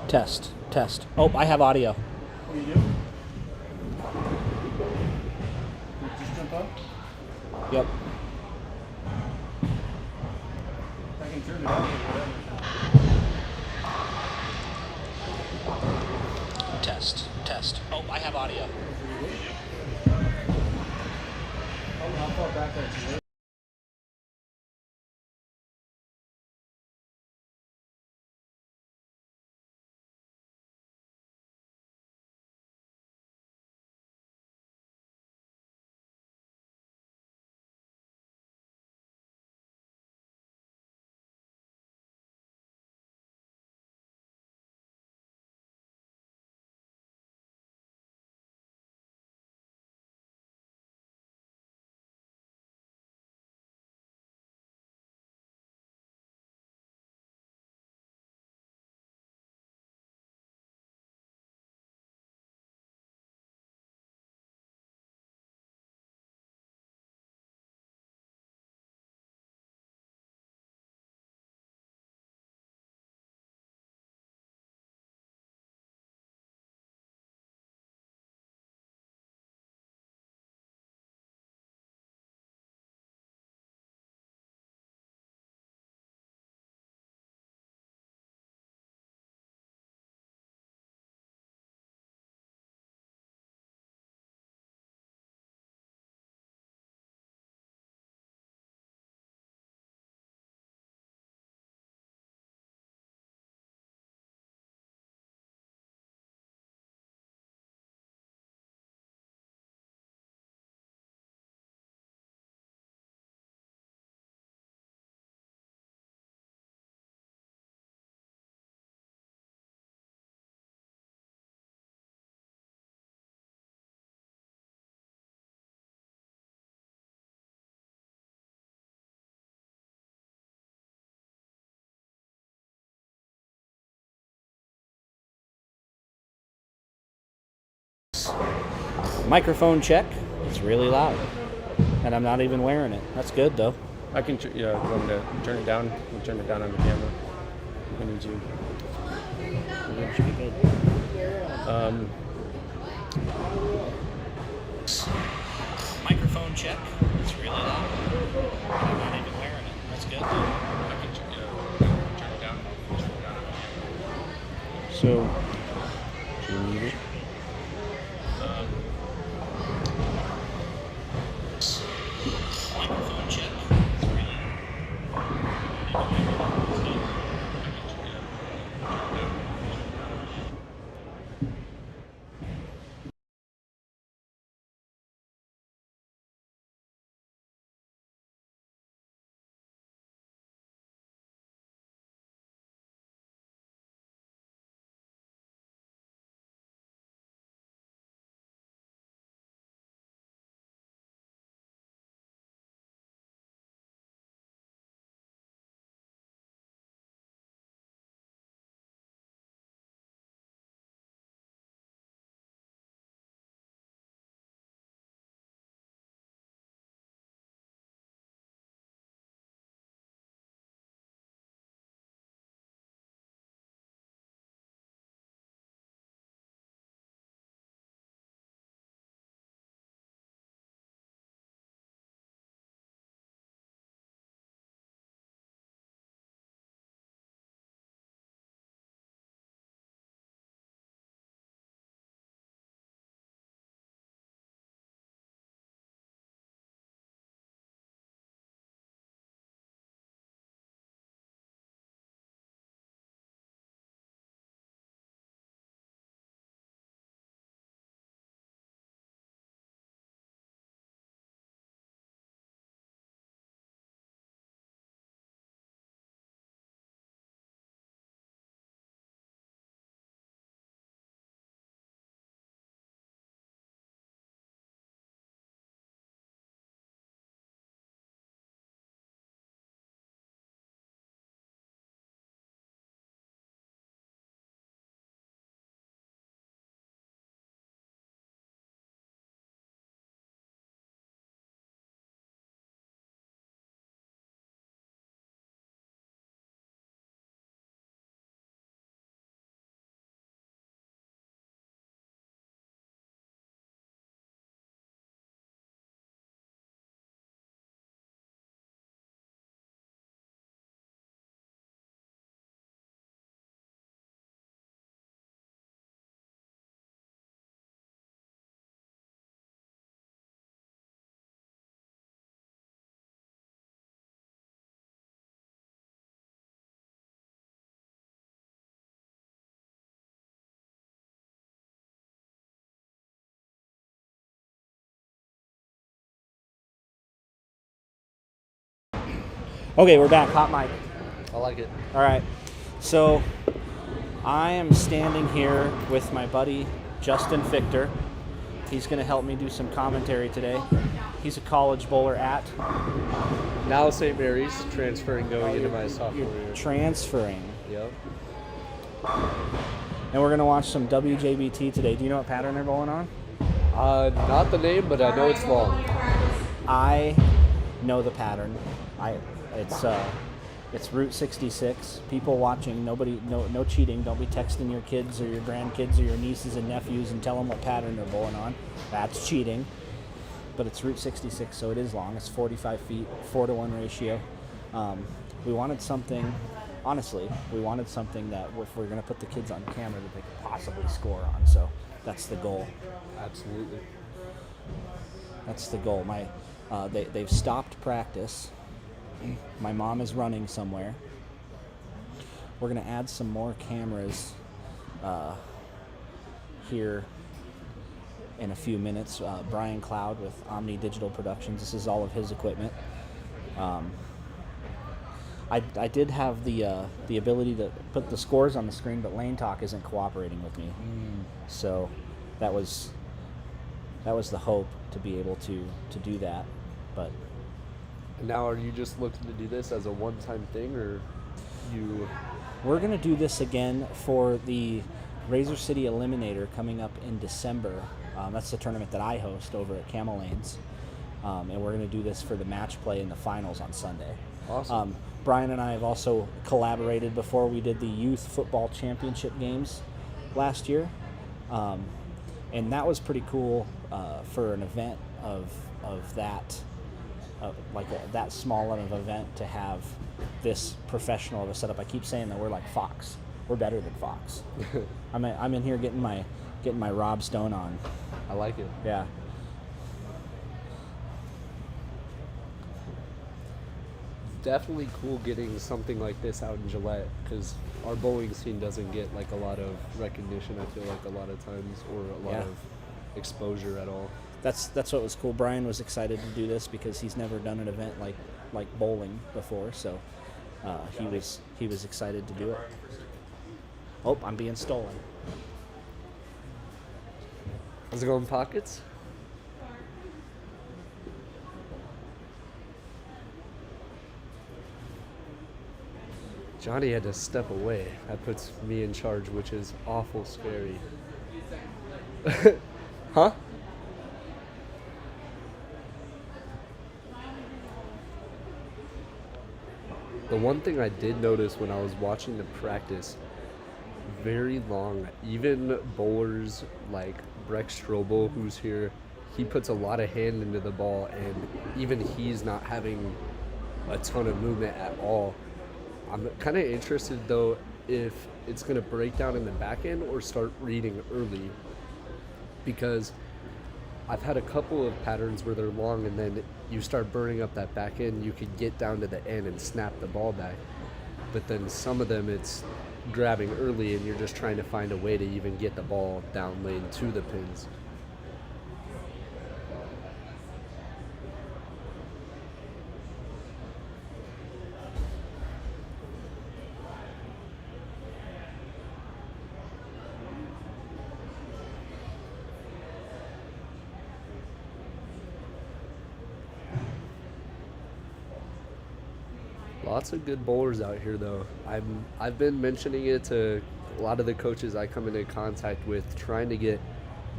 Test, test. Oh, I have audio. Oh, you do? Did you just jump up? Yep. I can turn it off or whatever. Test, test. Oh, I have audio. How far back are you? Microphone check. It's really loud. And I'm not even wearing it. That's good, though. I can, yeah, go to turn it down. We'll turn it down on the camera. I need you. It should be good. Microphone check. It's really loud. And I'm not even wearing it. That's good, though. I can, yeah, turn it down. Turn it down on the camera. So, Okay, we're back. Hot mic. I like it. All right. So I am standing here with my buddy Justin Fichter. He's going to help me do some commentary today. He's a college bowler at Now St. Mary's, transferring going into my sophomore year. Transferring. Yep. And we're going to watch some WJBT today. Do you know what pattern they're bowling on? Not the name, but I know it's long. I know the pattern. It's Route 66. People watching, no cheating. Don't be texting your kids or your grandkids or your nieces and nephews and tell them what pattern they're bowling on. That's cheating. But it's Route 66, so it is long. It's 45 feet, 4-to-1 ratio. We wanted something, honestly, that if we're going to put the kids on camera that they could possibly score on. So that's the goal. Absolutely. That's the goal. They've stopped practice. My mom is running somewhere. We're going to add some more cameras here in a few minutes. Brian Cloud with Omni Digital Productions. This is all of his equipment. I did have the ability to put the scores on the screen, but Lane Talk isn't cooperating with me. So that was the hope, to be able to do that. But Now, are you just looking to do this as a one-time thing, or you... We're going to do this again for the Razor City Eliminator coming up in December. That's the tournament that I host over at Camel Lanes. And we're going to do this for the match play in the finals on Sunday. Awesome. Brian and I have also collaborated before. We did the Youth Football Championship games last year. And that was pretty cool for an event of that. That small of an event, to have this professional of a setup. I keep saying that we're like Fox. We're better than Fox. I'm in here getting my Rob Stone on. I like it. Yeah. Definitely cool getting something like this out in Gillette, because our bowling scene doesn't get like a lot of recognition, I feel like, a lot of times, or a lot of exposure at all. That's what was cool. Brian was excited to do this because he's never done an event like bowling before, so he was excited to do it. Oh, I'm being stolen. How's it going, Pockets? Johnny had to step away. That puts me in charge, which is awful scary. Huh? The one thing I did notice when I was watching the practice, very long, even bowlers like Breck Strobel, who's here, he puts a lot of hand into the ball, and even he's not having a ton of movement at all. I'm kind of interested, though, if it's going to break down in the back end or start reading early, because I've had a couple of patterns where they're long and then you start burning up that back end. You could get down to the end and snap the ball back, but then some of them it's grabbing early and you're just trying to find a way to even get the ball down lane to the pins. Lots of good bowlers out here, though. I've been mentioning it to a lot of the coaches I come into contact with, trying to get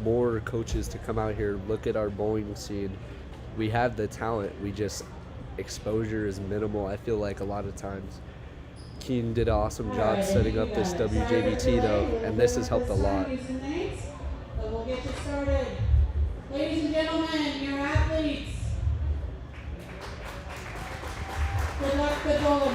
more coaches to come out here, look at our bowling scene. We have the talent, we just, exposure is minimal, I feel like, a lot of times. Keen did an awesome job setting up this WJBT, though, and this has helped a lot. But we'll get you started. Ladies and gentlemen, your athletes. Good luck, good bowling.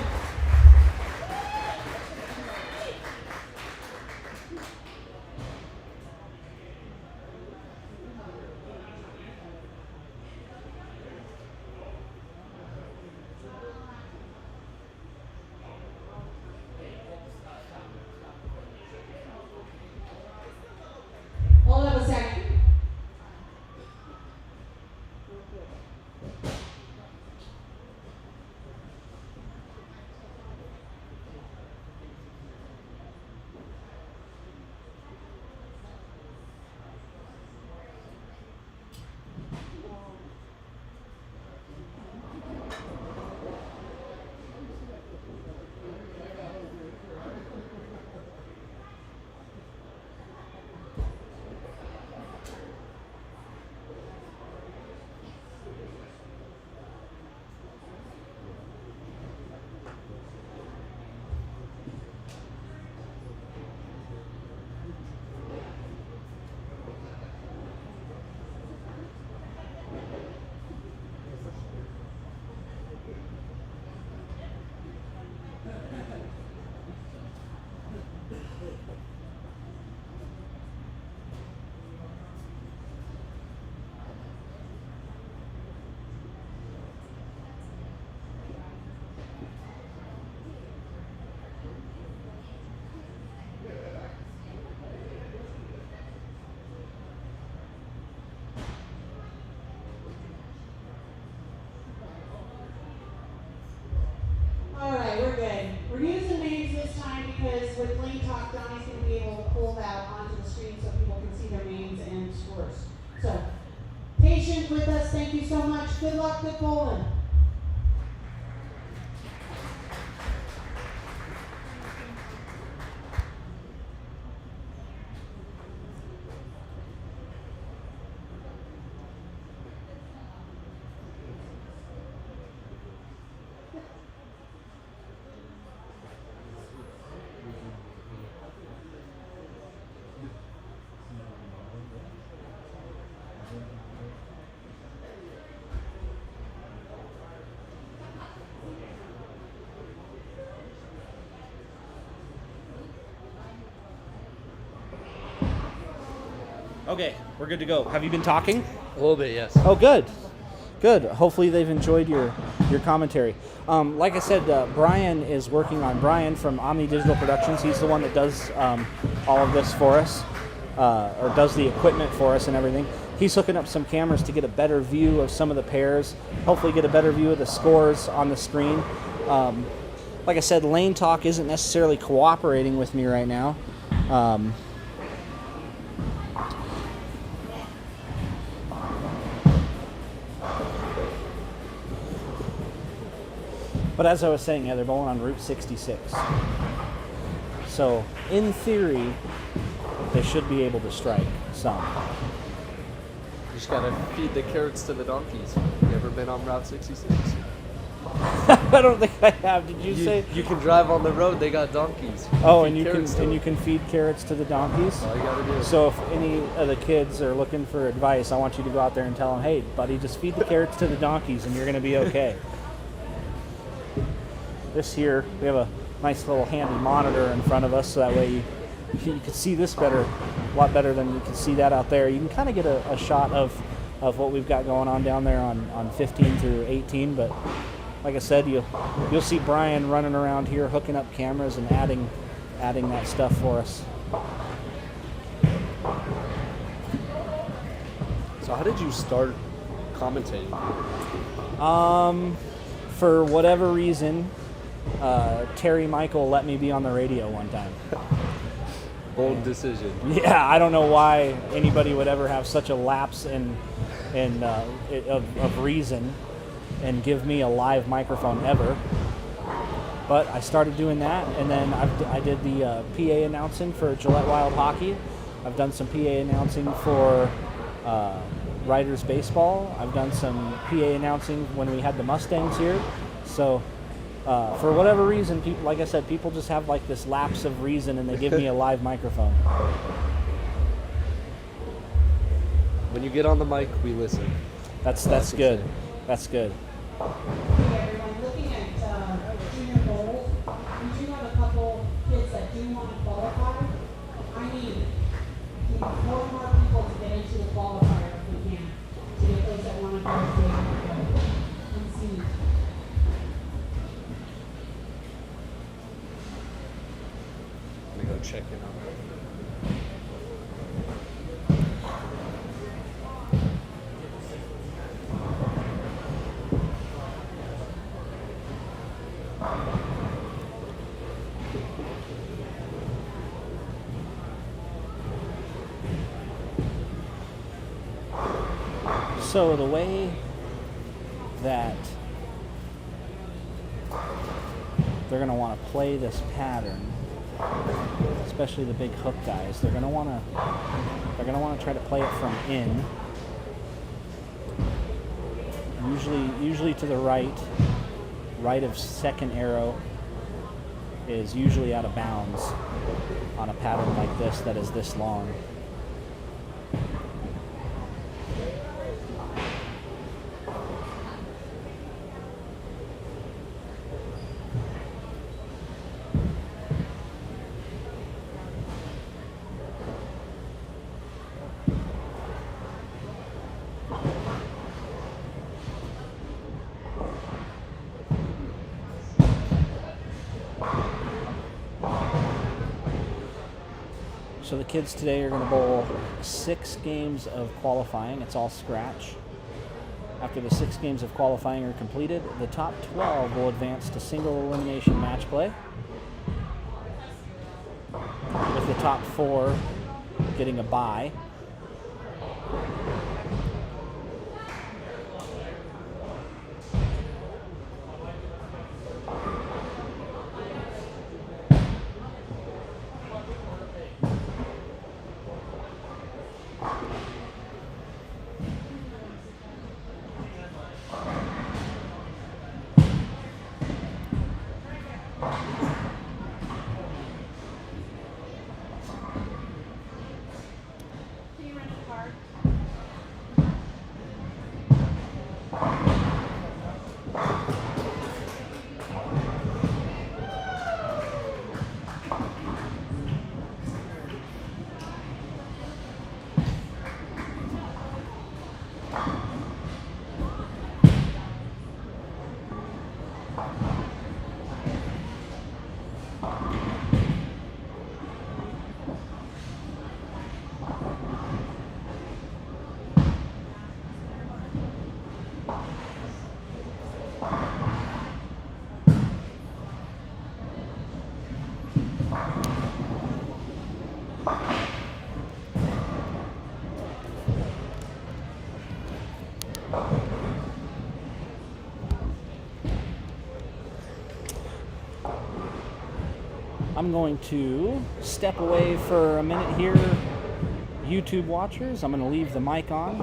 Hold up a second. with Lane Talk, Donnie's going to be able to pull that onto the screen so people can see their names and scores. So, patient with us, thank you so much. Good luck, good bowling. Okay, we're good to go. Have you been talking? A little bit, yes. Oh, good. Good. Hopefully they've enjoyed your commentary. Like I said, Brian is working on Brian from Omni Digital Productions. He's the one that does all of this for us, or does the equipment for us and everything. He's hooking up some cameras to get a better view of some of the pairs, hopefully get a better view of the scores on the screen. Like I said, Lane Talk isn't necessarily cooperating with me right now. But as I was saying, yeah, they're bowling on Route 66. So, in theory, they should be able to strike some. You just gotta feed the carrots to the donkeys. You ever been on Route 66? I don't think I have. Did you say? You can drive on the road. They got donkeys. Oh, Feed and you can carrots to them. you can feed carrots to the donkeys. All you gotta do. So if any of the kids are looking for advice, I want you to go out there and tell them, "Hey, buddy, just feed the carrots to the donkeys, and you're going to be okay." This here, we have a nice little handy monitor in front of us, so that way you can see this better, a lot better than you can see that out there. You can kind of get a shot of what we've got going on down there on 15 through 18, but like I said, you'll see Brian running around here hooking up cameras and adding that stuff for us. So how did you start commentating? For whatever reason, Terry Michael let me be on the radio one time. Bold decision. Yeah, I don't know why anybody would ever have such a lapse of reason and give me a live microphone ever. But I started doing that, and then I did the PA announcing for Gillette Wild Hockey. I've done some PA announcing for Riders Baseball. I've done some PA announcing when we had the Mustangs here. So for whatever reason, people, like I said, people just have like this lapse of reason, and they give me a live microphone. When you get on the mic, we listen. That's good. That's good. Okay, everyone, looking at junior bowls, we do have a couple kids that do want to qualify. I need 4 more people to get into the qualifier if we can, to get those that want to go and see. I'm gonna go check in on her. So the way that they're going to want to play this pattern, especially the big hook guys, they're going to want to try to play it from in. Usually to the right of second arrow is usually out of bounds on a pattern like this that is this long. So the kids today are going to bowl 6 games of qualifying. It's all scratch. After the 6 games of qualifying are completed, the top 12 will advance to single elimination match play. with the top 4 getting a bye. Can you rent a car? I'm going to step away for a minute here, YouTube watchers. I'm going to leave the mic on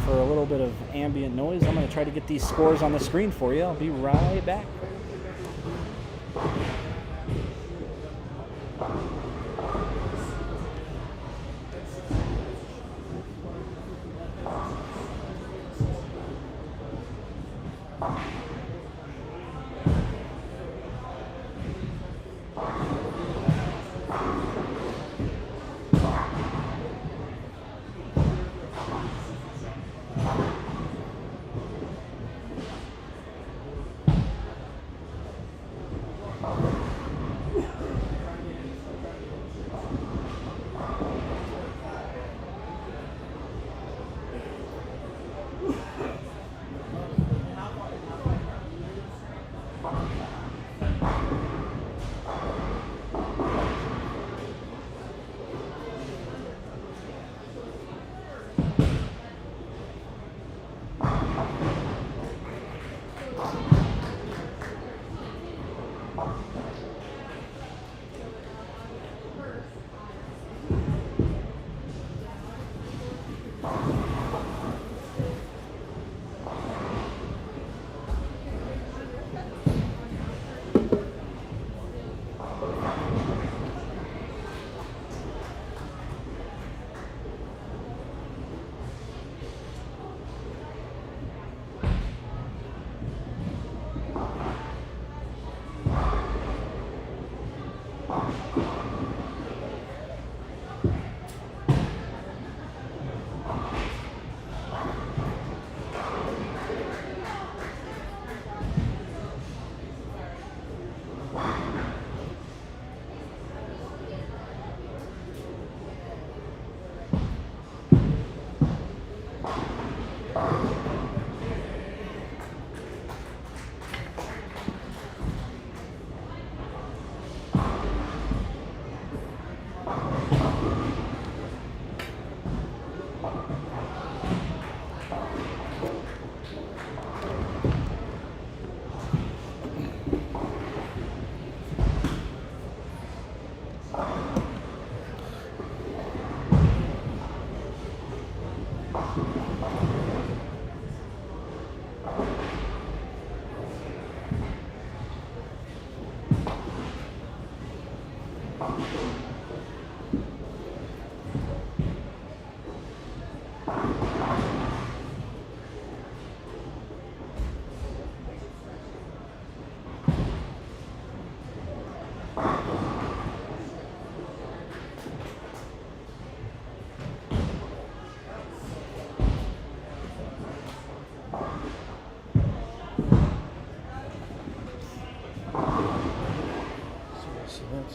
for a little bit of ambient noise. I'm going to try to get these scores on the screen for you. I'll be right back.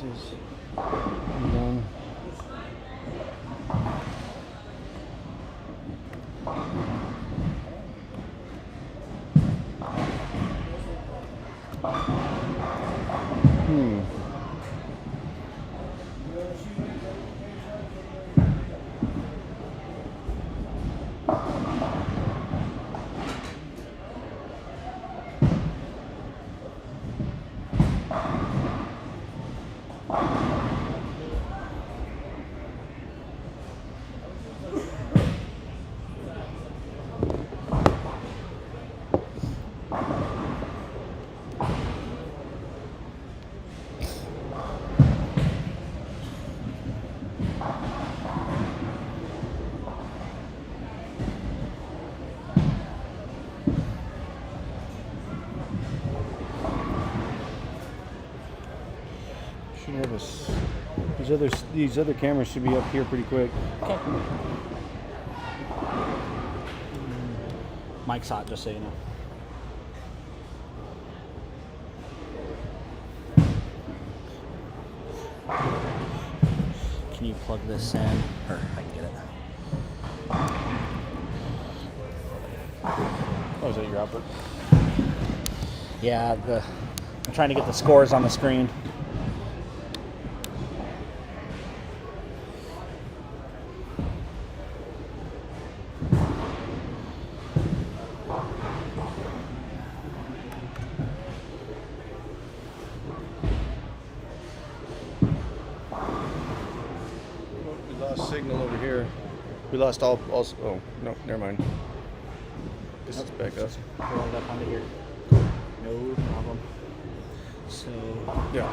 is done. Should have us. These other cameras should be up here pretty quick. Okay. Mike's hot, just so you know. Can you plug this in? Or I can get it. Oh, is that your output? Yeah, I'm trying to get the scores on the screen. We lost signal over here. We lost all. Also, oh no, never mind. This is back up. Roll it up onto here. No problem. So Yeah.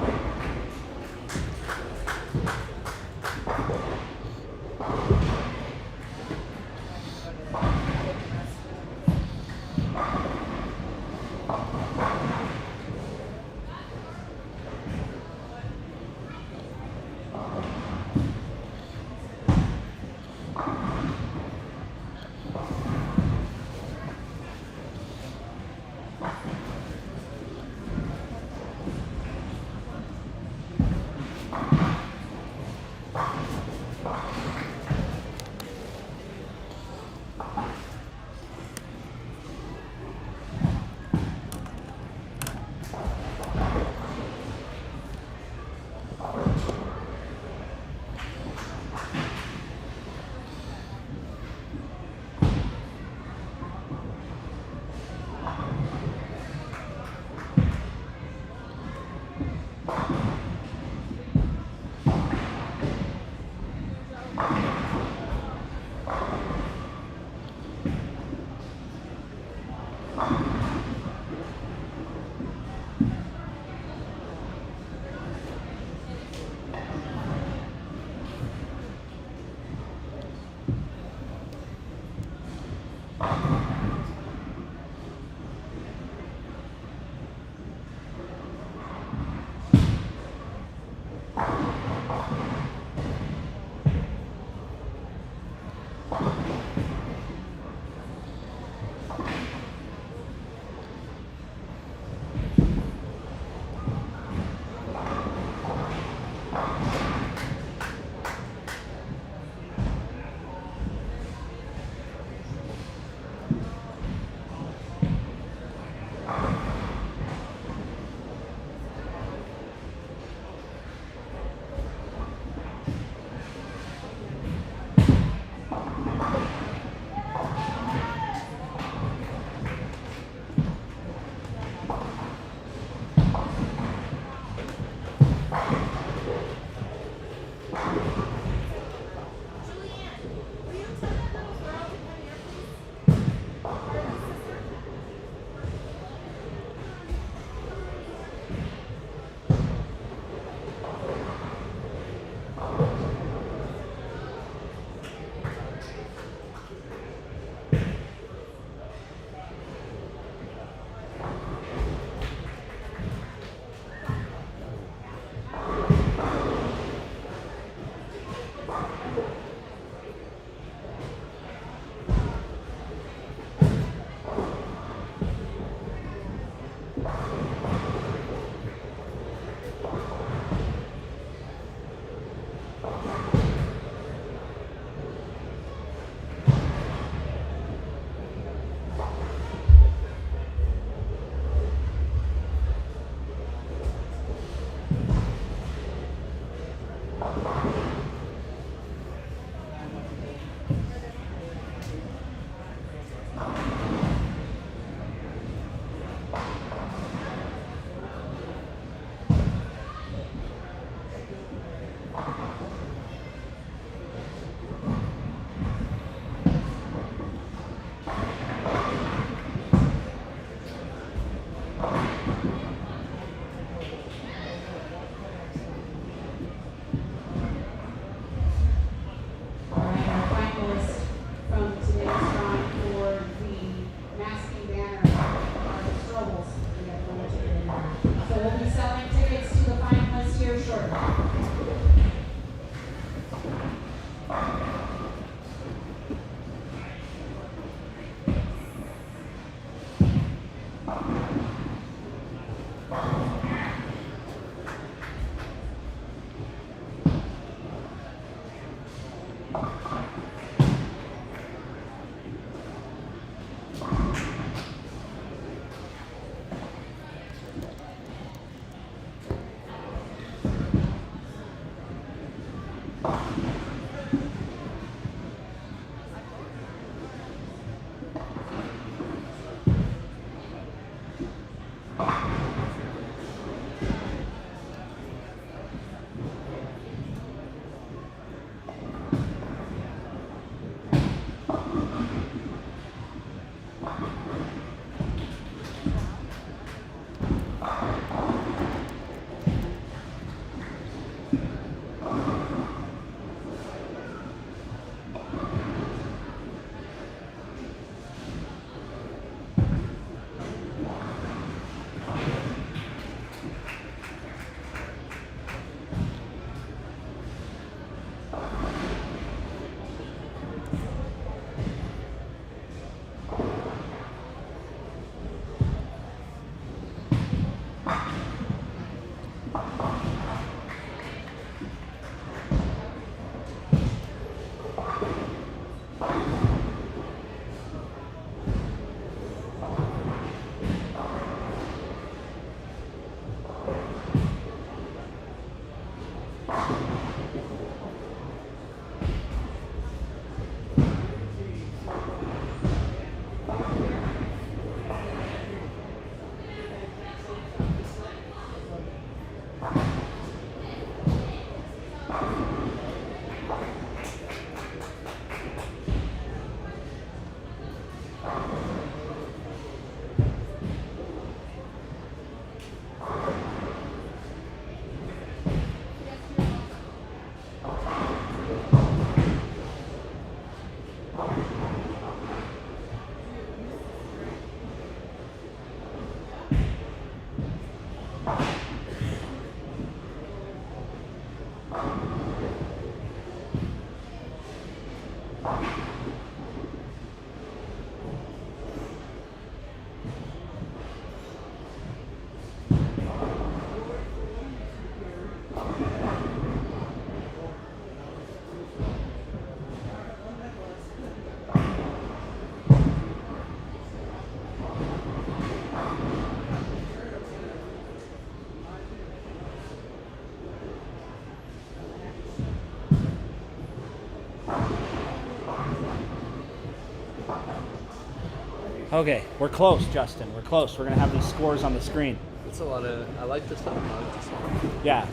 Okay, we're close, Justin. We're close. We're gonna have these scores on the screen. It's a lot of. I like this stuff. I like this stuff. Yeah,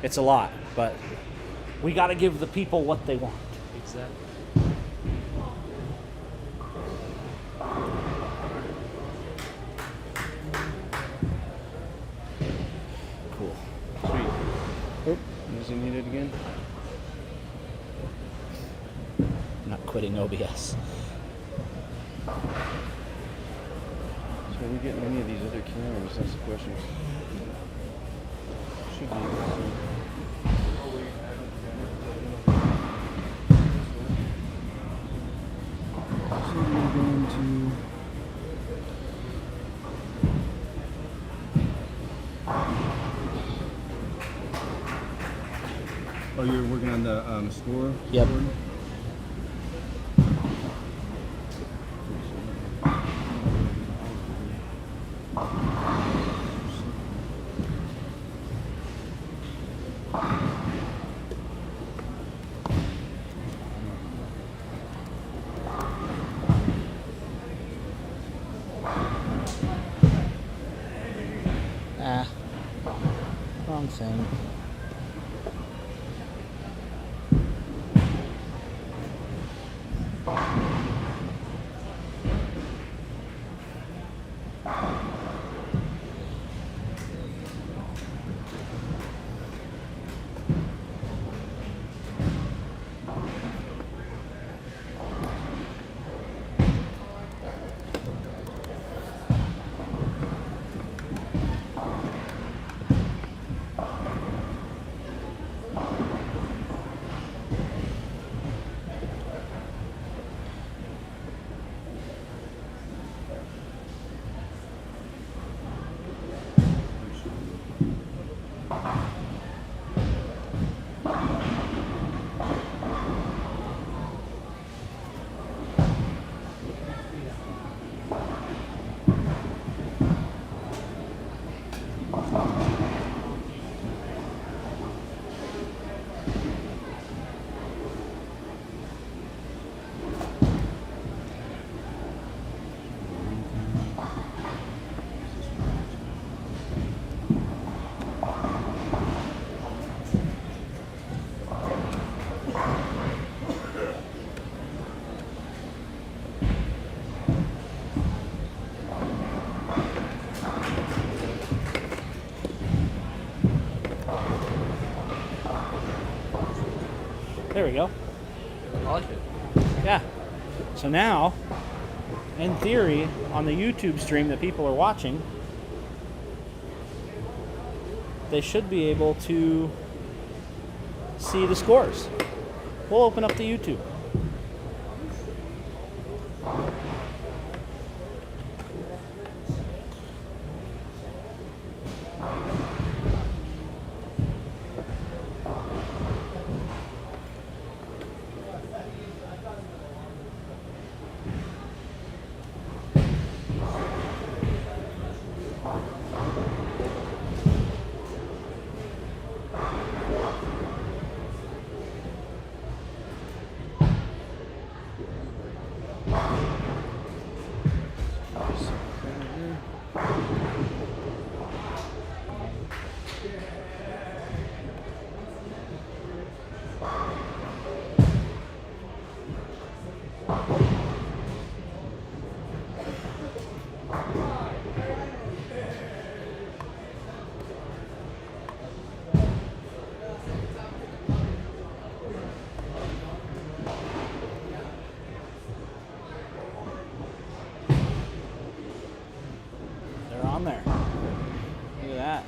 it's a lot, but we got to give the people what they want. Exactly. Cool. Sweet. Oh, does he need it again? I'm not quitting OBS. So are we getting any of these other cameras? That's the question. Should be able to. So we're going to. Oh, you're working on the score? Yep. board? Wrong thing. There we go. I like it. Yeah. So now, in theory, on the YouTube stream that people are watching, they should be able to see the scores. We'll open up the YouTube. They're on there. Look at that.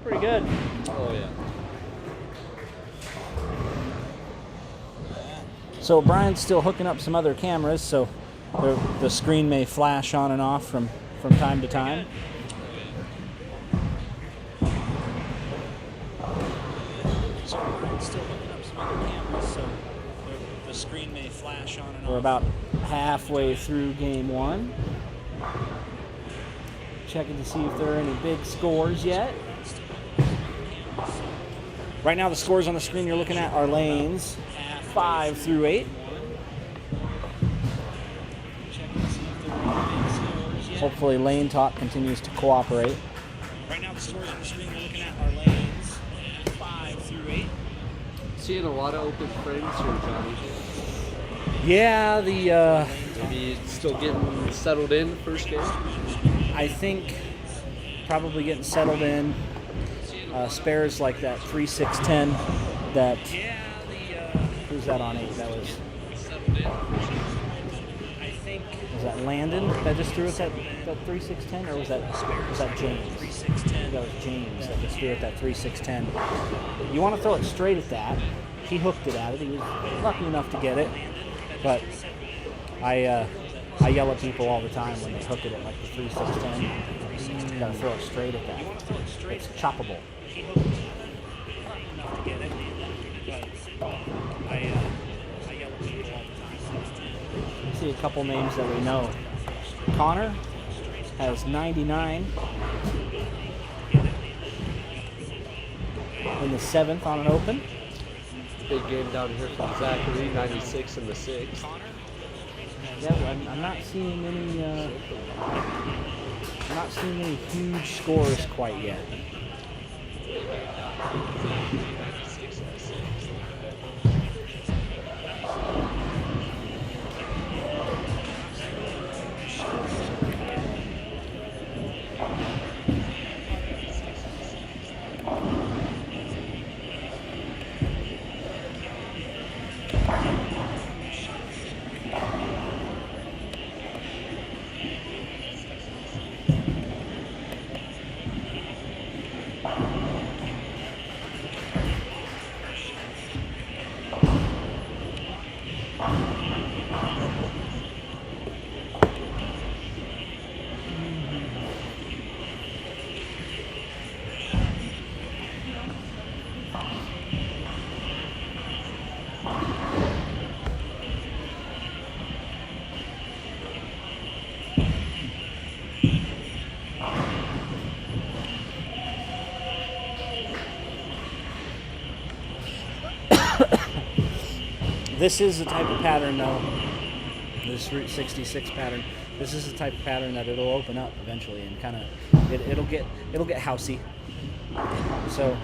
Pretty good. Oh yeah. So Brian's still hooking up some other cameras, so the screen may flash on and off from time to time. So Brian's still hooking up some other cameras, so the screen may flash on and off. We're about halfway through game one. Checking to see if there are any big scores yet. Right now, the scores on the screen you're looking at are lanes 5 through 8. Hopefully, lane talk continues to cooperate. Right now, the scores on the screen you're looking at are lanes 5 through 8. Seeing a lot of open frames here, Johnny. Yeah, Maybe still getting settled in first game. I think probably getting settled in. Spares like that 3-6-10 that who's that on 8? That was that Landon that just threw it that 3-6-10, or was that James? That was James that just threw it that 3-6-10. You want to throw it straight at that. He hooked it at it. He was lucky enough to get it. But I yell at people all the time when they hook it at like the 3-6-10. You gotta throw it straight at that. It's choppable. See a couple names that we know. Connor has 99 in the 7th on an open. Big game down here from Zachary, 96 in the 6th. Yeah, I'm not seeing any huge scores quite yet. This is the type of pattern, though. This Route 66 pattern. This is the type of pattern that it'll open up eventually, and kind of it'll get housey. So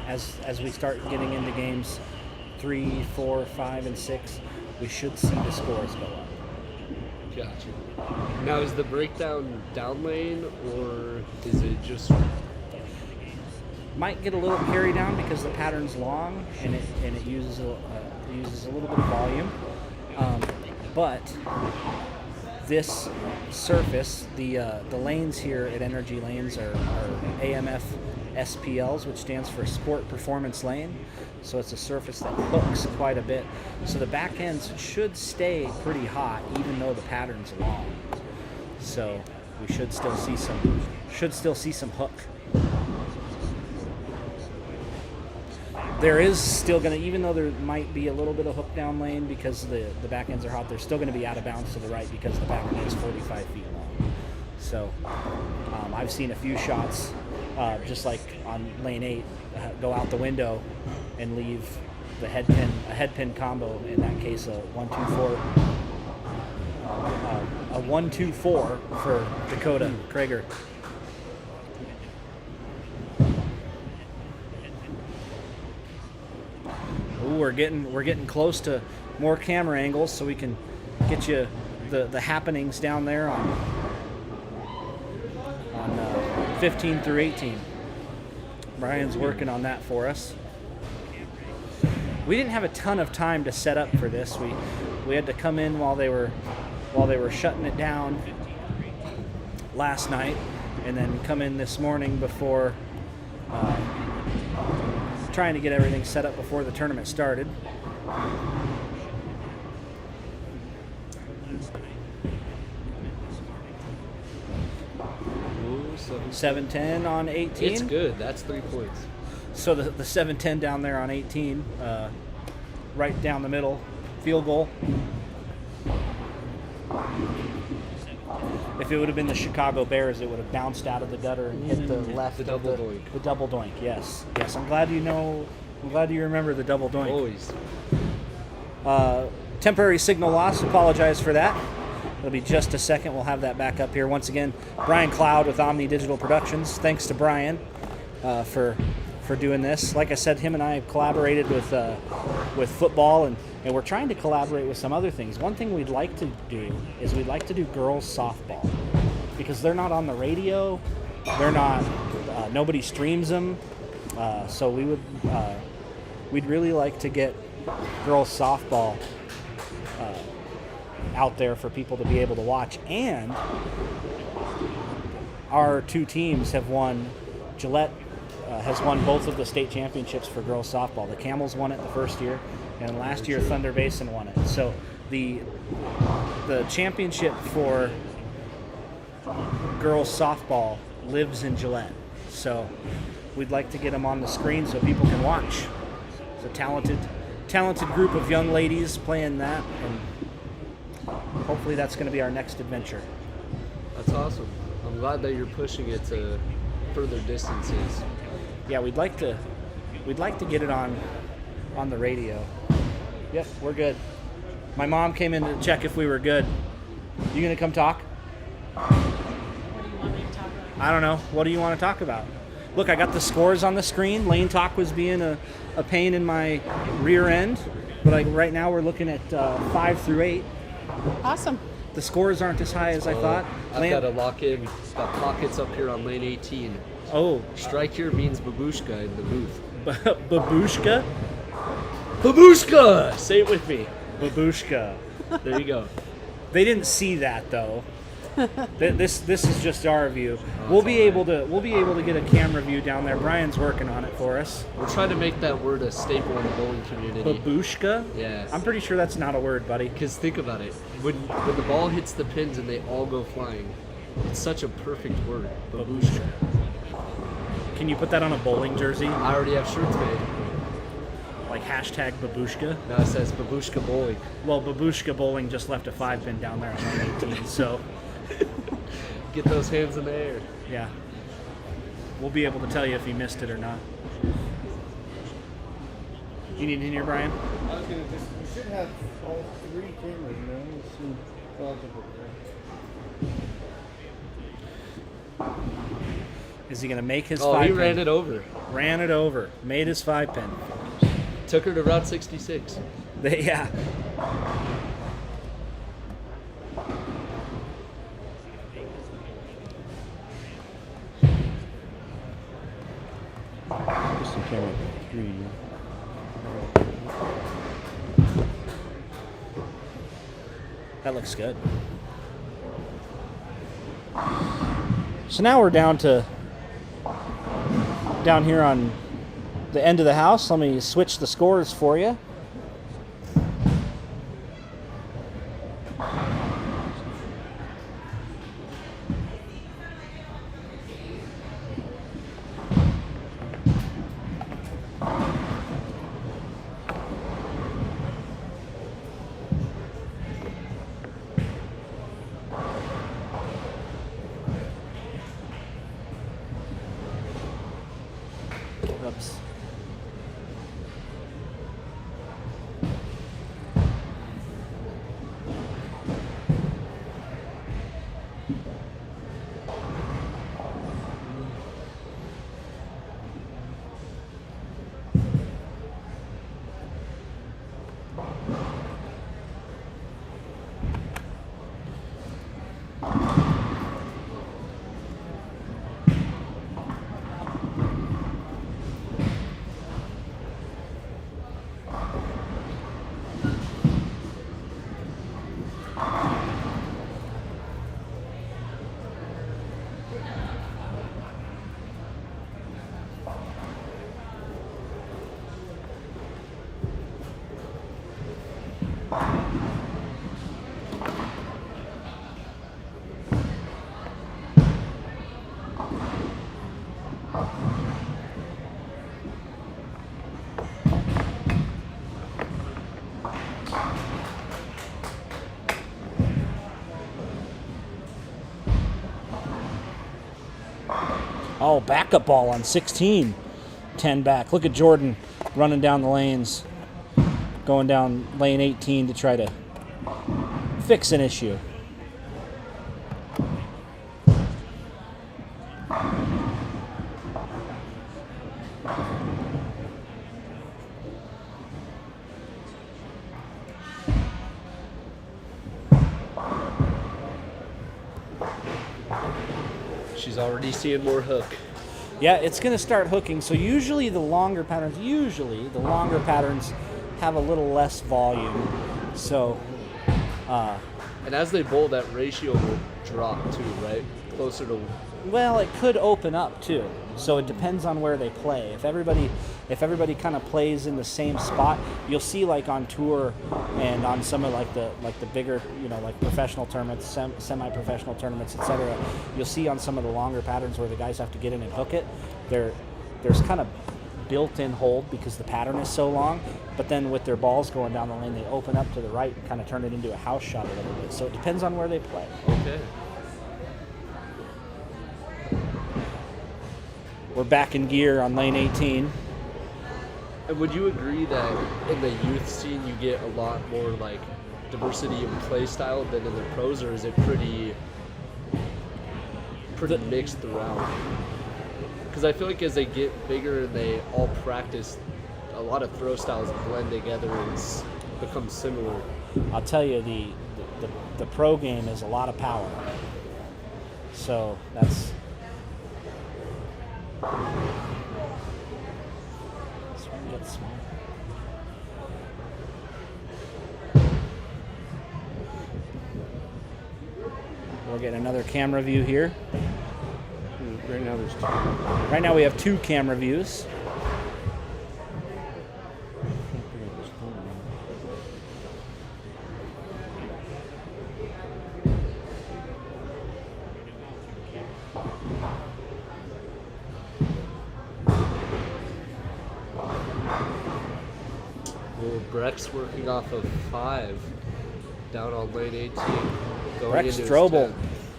as we start getting into games 3, 4, 5, and 6, we should see the scores go up. Gotcha. Now, is the breakdown down lane, or is it just? Might get a little carry down because the pattern's long and it uses a little bit of volume, but this surface, the lanes here at Energy Lanes are AMF SPLs, which stands for Sport Performance Lane. So it's a surface that hooks quite a bit. So the back ends should stay pretty hot, even though the pattern's long. So we should still see some hook. There is still going to, even though there might be a little bit of hook down lane because the back ends are hot, they're still going to be out of bounds to the right because the back end is 45 feet long. So I've seen a few shots, just like on lane 8, go out the window and leave a head pin combo, in that case a 1-2-4 for Dakota Krager. Ooh, we're getting close to more camera angles, so we can get you the happenings down there on 15 through 18. Brian's working on that for us. We didn't have a ton of time to set up for this. We had to come in while they were shutting it down last night, and then come in this morning before trying to get everything set up before the tournament started. Ooh, 7-10 on 18. It's good. That's 3 points. So the 7-10 down there on 18, right down the middle, field goal. If it would have been the Chicago Bears, it would have bounced out of the gutter and hit the left. The double doink. The double doink, yes. Yes, I'm glad you know I'm glad you remember the double doink. Always. Temporary signal loss. Apologize for that. It'll be just a second. We'll have that back up here. Once again, Brian Cloud with Omni Digital Productions. Thanks to Brian for doing this. Like I said, him and I have collaborated with football, and we're trying to collaborate with some other things. One thing we'd like to do is we'd like to do girls softball, because they're not on the radio. They're not. Nobody streams them. So we'd really like to get girls softball out there for people to be able to watch. And our two teams have won. Gillette has won both of the state championships for girls softball. The Camels won it the first year, and last year Thunder Basin won it. So the championship for girls softball lives in Gillette. So we'd like to get them on the screen so people can watch. It's a talented group of young ladies playing that, and hopefully that's going to be our next adventure. That's awesome. I'm glad that you're pushing it to further distances. Yeah, we'd like to get it on the radio. Yep, we're good. My mom came in to check if we were good. You gonna come talk? What do you want me to talk about? I don't know. What do you want to talk about? Look, I got the scores on the screen. Lane Talk was being a pain in my rear end, but right now we're looking at 5 through 8. Awesome. The scores aren't as high as I thought. I've got to lock in. Got pockets up here on lane 18. Oh, Strike here means babushka in the booth. babushka? Babushka! Say it with me. Babushka. There you go. They didn't see that though. This is just our view. We'll be able to get a camera view down there. Brian's working on it for us. We're trying to make that word a staple in the bowling community. Babushka? Yes. I'm pretty sure that's not a word, buddy. Because think about it. When the ball hits the pins and they all go flying, it's such a perfect word. Babushka. Can you put that on a bowling jersey? I already have shirts made. Like hashtag babushka? Now it says babushka bowling. Well, babushka bowling just left a 5-pin down there on lane 18, so Get those hands in the air. yeah. We'll be able to tell you if you missed it or not. You need in here, Brian? I was gonna just. You should have all 3 cameras, you know. Let's see. Well, I'll take it there. Is he going to make his 5-pin? Oh, he ran it over. Ran it over. Made his 5-pin. Took her to Route 66. Yeah. Just the camera 3. That looks good. So now we're down here on the end of the house. Let me switch the scores for you. Oops. Oh, backup ball on 16. 10 back. Look at Jordan running down the lanes, going down lane 18 to try to fix an issue. She's already seeing more hook. Yeah, it's going to start hooking. So usually the longer patterns have a little less volume. So, And as they bowl, that ratio will drop too, right? Closer to. well, it could open up too. So it depends on where they play. If everybody kind of plays in the same spot, you'll see like on tour and on some of like the bigger, like professional tournaments, semi-professional tournaments, etc. You'll see on some of the longer patterns where the guys have to get in and hook it. There's kind of built-in hold because the pattern is so long, but then with their balls going down the lane, they open up to the right and kind of turn it into a house shot a little bit. So it depends on where they play. Okay. We're back in gear on lane 18. And would you agree that in the youth scene you get a lot more like diversity in play style than in the pros, or is it pretty mixed throughout? Because I feel like as they get bigger and they all practice, a lot of throw styles blend together and become similar. I'll tell you, the pro game is a lot of power. So that's get small. We're getting another camera view here. Right now there's two. Right now we have 2 camera views. Well, Breck's working off of 5 down on lane 18. Going Breck into his Strobel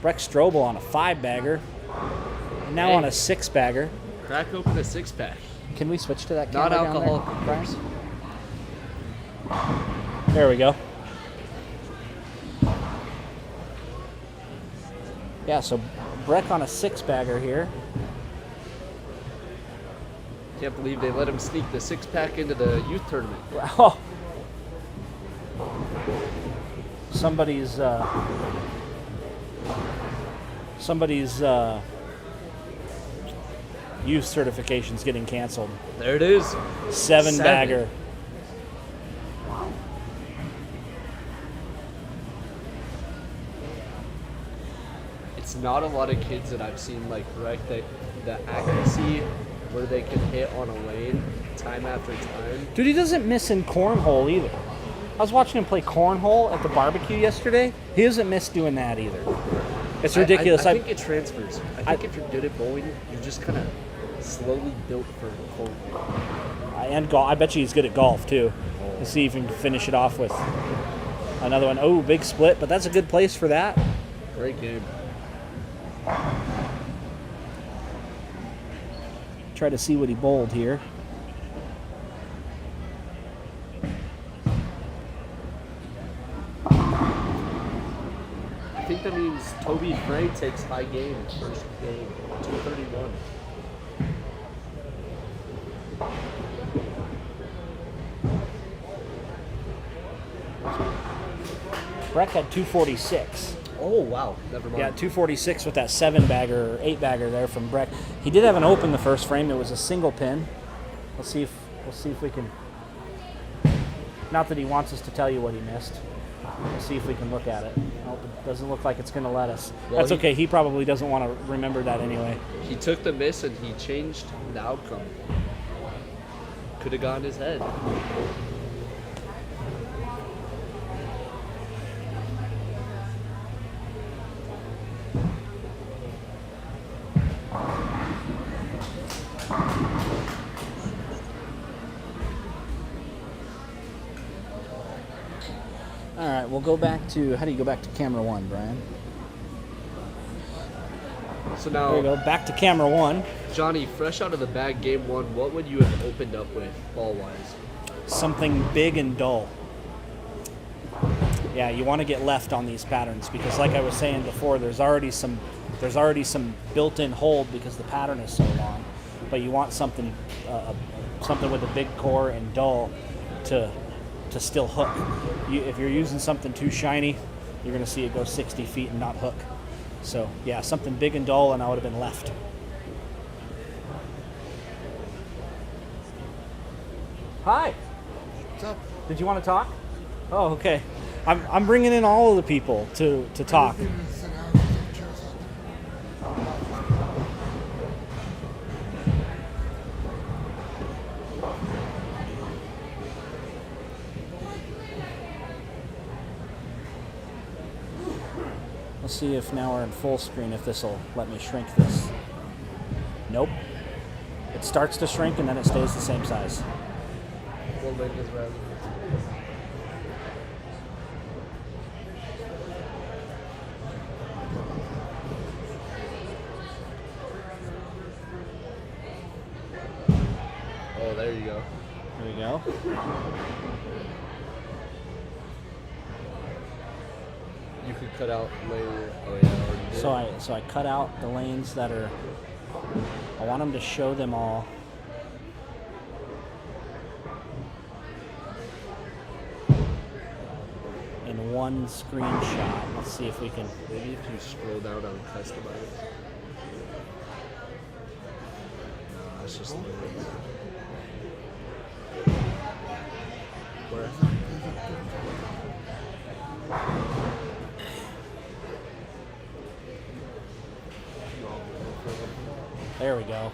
10. Strobel on a 5-bagger. And now Hey. on a 6-bagger. Crack open a 6-pack. Can we switch to that camera Not down there, alcoholic, Brian? of course. There we go. Yeah, so Breck on a 6-bagger here. Can't believe they let him sneak the 6-pack into the youth tournament. Oh. Somebody's youth certification's getting canceled. There it is. 7-bagger. It's not a lot of kids that I've seen like Breck that the accuracy where they can hit on a lane time after time. Dude, he doesn't miss in cornhole either. I was watching him play cornhole at the barbecue yesterday. He doesn't miss doing that either. It's ridiculous. I think it transfers. I think if you're good at bowling, you're just kind of slowly built for bowling. And golf. I bet you he's good at golf too. Let's see if he can finish it off with another one. Oh, big split, but that's a good place for that. Great game. Try to see what he bowled here. I think that means Toby Frey takes high game first game, 231. Breck had 246. Oh wow, never mind. Yeah, 246 with that 7-bagger or 8-bagger there from Breck. He did have an open the first frame. It was a single pin. We'll see if we can. Not that he wants us to tell you what he missed. We'll see if we can look at it. Nope, it doesn't look like it's going to let us. Well, That's okay. He probably doesn't want to remember that anyway. He took the miss and he changed the outcome. Could have gone his head. All right, we'll go back to, how do you go back to camera 1, Brian? So There we now go, back to camera 1. Johnny, fresh out of the bag, game 1, what would you have opened up with ball-wise? Something big and dull. Yeah, you want to get left on these patterns because, like I was saying before, there's already some built-in hold because the pattern is so long. But you want something with a big core and dull to still hook. If you're using something too shiny, you're going to see it go 60 feet and not hook. So yeah, something big and dull, and I would have been left. Hi. What's up? Did you want to talk? Oh, okay. I'm bringing in all of the people to talk. Let's see if now we're in full screen, if this will let me shrink this. Nope. It starts to shrink and then it stays the same size. What leg is red? Oh, there you go. There we go. You could cut out later. Oh yeah, I already did. So I cut out the lanes that are. I want them to show them all. In one screenshot. Let's see if we can. Maybe if you scroll down on customize. No, that's just lanes. Where? There we go.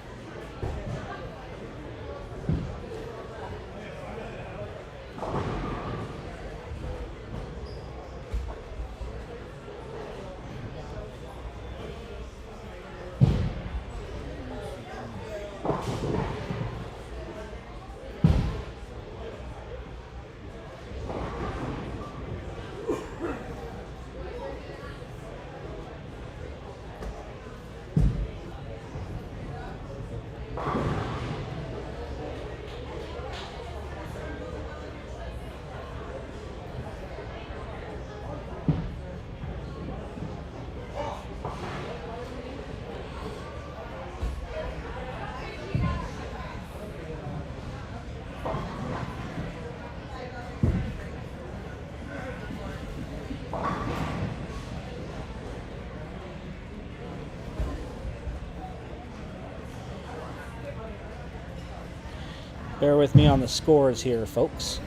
Bear with me on the scores here, folks.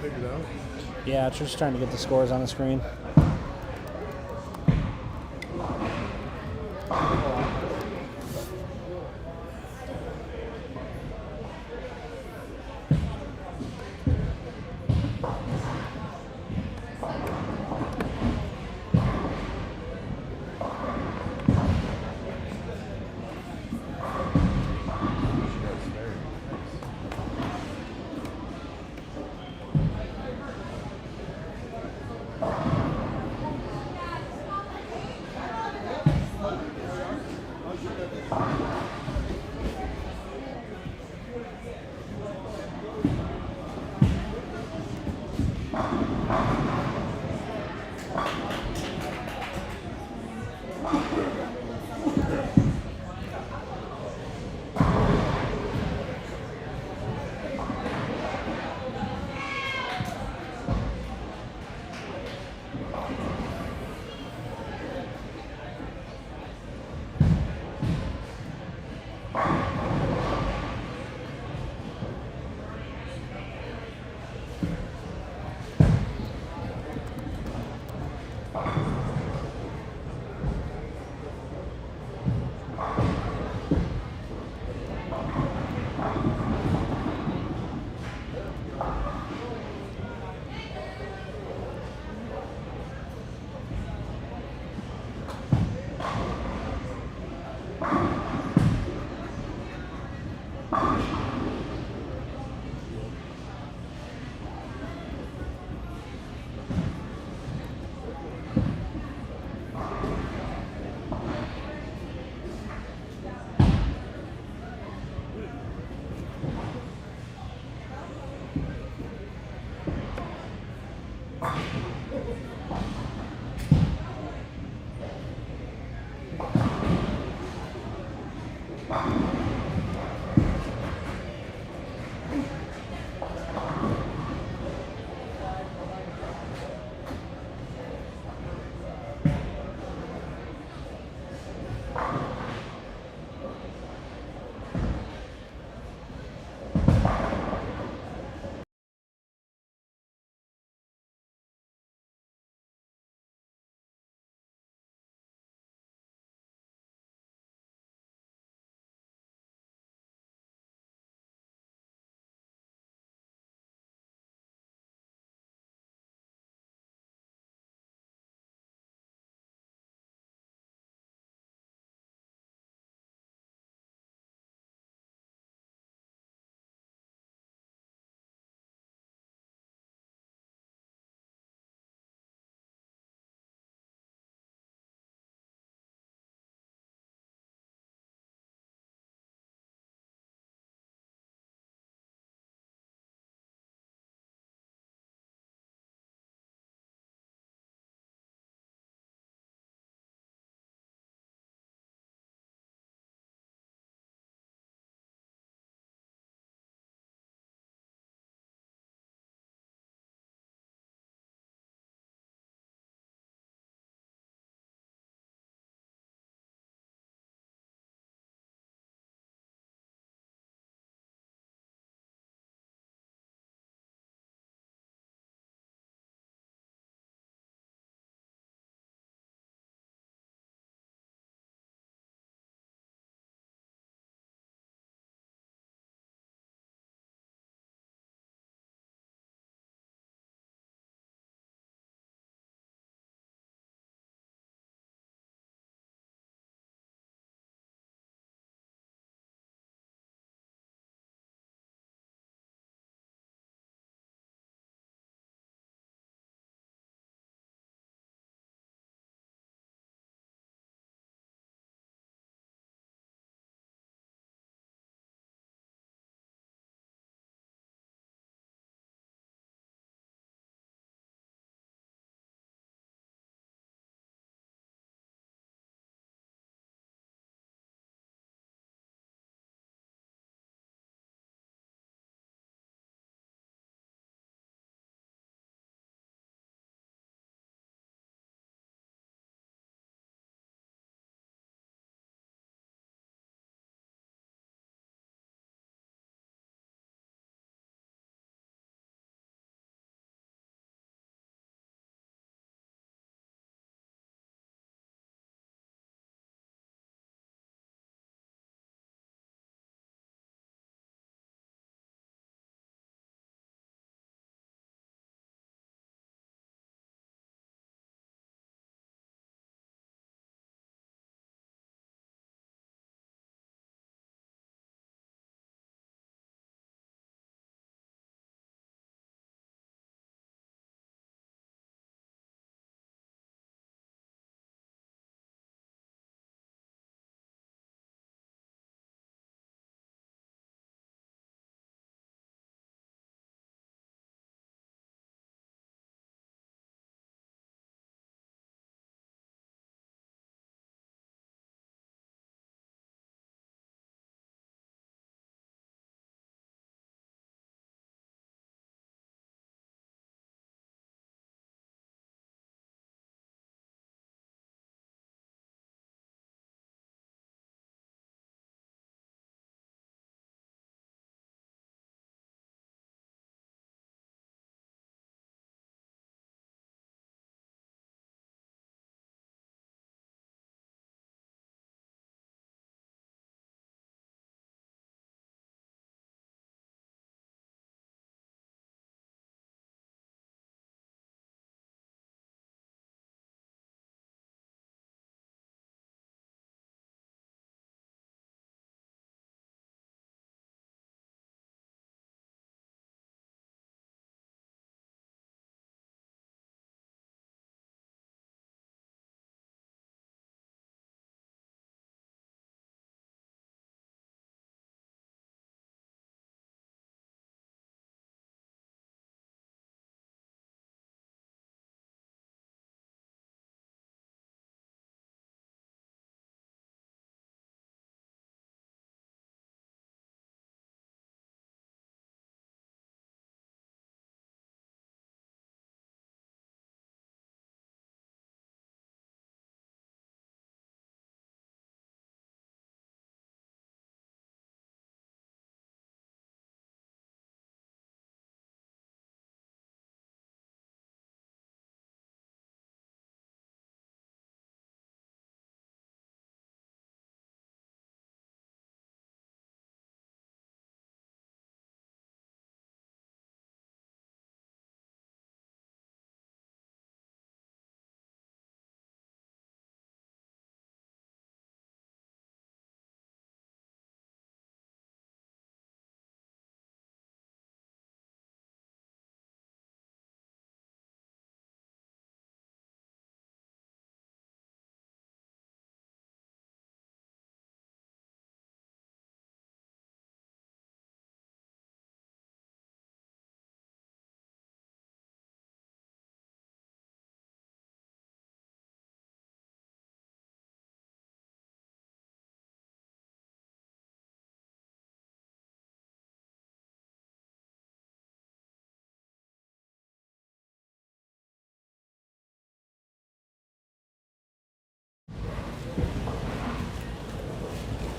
figured out? Yeah, just trying to get the scores on the screen.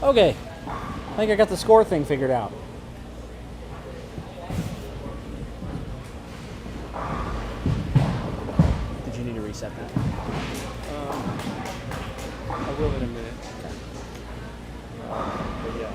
Okay, I think I got the score thing figured out. Did you need to reset that? I will in a minute. But yeah.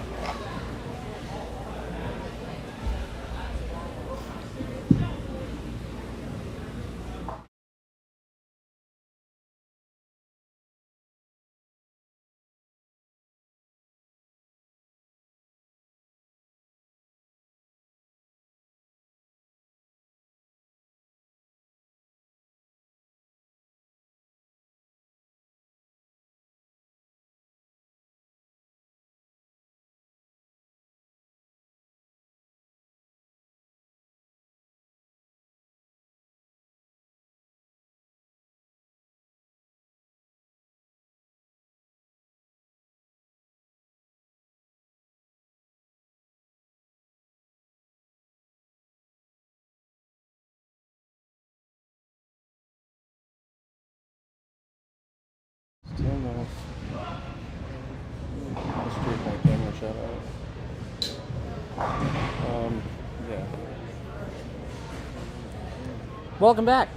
Still nice. Let's take my camera shot out. Yeah. Welcome back.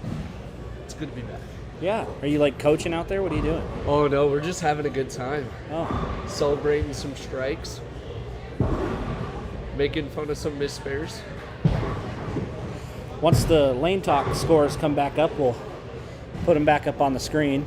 It's good to be back. Yeah. Are you like coaching out there? What are you doing? Oh no, we're just having a good time. Oh. Celebrating some strikes. Making fun of some missed spares. Once the Lane Talk scores come back up, we'll put them back up on the screen.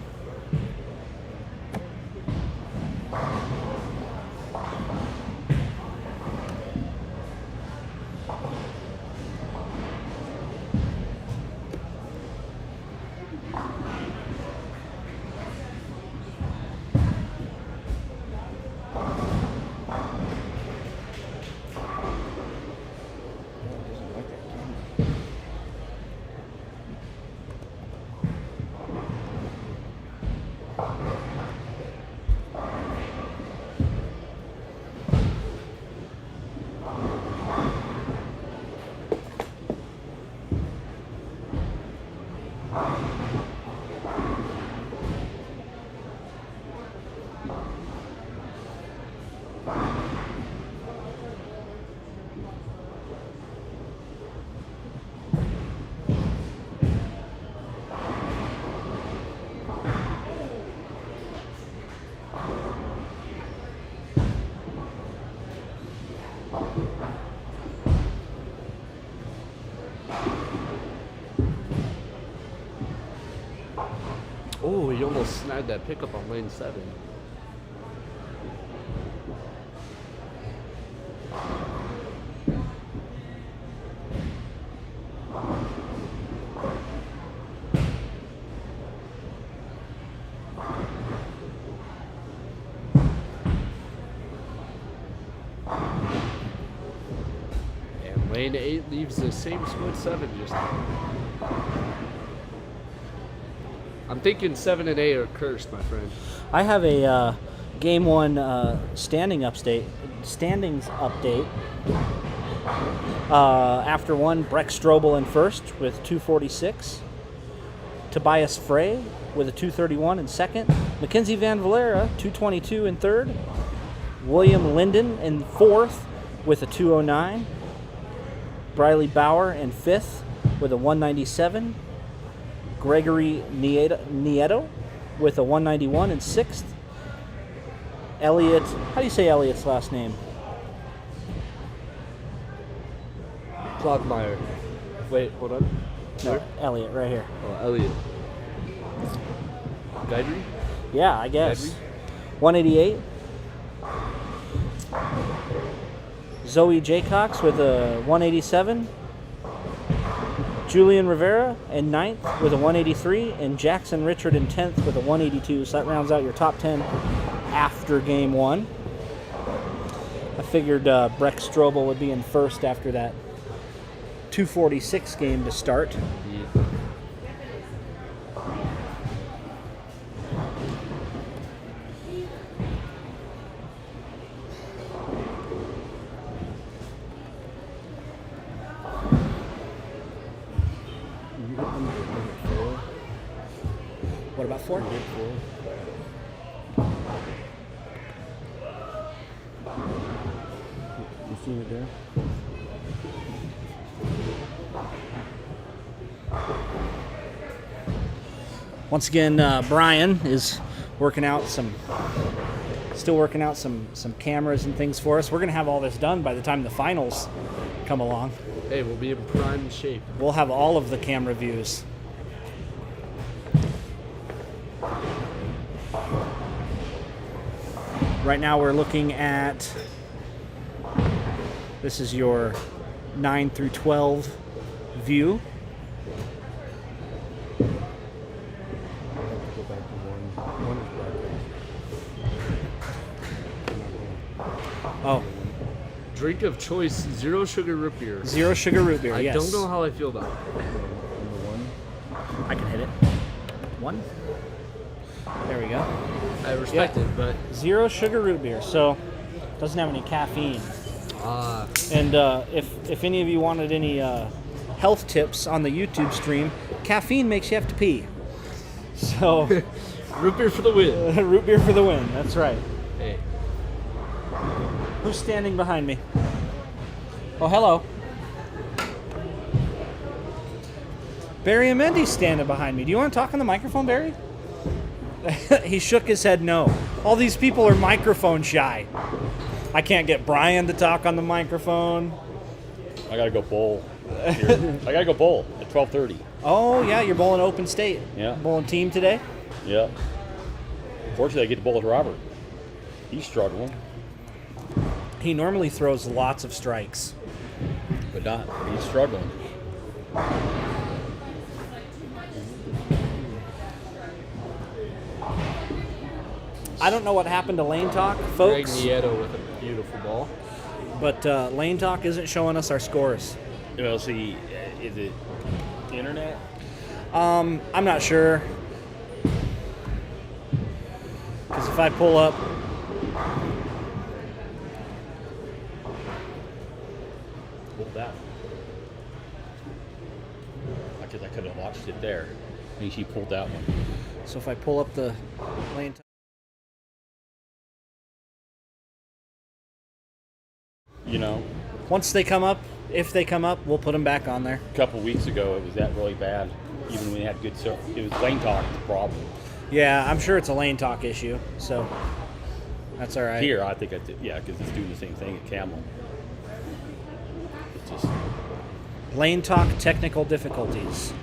Oh, he almost snagged that pickup on lane 7. And lane 8 leaves the same split 7 just now. I'm thinking 7 and 8 are cursed, my friend. I have a game 1 standings update. After 1, Breck Strobel in first with 246. Tobias Frey with a 231 in second. Mackenzie Van Valera, 222 in third. William Linden in fourth with a 209. Briley Bauer in fifth with a 197. Gregory Nieto with a 191 in sixth. Elliot, how do you say Elliot's last name? Klogmeyer. Wait, hold on. No, Elliot, right here. Oh, Elliot. Guidry? Yeah, I guess. Guidry? 188. Zoe Jaycox with a 187. Julian Rivera in 9th with a 183, and Jackson Richard in 10th with a 182. So that rounds out your top 10 after game 1. I figured Breck Strobel would be in first after that 246 game to start. Yeah. What about 4? See it there. Once again, Brian is still working out some cameras and things for us. We're gonna have all this done by the time the finals come along. Hey, we'll be in prime shape. We'll have all of the camera views. Right now we're looking at, this is your 9 through 12 view. Go back to one is Oh, Drink of choice, zero sugar root beer. zero sugar root beer, yes. I don't know how I feel about it. number one. I can hit it. One. There we go. I respect it, but Zero sugar root beer, so doesn't have any caffeine. And if any of you wanted any health tips on the YouTube stream, caffeine makes you have to pee. So root beer for the win. root beer for the win. That's right. Hey, Who's standing behind me? Oh, hello. Barry Amendy's standing behind me. Do you want to talk on the microphone, Barry? He shook his head no. All these people are microphone shy. I can't get Brian to talk on the microphone. I gotta go bowl. Here. I gotta go bowl at 12:30. Oh, yeah, you're bowling Open State. Yeah. Bowling team today? Yeah. Fortunately, I get to bowl with Robert. He's struggling, He normally throws lots of strikes. but he's struggling. I don't know what happened to Lane Talk, Greg folks, Nieto with a beautiful ball. but Lane Talk isn't showing us our scores. Well, see, is it internet? I'm not sure. Because if I pull up, Pull that. Because I could have watched it there. I think she pulled that one. so if I pull up the Lane Talk, You know, once they come up, if they come up, we'll put them back on there. a couple weeks ago, it was that really bad. Even when we had good service, it was lane talk the problem. Yeah, I'm sure it's a Lane Talk issue, so that's all right. Here, I think yeah, because it's doing the same thing at Camel. It's just Lane Talk technical difficulties.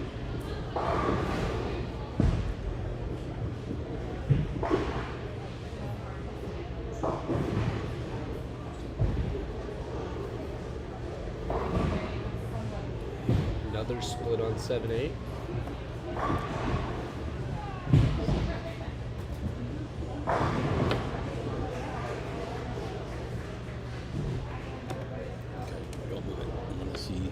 Another split on 7-8. don't move it. I'm gonna see.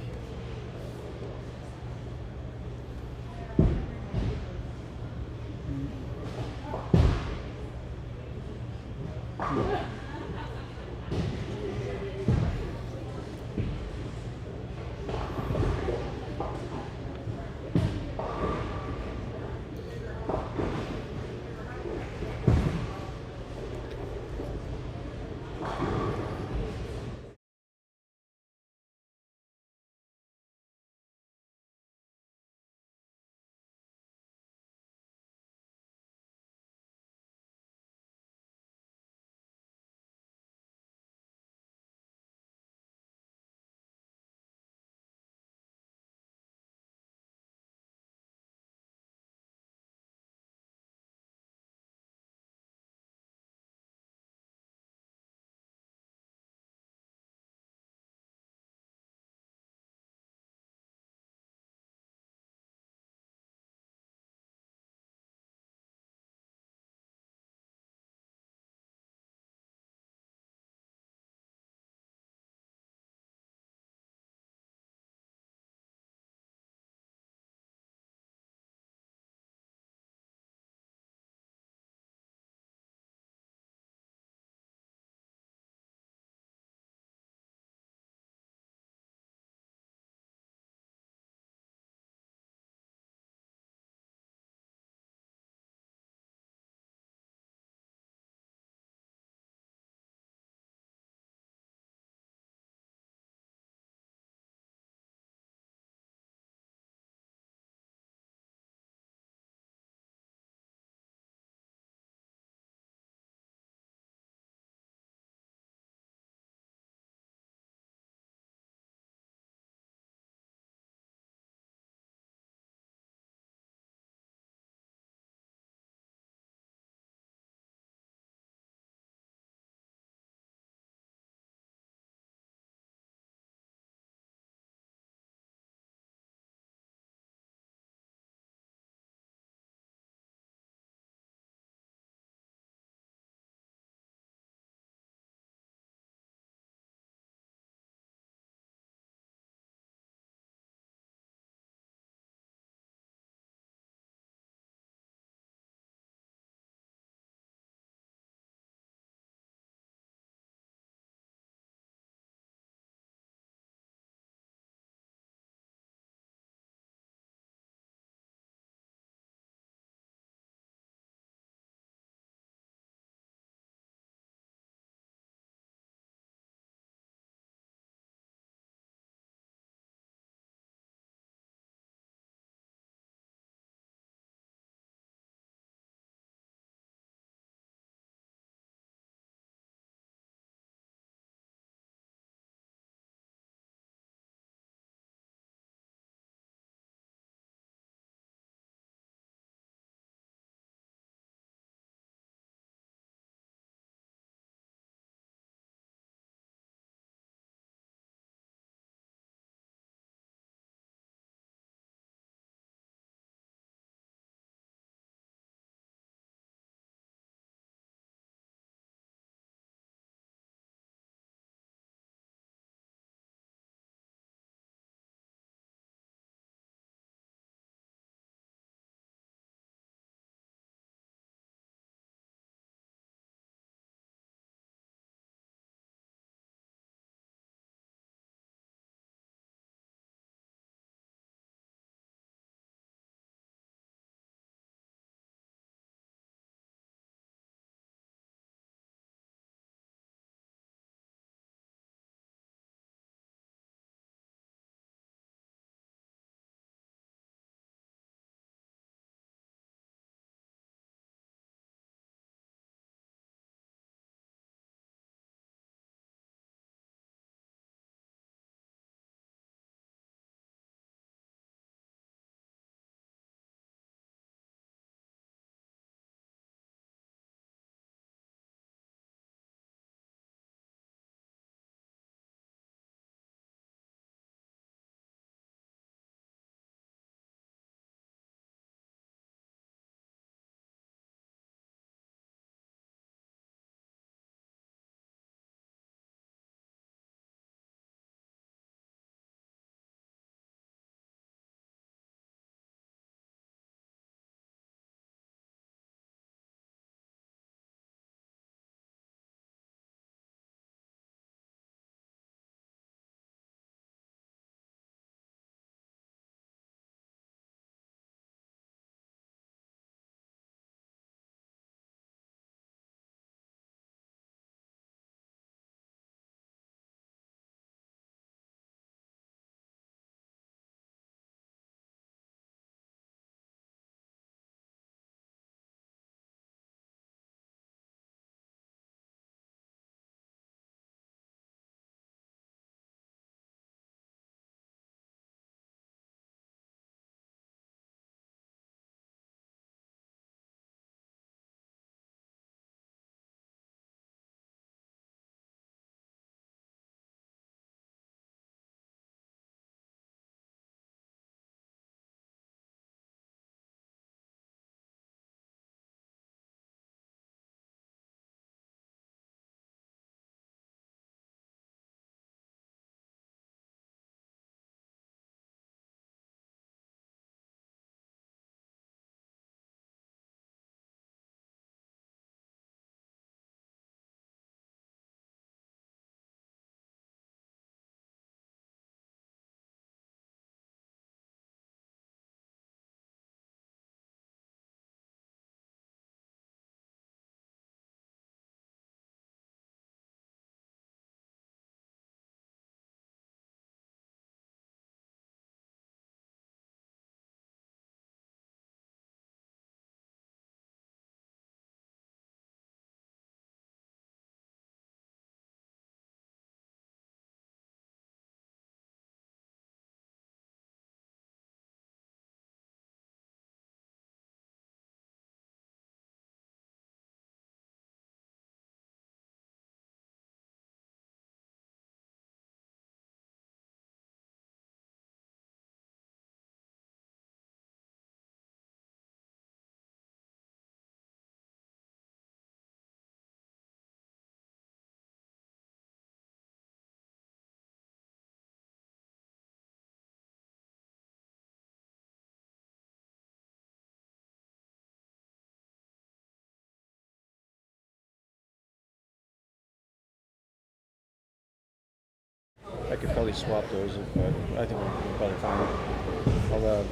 could probably swap those, but I think we're probably fine.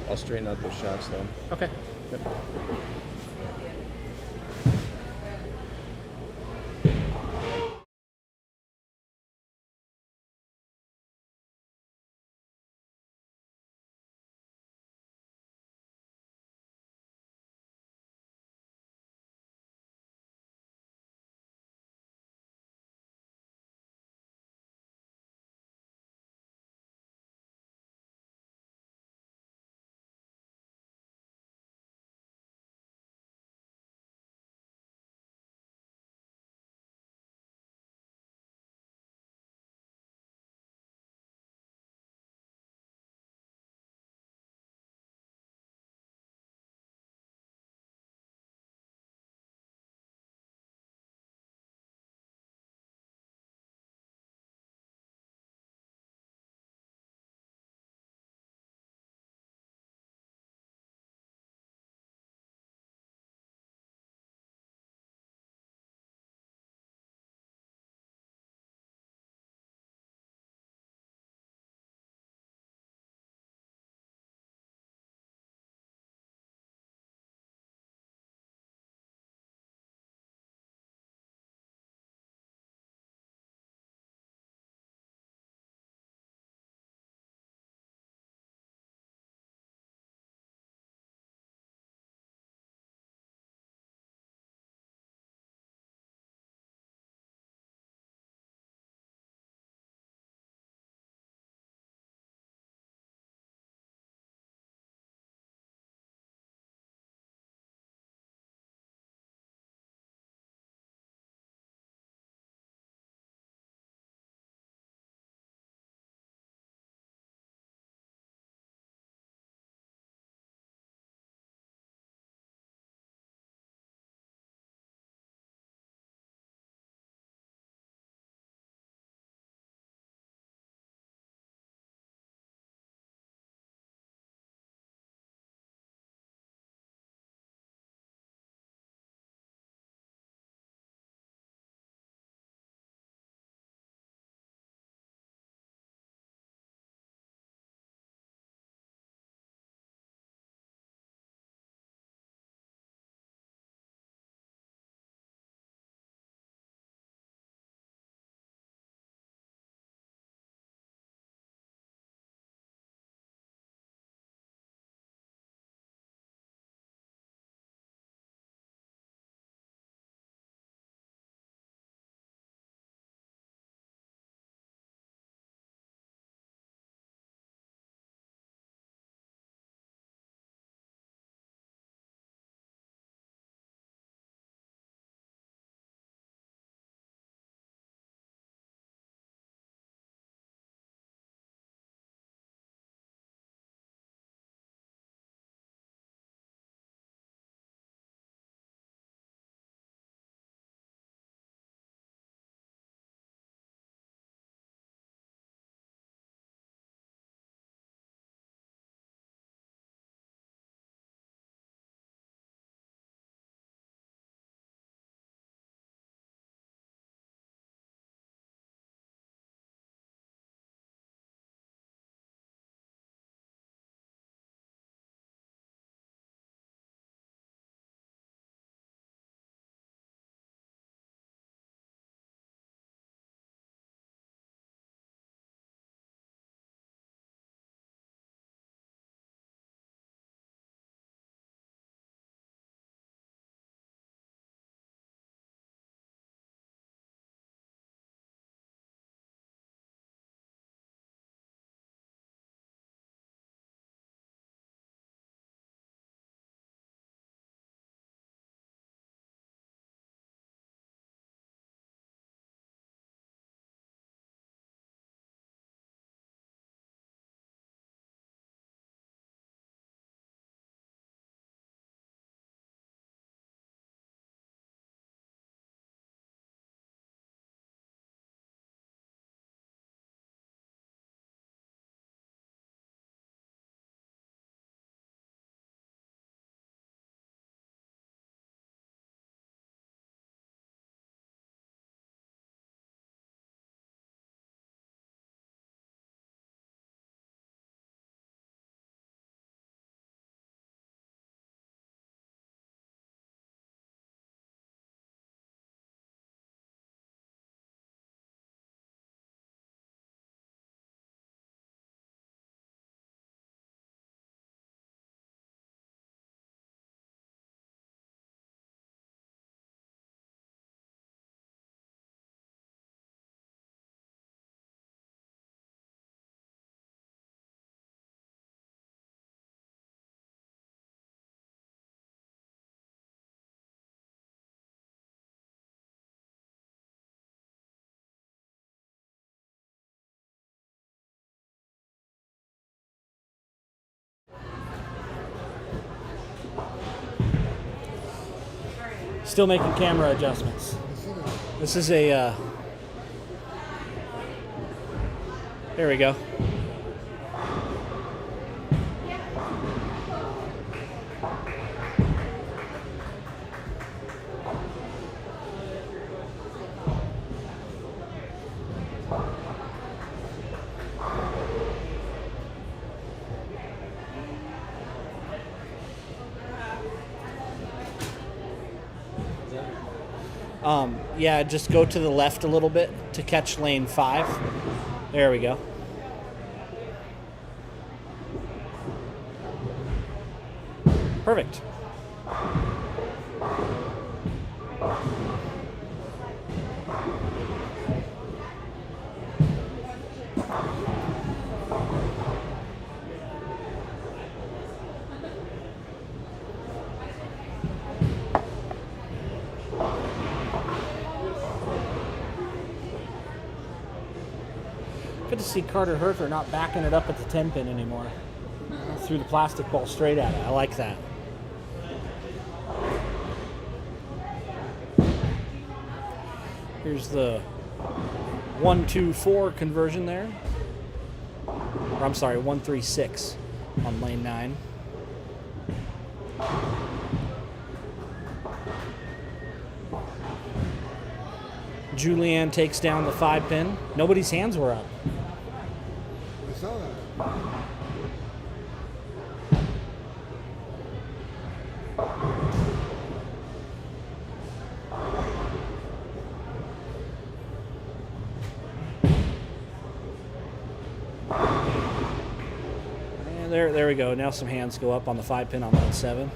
I'll straighten out those shots though. Okay. Yep. Still making camera adjustments. This is a. There we go. Yeah, just go to the left a little bit to catch lane 5. There we go. Perfect. Good to see Carter Herfer not backing it up at the 10 pin anymore. Threw the plastic ball straight at it. I like that. Here's the 1-2-4 conversion there. Or I'm sorry, 1-3-6 on lane 9. Julianne takes down the 5 pin. Nobody's hands were up. I saw that. And there we go. Now some hands go up on the 5 pin on lane 7.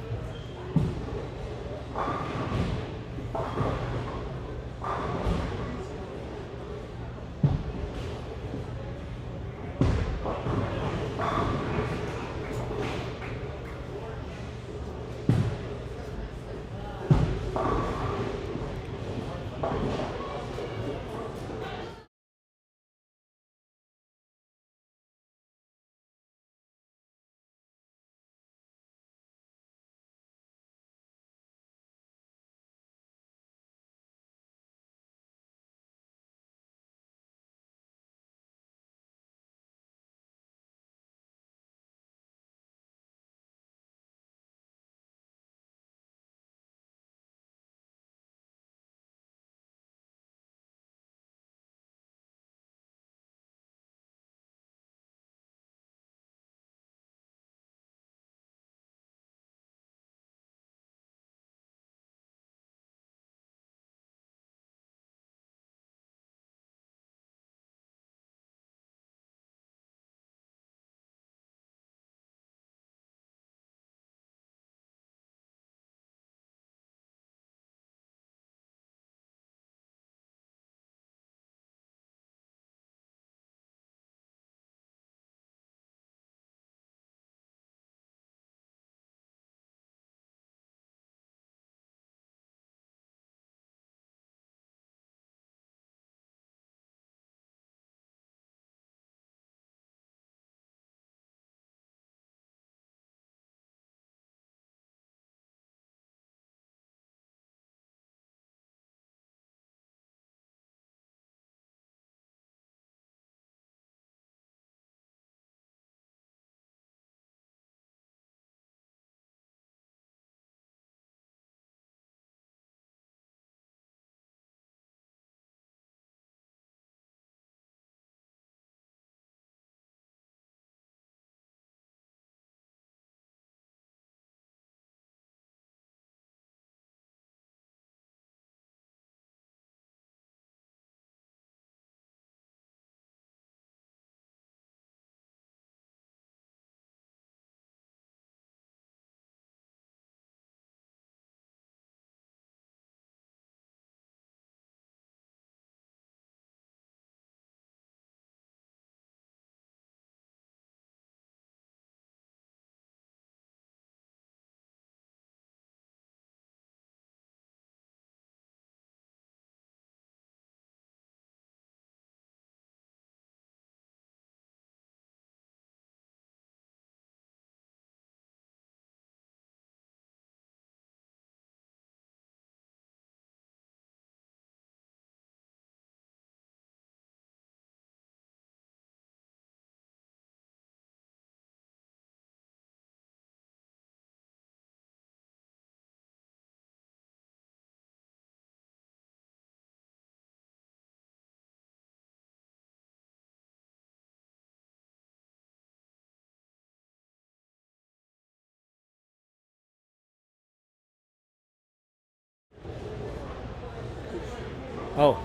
Oh.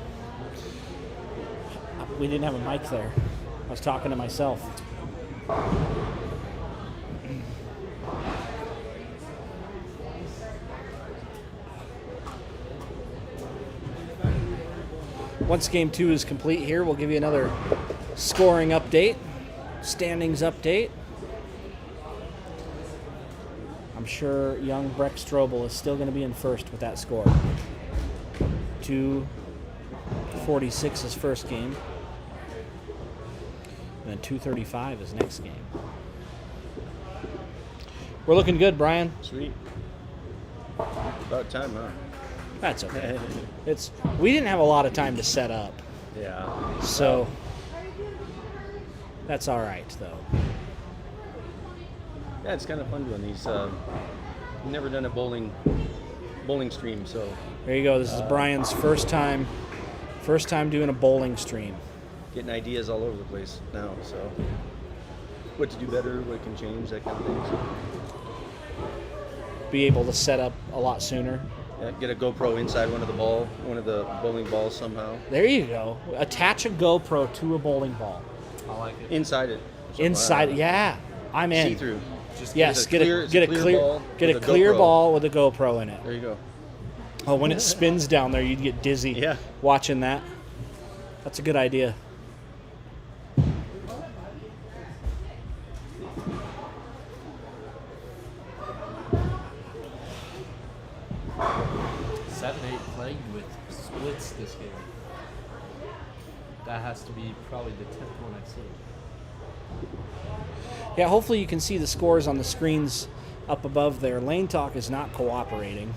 We didn't have a mic there. I was talking to myself. Once game 2 is complete here, we'll give you another scoring update, standings update. I'm sure young Breck Strobel is still going to be in first with that score. 2:46 his first game. And then 2:35 his next game. We're looking good, Brian. Sweet. About time, huh? That's okay. We didn't have a lot of time to set up, Yeah. so that's all right, though. Yeah, it's kind of fun doing these. I've never done a bowling stream, so There you go. This is Brian's first time doing a bowling stream. getting ideas all over the place now. So what to do better, what can change, that kind of thing. So, Be able to set up a lot sooner. yeah, get a GoPro inside one of the bowling balls somehow. There you go. Attach a GoPro to a bowling ball. I like it. Inside it. Inside, yeah, I'm in. See through. Yes, get a with clear GoPro. ball with a GoPro in it. There you go. Oh, when it spins down there, you'd get dizzy. Yeah. Watching that. That's a good idea. Seven, 8 playing with splits this game. That has to be probably the 10th one I've seen. Yeah, hopefully you can see the scores on the screens up above there. Lane Talk is not cooperating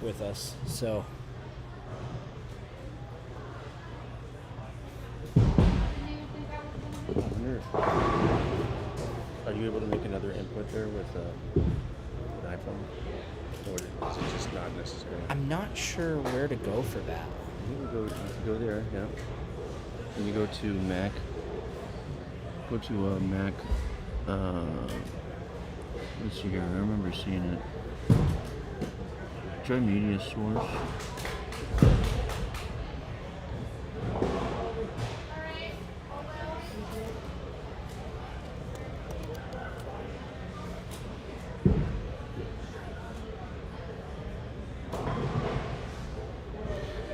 with us, so. I wonder, are you able to make another input there with an iPhone? Or is it just not necessary? I'm not sure where to go for that. You go there, yeah. And you go to Mac. Go to Mac. Let's see here. I remember seeing it. Try media source.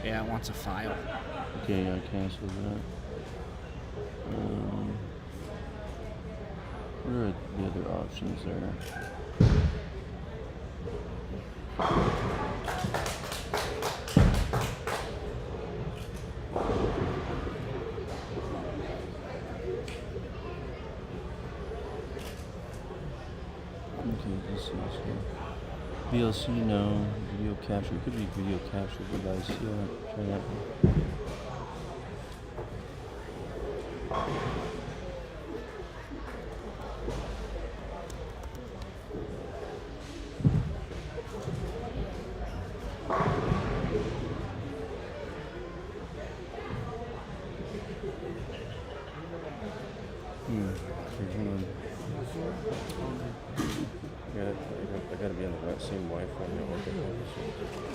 Yeah, it wants a file. Okay, I canceled that. What are the other options there? Okay, this is here. VLC, no. Video capture. It could be video capture device. Yeah, try that one. Okay, hang on. I gotta be on the same Wi-Fi network.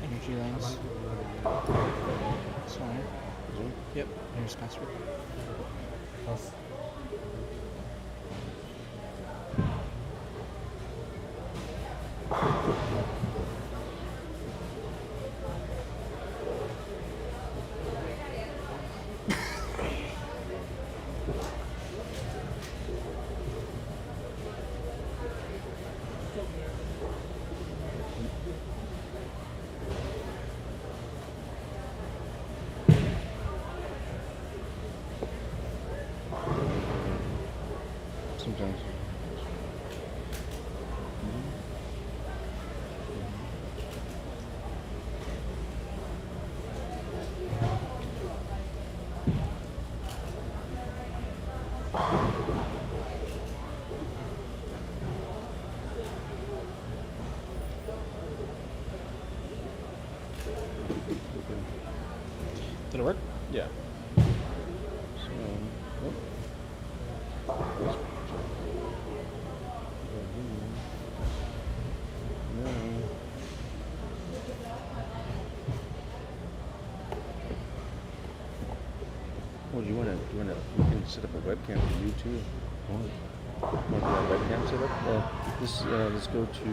Energy lanes. Sorry. Yep, here's password. Sometimes. Did it work? Yeah. Oh, do you wanna? We can set up a webcam for you too. Want to do a webcam set up? Let's go to.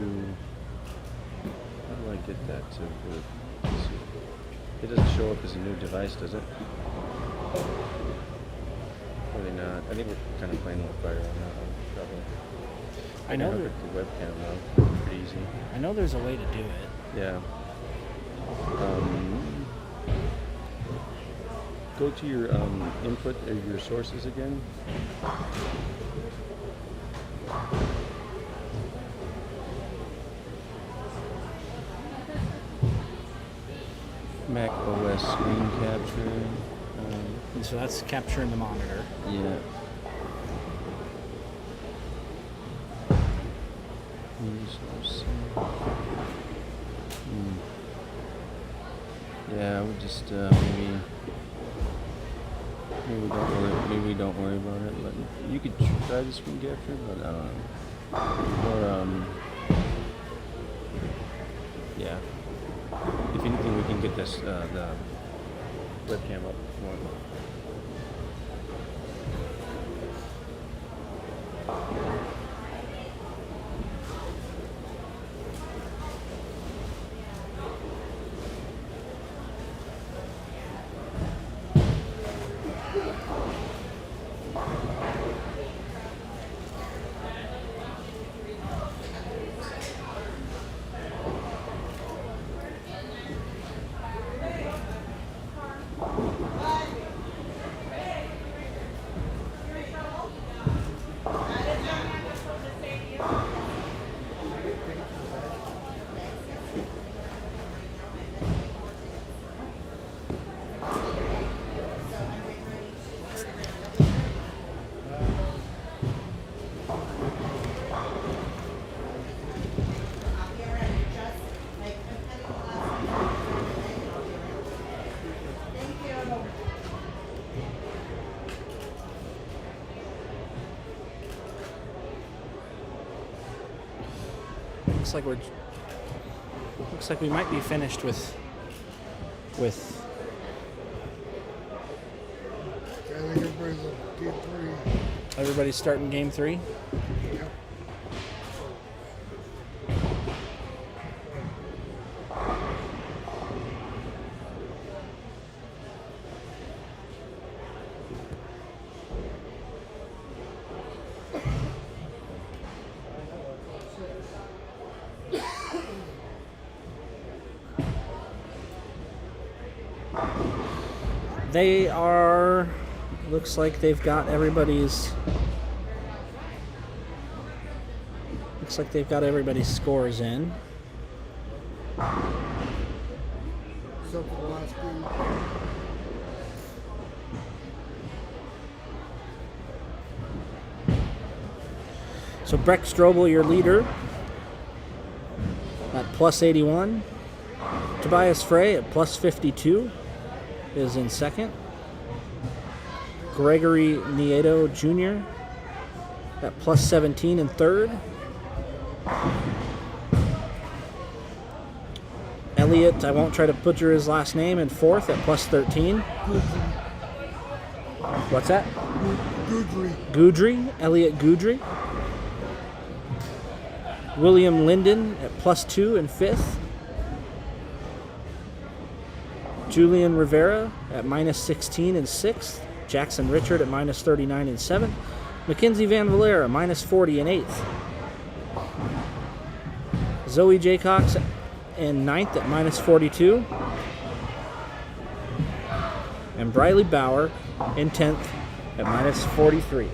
How do I get that to work? Let's see. It doesn't show up as a new device, does it? Probably not. I think we're kind of playing with fire on that one, probably. I know can there- hook the webcam though. Pretty easy. I know there's a way to do it. Yeah. Go to your input or your sources again. Mac OS screen capture. And so that's capturing the monitor. Yeah. Resource. Yeah, we just maybe we don't worry about it. But you could try the screen capture, but I don't know. Or yeah. If anything, we can get this the webcam up more. Looks like we might be finished with I think everybody's on game 3. everybody starting game 3. Yep. They are. Looks like they've got everybody's. Looks like they've got everybody's scores in. Except for the last game. So Breck Strobel, your leader, at plus 81. Tobias Frey at plus 52 is in second. Gregory Nieto Jr. at plus 17 in third. Elliot, I won't try to butcher his last name, in fourth at plus 13. What's that? Goudry, Elliot Goudry. William Linden at plus 2 in fifth. Julian Rivera at minus 16 in sixth. Jackson Richard at minus 39 in seventh. Mackenzie Van Valera minus 40 in eighth. Zoe Jaycox in ninth at minus 42. And Briley Bauer in 10th at minus 43.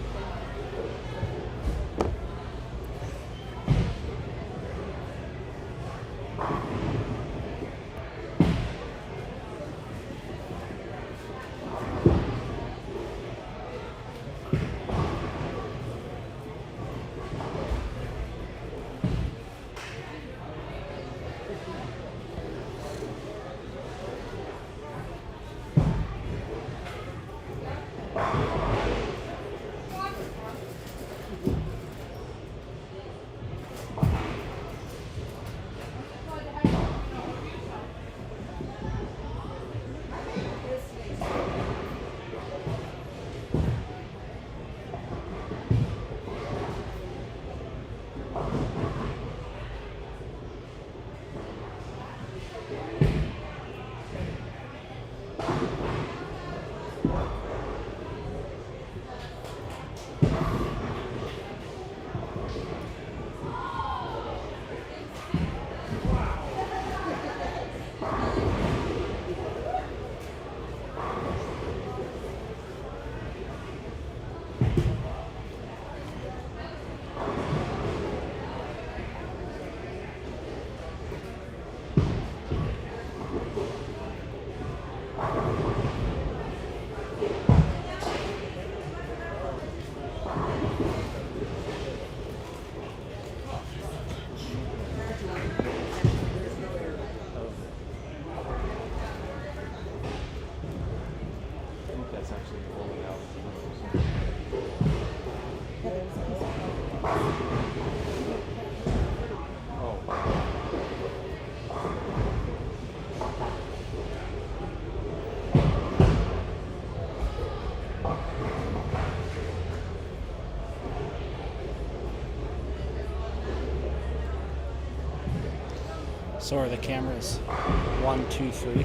So are the cameras 1, 2, 3? It's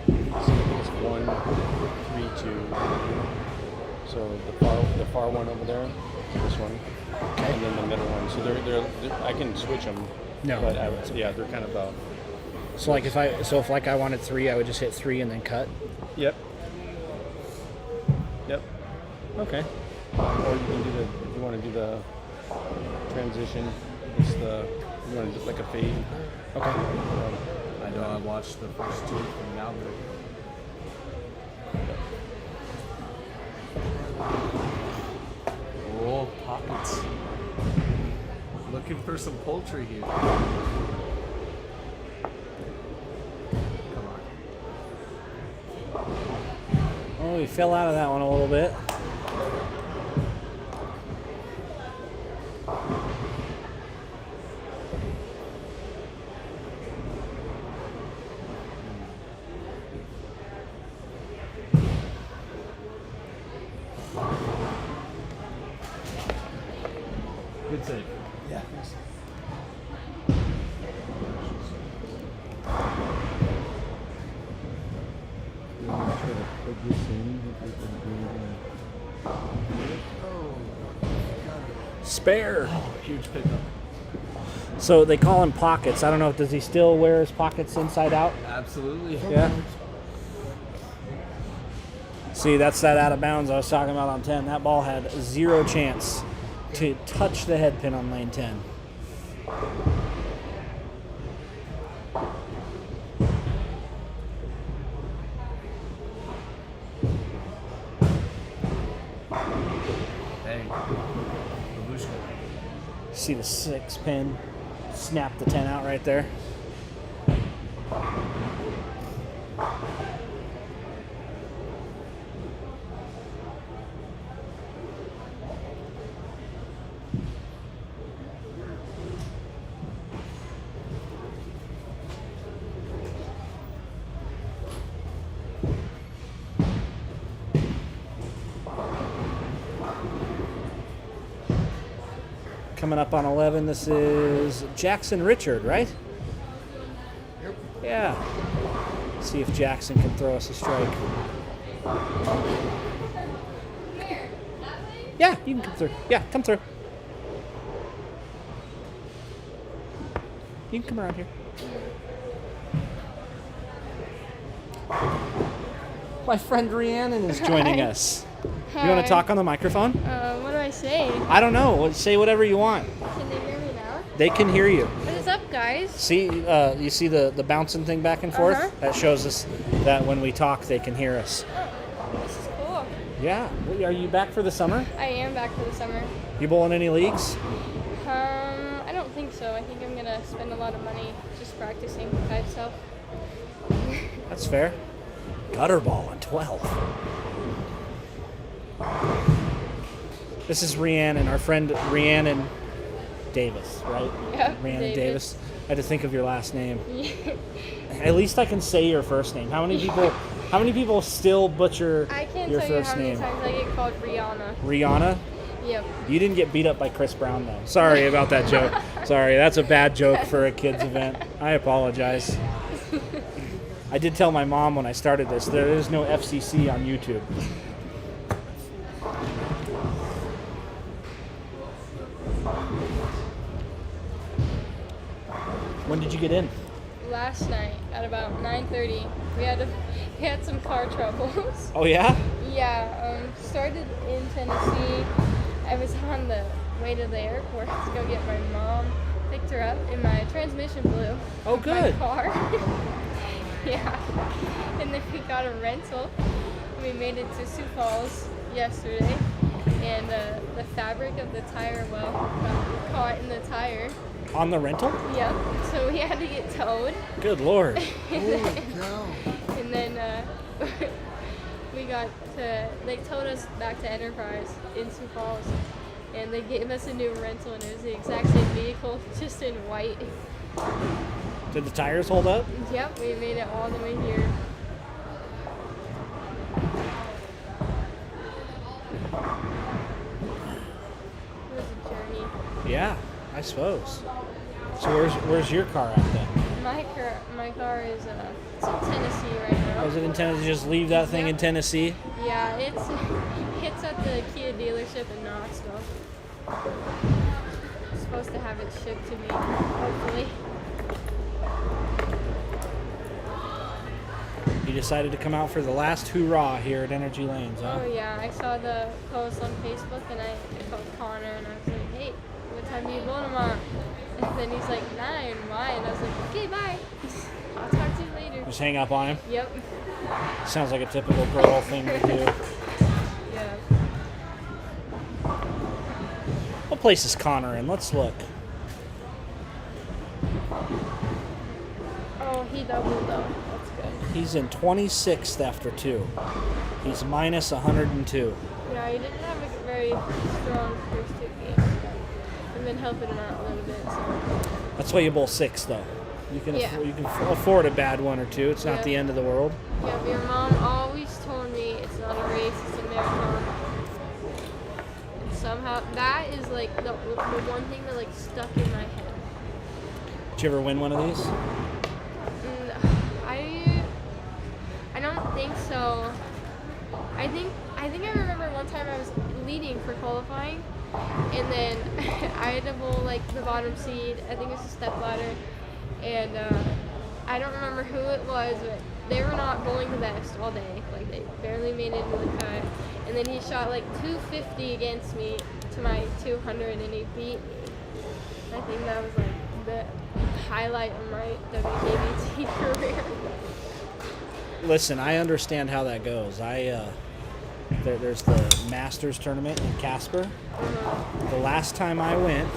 1, 3, 2. So the far one over there, this one, and then the middle one. So they're I can switch them. No. But yeah, they're kind of So like if I wanted 3, I would just hit 3 and then cut. Yep. Okay. Or you can do if you want to do the transition. You want to do like a fade. Okay. I know I watched the first 2 from Albert. Oh, pockets. Looking for some poultry here. Come on. Oh, we fell out of that one a little bit. Good save. Yeah. Spare. Huge pickup. So they call him pockets. I don't know. Does he still wear his pockets inside out? Absolutely. Yeah. See, that's that out of bounds I was talking about on 10. That ball had 0 chance to touch the head pin on lane 10. Hey. Babushka. See the 6 pin snap the 10 out right there. Coming up on 11, this is Jackson Richard, right? Yep. Yeah. See if Jackson can throw us a strike. Yeah, you can come through. Yeah, come through. You can come around here. My friend Rhiannon is joining us. You want to talk on the microphone? What do I say? I don't know. Say whatever you want. Can they hear me now? They can hear you. What is up, guys? See, you see the bouncing thing back and forth? Uh-huh. That shows us that when we talk, they can hear us. Oh, this is cool. Yeah. Are you back for the summer? I am back for the summer. You bowling any leagues? I don't think so. I think I'm gonna spend a lot of money just practicing by itself. That's fair. Gutter ball on 12. This is Rhiannon, our friend Rhiannon Davis, right? Yep, Rhiannon Davis. I had to think of your last name. Yeah. At least I can say your first name. How many people still butcher I can't your tell you first how many name? times I get called Rihanna. Rihanna? Yep. You didn't get beat up by Chris Brown, though. Sorry about that joke. Sorry, that's a bad joke for a kid's event. I apologize. I did tell my mom when I started this, there is no FCC on YouTube. When did you get in? Last night at about 9:30, we had some car troubles. Oh, yeah? Yeah, started in Tennessee. I was on the way to the airport to go get my mom, picked her up, and my transmission blew. Oh, My good. car. Yeah. And then we got a rental. We made it to Sioux Falls yesterday, and the fabric of the tire got caught in the tire. On the rental? Yep. So we had to get towed. Good Lord. Holy cow. And then they towed us back to Enterprise in Sioux Falls, and they gave us a new rental, and it was the exact same vehicle, just in white. Did the tires hold up? Yep, we made it all the way here. It was a journey. Yeah, I suppose. So where's your car at then? My car is it's in Tennessee right now. Was it intended to just leave that thing in Tennessee? Yeah, it's at the Kia dealership in Knoxville. I'm supposed to have it shipped to me, hopefully. You decided to come out for the last hoorah here at Energy Lanes, huh? Oh yeah, I saw the post on Facebook and I called Connor and I was like, hey, what time do you go tomorrow? And then he's like, 9, why? And I was like, okay, bye. I'll talk to you later. Just hang up on him? Yep. Sounds like a typical girl thing to do. Yeah. What place is Connor in? Let's look. Oh, he doubled though. That's good. He's in 26th after 2. He's minus 102. Yeah, he didn't have a very strong first 2 games. I've been helping him out a little bit, so. That's why you bowl 6th, though. You can Yeah. you can afford a bad one or two. It's not Yeah. the end of the world. Yeah, but your mom always told me it's not a race, it's a marathon. And somehow, that is like the one thing that like stuck in my head. Did you ever win one of these? I don't think so. I think I remember one time I was leading for qualifying, and then I had to bowl like the bottom seed. I think it was a step ladder, and I don't remember who it was, but they were not bowling the best all day. Like they barely made it into the cut, and then he shot like 250 against me to my 200, and he beat me. I think that was like the highlight of my WJBT career. Listen, I understand how that goes. There's the Masters tournament in Casper. The last time I went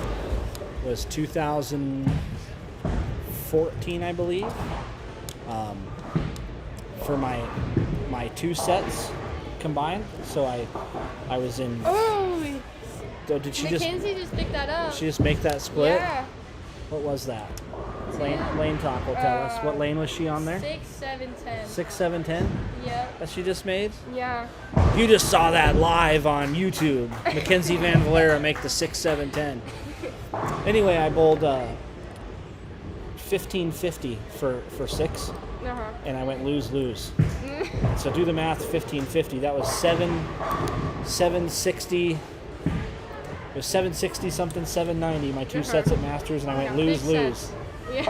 was 2014, I believe. For my 2 sets combined. So I was in. Oh, Did she Mackenzie just picked that up. She just make that split? Yeah. What was that? Lane Talk will tell us. What lane was she on there? 6, 7, 10. 6, 7, 10? Yeah. That she just made? Yeah. You just saw that live on YouTube. Mackenzie Van Valera make the 6, 7, 10. Anyway, I bowled 1550 for 6, and I went lose. So do the math, 1550. That was 760. It was 760 something, 790. My 2 sets at Masters, and I went lose. Yeah.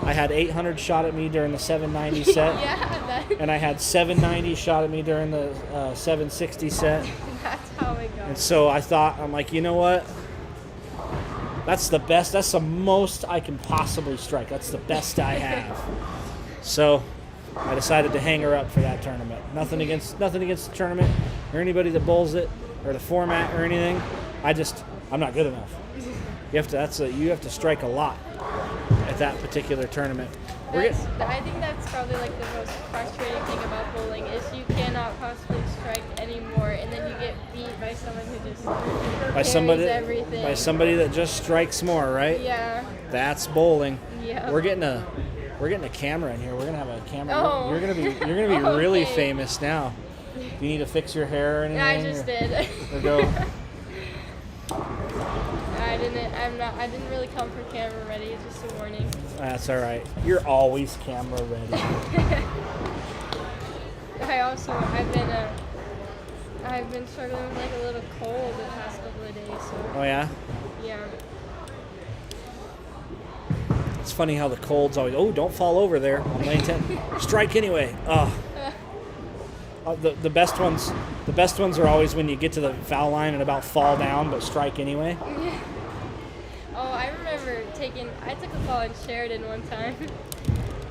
I had 800 shot at me during the 790 set. Yeah, And I had 790 shot at me during the 760 set. that's how it goes. And so I'm like, you know what? That's the best. That's the most I can possibly strike. That's the best I have. So I decided to hang her up for that tournament. Nothing against the tournament or anybody that bowls it or the format or anything. I'm not good enough. You have to strike a lot at that particular tournament. I think that's probably like the most frustrating thing about bowling is you cannot possibly strike anymore, and then you get beat by someone who just carries everything. By somebody that just strikes more, right? Yeah. That's bowling. Yeah. We're getting a camera in here. We're gonna have a camera. Oh. You're gonna be really Okay. famous now. Do you need to fix your hair or anything? I just did. Or go. I didn't really come for camera ready. It's just a warning. That's all right. You're always camera ready. I've been struggling with like a little cold the past couple of days. So Oh yeah. yeah. It's funny how the cold's always. Oh, don't fall over there on lane 10. Strike anyway. The best ones. The best ones are always when you get to the foul line and about fall down, but strike anyway. Oh, I remember I took a call in Sheridan one time.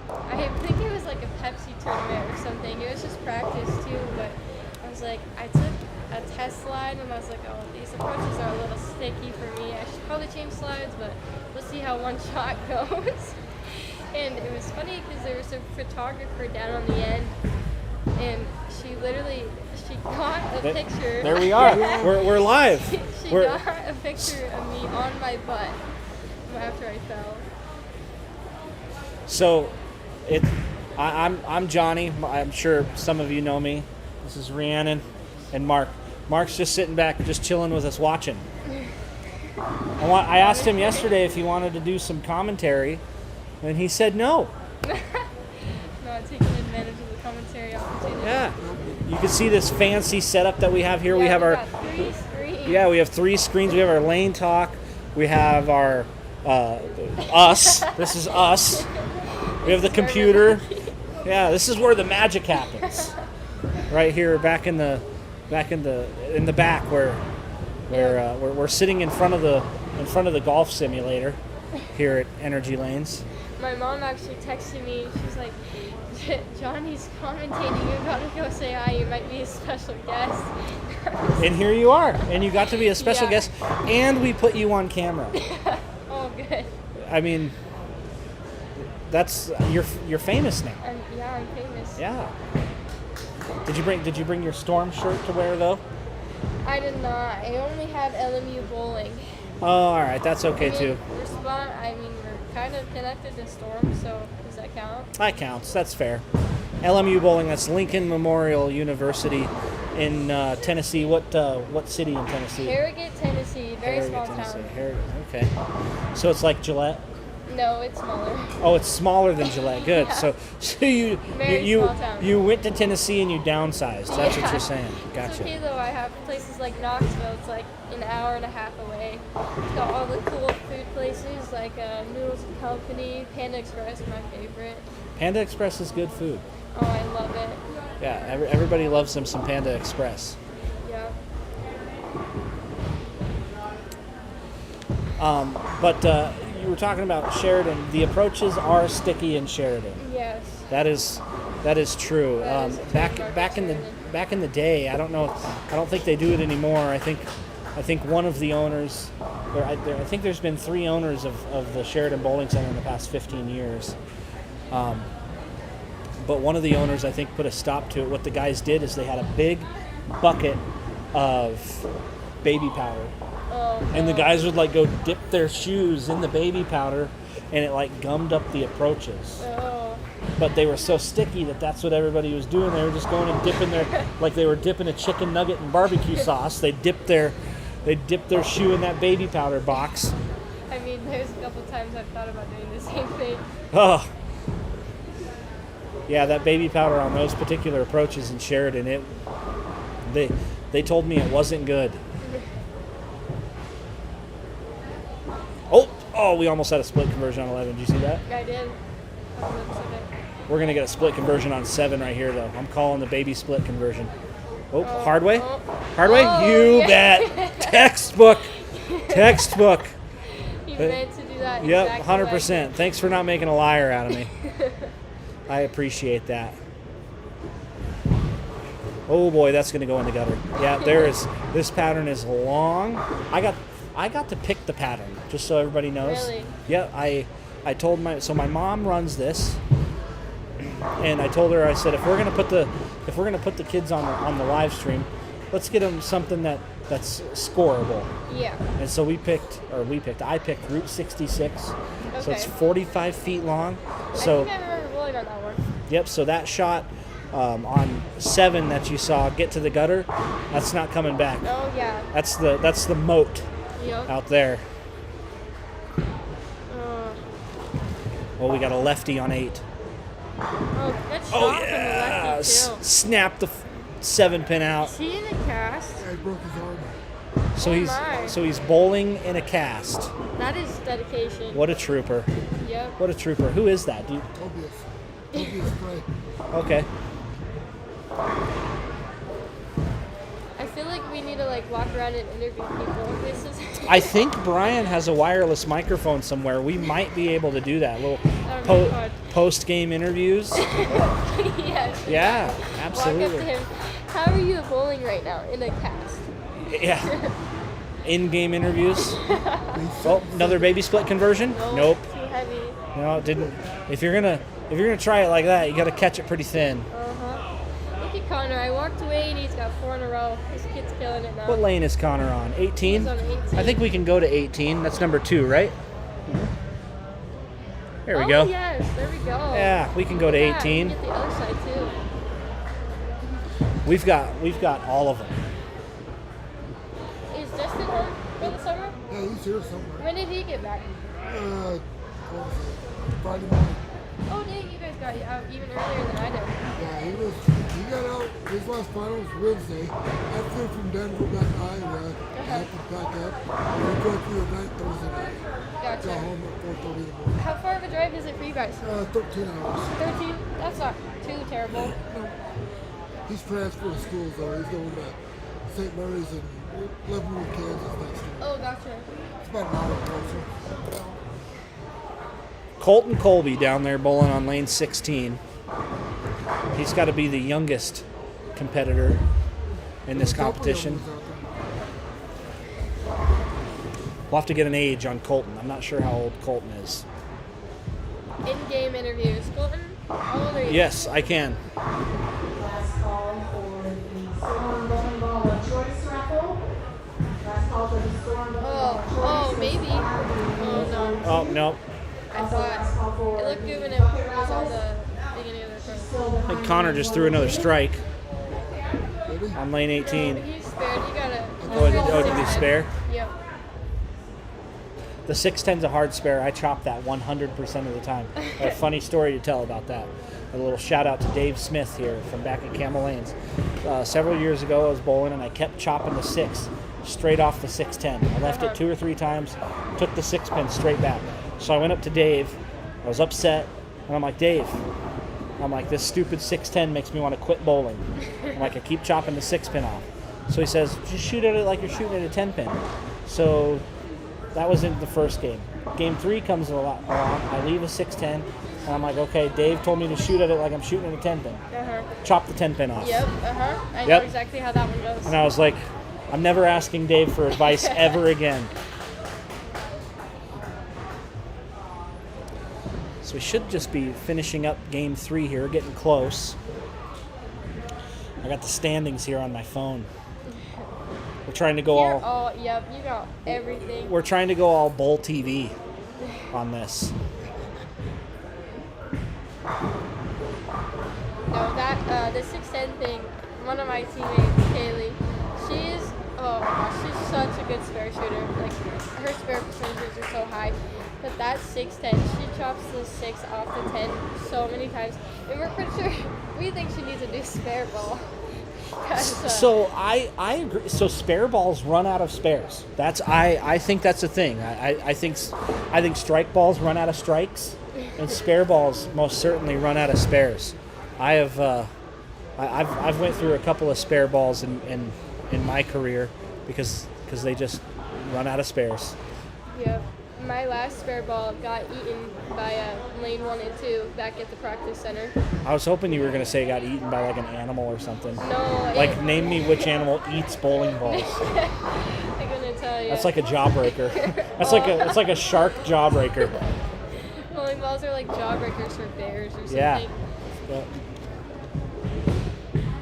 I think it was like a Pepsi tournament or something. It was just practice too, but I was like, I took a test slide and I was like, oh, these approaches are a little sticky for me. I should probably change slides, but we'll see how one shot goes. And it was funny because there was a photographer down on the end, and she got a picture. There we are. We're live. She got a picture of me on my butt after I fell. So, I'm Johnny. I'm sure some of you know me. This is Rhiannon and Mark. Mark's just sitting back, just chilling with us, watching. I asked him yesterday if he wanted to do some commentary, And he said no. Not taking advantage of the commentary opportunity. Yeah. You can see this fancy setup that we have here. Yeah, we have our got 3 screens. Yeah, we have 3 screens. We have our lane talk. We have our us. This is us. We have the computer. Yeah, this is where the magic happens. Right here, back in the back where we're sitting in front of the golf simulator here at Energy Lanes. My mom actually texted me. She's like, Johnny's commentating. You gotta go say hi. You might be a special guest. And here you are. And you got to be a special Yeah. guest. And we put you on camera. Oh, good. I mean, that's you're famous now. I'm famous. Yeah. Did you bring your Storm shirt to wear though? I did not. I only have LMU bowling. Oh, all right. That's okay too. We're kind of connected to Storm, so does that count? That counts. That's fair. LMU bowling. That's Lincoln Memorial University in Tennessee. What city in Tennessee? Harrogate, Tennessee. Very Harrogate, small Tennessee. town. Harrogate. Okay. So it's like Gillette. No, it's smaller. Oh, it's smaller than Gillette. Good. Yeah. So you Very small town. you went to Tennessee and you downsized. That's what you're saying. It's Gotcha. okay though. I have places like Knoxville. It's like an hour and a half away. It's got all the cool food places like Noodles and Company, Panda Express, my favorite. Panda Express is good food. Oh, I love it. Yeah, everybody loves some Panda Express. Yeah. But you were talking about Sheridan. The approaches are sticky in Sheridan. Yes. That is true. That is a trademark Back in the day, I don't think they do it anymore. I think one of the owners, I think there's been 3 owners of the Sheridan Bowling Center in the past 15 years. But one of the owners, I think, put a stop to it. What the guys did is they had a big bucket of baby powder. Oh, And the no. guys would like go dip their shoes in the baby powder, and it like gummed up the approaches. Oh. But they were so sticky that's what everybody was doing. They were just going and dipping like they were dipping a chicken nugget in barbecue sauce. They dipped their shoe in that baby powder box. I mean, there's a couple times I've thought about doing the same thing. Oh, yeah, that baby powder on those particular approaches in Sheridan, they told me it wasn't good. Oh, we almost had a split conversion on 11. Did you see that? I did. We're going to get a split conversion on 7 right here, though. I'm calling the baby split conversion. Oh, hard way? Oh. Hard way? Oh, You yeah. bet. Textbook. You meant to do that. Yep, exactly 100%. like Thanks for not making a liar out of me. I appreciate that. Oh boy, that's going to go in the gutter. Yeah, this pattern is long. I got to pick the pattern, just so everybody knows. Really? Yeah, I told my mom runs this, and I told her, I said, if we're gonna put the kids on the live stream, let's get them something that's scoreable. Yeah. And so I picked Route 66. So Okay. it's 45 feet long. I So think I remember bowling on that one. yep. So that shot on 7 that you saw get to the gutter, that's not coming back. Oh yeah. That's the moat Yep. out there. Oh, we got a lefty on 8. Oh, good shot Oh from the yeah! lefty too. Snap the 7 pin out. Is he in the cast? Yeah, he broke his arm. So my. he's bowling in a cast. That is dedication. What a trooper! Yep. What a trooper! Who is that? Tobias Frey. Okay. I feel like we need to like walk around and interview people. This is. I think Brian has a wireless microphone somewhere. We might be able to do that. Little That would be fun. post-game interviews. Yes. Yeah, Walk up to absolutely. him. How are you bowling right now in a cast? Yeah. In-game interviews. Oh, another baby split conversion? Nope. Too heavy. No, it didn't. If you're gonna try it like that, you got to catch it pretty thin. Look at Connor. I walked away and he's got 4 in a row. This kid's killing it now. What lane is Connor on? 18? He's on 18. I think we can go to 18. That's number 2, right? There we Oh, go. yes, there we go. Yeah, we can go to Yeah, 18. we can get the other side too. We've got all of them. Is Justin home for the summer? Yeah, he's here somewhere. When did he get back? What was it? Friday morning. Oh, dang, you guys got out even earlier than I did. Yeah, he got out. His last final was Wednesday. I flew from Denver back to Iowa. I had to pack up. And we go through the night Thursday night. Gotcha. Got home at 4:30 in the morning. How far of a drive is it for you guys? 13 hours. 13? That's not too terrible. He's transferring schools though. He's going to St. Mary's in Leavenworth, Kansas next year. Oh, gotcha. It's about an hour closer. Colton Colby down there bowling on lane 16. He's got to be the youngest competitor in this competition. We'll have to get an age on Colton. I'm not sure how old Colton is. In-game interviews. Colton, how old are you? Yes, I can. Last call for the Storm Bowling Ball of Choice raffle. Last call for the Storm Bowling Ball of Choice. Oh, maybe. Oh, no. Oh, no. I thought it looked good when it was on the beginning of the throw. I think Connor just threw another strike on lane 18. He's spared. You gotta. Did he spare? Yep. The 610's a hard spare. I chop that 100% of the time. I have a funny story to tell about that. A little shout out to Dave Smith here from back at Camel Lanes. Several years ago, I was bowling and I kept chopping the 6 straight off the 610. I left it 2 or 3 times, took the 6 pin straight back. So I went up to Dave. I was upset, and I'm like, Dave, this stupid 610 makes me want to quit bowling. I'm like, I keep chopping the 6 pin off. So he says, just shoot at it like you're shooting at a 10 pin. So that was in the first game. Game 3 comes along. I leave a 610, and I'm like, okay, Dave told me to shoot at it like I'm shooting at a 10 pin. Chop the 10 pin off. Yep. I know exactly how that one goes. And I was like, I'm never asking Dave for advice ever again. So we should just be finishing up game 3 here, getting close. I got the standings here on my phone. We're trying to go Yep, you got everything. We're trying to go all bowl TV on this. No, that the 610 thing. One of my teammates, Kaylee, she's she's such a good spare shooter. Like her spare percentages are so high. But that 610, she chops the 6 off the 10 so many times, and we're pretty sure we think she needs a new spare ball. So I agree. So spare balls run out of spares. I think that's a thing. I think strike balls run out of strikes, and spare balls most certainly run out of spares. I've went through a couple of spare balls in my career because they just run out of spares. Yep. My last spare ball got eaten by lane 1 and 2 back at the practice center. I was hoping you were going to say it got eaten by like an animal or something. No. Like, name me which animal eats bowling balls. I'm gonna tell you. That's like a jawbreaker. It's like a shark jawbreaker. Bowling balls are like jawbreakers for bears or something. Yeah.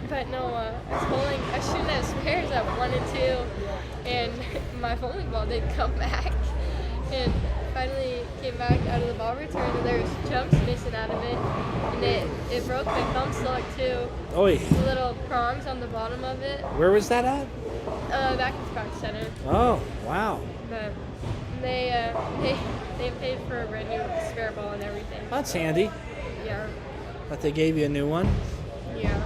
But no, I was bowling. I was shooting at spares at 1 and 2, and my bowling ball didn't come back. And finally came back out of the ball return, and there was chunks missing out of it, and it broke my thumb stock too. Oy. The little prongs on the bottom of it. Where was that at? Back at the practice center. Oh, wow. But they paid for a brand new spare ball and everything. That's handy. Yeah. But they gave you a new one. Yeah.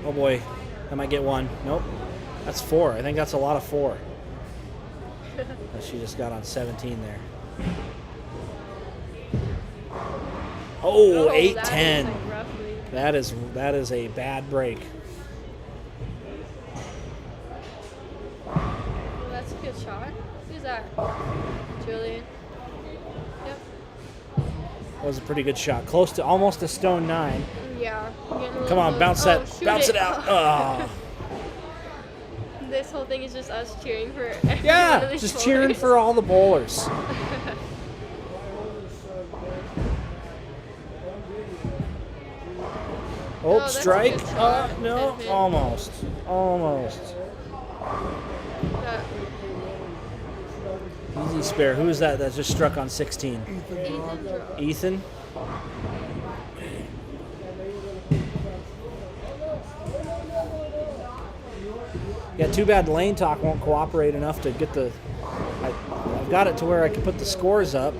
Oh boy, I might get one. Nope, that's 4. I think that's a lot of 4. That she just got on 17 there. Oh, 8-10. That is a bad break. Well, that's a good shot. Who's that? Julian. Yep. That was a pretty good shot. Close to almost a stone 9. Yeah. Come on, bounce it out. Oh. This whole thing is just us cheering for every Yeah, one of these just bowlers. cheering for all the bowlers. Oh, that's a strike. good shot. No, Good hit. almost. That- Easy spare. Who is that just struck on 16? Ethan Drop. Ethan? Yeah, too bad Lane Talk won't cooperate enough to get the... I've got it to where I can put the scores up.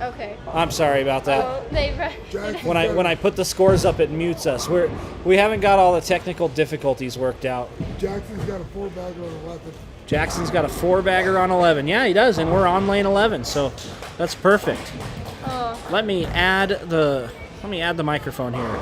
Okay. I'm sorry about that. Oh, they When I put the scores up, it mutes us. We haven't got all the technical difficulties worked out. Jackson's got a 4-bagger on 11. Jackson's got a 4-bagger on 11. Yeah, he does, and we're on lane 11, so that's perfect. Oh. Let me add the microphone here.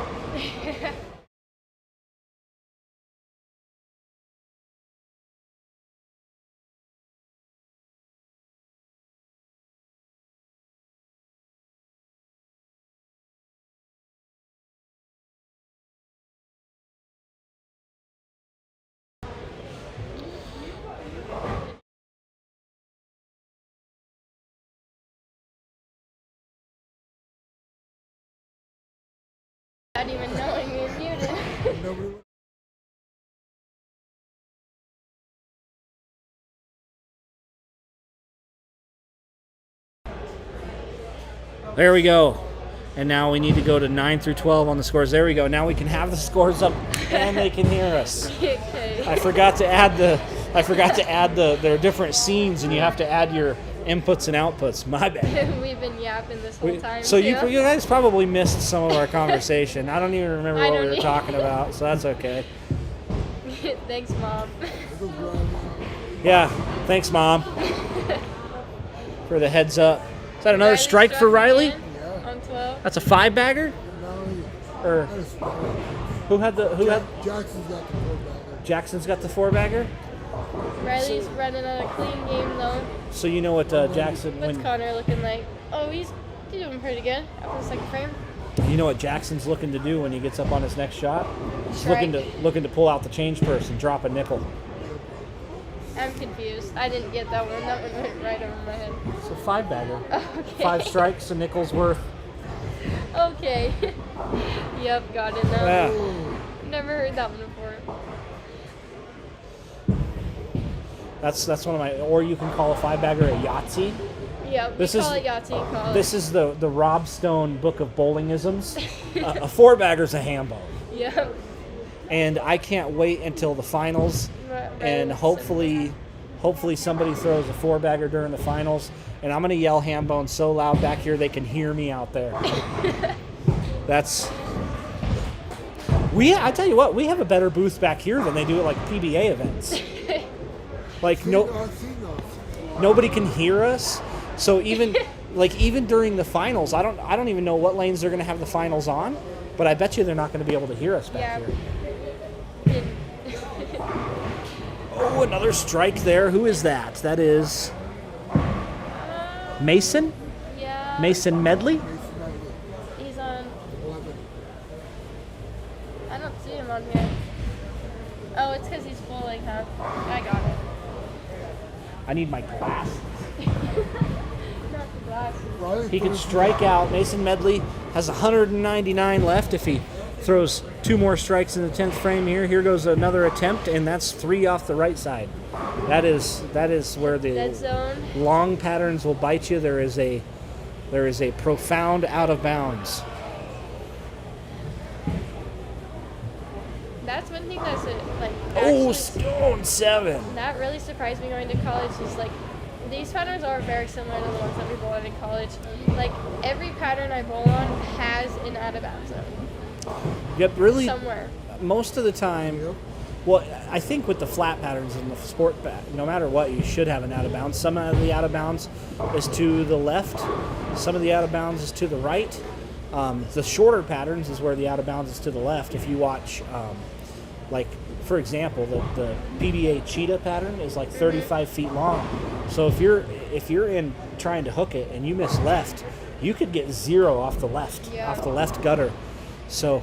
Without even knowing we were muted. Nobody. There we go. And now we need to go to 9 through 12 on the scores. There we go. Now we can have the scores up and they can hear us. Okay. I forgot to add their different scenes, and you have to add your inputs and outputs. My bad. We've been yapping this whole time. So too. you guys probably missed some of our conversation. I don't even remember what we were talking about, so that's okay. Thanks, Mom. Yeah, thanks, Mom, for the heads up. Is that another Riley strike for struck Riley? again On 12. That's a 5-bagger? No, Or that's who had Jackson's got the 4-bagger. Jackson's got the 4-bagger? Riley's running on a clean game though. So you know what Jackson What's when Connor looking like? Oh, he's doing pretty good after the second frame. you know what Jackson's looking to do when he gets up on his next shot? He's Strike. looking to pull out the change purse and drop a nickel. I'm confused. I didn't get that one. That one went right over my head. It's a 5-bagger. Okay. 5 strikes, a nickel's worth. Okay. Yep, got it now. Yeah. Never heard that one before. That's one of my. Or you can call a 5-bagger a Yahtzee. Yeah, we This call is- it Yahtzee in college. This is the Rob Stone Book of Bowlingisms. A 4-bagger's a hambo. Yep. And I can't wait until the finals, Right, and right. hopefully somebody throws a 4-bagger during the finals, and I'm gonna yell hambone so loud back here they can hear me out there. I tell you what, we have a better booth back here than they do at like PBA events. Like I've seen those. nobody can hear us, so even during the finals, I don't even know what lanes they're gonna have the finals on, but I bet you they're not gonna be able to hear us back Yeah. here. Didn't- Oh, another strike there. Who is that? That is Mason? yeah. Mason Medley? Mason Medley, He's on. 11. I don't see him on here. Oh, it's because he's bowling, huh? I got it. I need my glasses. Not the glasses. Riley He put can his- strike out. Mason Medley has 199 left if he throws 2 more strikes in the 10th frame here. Here goes another attempt, and that's 3 off the right side. That is where Dead the zone. long patterns will bite you. There is a profound out of bounds. That's one thing that's like. Oh, actually- stone 7. That really surprised me going to college. Is like these patterns are very similar to the ones that we bowl on in college. Like every pattern I bowl on has an out of bounds zone Yep, really. somewhere. Most of the time, well, I think with the flat patterns in the sport, no matter what, you should have an out of bounds. Some of the out of bounds is to the left, some of the out of bounds is to the right. The shorter patterns is where the out of bounds is to the left. If you watch, like for example, the PBA cheetah pattern is like 35 feet long. So if you're in trying to hook it and you miss left, you could get 0 off the left, Yeah. off the left gutter. So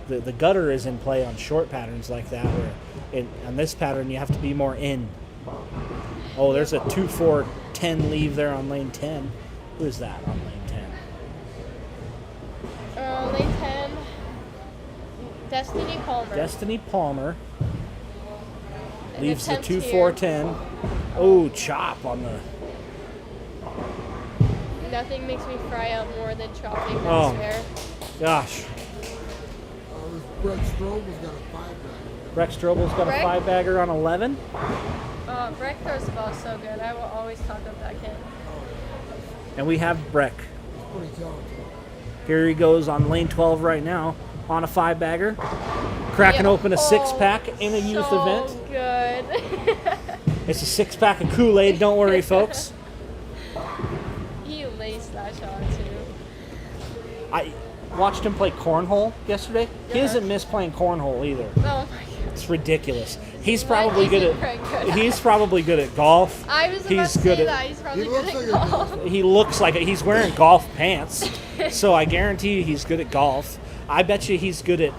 the gutter is in play on short patterns like that, where on this pattern you have to be more in. Oh, there's a 2-4-10 leave there on lane 10. Who is that on lane 10? Lane 10. Destiny Palmer. Destiny Palmer An leaves the attempt here. 2-4-10. Oh, chop on the. Nothing makes me fry out more than chopping that Oh. spare. Gosh. This Brett Strobel's got a 5-bagger. Rex Strobel's got Breck? a 5-bagger on 11. Breck throws the ball so good. I will always talk up that kid. And we have Breck. He's pretty talented. Here he goes on lane 12 right now on a 5-bagger. Cracking Yeah. open a 6-pack in a youth so event. Good. It's a 6-pack of Kool-Aid. Don't worry, folks. He laced that shot too. I watched him play cornhole yesterday. He doesn't miss playing cornhole either. Oh my god. It's ridiculous. He's What probably good isn't Frank good at. at? He's probably good at golf. I was about He's to good say at- that. He's probably He good looks at like a golf. He looks like he's wearing golf pants, so I guarantee you he's good at golf. I bet you he's good at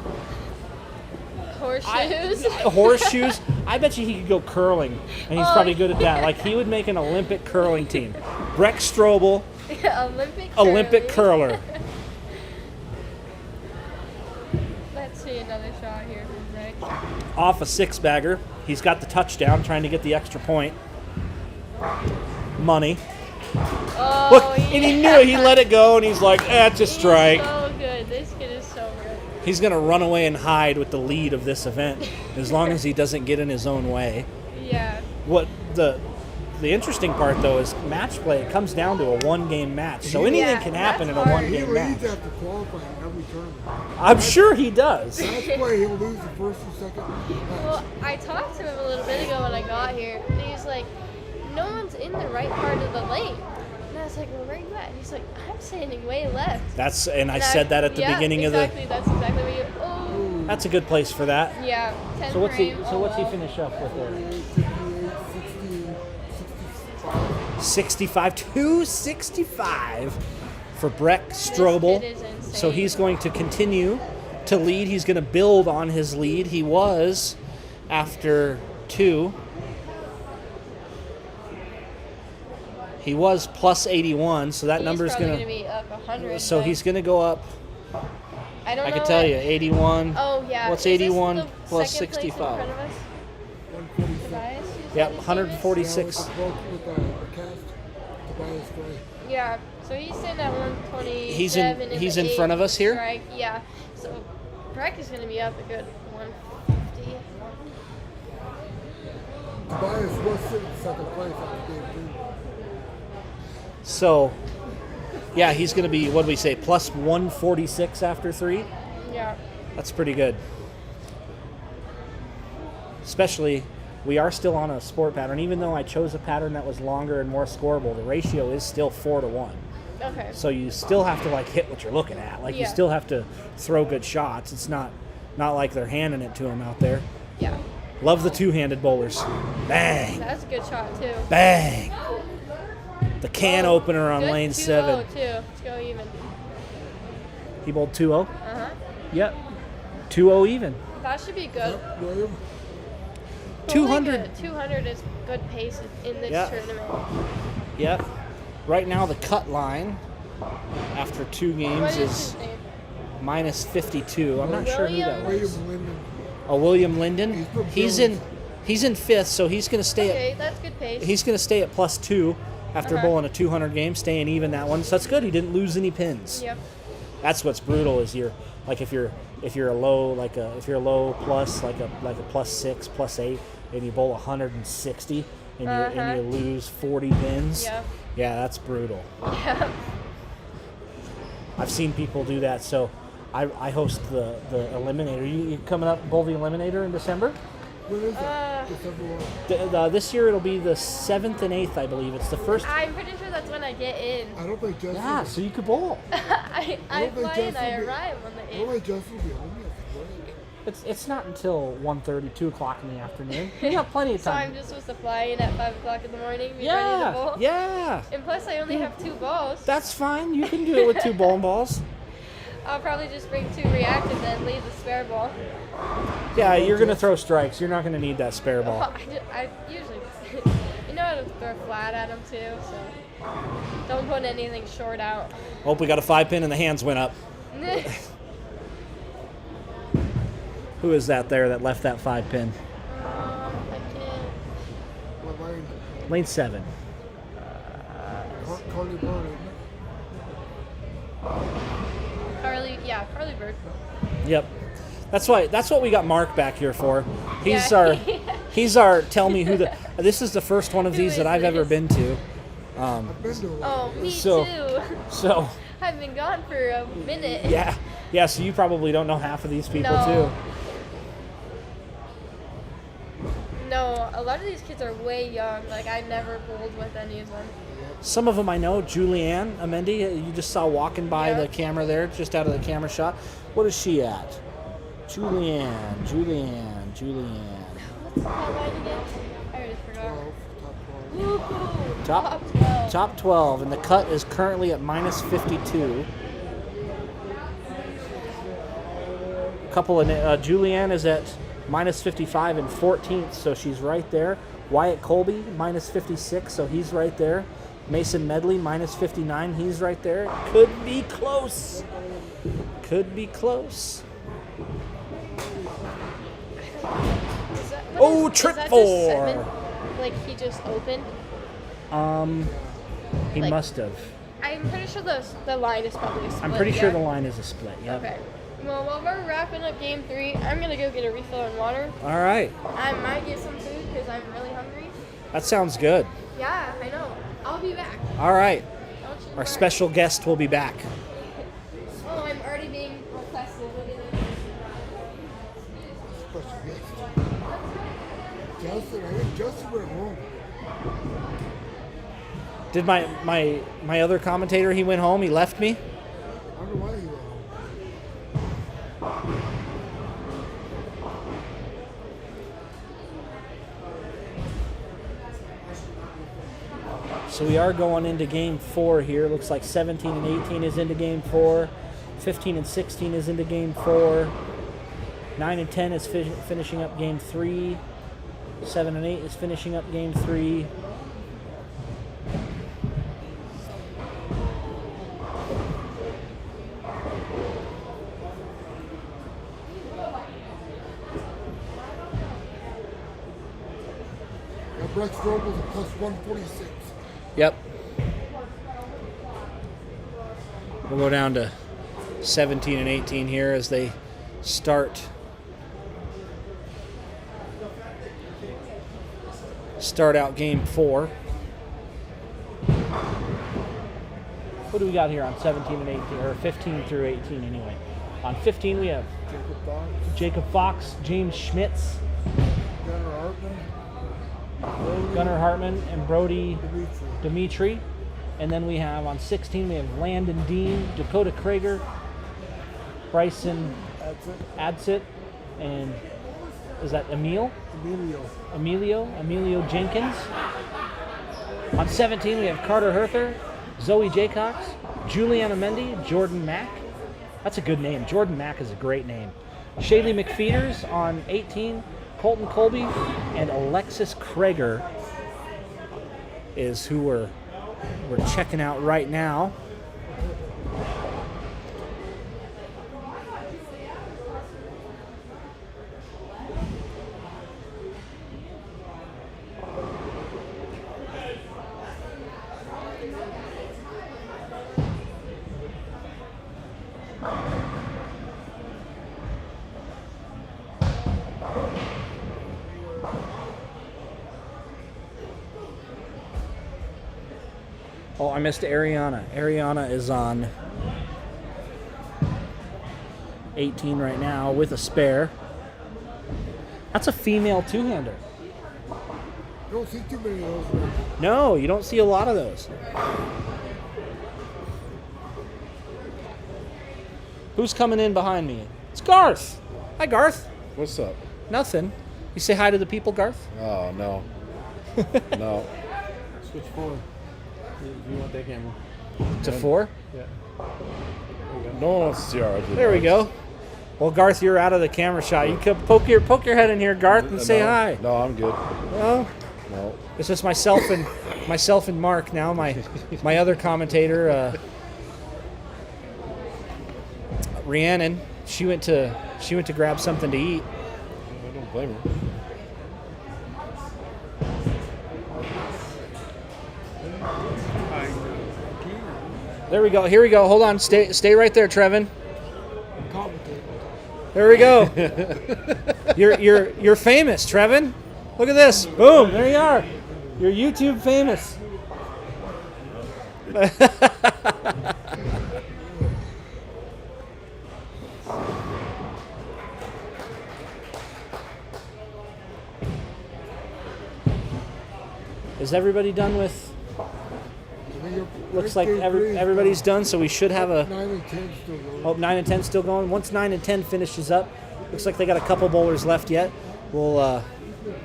Horseshoes. horseshoes. I bet you he could go curling, and he's Oh, probably good at that. Like he would make an Olympic curling team. Breck Strobel, Olympic curler. Let's see another shot here from Breck. Off a 6-bagger. He's got the touchdown, trying to get the extra point. Money. Oh, Look, and he knew it. He let it go, and he's like, "That's a He's strike." so good. This kid is so good. He's gonna run away and hide with the lead of this event, as long as he doesn't get in his own way. Yeah. What the the interesting part though is match play. It comes down to a 1-game match, so anything Yeah, can happen in a that's hard. He 1-game match. leads after qualifying every tournament. I'm sure he does. That's why he'll lose the first and second match. Well, I talked to him a little bit ago when I got here, and he was like, no one's in the right part of the lane. And I was like, well, where are you at? He's like, I'm standing way left. And I said that at the beginning of the. Exactly, that's exactly what you. Oh. That's a good place for that. Yeah, 10 So what's he? frame. So what's he well. finish up with there? 58, 60, 65. 65, 265 for Breck Strobel. kid is insane. So he's going to continue to lead. He's going to build on his lead. He was after 2. He was plus 81, so that He's number's probably going to be up 100. So but he's going to go up. I don't I know can tell what- you, 81. Oh yeah. What's Is this 81 the plus second place in 65? front of us? 146. Tobias, you Yep, said his name is? 146. With the cast, Tobias Gray. Yeah. So he's sitting at 127. He's the in front of us here? strike. Yeah. So Breck is going to be up a good 150. Tobias was sitting second place after game 2. So, yeah, he's going to be, what do we say, plus 146 after 3? Yeah. That's pretty good. Especially, we are still on a sport pattern. Even though I chose a pattern that was longer and more scoreable, the ratio is still 4-1. Okay. So you still have to like hit what you're looking at. Like you Yeah. still have to throw good shots. It's not like they're handing it to him out there. Yeah. Love the two-handed bowlers. Bang, That's a good shot too. bang. The can opener on Good lane 2-0 7. too. Let's go even. He bowled 2-0. Uh-huh. Yep. 2-0 even. That should be good. William, 200. 200 is good pace in this Yeah. tournament. Yep. Right now the cut line after 2 What games is is his name? minus 52. I'm not sure who that was. William Linden. William Linden. He's from He's in 5th, so he's going to stay Okay, that's good pace. at plus 2 after Uh-huh. bowling a 200 game, staying even that one. So that's good. He didn't lose any pins. Yep. That's what's brutal is if you're a low plus like a plus 6, plus 8, and you bowl 160 and you lose 40 pins. Yep. Yeah, that's brutal. Yeah. I've seen people do that. So I host the Eliminator. You coming up bowl the Eliminator in December? When is that? December 1. This year it'll be the 7th and 8th, I believe. It's the first. I'm pretty sure that's when I get in. I don't think Justin. Yeah, so you could bowl. I don't think fly in, I Justin will be- arrive on the I 8th. don't think Justin will be home yet. It's not until 1:30, 2 o'clock in the afternoon. You got plenty of So I'm time. just supposed to fly in at 5 o'clock in the morning, be ready to bowl. Yeah. And plus, I only have 2 balls. That's fine. You can do it with 2 bowling balls. I'll probably just bring 2 reactive and leave the spare ball. Yeah, you're gonna throw strikes. You're not gonna need that spare ball. I usually, you know how to throw flat at them too, so don't put anything short out. Hope we got a 5-pin and the hands went up. Who is that there that left that 5-pin? I can't. What lane? Lane 7. Carly Bird, Carly Bird. Yep. That's what we got Mark back here for. He's Yeah. he's our tell me who the. This is the first one of Who these that is I've ever this? been to. I've been to a lot. Oh, me So- too. So I've been gone for a minute. yeah. So you probably don't know half of these people No. too. No, a lot of these kids are way young. Like, I never bowled with any of them. Some of them I know. Julianne Amendi, you just saw walking by Yeah. the camera there, just out of the camera shot. What is she at? Julianne. What's that line again? I already forgot. 12, top 12. Woohoo! Top 12. Top 12, and the cut is currently at minus 52. A couple of Julianne is at minus 55 and 14th, so she's right there. Wyatt Colby minus 56, so he's right there. Mason Medley minus 59, he's right there. Could be close. Could be close. Oh, trip is that 4. Just 7? Like, he just opened? He Like- must have. I'm pretty sure the line is probably a split. I'm pretty sure yeah? the line is a split. Yep. Okay. Well, while we're wrapping up game 3, I'm going to go get a refill on water. All right. I might get some food because I'm really hungry. That sounds good. Yeah, I'll be back. All right. Don't you Our worry. special guest will be back. Oh, I'm already being requested. Look at this. Special guest. Justin, I think Justin went home. Did my other commentator, he went home, he left me? I don't know why he went home. So we are going into game 4 here. Looks like 17 and 18 is into game 4. 15 and 16 is into game 4. 9 and 10 is finishing up game 3. 7 and 8 is finishing up game 3. Now, Breck Strobel's a plus 146. Yep. We'll go down to 17 and 18 here as they start out game 4. What do we got here on 17 and 18, or 15 through 18 anyway? On 15 we have Jacob Fox, Jacob Fox, James Schmitz, Gunnar Hartman, and Brody Dimitri. Dimitri. And then we have on 16 we have Landon Dean, Dakota Krager, Bryson That's it. Adsit, and is that Emilio Jenkins. On 17 we have Carter Herther, Zoe Jaycox, Juliana Mendy, Jordan Mack. That's a good name. Jordan Mack is a great name. Shaylee McFeeters on 18, Colton Colby, and Alexis Krager is who we're checking out right now. Oh, I missed Ariana. Ariana is on 18 right now with a spare. That's a female two-hander. Don't see too many of those. Right? No, you don't see a lot of those. Who's coming in behind me? It's Garth. Hi, Garth. What's up? Nothing. You say hi to the people, Garth? Oh, no. No. Switch 4. If you want that camera. To 4? Yeah. No one wants to see our ugly There we dogs. go. Well, Garth, you're out of the camera shot. You could poke your head in here, Garth, and say No. hi. No, I'm good. Well, No. it's just myself and Mark now. My other commentator, Rhiannon. She went to grab something to eat. I don't blame her. There we go. Here we go. Hold on. Stay right there, Trevin. Commentator. There we go. You're famous, Trevin. Look at this. Boom. There you are. You're YouTube famous. Is everybody done with? Looks like everybody's done, so we should have a. 9 and 10 still going. Oh, 9 and 10 still going. Once 9 and 10 finishes up, looks like they got a couple bowlers left yet. We'll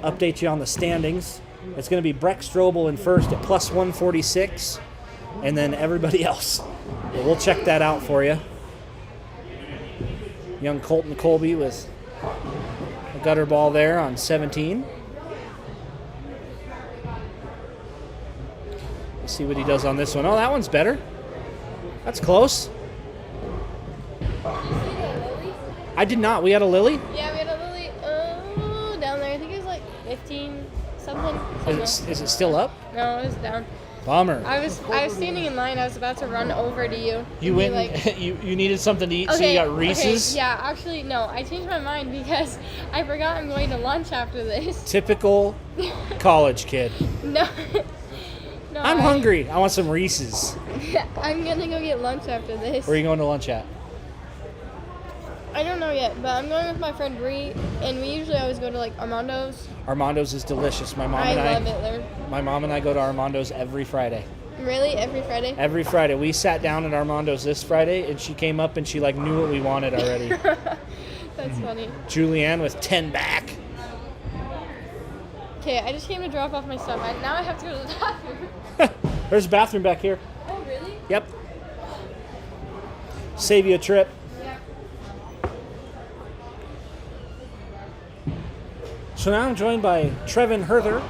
update you on the standings. It's going to be Breck Strobel in first at plus 146, and then everybody else. But we'll check that out for you. Young Colton Colby with a gutter ball there on 17. Let's see what he does on this one. Oh, that one's better. That's close. Did you see the lily? I did not. We had a lily? Yeah, we had a lily down there. I think it was like 15 something. Is it still up? No, it was down. Bummer. I was standing in line. I was about to run over to you. You and be went. like, you needed something to eat, so you got Reese's. Okay, yeah, actually, no. I changed my mind because I forgot I'm going to lunch after this. Typical college kid. No, No, I'm hungry. I want some Reese's. I'm gonna go get lunch after this. Where are you going to lunch at? I don't know yet, but I'm going with my friend Bree, and we usually always go to like Armando's. Armando's is delicious. My mom I and love it there. My mom and I go to Armando's every Friday. Really? Every Friday? Every Friday. We sat down at Armando's this Friday, and she came up and she like knew what we wanted already. That's funny. Julianne with 10 back. Okay, I just came to drop off my stuff. Now I have to go to the bathroom. There's a bathroom back here. Oh, really? Yep. Save you a trip. Yeah. So now I'm joined by Trevin Herther,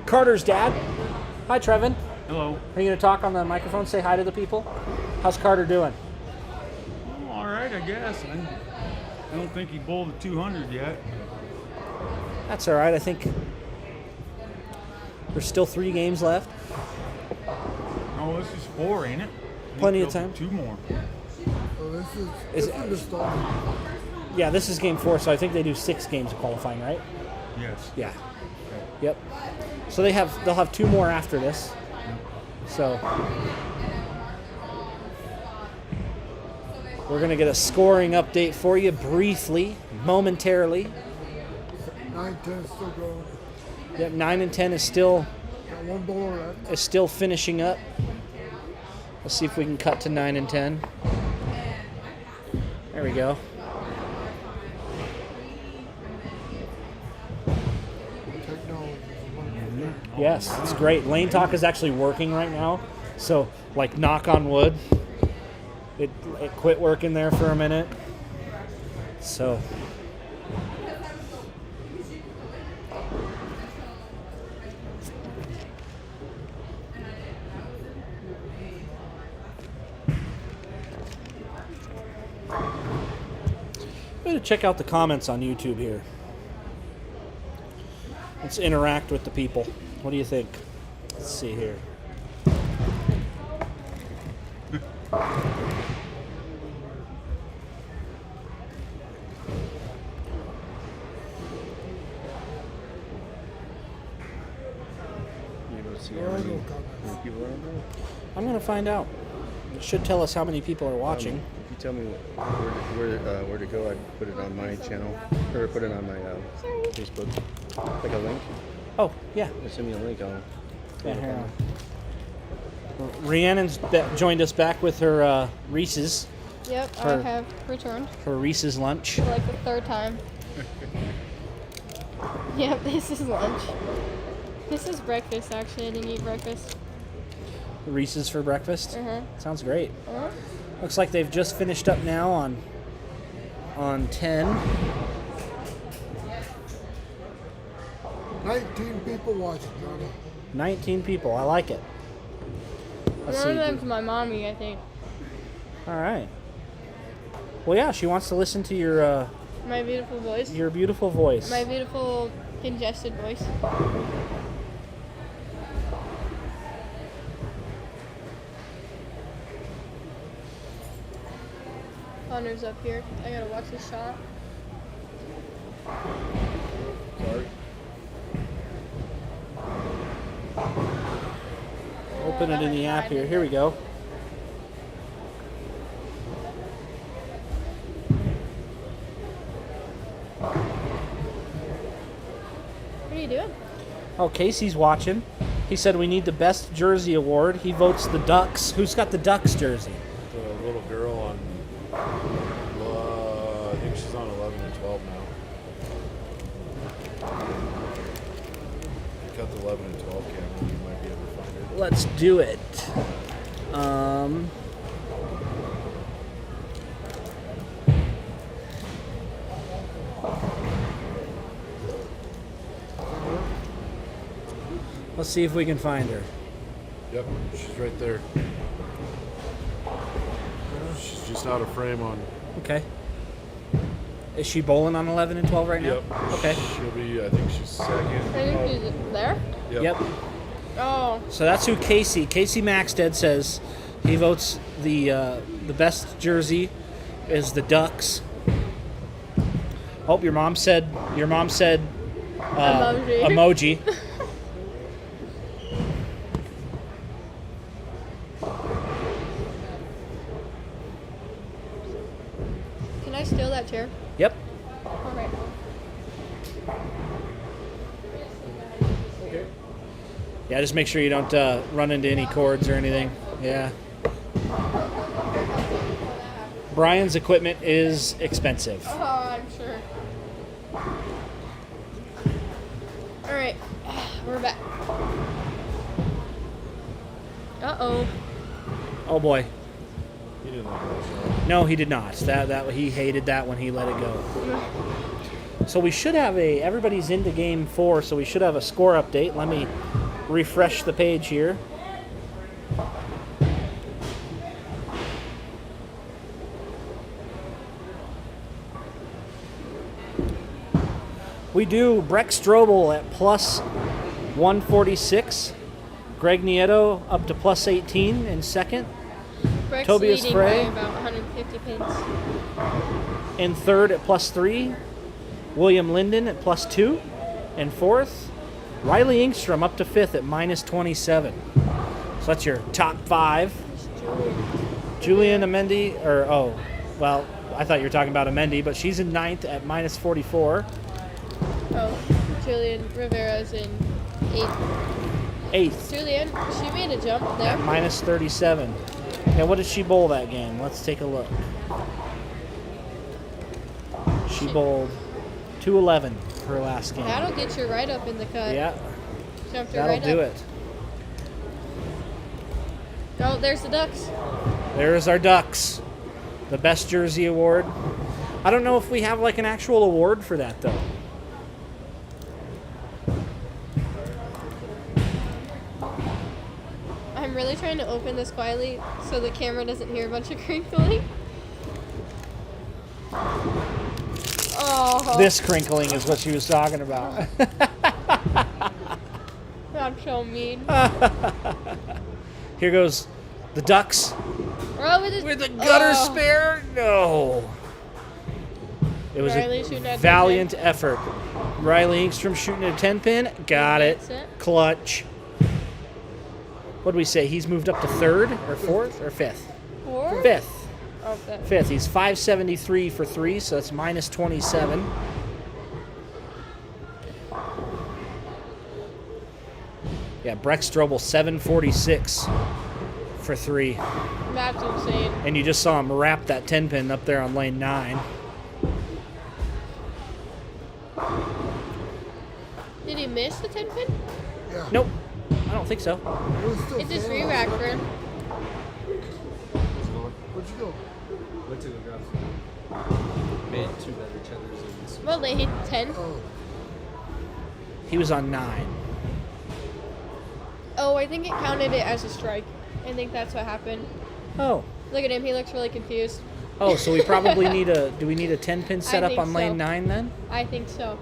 Carter's dad. Hi, Trevin. Hello. Are you going to talk on the microphone? Say hi to the people. How's Carter doing? All right, I guess. I don't think he bowled a 200 yet. That's all right. I think there's still 3 games left. Oh, this is 4, ain't it? Plenty of time. 2 more. So this Is is the start. Yeah, this is game 4, so I think they do 6 games of qualifying, right? Yes. Yeah. Yep. So they'll have 2 more after this. So we're gonna get a scoring update for you briefly, momentarily. 9-10 still going. Yep, 9 and 10 is still Got 1 bowler left. finishing up. Let's see if we can cut to 9 and 10. There we go. Technology. Yes, it's great. Lane Talk is actually working right now. So, like, knock on wood. It quit working there for a minute. So, I'm going to check out the comments on YouTube here. Let's interact with the people. What do you think? Let's see here. You able to see how many people are on there? I'm going to find out. It should tell us how many people are watching. If you tell me where to go, I'd put it on my channel or put it on my Facebook. Like a link. Oh, yeah. Just send me a link. I'll. Yeah, here. Rhiannon's joined us back with her Reese's, Yep, I Her- have returned her Reese's lunch. for like the 3rd time. Yep, this is lunch. This is breakfast, actually. I didn't eat breakfast. Reese's for breakfast. Uh-huh. Sounds great. Uh-huh. Looks like they've just finished up now on 10. 19 people watching, Johnny. 19 people. I like it. Let's One of see. them's my mommy, I think. All right. Well, yeah, she wants to listen to your My beautiful voice. beautiful voice. My beautiful congested voice. Connor's up here. I gotta watch his shot. Sorry. Open it in the app here. Here we go. What are you doing? Oh, Casey's watching. He said we need the best jersey award. He votes the Ducks. Who's got the Ducks jersey? The little girl on, I think she's on 11 and 12 now. Cut the 11 and 12 camera, you might be able to find her. Let's do it. Let's see if we can find her. Yep, she's right there. She's just out of frame on. Okay. Is she bowling on 11 and 12 right now? Yep. Okay. She'll be, I think she's second. I think he's there. Yep. Oh, So that's who Casey Maxted says he votes the best jersey is the Ducks. Oh, your mom said Emoji. emoji. I steal that chair? Yep. All right. Yeah, just make sure you don't run into any cords or anything. Yeah. Brian's equipment is expensive. Oh, I'm sure. All right, we're back. Uh-oh. Oh boy. He didn't like that shot. No, he did not. That he hated that when he let it go. So we should have everybody's into game 4, so we should have a score update. Let me refresh the page here. We do Breck Strobel at plus 146. Greg Nieto up to plus 18 in second. Breck's Tobias leading Frey. by about 150 pins. In third at plus 3. William Linden at plus 2. In fourth, Riley Ingstrom up to fifth at minus 27. So that's your top 5. Julian Amendi, I thought you were talking about Amendi, but she's in ninth at minus 44. Oh, Julian Rivera's in 8th. Eighth Julian, she made a jump there. at minus 37. Yeah, what did she bowl that game? Let's take a look. She bowled 211 her last game. That'll get you right up in the cut. Yeah, Jumped her that'll right do up. it. Oh, there's the Ducks. There's our Ducks. The Best Jersey Award. I don't know if we have like an actual award for that though. I'm really trying to open this quietly so the camera doesn't hear a bunch of crinkling. Oh, This crinkling is what she was talking about. that's so mean. Here goes the Ducks Oh, with a gutter oh. spare. No. It was Riley a shooting at 10 valiant effort. Riley Ingstrom shooting a 10-pin. Got it. That's it. Clutch. What did we say? He's moved up to third or fourth or fifth? Four? Fifth. Oh, fifth. Fifth. He's 573 for 3, so that's minus 27. Yeah, Breck Strobel 746 for 3. That's insane. And you just saw him wrap that 10-pin up there on lane 9. Did he miss the 10 pin? Yeah. Nope. I don't think so. It was still It just standing. re-racked for him. Where'd you go? Went to the ground. Made 2 better tethers in this. Well, they hit 10. Oh, He was on 9. Oh, I think it counted it as a strike. I think that's what happened. Oh. Look at him. He looks really confused. Oh, so we probably need do we need a 10-pin set up think on lane so. 9 then? I think so.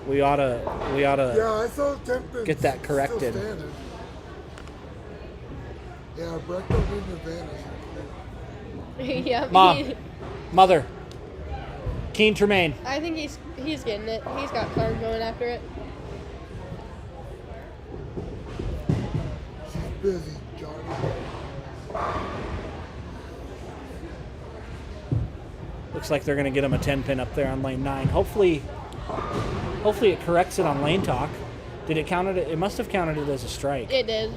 We ought to yeah, I saw 10 pins. Get that still corrected. standing. Yeah, Breck don't need an advantage. Yeah. Mom. Mother. Keen Tremaine. I think he's getting it. He's got Clark going after it. She's busy, Johnny. Looks like they're going to get him a 10-pin up there on lane 9. Hopefully it corrects it on lane talk. Did it count it? It must have counted it as a strike. It did.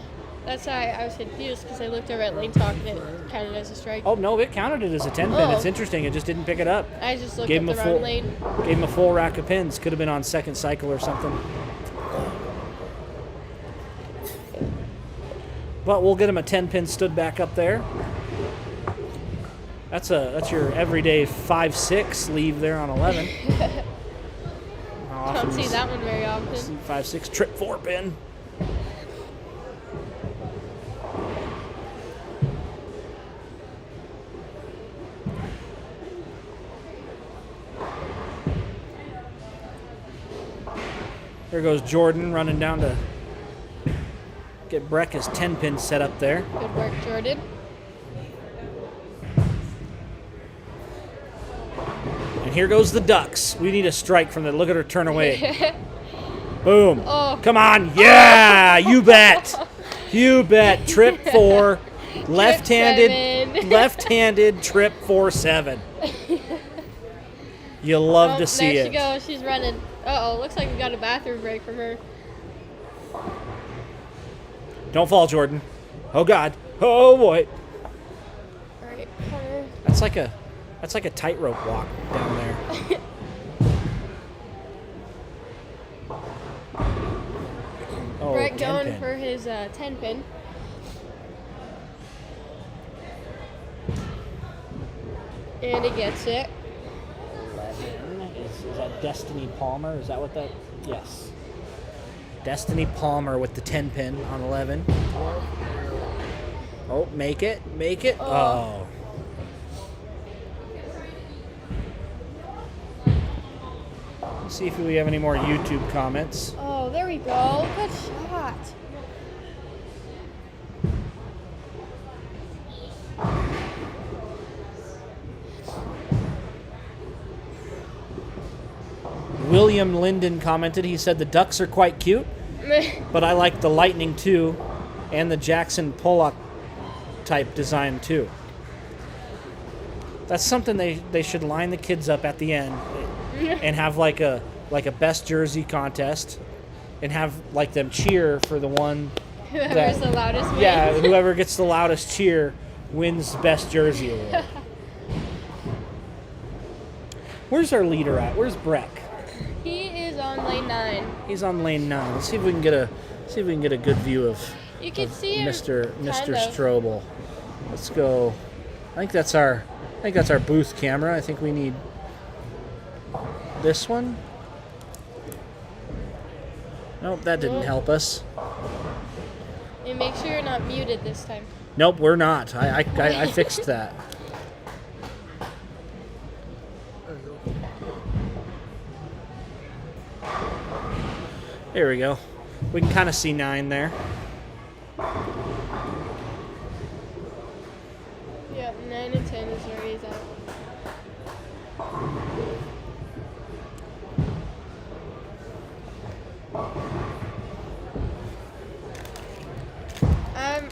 That's why I was confused because I looked over at Lane Talk and it counted as a strike. Oh, no, it counted it as a 10-pin. Oh. It's interesting. It just didn't pick it up. I just looked Gave up him the a wrong full lane. Gave him a full rack of pins. Could have been on second cycle or something. But we'll get him a 10-pin stood back up there. That's your everyday 5-6 leave there on 11. Don't see that one very often. 5-6 trip 4-pin. There goes Jordan running down to get Breck his 10-pin set up there. Good work, Jordan. And here goes the Ducks. We need a strike from the. Look at her turn away. Boom. Oh. Come on. Yeah, you bet. You bet. Trip 4. Left-handed, left-handed trip 4-7. You love to see there it. There she goes. She's running. Uh-oh. Looks like we got a bathroom break from her. Don't fall, Jordan. Oh God. Oh boy. All right, corner. That's like a tightrope walk down there. Oh, Brett 10 going pin. for his 10 pin. And he gets it. 11. Is that Destiny Palmer? Is that what that? Yes. Destiny Palmer with the 10 pin on 11. Oh, make it. Oh. Let's see if we have any more YouTube comments. Oh, there we go. Good shot. William Linden commented, he said the ducks are quite cute, but I like the lightning too, and the Jackson Pollock type design too. That's something they should line the kids up at the end and have like a best jersey contest and have like them cheer for the one Whoever's the loudest wins. Yeah, whoever gets the loudest cheer wins best jersey award. Where's our leader at? Where's Breck? He is on lane 9. He's on lane 9. Let's see if we can get a good view of You can see him. Mr. kind of. Strobel. Let's go. I think that's our booth camera. I think we need this one. Nope, that didn't help us. And make sure you're not muted this time. Nope, we're not. I fixed that. There we go. We can kind of see 9 there. Yep, 9 and 10 is where he's at.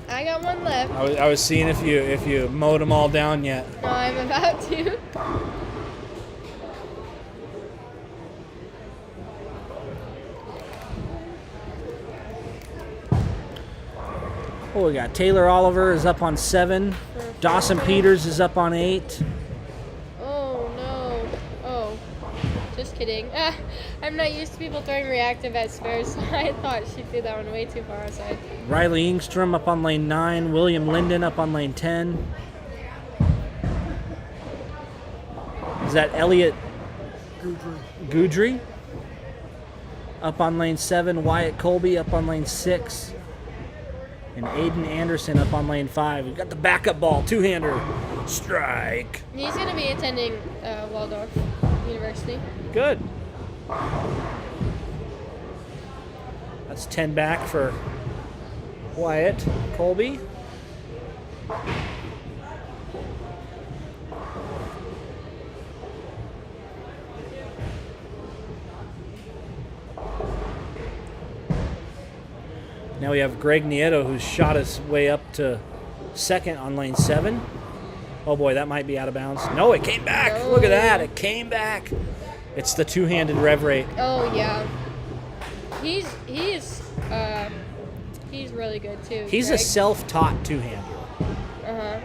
I got one left. I was seeing if you mowed them all down yet. No, I'm about to. Oh, we got Taylor Oliver is up on 7. Dawson Peters is up on 8. Oh no. Oh. Just kidding. I'm not used to people throwing reactive at spares, so I thought she threw that one way too far outside. Riley Ingstrom up on lane 9. William Linden up on lane 10. Is that Elliot Goudry? Up on lane 7. Wyatt Colby up on lane 6. And Aiden Anderson up on lane 5. We've got the backup ball. Two-hander. Strike. He's going to be attending Waldorf University. Good. That's 10 back for Wyatt Colby. Now we have Greg Nieto, who's shot his way up to second on lane 7. Oh boy, that might be out of bounds. No, it came back. No. Look at that. It came back. It's the two-handed rev rate. Oh yeah. He's really good too. He's Greg. a self-taught two-hander. Uh-huh.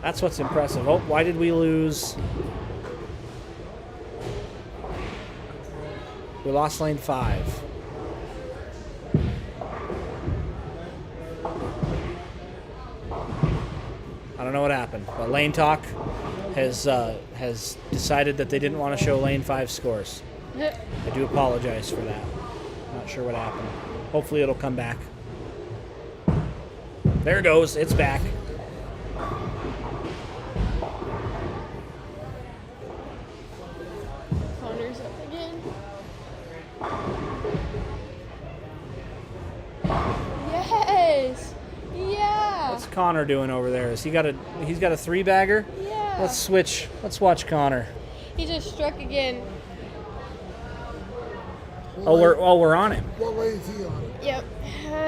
That's what's impressive. Oh, why did we lose? We lost lane 5. I don't know what happened, but Lane Talk has decided that they didn't want to show lane 5 scores. I do apologize for that. Not sure what happened. Hopefully it'll come back. There it goes. It's back. Connor's up again. Yes. Yeah. What's Connor doing over there? He's got a 3-bagger? Yeah. Let's switch. Let's watch Connor. He just struck again. Oh, we're on him. What way is he on it? Yep.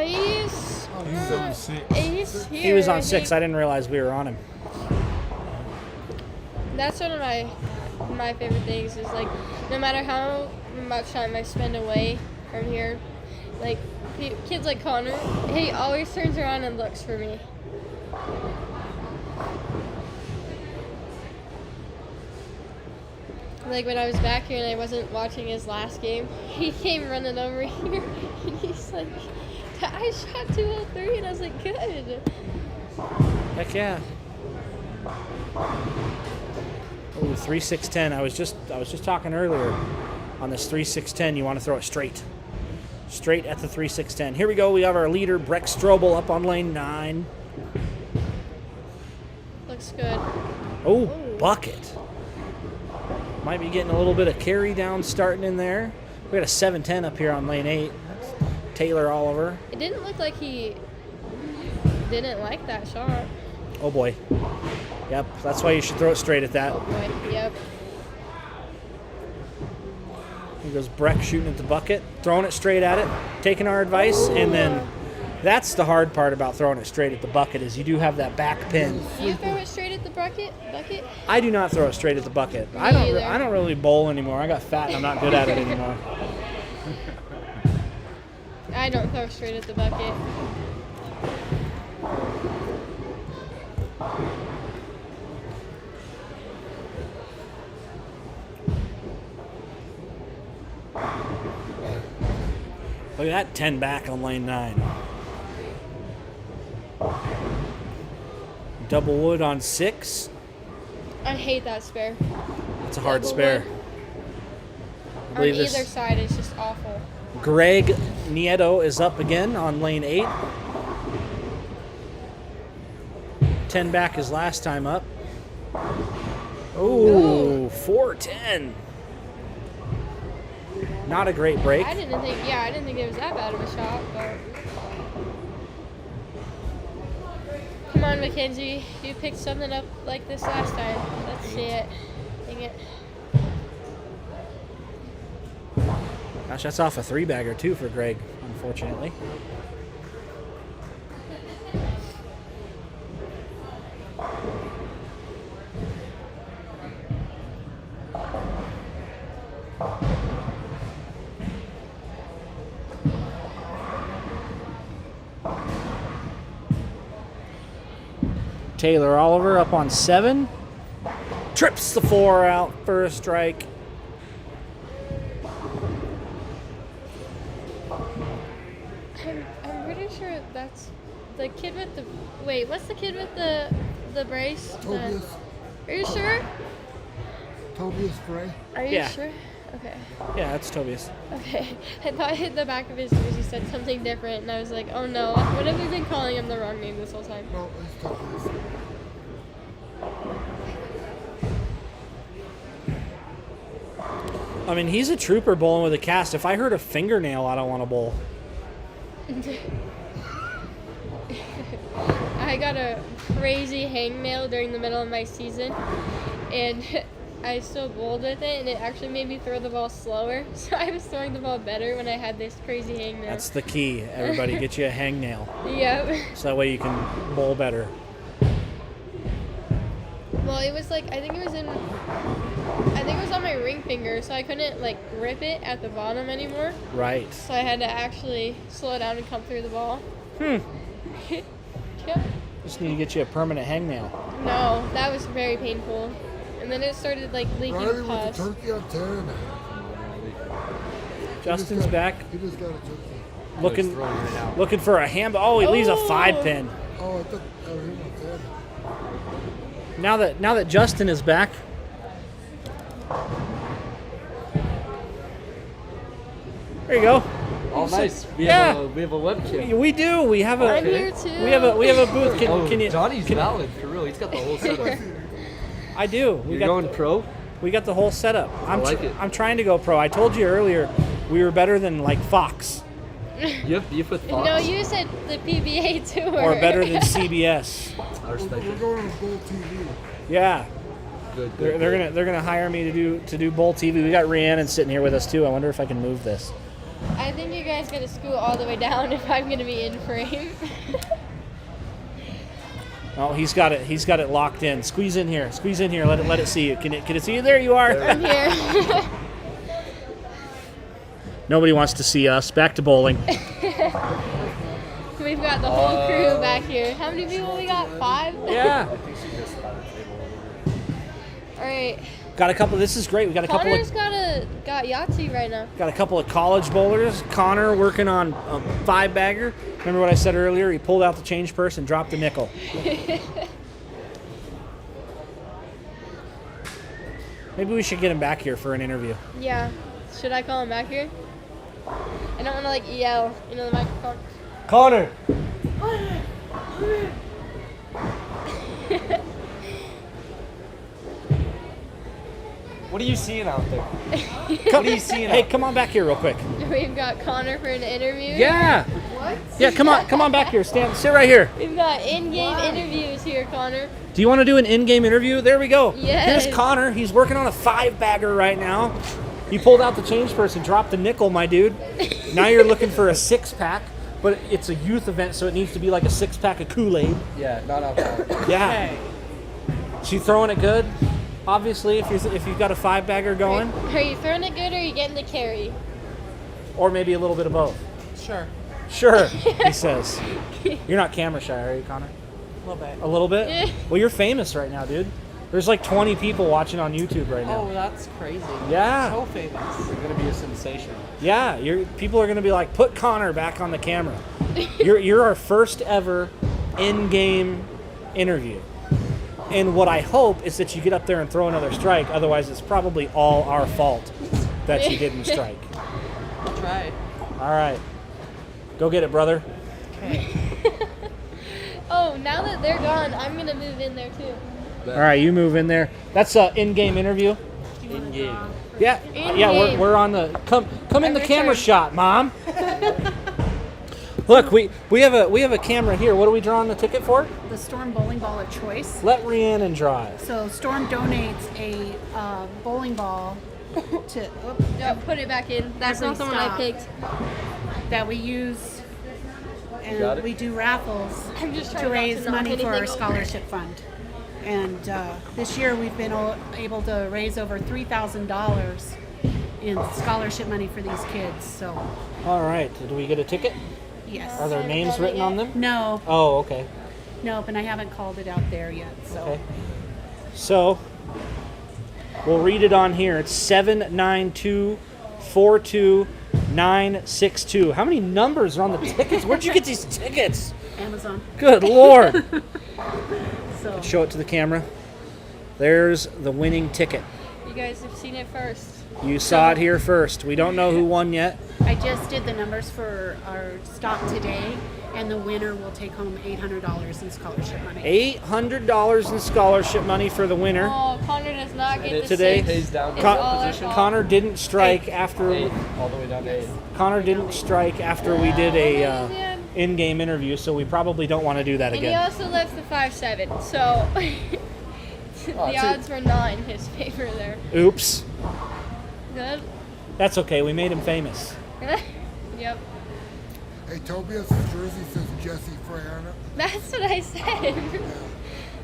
He's He's on 6. He's here. He was on I 6. think. I didn't realize we were on him. That's one of my favorite things is like no matter how much time I spend away from here, like kids like Connor, he always turns around and looks for me. Like when I was back here and I wasn't watching his last game, he came running over here and he's like, I shot 203, and I was like, good. Heck yeah. Oh, 3-6-10. I was just talking earlier on this 3-6-10. You want to throw it straight at the 3-6-10. Here we go. We have our leader Breck Strobel up on lane 9. Looks good. Oh, bucket. Might be getting a little bit of carry down starting in there. We got a 7-10 up here on lane 8. That's Taylor Oliver. It didn't look like he didn't like that shot. Oh boy. Yep, that's why you should throw it straight at that. Oh boy, yep. Here goes Breck shooting at the bucket, throwing it straight at it, taking our advice, and then that's the hard part about throwing it straight at the bucket is you do have that back pin. Do you throw it straight at the bucket? I do not throw it straight at the bucket. Me I don't either. really bowl anymore. I got fat and I'm not good at it anymore. I don't throw straight at the bucket. Look at that 10 back on lane 9. Double wood on 6. I hate that spare. It's a hard Double spare. wood. I On believe either this side, it's just awful. Greg Nieto is up again on lane 8. 10 back his last time up. Oh, 4-10. Not a great break. I didn't think it was that bad of a shot, but. Come on, Mackenzie. You picked something up like this last time. Let's see it. Dang it. Gosh, that's off a 3-bagger too for Greg, unfortunately. Taylor Oliver up on 7. Trips the 4 out for a strike. I'm pretty sure that's the kid with the. Wait, what's the kid with the brace? Tobias. Are you sure? Tobias Gray. Are you Yeah. sure? Okay. Yeah, that's Tobias. Okay. I thought I hit the back of his ears. He said something different, and I was like, oh no. What have we been calling him the wrong name this whole time? No, it's Tobias. I mean, he's a trooper bowling with a cast. If I hurt a fingernail, I don't want to bowl. I got a crazy hangnail during the middle of my season, and I still bowled with it, and it actually made me throw the ball slower. So I was throwing the ball better when I had this crazy hangnail. That's the key. Everybody get you a hangnail. Yep. So that way you can bowl better. Well, it was like, I think it was on my ring finger, so I couldn't like grip it at the bottom anymore. Right. So I had to actually slow down and come through the ball. Yep. Just need to get you a permanent hangnail. No, that was very painful. And then it started like leaking Riley with pus. the turkey on 10. Justin's back. He just got a turkey. Looking for a hand. Oh, he leaves a 5-pin. Oh, I thought that was him on 10. Now that Justin is back. There you go. Oh, nice. We Yeah. have a webcam. We do. We have a. I'm here too. We have a booth. Can you? Johnny's valid for real. He's got the whole setup. I do. You're going pro? We got the whole setup. like it. I'm trying to go pro. I told you earlier we were better than like Fox You have beef with Fox? No, you said the PBA tour. or better than CBS. I respect We're it. going to Gold TV. Yeah. Good, They're gonna hire me to do bowl TV. We got Rhiannon sitting here with us too. I wonder if I can move this. I think you guys guy's gonna scoot all the way down if I'm gonna be in frame. Oh, he's got it. He's got it locked in. Squeeze in here. Squeeze in here. Let it see you. Can it see you? There you are. I'm here. Nobody wants to see us. Back to bowling. We've got the whole crew back here. How many people we got? 5? Yeah. All right. Got a couple. This is great. We got a couple Connor's of got Yahtzee right now. got a couple of college bowlers. Connor working on a 5-bagger. Remember what I said earlier? He pulled out the change purse and dropped a nickel. Maybe we should get him back here for an interview. Yeah. Should I call him back here? I don't want to like yell into the microphone. Connor. What are you seeing out there? What are you seeing? Hey, come on back here real quick. We've got Connor for an interview. Yeah. What? Yeah, come on back here. Sit right here. We've got in-game interviews here, Connor. Do you want to do an in-game interview? There we go. Yes. Here's Connor. He's working on a 5-bagger right now. You pulled out the change purse and dropped a nickel, my dude. Now you're looking for a 6-pack, but it's a youth event, so it needs to be like a 6-pack of Kool-Aid. Yeah, not alcohol. Yeah. Is you throwing it good? Obviously, if you've got a 5-bagger going, Are you throwing it good or are you getting the carry? or maybe a little bit of both. Sure, he says. You're not camera shy, are you, Connor? A little bit? Yeah. Well, you're famous right now, dude. There's like 20 people watching on YouTube right now. Oh, that's crazy. Yeah. So famous. You're gonna be a sensation. Yeah, people are gonna be like, put Connor back on the camera. You're our first ever in-game interview. And what I hope is that you get up there and throw another strike. Otherwise, it's probably all our fault that you didn't strike. I'll try. All right, go get it, brother. Oh, now that they're gone, I'm going to move in there too. All right, you move in there. That's an in-game interview. In-game. Yeah, In-game. we're on the come in the I'm camera Richard. shot, Mom. Look, we have a camera here. What are we drawing the ticket for? The Storm Bowling Ball of Choice. Let Rhiannon drive. So Storm donates a bowling ball to No, put it back in. That's Every not the one I stop. picked. that we use, got and it? we do raffles I'm just trying to not raise to knock money for our anything over. scholarship fund. And this year we've been able to raise over $3,000 in scholarship money for these kids. So All right, do we get a ticket? yes. Are there names written on them? No, Oh, okay. nope, and I haven't called it out there yet. So Okay. So, we'll read it on here. It's 792-42962. How many numbers are on the tickets? Where'd you get these tickets? Amazon. Good Lord. So Show it to the camera. There's the winning ticket. You guys have seen it first. You saw it here first. We don't know who won yet. I just did the numbers for our stock today, and the winner will take home $800 in scholarship money. $800 in scholarship money for the winner. Oh, Connor does not get the Today, six. Pays down to It's all what our position? fault. Connor didn't strike after Eight, all the way down to 8. Connor didn't strike after we did a man. in-game interview, so we probably don't want to do that And he again. also left the 5-7, so the odds were not in his favor there. Oops. Good. That's okay. We made him famous. Yep. Hey, Tobias' jersey says Jesse Frey on it. That's what I said.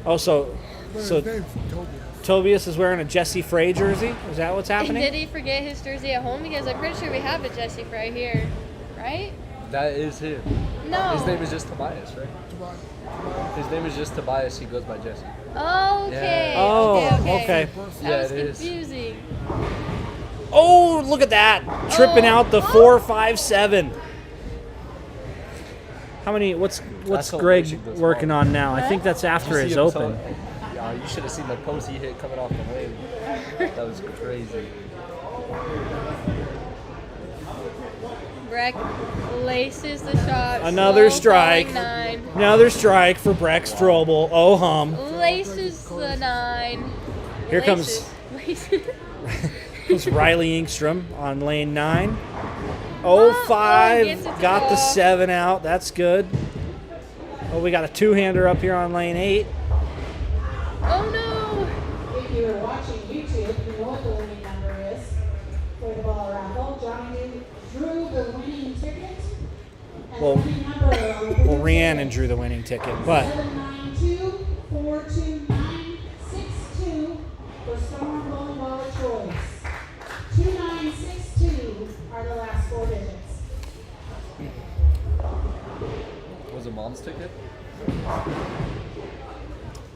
Oh, so But So- his name's Tobias. Tobias is wearing a Jesse Frey jersey? Is that what's And happening? did he forget his jersey at home? Because I'm pretty sure we have a Jesse Fry here, right? That is him. No. His name is just Tobias, right? Tobias. His name is just Tobias. He goes by Jesse. Okay. Yeah. Oh, okay. okay. That Yeah, was it is. confusing. Oh, look at that. Tripping Oh. out the 4.57. How many, what's That's how Greg Michigan does working well. on now? I think that's after Did you his see him open. Yeah, you should have seen the post he hit coming off the lane. That was crazy. Breck laces the shot. Another slow strike. falling 9. Another strike for Breck Strobel. Oh, hum. Laces the 9. Here comes Riley Engstrom on lane 9. Oh, 5. gets it to Got go the off. 7 out. That's good. Oh, we got a two-hander up here on lane 8. Oh no! If you are watching YouTube, you know what the winning number is for the ball raffle. Johnny drew the winning ticket Well, Every number on the well, printed Rhiannon ticket. drew the winning ticket, but 792-42962 for Storm Bowling Ball of Choice. 2962 are the last 4 digits. Was it Mom's ticket?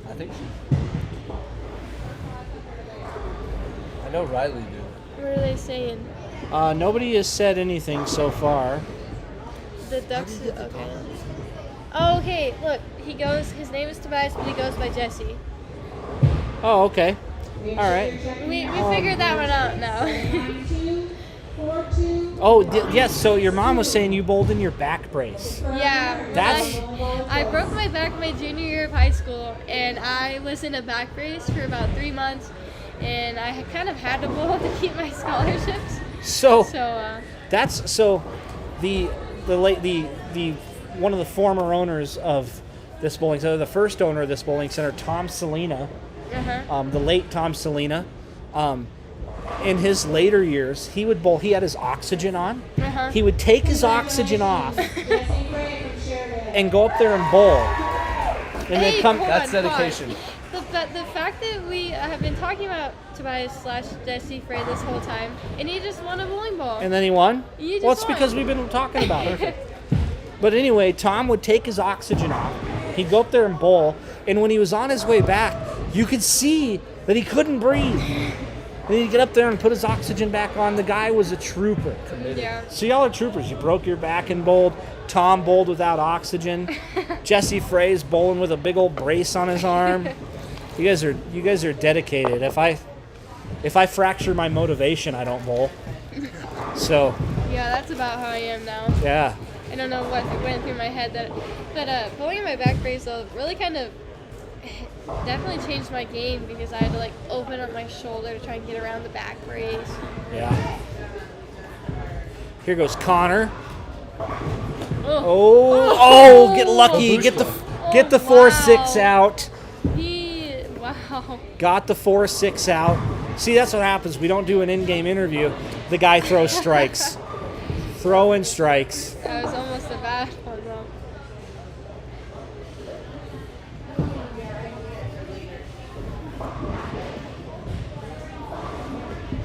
I think she. I know Riley did. What are they saying? nobody has said anything so far. The Ducks. Okay. Oh, okay. Look, his name is Tobias, but he goes by Jesse. Oh, okay. All right. We figured that one out now. 9242. Oh, yes. So your mom was saying you bowled in your back brace. Yeah. That's- I broke my back my junior year of high school, and I was in a back brace for about 3 months, and I kind of had to bowl to keep my scholarships. So So, that's the one of the former owners of this bowling center, the first owner of this bowling center, Tom Salina, the late Tom Salina. In his later years, he would bowl. He had his oxygen on. He would take his oxygen off and go up there and bowl. And hey, then come. hold That's on, dedication. The fact that we have been talking about Tobias/Jesse Frey this whole time, and he just won a bowling ball. And then he won. You just Well, it's won. because we've been talking about it. But anyway, Tom would take his oxygen off. He'd go up there and bowl. And when he was on his way back, you could see that he couldn't breathe. And he'd get up there and put his oxygen back on. The guy was a trooper. Yeah. So y'all are troopers. You broke your back and bowled. Tom bowled without oxygen. Jesse Frey's bowling with a big old brace on his arm. You guys are dedicated. If I fracture my motivation, I don't bowl. So Yeah, that's about how I am now. yeah. I don't know what went through my head that bowling in my back brace though really kind of definitely changed my game because I had to like open up my shoulder to try and get around the back brace. Yeah. Here goes Connor. Oh, Oh, get lucky. Get the wow. 4-6 out. Wow. Got the 4-6 out. See, that's what happens. We don't do an in-game interview. The guy throws strikes. Throwing strikes. That was almost a bad one though.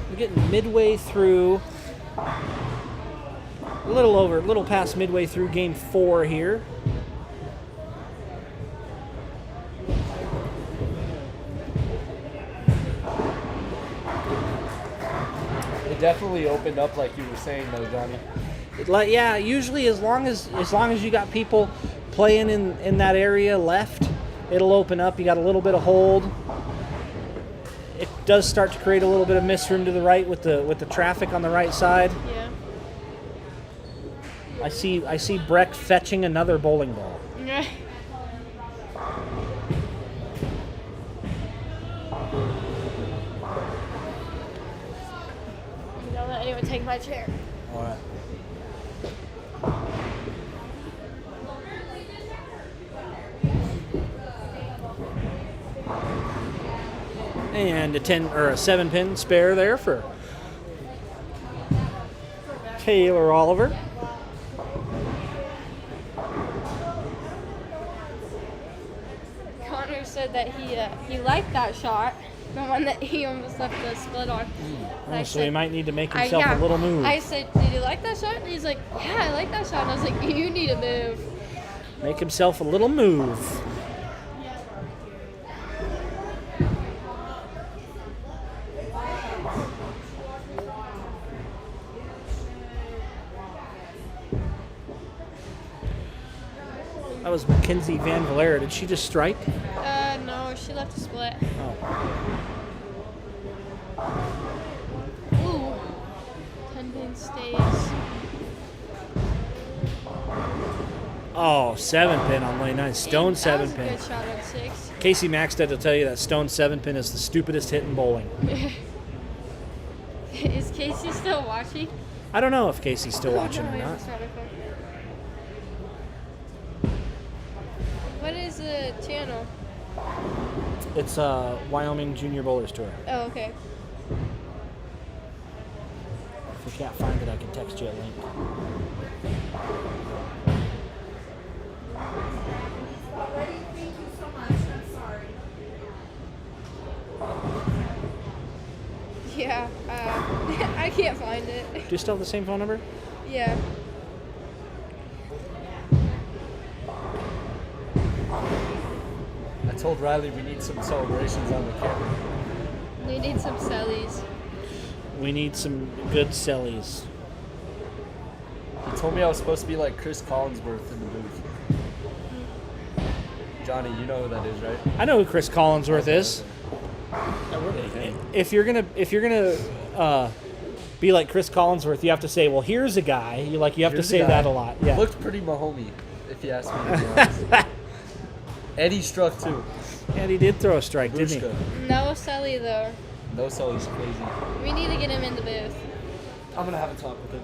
We're getting midway through. A little past midway through game 4 here. It definitely opened up like you were saying though, Johnny. Yeah, usually as long as you got people playing in that area left, it'll open up. You got a little bit of hold. It does start to create a little bit of misroom to the right with the traffic on the right side. Yeah. I see Breck fetching another bowling ball. Yeah. Don't let anyone take my chair. All right. And a 7-pin spare there for Taylor Oliver. Connor said that he liked that shot, the one that he almost left the split on. And I So he said- might need to make I- himself yeah. a little move. I said, "Did you like that shot?" And he's like, "Yeah, I like that shot." And I was like, "You need to move." Make himself a little move. That was Mackenzie Van Valera. Did she just strike? No, she left a split. Oh. Ooh, 10-pin stays. Oh, 7-pin on lane 9. Stone That was a 7-pin. good shot on 6. Casey Maxted will tell you that stone 7-pin is the stupidest hit in bowling. Is Casey still watching? I don't know if Casey's still watching No, or he not. hasn't started. What is the channel? It's Wyoming Junior Bowlers Tour. Oh, okay. If we can't find it, I can text you a link. Do you still have the same phone number? Yeah. I told Riley we need some celebrations on the camera. We need some sellies. We need some good sellies. He told me I was supposed to be like Chris Collinsworth in the booth. Johnny, you know who that is, right? I know who Chris Collinsworth is. If you're gonna be like Chris Collinsworth, you have to say, well, here's a guy. You have to say that a lot. Yeah. Looked pretty Mahomey, if you ask me. To be honest. Eddie struck too. And he did throw a strike, didn't he? No selly though. No, so he's crazy. We need to get him in the booth. I'm gonna have a talk with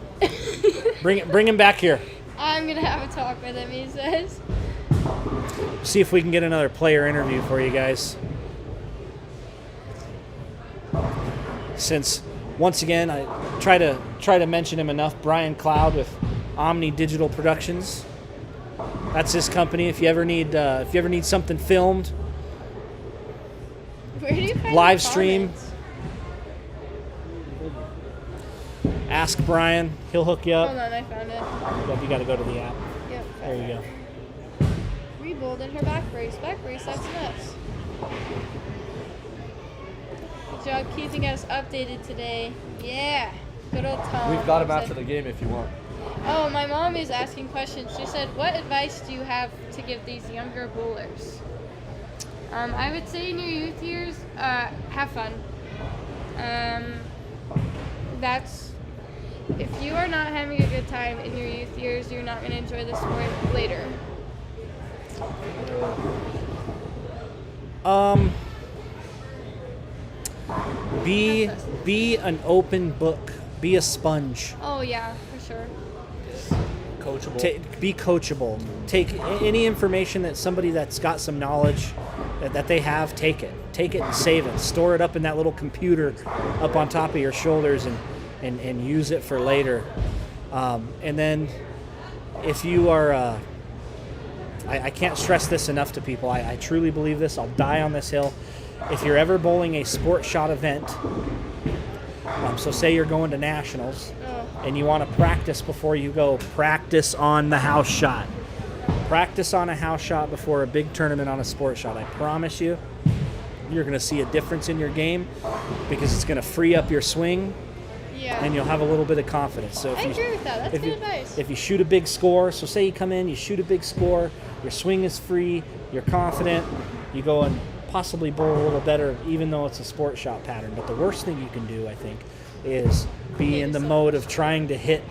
him. Bring him back here. I'm gonna have a talk with him, he says. See if we can get another player interview for you guys. Since once again I try to mention him enough, Brian Cloud with Omni Digital Productions. That's his company. If you ever need something filmed, Where do you find live the stream, comments? ask Brian. He'll hook you up. Hold on, I found it. Yep, you got to go to the app. Yep. There you go. Rebuilding her back brace. Back brace, that's nuts. Good job keeping us updated today. Yeah. Good old Tom. We've got him said- after the game if you want. Oh, my mom is asking questions. She said, what advice do you have to give these younger bowlers? I would say in your youth years, have fun. If you are not having a good time in your youth years, you're not going to enjoy the sport later. Be an open book. Be a sponge. Oh, yeah, for sure. Coachable. Be coachable. Take any information that somebody that's got some knowledge that they have, take it and save it. Store it up in that little computer up on top of your shoulders and use it for later. And then if you are, I can't stress this enough to people. I truly believe this. I'll die on this hill. If you're ever bowling a sport shot event, so say you're going to nationals and you want to practice before you go, practice on the house shot. Practice on a house shot before a big tournament on a sport shot. I promise you, you're going to see a difference in your game because it's going to free up your swing. Yeah. And you'll have a little bit of confidence. So I agree with that. That's good advice. If you shoot a big score, so say you come in, you shoot a big score, your swing is free, you're confident, you go and possibly bowl a little better, even though it's a sport shot pattern. But the worst thing you can do, I think, is be in the mode of trying to hit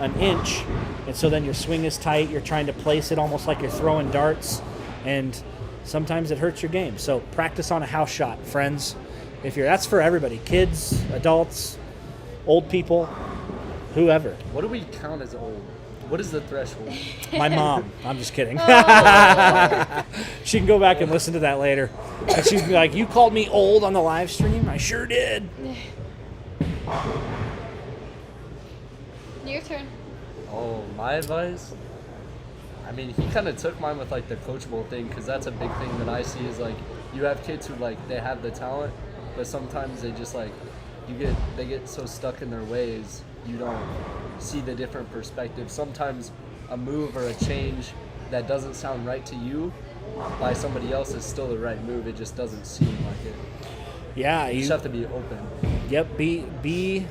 an inch, and so then your swing is tight, you're trying to place it almost like you're throwing darts, and sometimes it hurts your game. So practice on a house shot, friends. That's for everybody, kids, adults, old people, whoever. What do we count as old? What is the threshold? My mom. I'm just kidding. She can go back and listen to that later. And she'd be like, you called me old on the live stream? I sure did. Your turn. Oh, my advice? I mean, he kind of took mine with like the coachable thing, because that's a big thing that I see is like you have kids who like they have the talent, but sometimes they just like they get so stuck in their ways, you don't see the different perspectives. Sometimes a move or a change that doesn't sound right to you by somebody else is still the right move. It just doesn't seem like it. Yeah, you just have to be open. Yep, be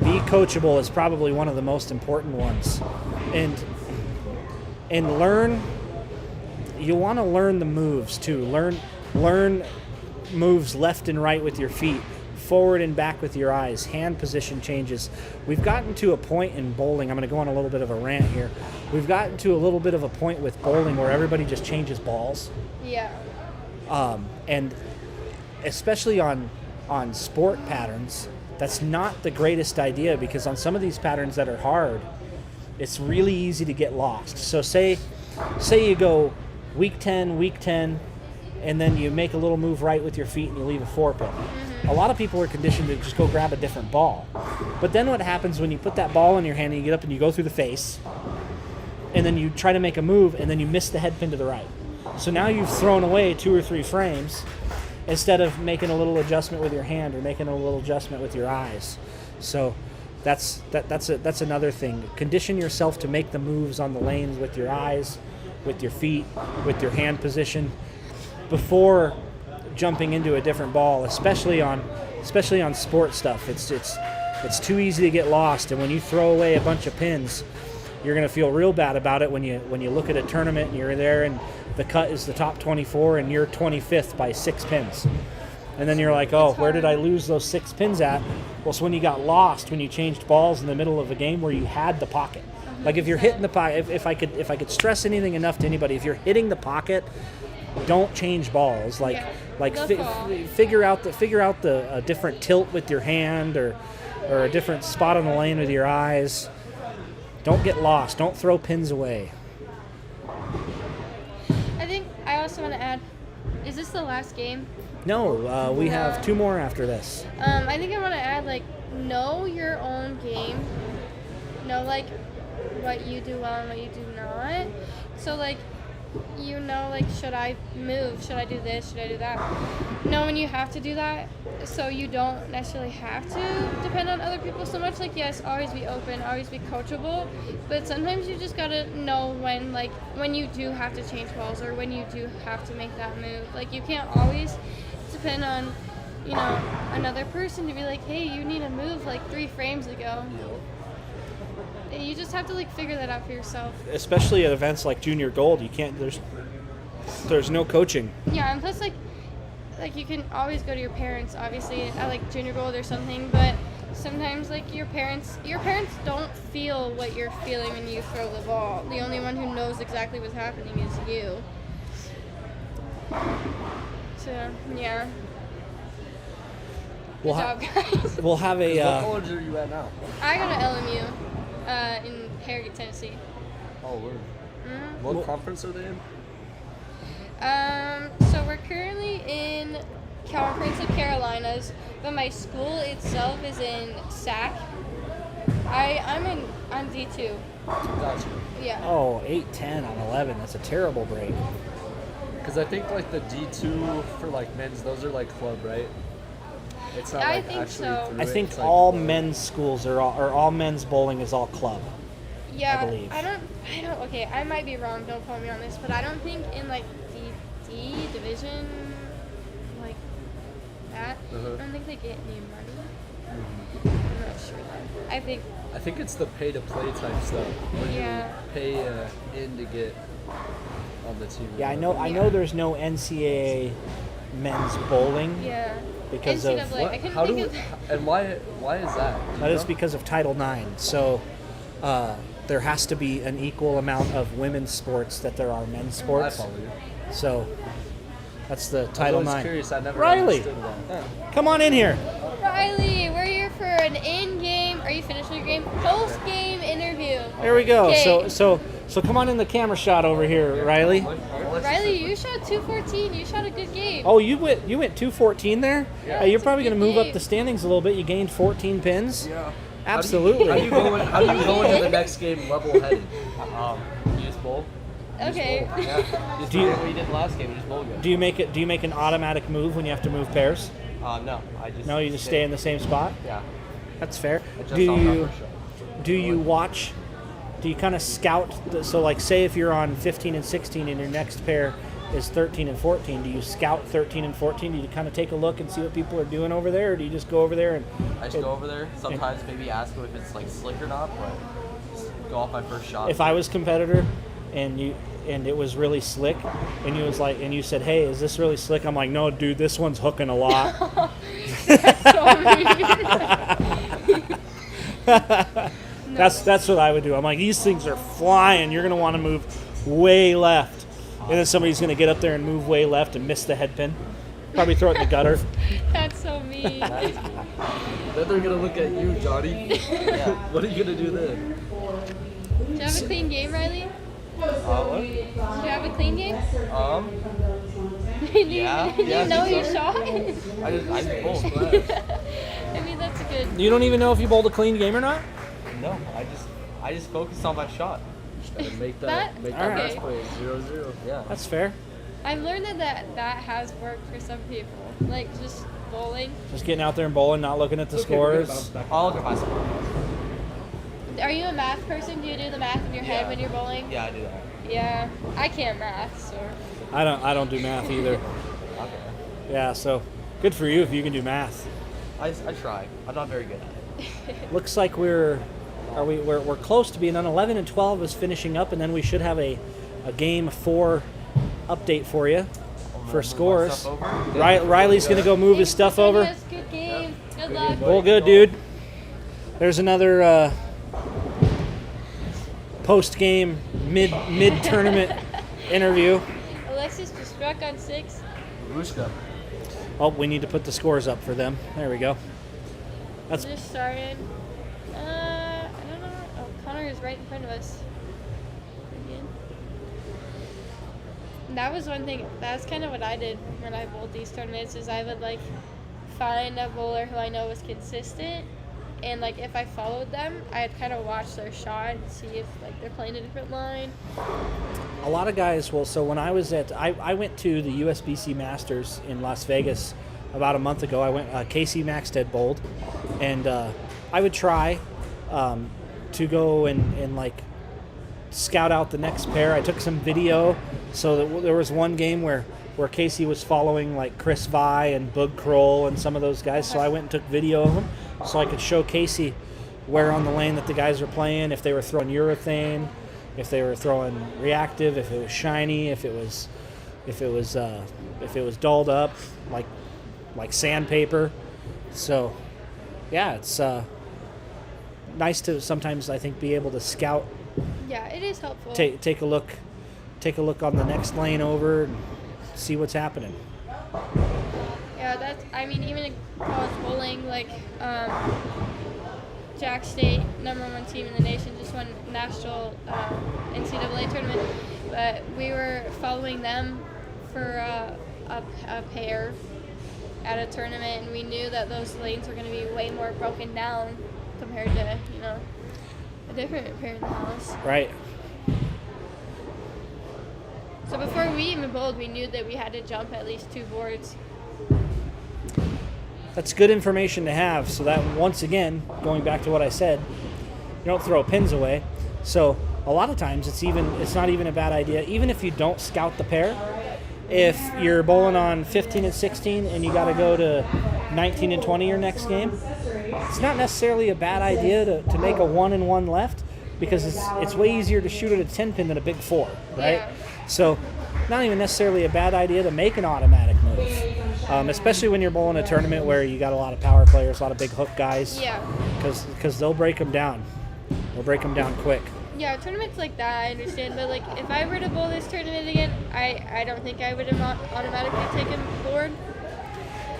coachable is probably one of the most important ones, and learn. You want to learn the moves too. Learn moves left and right with your feet, forward and back with your eyes, hand position changes. We've gotten to a point in bowling. I'm going to go on a little bit of a rant here. We've gotten to a little bit of a point with bowling where everybody just changes balls. Yeah. And especially on sport patterns, that's not the greatest idea, because on some of these patterns that are hard, it's really easy to get lost. So say you go week 10, and then you make a little move right with your feet and you leave a 4-pin. Mm-hmm. A lot of people are conditioned to just go grab a different ball. But then what happens when you put that ball in your hand and you get up and you go through the face, and then you try to make a move and then you miss the head pin to the right. So now you've thrown away 2 or 3 frames instead of making a little adjustment with your hand or making a little adjustment with your eyes. So That's another thing. Condition yourself to make the moves on the lanes with your eyes, with your feet, with your hand position before jumping into a different ball, especially on sport stuff. It's too easy to get lost, and when you throw away a bunch of pins, you're going to feel real bad about it when you look at a tournament and you're there and the cut is the top 24 and you're 25th by 6 pins. And then you're like, oh, where did I lose those 6 pins at? Well, it's when you got lost, when you changed balls in the middle of a game where you had the pocket. Like if you're hitting the pocket, if I could stress anything enough to anybody, if you're hitting the pocket, don't change balls. Figure out the different tilt with your hand or a different spot on the lane with your eyes. Don't get lost. Don't throw pins away. I think I also want to add, is this the last game? No, we have 2 more after this. I think I want to add, know your own game. Know, what you do well and what you do not. So, should I move? Should I do this? Should I do that? Know when you have to do that, so you don't necessarily have to depend on other people so much. Yes, always be open, always be coachable, but sometimes you just gotta know when you do have to change balls or when you do have to make that move. You can't always depend on, another person to be like, hey, you need a move 3 frames ago. You just have to figure that out for yourself. Especially at events like Junior Gold, you can't. There's no coaching. Yeah, and plus you can always go to your parents, obviously, at Junior Gold or something. But sometimes your parents don't feel what you're feeling when you throw the ball. The only one who knows exactly what's happening is you. So yeah. Good job, guys. We'll have a. What college are you at now? I go to LMU. In Harrogate, Tennessee. Oh, word. Mm-hmm. What conference are they in? So we're currently in Conference of Carolinas, but my school itself is in SAC. I'm D2. Gotcha. Yeah. Oh, 8-10 on 11. That's a terrible break. Because I think the D2 for men's, those are club, right? It's not I think actually so. through I it. think It's all men's schools all men's bowling is all club. Yeah. I believe. I don't. Okay, I might be wrong. Don't quote me on this, but I don't think in D division that. I don't think they get any money. I'm not sure though. I think it's the pay to play type stuff. When you pay in to get on the team. Yeah, I know. There's no NCAA men's bowling. Yeah. Because NCAA, of I couldn't think of and why is that? That is because of Title IX. So there has to be an equal amount of women's sports that there are men's sports. I follow you. So that's the Title IX. I was curious. I never Riley, understood that. come on in here. Riley, we're here for an in-game. Are you finished with your game? Post-game interview. There we go. Okay. So come on in the camera shot over here, Riley. Riley, you shot 214. You shot a good game. Oh, you went 214 there? Yeah, You're it's a probably going to good move up game. the standings a little bit. You gained 14 pins. Yeah. Absolutely. How do you go into the next game level-headed? You just bowl. Okay. Yeah. Just Do you- what you did last game. You just bowl good. Do you make an automatic move when you have to move pairs? No. No, you just stay in the same spot? Yeah. That's fair. I just Do saw you that for do you watch? Do you kind of scout? So, say if you're on 15 and 16 and your next pair is 13 and 14, do you scout 13 and 14? Do you kind of take a look and see what people are doing over there, or do you just go over there and? I just go over there. Sometimes maybe ask them if it's slick or not, but just go off my first shot. If I was competitor, and it was really slick, and you said, "Hey, is this really slick?" I'm like, "No, dude, this one's hooking a lot." That's what I would do. I'm like, these things are flying. You're gonna want to move way left, and then somebody's gonna get up there and move way left and miss the head pin. Probably throw it in the gutter. That's so mean. Then they're gonna look at you, Johnny. Yeah. What are you gonna do then? Did you have a clean game, Riley? What? Did you have a clean game? Did you know you shot? I just bowled. I mean, that's a good. You don't even know if you bowled a clean game or not? No, I just focused on my shot. Just gotta make That- that okay. match play 0-0. Yeah. That's fair. I've learned that has worked for some people. Just bowling. Just getting out there and bowling, not looking at the scores. I'll look at my score. Are you a math person? Do you do the math in your head when you're bowling? Yeah, I do that. Yeah, I can't math, so. I don't do math either. Okay. Yeah, so good for you if you can do math. I try. I'm not very good at it. Looks like we're close to being done. 11 and 12 is finishing up, and then we should have a game 4 update for you for scores. Riley's gonna go move his stuff over. Yes, good game. Good luck. Well, good, dude. There's another post-game mid-tournament interview. Alexis just struck on 6. Rushka. Oh, we need to put the scores up for them. There we go. That's Just started. I don't know. Oh, Connor is right in front of us. Again. That was one thing. That's kind of what I did when I bowled these tournaments. Is I would like find a bowler who I know was consistent, and like if I followed them, I'd kind of watch their shot and see if like they're playing a different line. a lot of guys. Well, so when I was I went to the USBC Masters in Las Vegas about a month ago. I went. Casey Maxted bowled, and I would try to go and like scout out the next pair. I took some video, so that there was one game where Casey was following like Chris Vi and Bug Kroll and some of those guys. So I went and took video of them so I could show Casey where on the lane that the guys were playing, if they were throwing urethane, if they were throwing reactive, if it was shiny, if it was dulled up like sandpaper. So yeah, it's nice to sometimes, I think, be able to scout. Yeah, it is helpful. Take a look on the next lane over and see what's happening. Yeah, that's. I mean, even in college bowling, like Jack State, #1 team in the nation, just won national NCAA tournament. But we were following them for a pair at a tournament, and we knew that those lanes were going to be way more broken down compared to a different pair in the house. Right. So before we even bowled, we knew that we had to jump at least 2 boards. That's good information to have, so that once again, going back to what I said, you don't throw pins away. So a lot of times it's not even a bad idea, even if you don't scout the pair. If you're bowling on 15 and 16 and you got to go to 19 and 20 your next game, it's not necessarily a bad idea to make a 1 and 1 left, because it's way easier to shoot at a 10 pin than a big 4, right? Yeah. So not even necessarily a bad idea to make an automatic move, especially when you're bowling a tournament where you got a lot of power players, a lot of big hook guys. Yeah. Because they'll break them down. They'll break them down quick. Yeah, tournaments like that, I understand. But like, if I were to bowl this tournament again, I don't think I would have automatically taken board.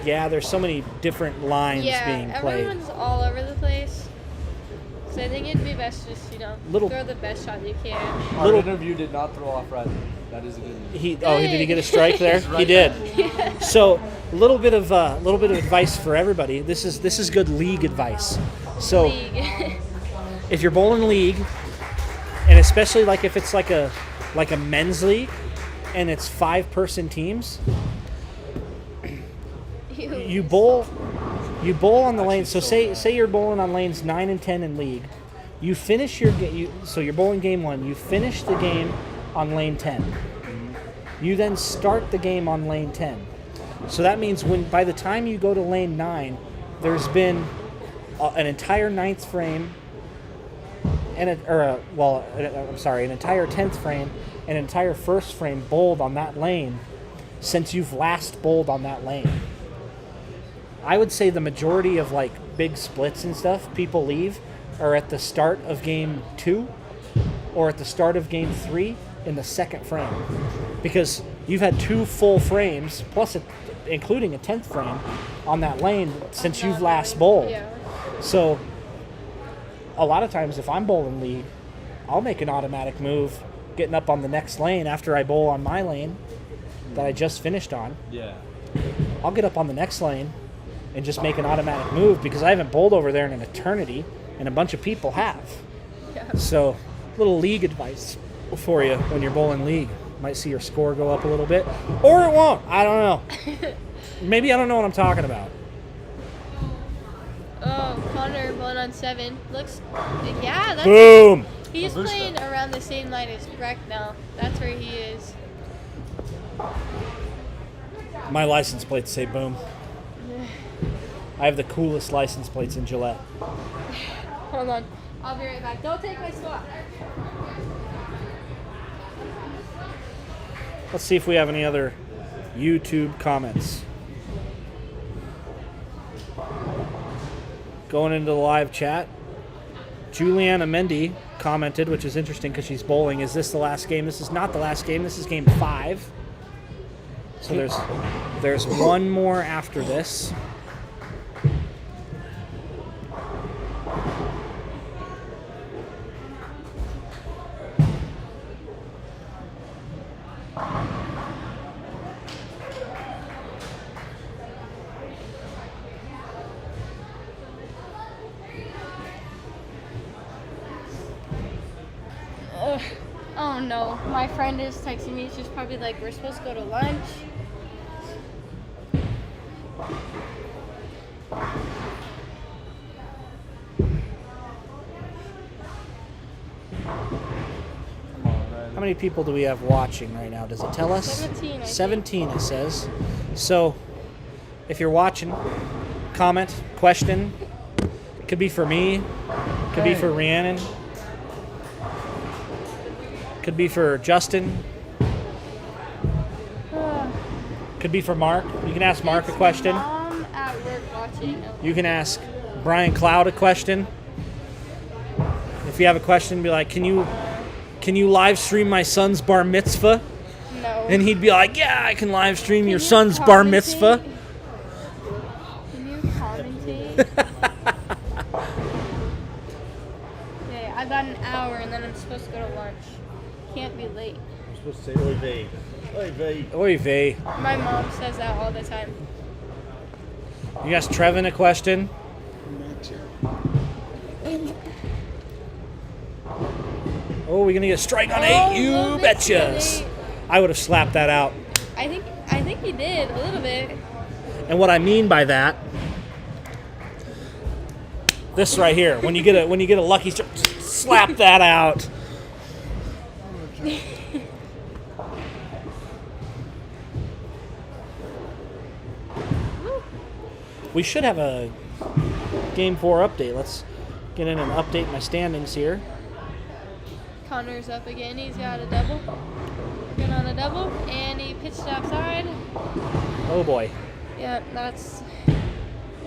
Yeah, there's so many different lines being played. Everyone's all over the place. So I think it'd be best just, throw the best shot you can. Our interview did not throw off Riley. That is a good news. Did he get a strike there? He did. Yeah. So a little bit of advice for everybody. This is good league advice. So League. if you're bowling league, and especially like if it's like a men's league, and it's 5-person teams, you bowl on the lane. So say you're bowling on lanes 9 and 10 in league. You finish your game. So you're bowling game 1. You finish the game on lane 10. You then start the game on lane 10. So that means by the time you go to lane 9, there's been an entire 9th frame, an entire 10th frame, and an entire 1st frame bowled on that lane since you've last bowled on that lane. I would say the majority of like big splits and stuff people leave are at the start of game 2 or at the start of game 3 in the 2nd frame, because you've had 2 full frames plus including a 10th frame on that lane since you've last bowled. Yeah. So a lot of times if I'm bowling league, I'll make an automatic move getting up on the next lane after I bowl on my lane that I just finished on. Yeah. I'll get up on the next lane and just make an automatic move because I haven't bowled over there in an eternity, and a bunch of people have. Yeah. So, little league advice for you when you're bowling league. Might see your score go up a little bit, or it won't. I don't know. Maybe I don't know what I'm talking about. Oh, Connor bowling on 7. Looks, yeah, that's Boom! He's playing around the same line as Breck now. That's where he is. My license plates say boom. I have the coolest license plates in Gillette. Hold on. I'll be right back. Don't take my spot. Let's see if we have any other YouTube comments. Going into the live chat, Juliana Mendy commented, which is interesting because she's bowling. Is this the last game? This is not the last game. This is game 5. So there's one more after this. Oh no, my friend is texting me. She's probably like, we're supposed to go to lunch. How many people do we have watching right now? Does it tell us? 17, I 17 it says. So if you're watching, comment, question. Could be for me. Could be for Rhiannon. Could be for Justin. Could be for Mark. You can ask Mark a question. Mom at work watching. You can ask Brian Cloud a question. If you have a question, be like, can you live stream my son's bar mitzvah? No. And he'd be like, yeah, I can live stream your son's bar mitzvah. Can you commentate? Okay, I got an hour and then I'm supposed to go to lunch. Can't be late. I'm supposed to say oy vey. Oy vey. Oy vey. My mom says that all the time. You asked Trevin a question. Oh, we're gonna get a strike on 8. You betchas. I would have slapped that out. I think he did a little bit. And what I mean by that, this right here, when you get a lucky strike, slap that out. We should have a Game 4 update. Let's get in and update my standings here. Connor's up again. He's got a double. Working on a double. And he pitched outside. Oh boy. Yeah, that's...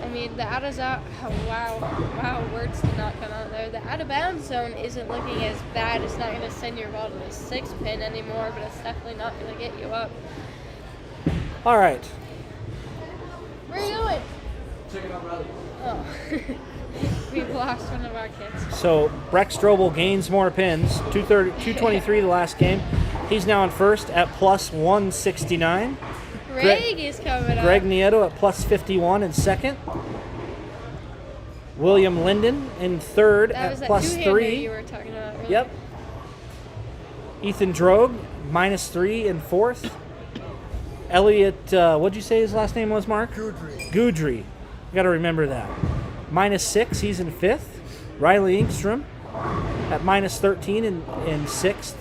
I mean, the out of out... Oh, wow, words did not come out there. The out of bounds zone isn't looking as bad. It's not going to send your ball to the 6 pin anymore, but it's definitely not going to get you up. All right. Where are you going? Check it out, brother. Oh. We've lost one of our kids. So Breck Strobel gains more pins. 223 the last game. He's now in first at plus 169. Greg is coming up. Greg Nieto at plus 51 in second. William Linden in third at plus 3. You were talking about earlier. Yep. Ethan Drogue minus 3 in fourth. Elliot, what'd you say his last name was, Mark? Goudry. You got to remember that. Minus 6, he's in fifth. Riley Ingstrom at minus 13 in sixth.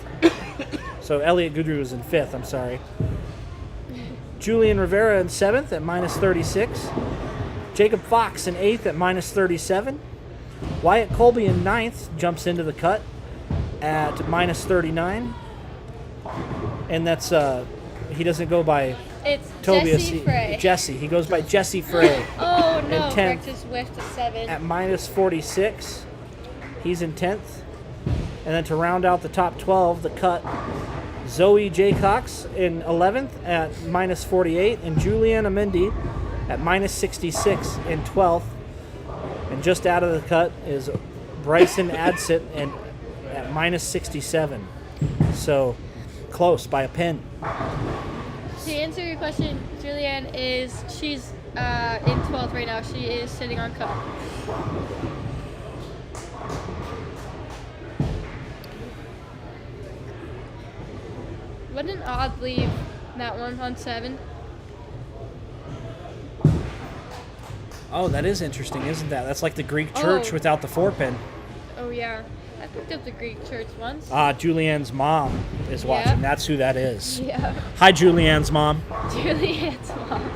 So Elliot Goudry was in fifth, I'm sorry. Julian Rivera in 7th at minus 36. Jacob Fox in 8th at minus 37. Wyatt Colby in 9th jumps into the cut at minus 39. And that's, he doesn't go by it's Tobias. Jesse Frey. Jesse. He goes by Jesse Frey. Oh, no. In 10th Breck just whiffed a 7. at minus 46. He's in 10th. And then to round out the top 12, the cut, Zoe J. Cox in 11th at minus 48, and Juliana Mendy at minus 66 in 12th. And just out of the cut is Bryson Adsit at minus 67. So close by a pin. To answer your question, Julianne she's in 12th right now. She is sitting on cut. What an odd leave, that one on 7. Oh, that is interesting, isn't that? That's like the Greek church Oh. without the 4-pin. Oh yeah, I picked up the Greek church once. Julianne's mom is watching. Yeah. That's who that is. Yeah, Hi, Julianne's mom. Juliette's mom.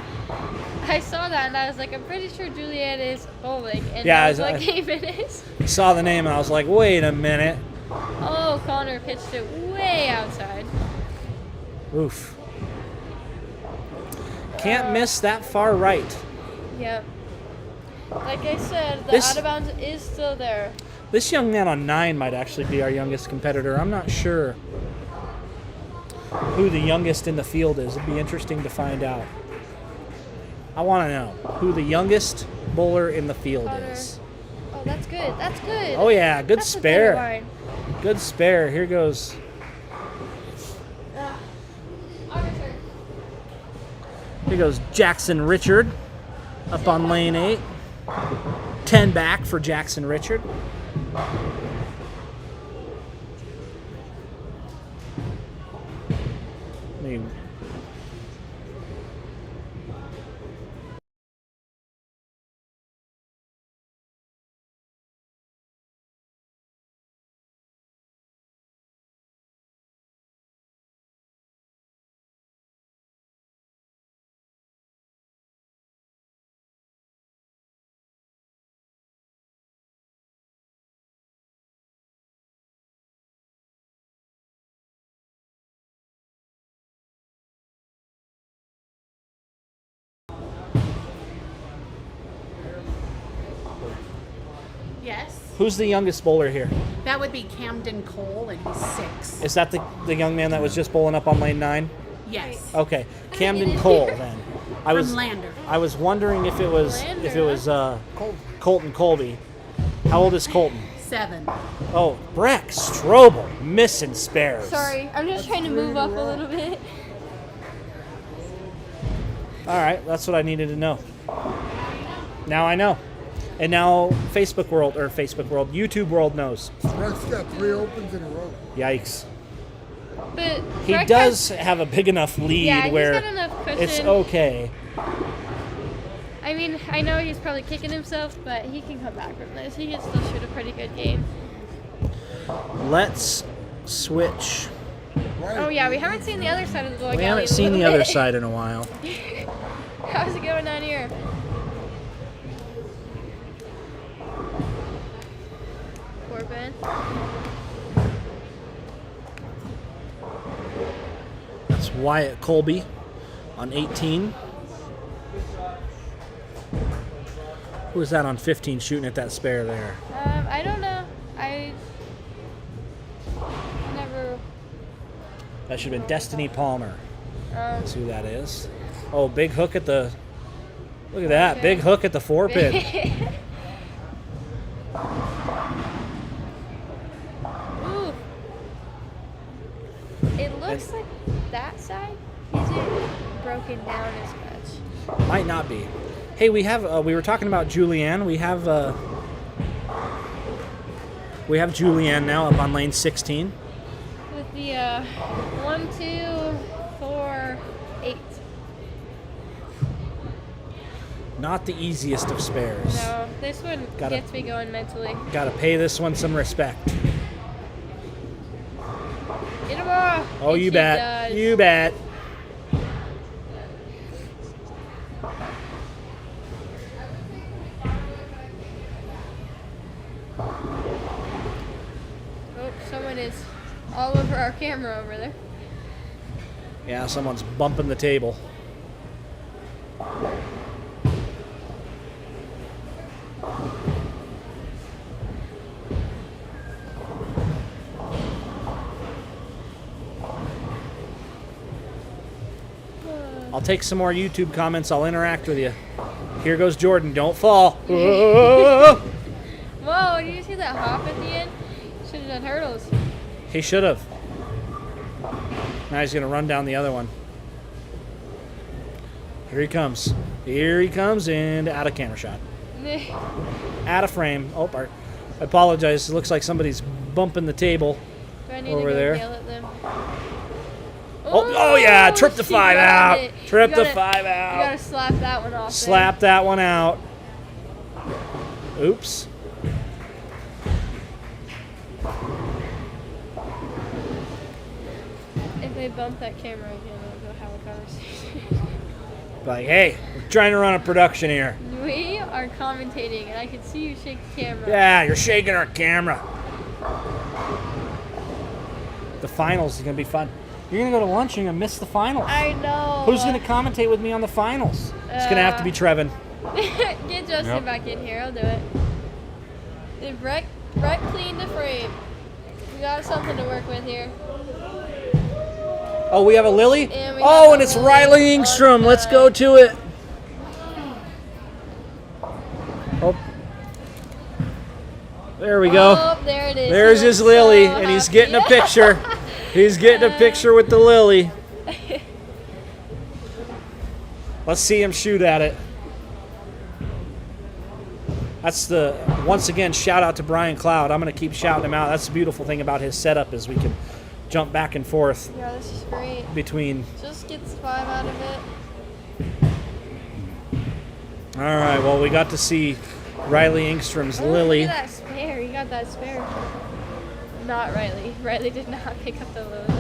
I saw that and I was like, I'm pretty sure Juliette is bowling. And Yeah, I was I- like, David is. Saw the name and I was like, wait a minute. Oh, Connor pitched it way outside. Oof. Can't miss that far right. Yep. Like I said, the This- out of bounds is still there. This young man on 9 might actually be our youngest competitor. I'm not sure who the youngest in the field is. It'd be interesting to find out. I want to know who the youngest bowler in the field Connor. is. Oh, that's good. That's good. Oh yeah, good That's a better spare. line. Good spare. Here goes. Our turn. Here goes Jackson Richard up on lane 8. 10 back for Jackson Richard. I mean, Yes. who's the youngest bowler here? That would be Camden Cole, and he's 6. Is that the young man that was just bowling up on lane 9? Yes. Okay, Camden Cole then. From Lander. I was wondering if it was Lander, Colton Colby. How old is Colton? 7. Oh, Breck Strobel missing spares. Sorry, I'm just trying to move up a little bit. All right, that's what I needed to know. Now I know. And now YouTube world knows. Breck's got 3 opens in a row. Yikes. But He Breck does has- have a big enough lead Yeah, he's where got enough cushion. it's okay. I mean, I know he's probably kicking himself, but he can come back from this. He can still shoot a pretty good game. Let's switch. Oh yeah, we haven't seen the other side of the bowling We alley haven't in a seen the little other bit. side in a while. How's it going down here? Corbin. That's Wyatt Colby on 18. Who is that on 15 shooting at that spare there? I don't know. I never. That should have been Destiny Palmer. That's who that is. Oh, big hook at the. Look at that. Okay. Big hook at the 4-pin. Ooh. It looks like that side isn't broken down as much. Might not be. Hey, we have. We were talking about Julianne. We have Julianne now up on lane 16. With the 1, 2, 4, 8. Not the easiest of spares. No, this one Gotta- gets me going mentally. Got to pay this one some respect. Get him off. Oh, And you she bet. does. You bet. Oh, someone is all over our camera over there. Yeah, someone's bumping the table. I'll take some more YouTube comments. I'll interact with you. Here goes Jordan. Don't fall. Whoa, did you see that hop at the end? Should have done hurdles. He should have. Now he's going to run down the other one. Here he comes. Here he comes, and out of camera shot. Out of frame. Oh, I apologize. It looks like somebody's bumping the table Do I need over to go there. yell at them? Oh yeah, trip the she 5 grabbed out. it. Trip You the gotta- 5 You out. gotta slap that one off. Slap that one out. Oops. If they bump that camera again, we'll go have a conversation. Like, hey, we're trying to run a production here. We are commentating, and I can see you shake the camera. Yeah, you're shaking our camera. The finals is going to be fun. You're going to go to lunch and you're going to miss the finals. I know. Who's going to commentate with me on the finals? It's going to have to be Trevin. Get Justin back in here. I'll do it. Did Brett clean the frame? We got something to work with here. Oh, we have a Lily? And And it's Riley Engstrom. Let's go to it. Oh. There we go. Oh, there it is. There's He his looks Lily, so and he's happy. getting a picture. He's getting a picture with the Lily. Let's see him shoot at it. That's once again, shout out to Brian Cloud. I'm going to keep shouting him out. That's the beautiful thing about his setup is we can jump back and forth Yeah, this is great. between. Just gets 5 out of it. All right, well, we got to see Riley Engstrom's Oh, Lily. Look at that spare. He got that spare. Not Riley. Riley did not pick up the Lily.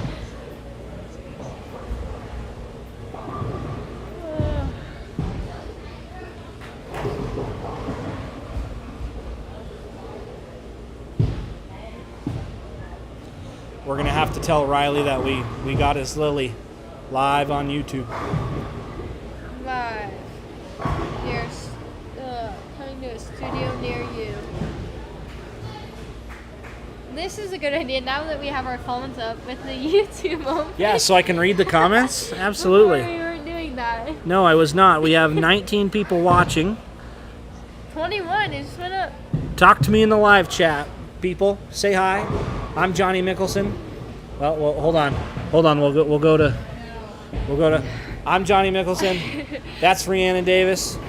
We're going to have to tell Riley that we got his Lily live on YouTube. Live. Near, coming to a studio near you. This is a good idea now that we have our comments up with the YouTube open. Yeah, so I can read the comments? Absolutely. Before we weren't doing that. No, I was not. We have 19 people watching. 21, it just went up. Talk to me in the live chat, people. Say hi. I'm Johnny Mickelson. Well, hold on. We'll go to. I'm Johnny Mickelson. That's Rhiannon Davis.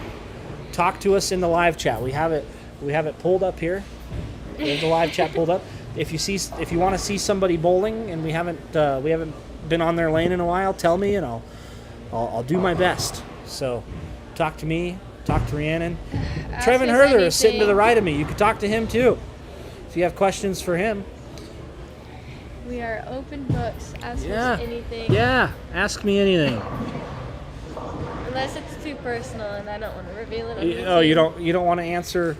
Talk to us in the live chat. We have it pulled up here. We have the live chat pulled up. If you want to see somebody bowling and we haven't been on their lane in a while, tell me and I'll do my best. So, talk to me. Talk to Rhiannon. Trevin Herther is sitting to the right of me. You could talk to him too. If you have questions for him. We are open books. Ask us anything. Yeah, ask me anything. Unless it's too personal and I don't want to reveal it on YouTube. Oh, you don't want to answer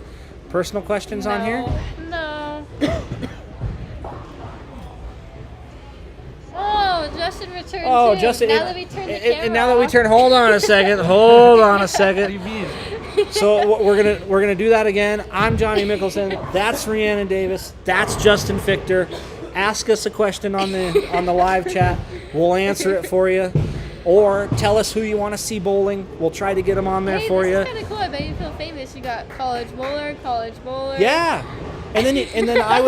personal questions on here? No. Oh, Justin returned Oh, too. Justin. Now that we turned the camera and now that we off. turn, hold on a second. Hold on a second. So we're gonna do that again. I'm Johnny Mickelson. That's Rhiannon Davis. That's Justin Fichter. Ask us a question on the live chat. We'll answer it for you. Or tell us who you want to see bowling. We'll try to get them on there for you. This is kind of cool. I bet you feel famous. You got college bowler. Yeah. And then I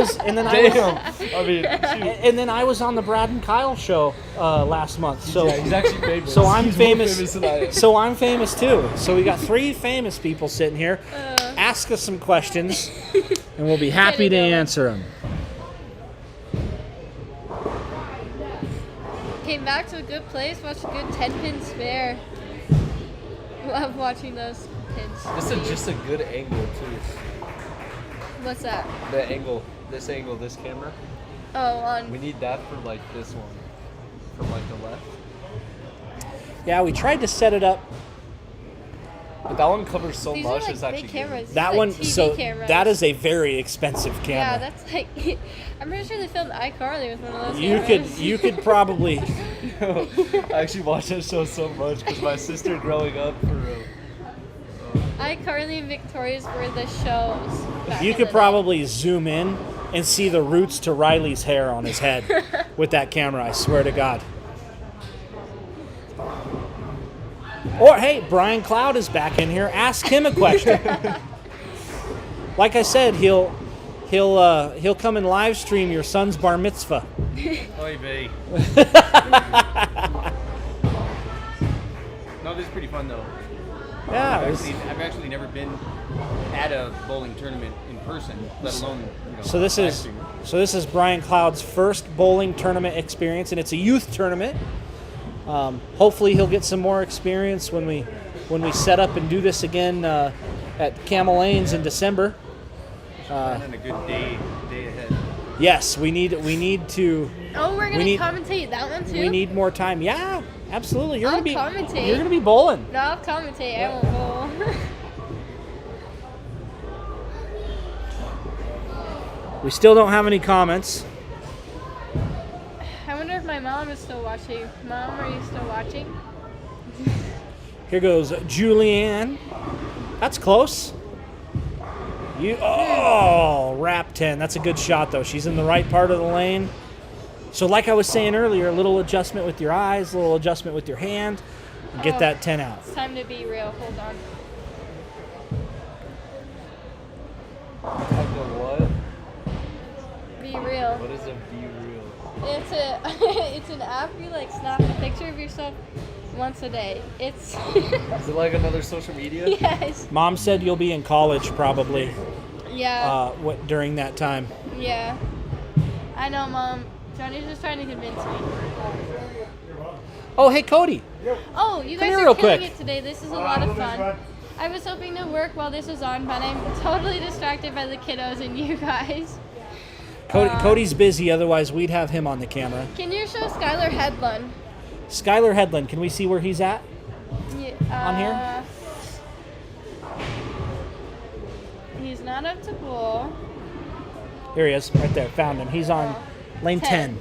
was on the Brad and Kyle show last month. So he's actually famous. So I'm He's more famous. famous than I am. So I'm famous too. So we got 3 famous people sitting here. Ask us some questions, and we'll be happy to answer them. Came back to a good place. Watched a good 10-pin spare. Love watching those pins. This is just a good angle too. What's that? The angle, this camera. Oh, on. We need that for like this one, from like the left. Yeah, we tried to set it up. But that one covers so These much. are It's like actually big cameras. good. That These are one, like TV so cameras. that is a very expensive camera. Yeah, that's like. I'm pretty sure they filmed iCarly with one of those you cameras. you could probably. I actually watched that show so much because my sister growing up iCarly and Victoria's were the shows. back You in could the probably zoom in and see the roots to Riley's hair on his head with that camera, I swear to God. Or, hey, Brian Cloud is back in here. Ask him a question. Like I said, he'll come and live stream your son's bar mitzvah. Oy vey. No, this is pretty fun though. Yeah, I've actually never been at a bowling tournament in person, let alone So this is Brian Cloud's first bowling tournament experience, and it's a youth tournament. Hopefully, he'll get some more experience when we set up and do this again at Camel Lanes in December. Planning a good day ahead. Yes, we need to. Oh, we're We gonna need- commentate that one too. We need more time. Yeah, absolutely. You're I'll gonna be. commentate. You're gonna be bowling. No, I'll commentate. I won't bowl. We still don't have any comments. I wonder if my mom is still watching. Mom, are you still watching? Here goes Julianne. That's close. Wrap 10. That's a good shot, though. She's in the right part of the lane. So like I was saying earlier, a little adjustment with your eyes, a little adjustment with your hand, and get that 10 out. It's time to be real. Hold on. What? Be real. What is a be real? It's a it's an app you like snap a picture of yourself once a day. It's Is it like another social media? yes. Mom said you'll be in college probably Yeah. during that time. Yeah. I know, Mom. Johnny's just trying to convince me. Oh, hey, Cody. Oh, you Come guys here are real killing quick. it today. This is a lot of fun. I was hoping to work while this was on, but I'm totally distracted by the kiddos and you guys. Cody's busy, otherwise we'd have him on the camera. Can you show Skylar Headland? Skylar Headland, can we see where he's at? Yeah, On here? He's not up to goal. Here he is, right there. Found him. He's on lane 10.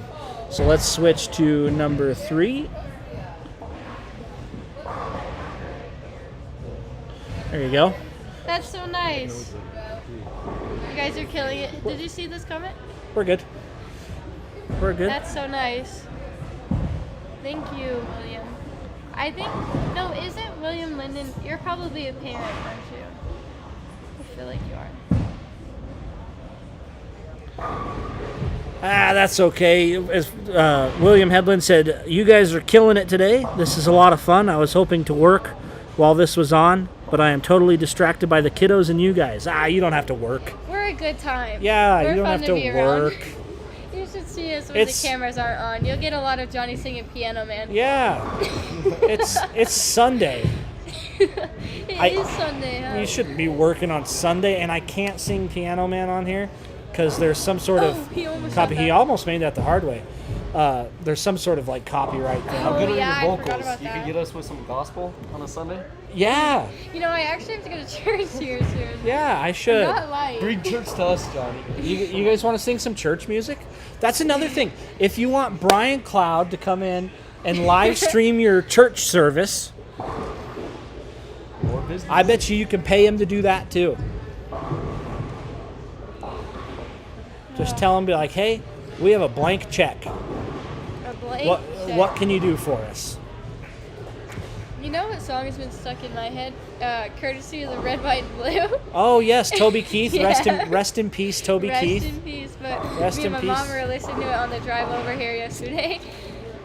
So let's switch to number 3. There you go. That's so nice. You guys are killing it. Did you see this comment? We're good. We're good. That's so nice. Thank you, William. I think, no, isn't William Linden, you're probably a parent, aren't you? I feel like you are. That's okay. As William Headland said, you guys are killing it today. This is a lot of fun. I was hoping to work while this was on, but I am totally distracted by the kiddos and you guys. You don't have to work. We're a good time. Yeah, We're you don't fun have to be around. work. You should see us when It's- the cameras aren't on. You'll get a lot of Johnny singing Piano Man. Yeah. It's Sunday. It is Sunday, huh? You shouldn't be working on Sunday, and I can't sing Piano Man on here because there's some sort of he almost copy. said He that. almost made that the hard way. There's some sort of like copyright thing. How good are yeah, I your forgot vocals? about You that. can get us with some gospel on a Sunday? Yeah, You know, I actually have to go to church here soon. yeah, I should. Not lying. Bring church to us, Johnny. You guys want to sing some church music? That's another thing. If you want Brian Cloud to come in and live stream your church service, More business. I bet you can pay him to do that too. Just tell him, be like, hey, we have a blank check. A blank check. What can you do for us? You know what song has been stuck in my head? Courtesy of the Red, White, and Blue. Oh yes, Toby Keith. Yeah. Rest in peace, Toby Keith. Rest in peace. But Rest me and in my mom peace. were listening to it on the drive over here yesterday,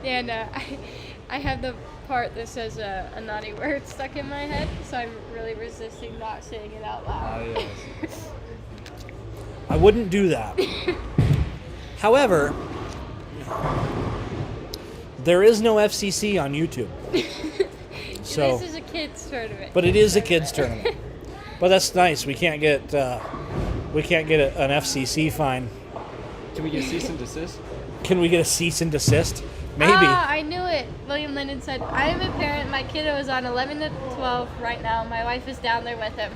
and I have the part that says a naughty word stuck in my head, so I'm really resisting not saying it out loud. Yes. I wouldn't do that. However, there is no FCC on YouTube. So, This is a kids tournament. but it is a kids tournament. But that's nice. We can't get an FCC fine. Can we get cease and desist? Can we get a cease and desist? Maybe. I knew it. William Linden said, I am a parent. My kiddo is on 11 to 12 right now. My wife is down there with him.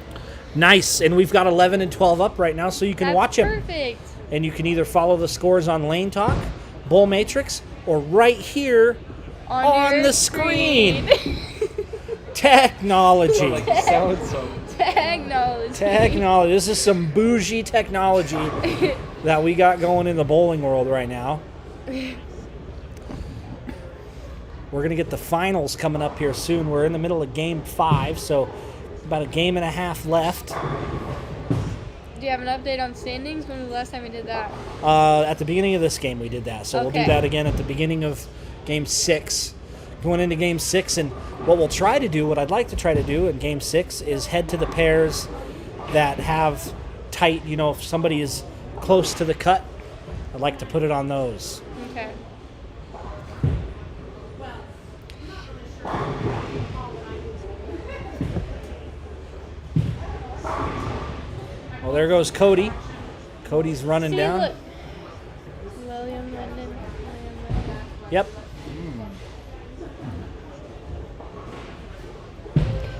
Nice. And we've got 11 and 12 up right now, so you can That's watch him. perfect. And you can either follow the scores on Lane Talk, Bowl Matrix, or right here on your the screen. Technology. Like you sound so. Technology. Technology. This is some bougie technology that we got going in the bowling world right now. We're going to get the finals coming up here soon. We're in the middle of game 5, so about a game and a half left. Do you have an update on standings? When was the last time we did that? At the beginning of this game, we did that. So we'll do Okay. that again at the beginning of game 6. Going into game 6, and what I'd like to try to do in game 6 is head to the pairs that have tight, if somebody is close to the cut, I'd like to put it on those. Okay. Well, there goes Cody. Cody's running See, down. look. William Linden. Yep.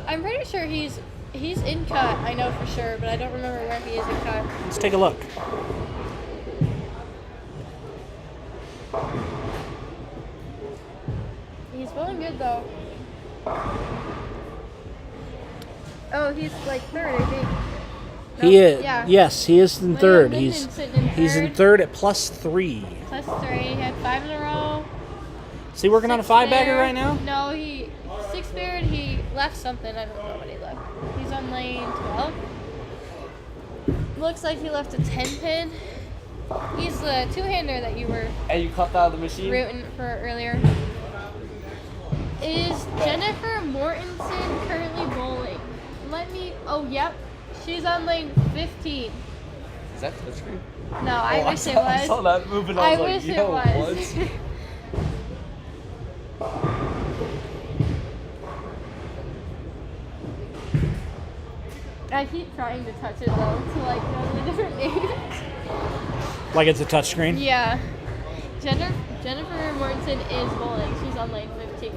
I'm pretty sure he's in cut. I know for sure, but I don't remember where he is in cut. Let's take a look. He's bowling good though. Oh, he's like third, I think. He is. Yeah. Yes, he is in third. Linden's He's sitting in he's in third. third at +3. +3. He had 5 in a row. Is he working on a 5-bagger right now? No, he 6-bagger. He left something. I don't know what he left. He's on lane 12. Looks like he left a 10-pin. He's the two-hander that you were Hey, you cut that out of the machine? rooting for earlier. Is Jennifer Mortensen currently bowling? Oh, yep. She's on lane 15. Is that touchscreen? No, I wish it was. I saw that moving. I I was like, wish it yo, was. what? I keep trying to touch it though to like know the different names. Like it's a touchscreen? Yeah. Jennifer Mortensen is bowling. She's on lane 15.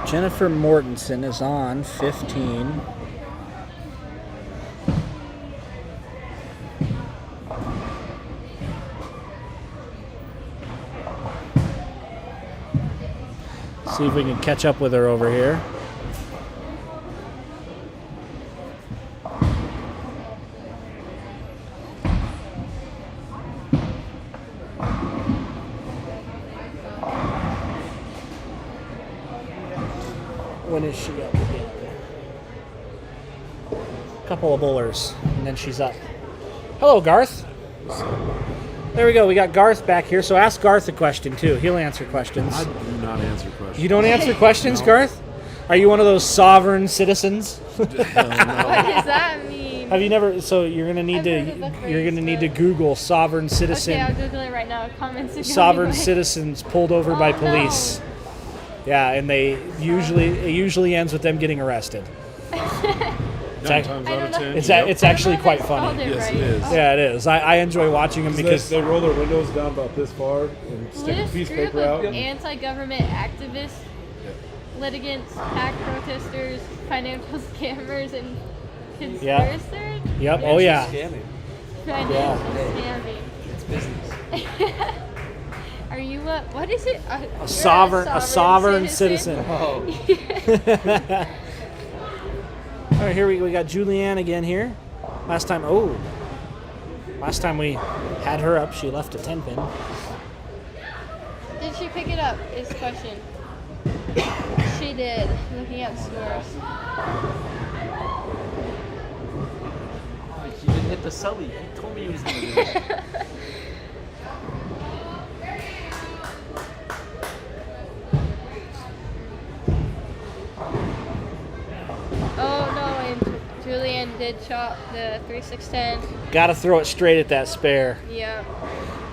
Jennifer Mortensen is on 15. See if we can catch up with her over here. When is she up again? Couple of bowlers, and then she's up. Hello, Garth. There we go. We got Garth back here. So ask Garth a question too. He'll answer questions. I do not answer questions. You don't answer questions, No. Garth? Are you one of those sovereign citizens? What does that mean? Have you never? So you're gonna need I've heard of the to. You're gonna phrase, need to but- Google sovereign citizen. Okay, I'll Google it right now. Comments. Sovereign citizens pulled over by Oh, police. Yeah, and it usually ends with them getting arrested. It's, 9 ac- times I out don't of know. 10. it's, yep. it's actually quite Spelled funny. it Yes, right. it is. Yeah, it is. I enjoy watching them because They roll their windows down about this far and stick a This piece of group paper of out. anti-government activists, litigants, PAC protesters, financial scammers, and conspirators. Yep. Oh yeah. Scamming. Financial scamming. It's business. Are you a what is it? You're A sovereign citizen. Oh. All right, here we got Julianne again here. Last time we had her up, she left a 10-pin. Did she pick it up? Is the question. She did. Looking at scores. Oh, he didn't hit the sully. He told me he was going to do it. Oh no! And Julianne did chop the 3-6-10. Got to throw it straight at that spare. Yeah.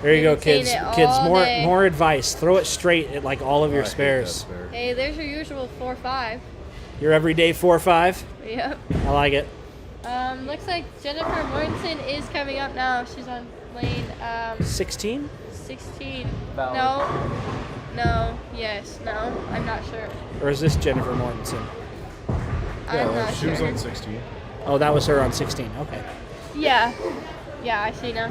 There you go, Been saying kids. it Kids, all day. more advice. Throw it straight at like all of Oh, your I hate that spares. spare. Hey, there's your usual 4-5. Your everyday 4-5. Yep. I like it. Looks like Jennifer Mortensen is coming up now. She's on lane 16. 16. Valid. No. Yes. No. I'm not sure. Or is this Jennifer Mortensen? I'm not she sure. was on 16. Oh, that was her on 16. Okay. Yeah. Yeah, I see now.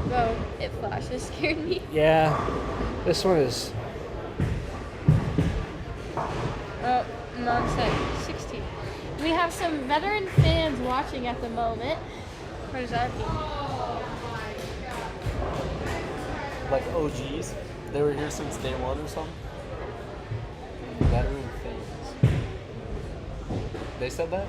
Whoa, it flashed. It scared me. Yeah. This one is. Oh, Mom said 16. We have some veteran fans watching at the moment. What does that mean? Like OGs. They were here since day one or something. Veteran fans. They said that?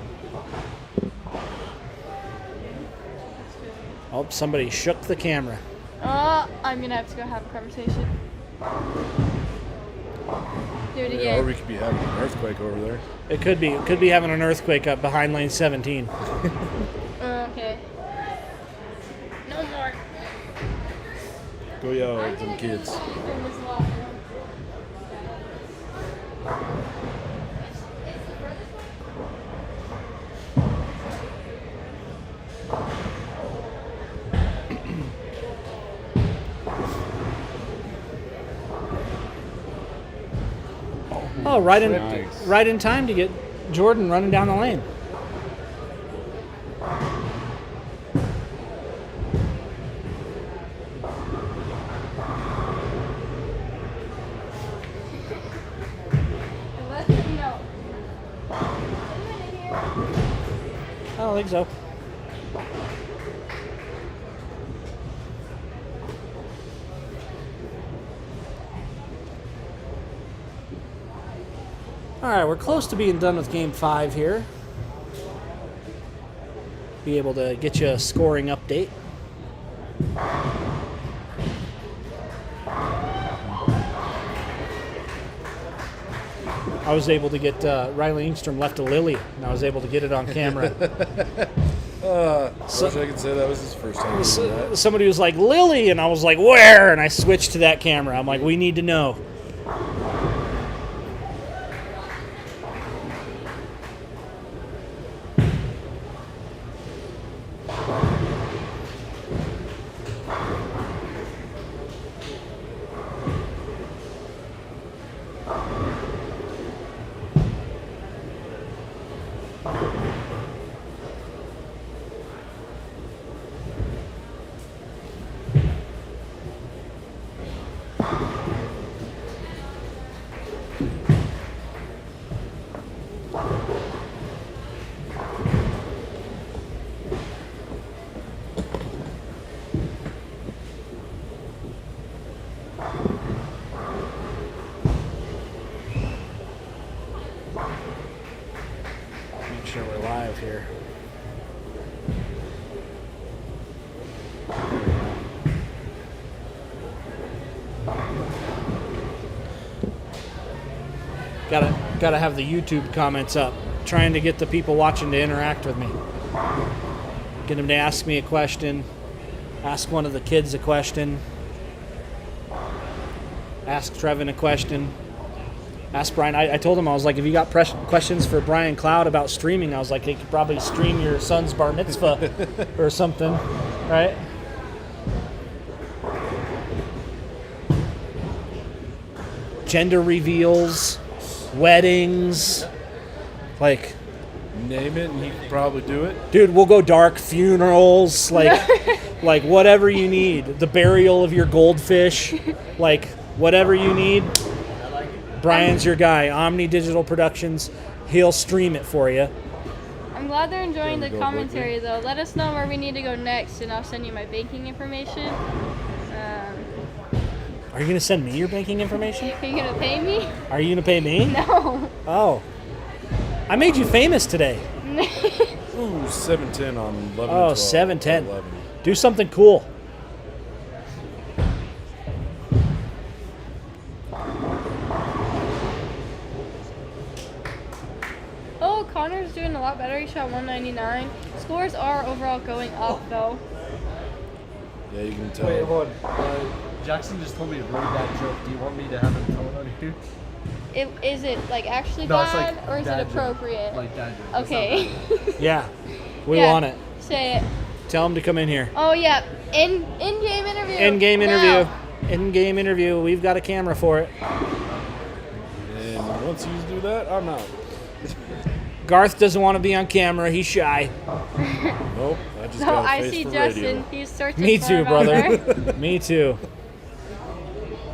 Oh, somebody shook the camera. Oh, I'm gonna have to go have a conversation. Do it Yeah, again. or we could be having an earthquake over there. It could be having an earthquake up behind lane 17. Okay. No more. Go yell at them kids. Oh, right Nice. in time to get Jordan running down the lane. Let them know. I don't think so. All right, we're close to being done with Game 5 here. Be able to get you a scoring update. I was able to get Riley Engstrom left a lily, and I was able to get it on camera. I wish I could say that was his first time doing that. Somebody was like, Lily, and I was like, where? And I switched to that camera. I'm like, we need to know. Make sure we're live here. Gotta have the YouTube comments up. Trying to get the people watching to interact with me. Get them to ask me a question. Ask one of the kids a question. Ask Trevin a question. Ask Brian. I told him, I was like, if you got questions for Brian Cloud about streaming, I was like, he could probably stream your son's bar mitzvah or something, right? Gender reveals, weddings, like, Name it and he could probably do it. dude, we'll go dark, funerals, like, like whatever you need. The burial of your goldfish, like whatever you need. Brian's your guy. Omni Digital Productions. He'll stream it for you. I'm glad they're enjoying the Go, commentary, though. Let us know where we need to go next, and I'll send you my banking information. Are you gonna send me your banking information? Are you going to pay me? Are you gonna pay me? No. Oh, I made you famous today. Ooh, 710 on 11 Oh, 12, 710. 11. Do something cool. Oh, Connor's doing a lot better. He shot 199. Scores are overall going up, though. Yeah, you can tell. Wait, hold on. Jackson just told me a really bad joke. Do you want me to have him tell it on here? Is it like actually No, it's bad, like or is dad it joke. appropriate? Like dad joke. It's not Okay. Yeah, we Yeah. want it. Say it. Tell him to come in here. Oh yeah, in-game interview. In-game Now. interview. In-game interview. We've got a camera for it. And once you do that, I'm out. Garth doesn't want to be on camera. He's shy. Nope, I just So got a I face see for Justin. radio. He's searching Me for too, him out brother. there. Me too.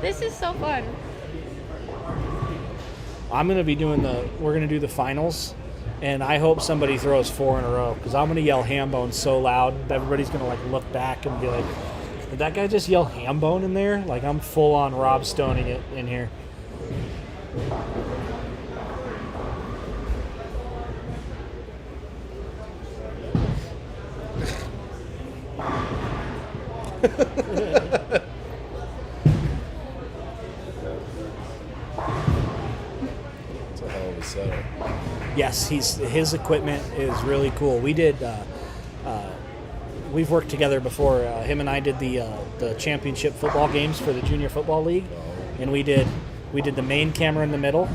This is so fun. We're gonna do the finals, and I hope somebody throws 4 in a row, because I'm gonna yell Hambone so loud everybody's gonna like look back and be like, did that guy just yell Hambone in there? Like, I'm full on Rob Stoning it in here. Yes, his equipment is really cool. We've worked together before. Him and I did the championship football games for the junior football league, and we did the main camera in the middle.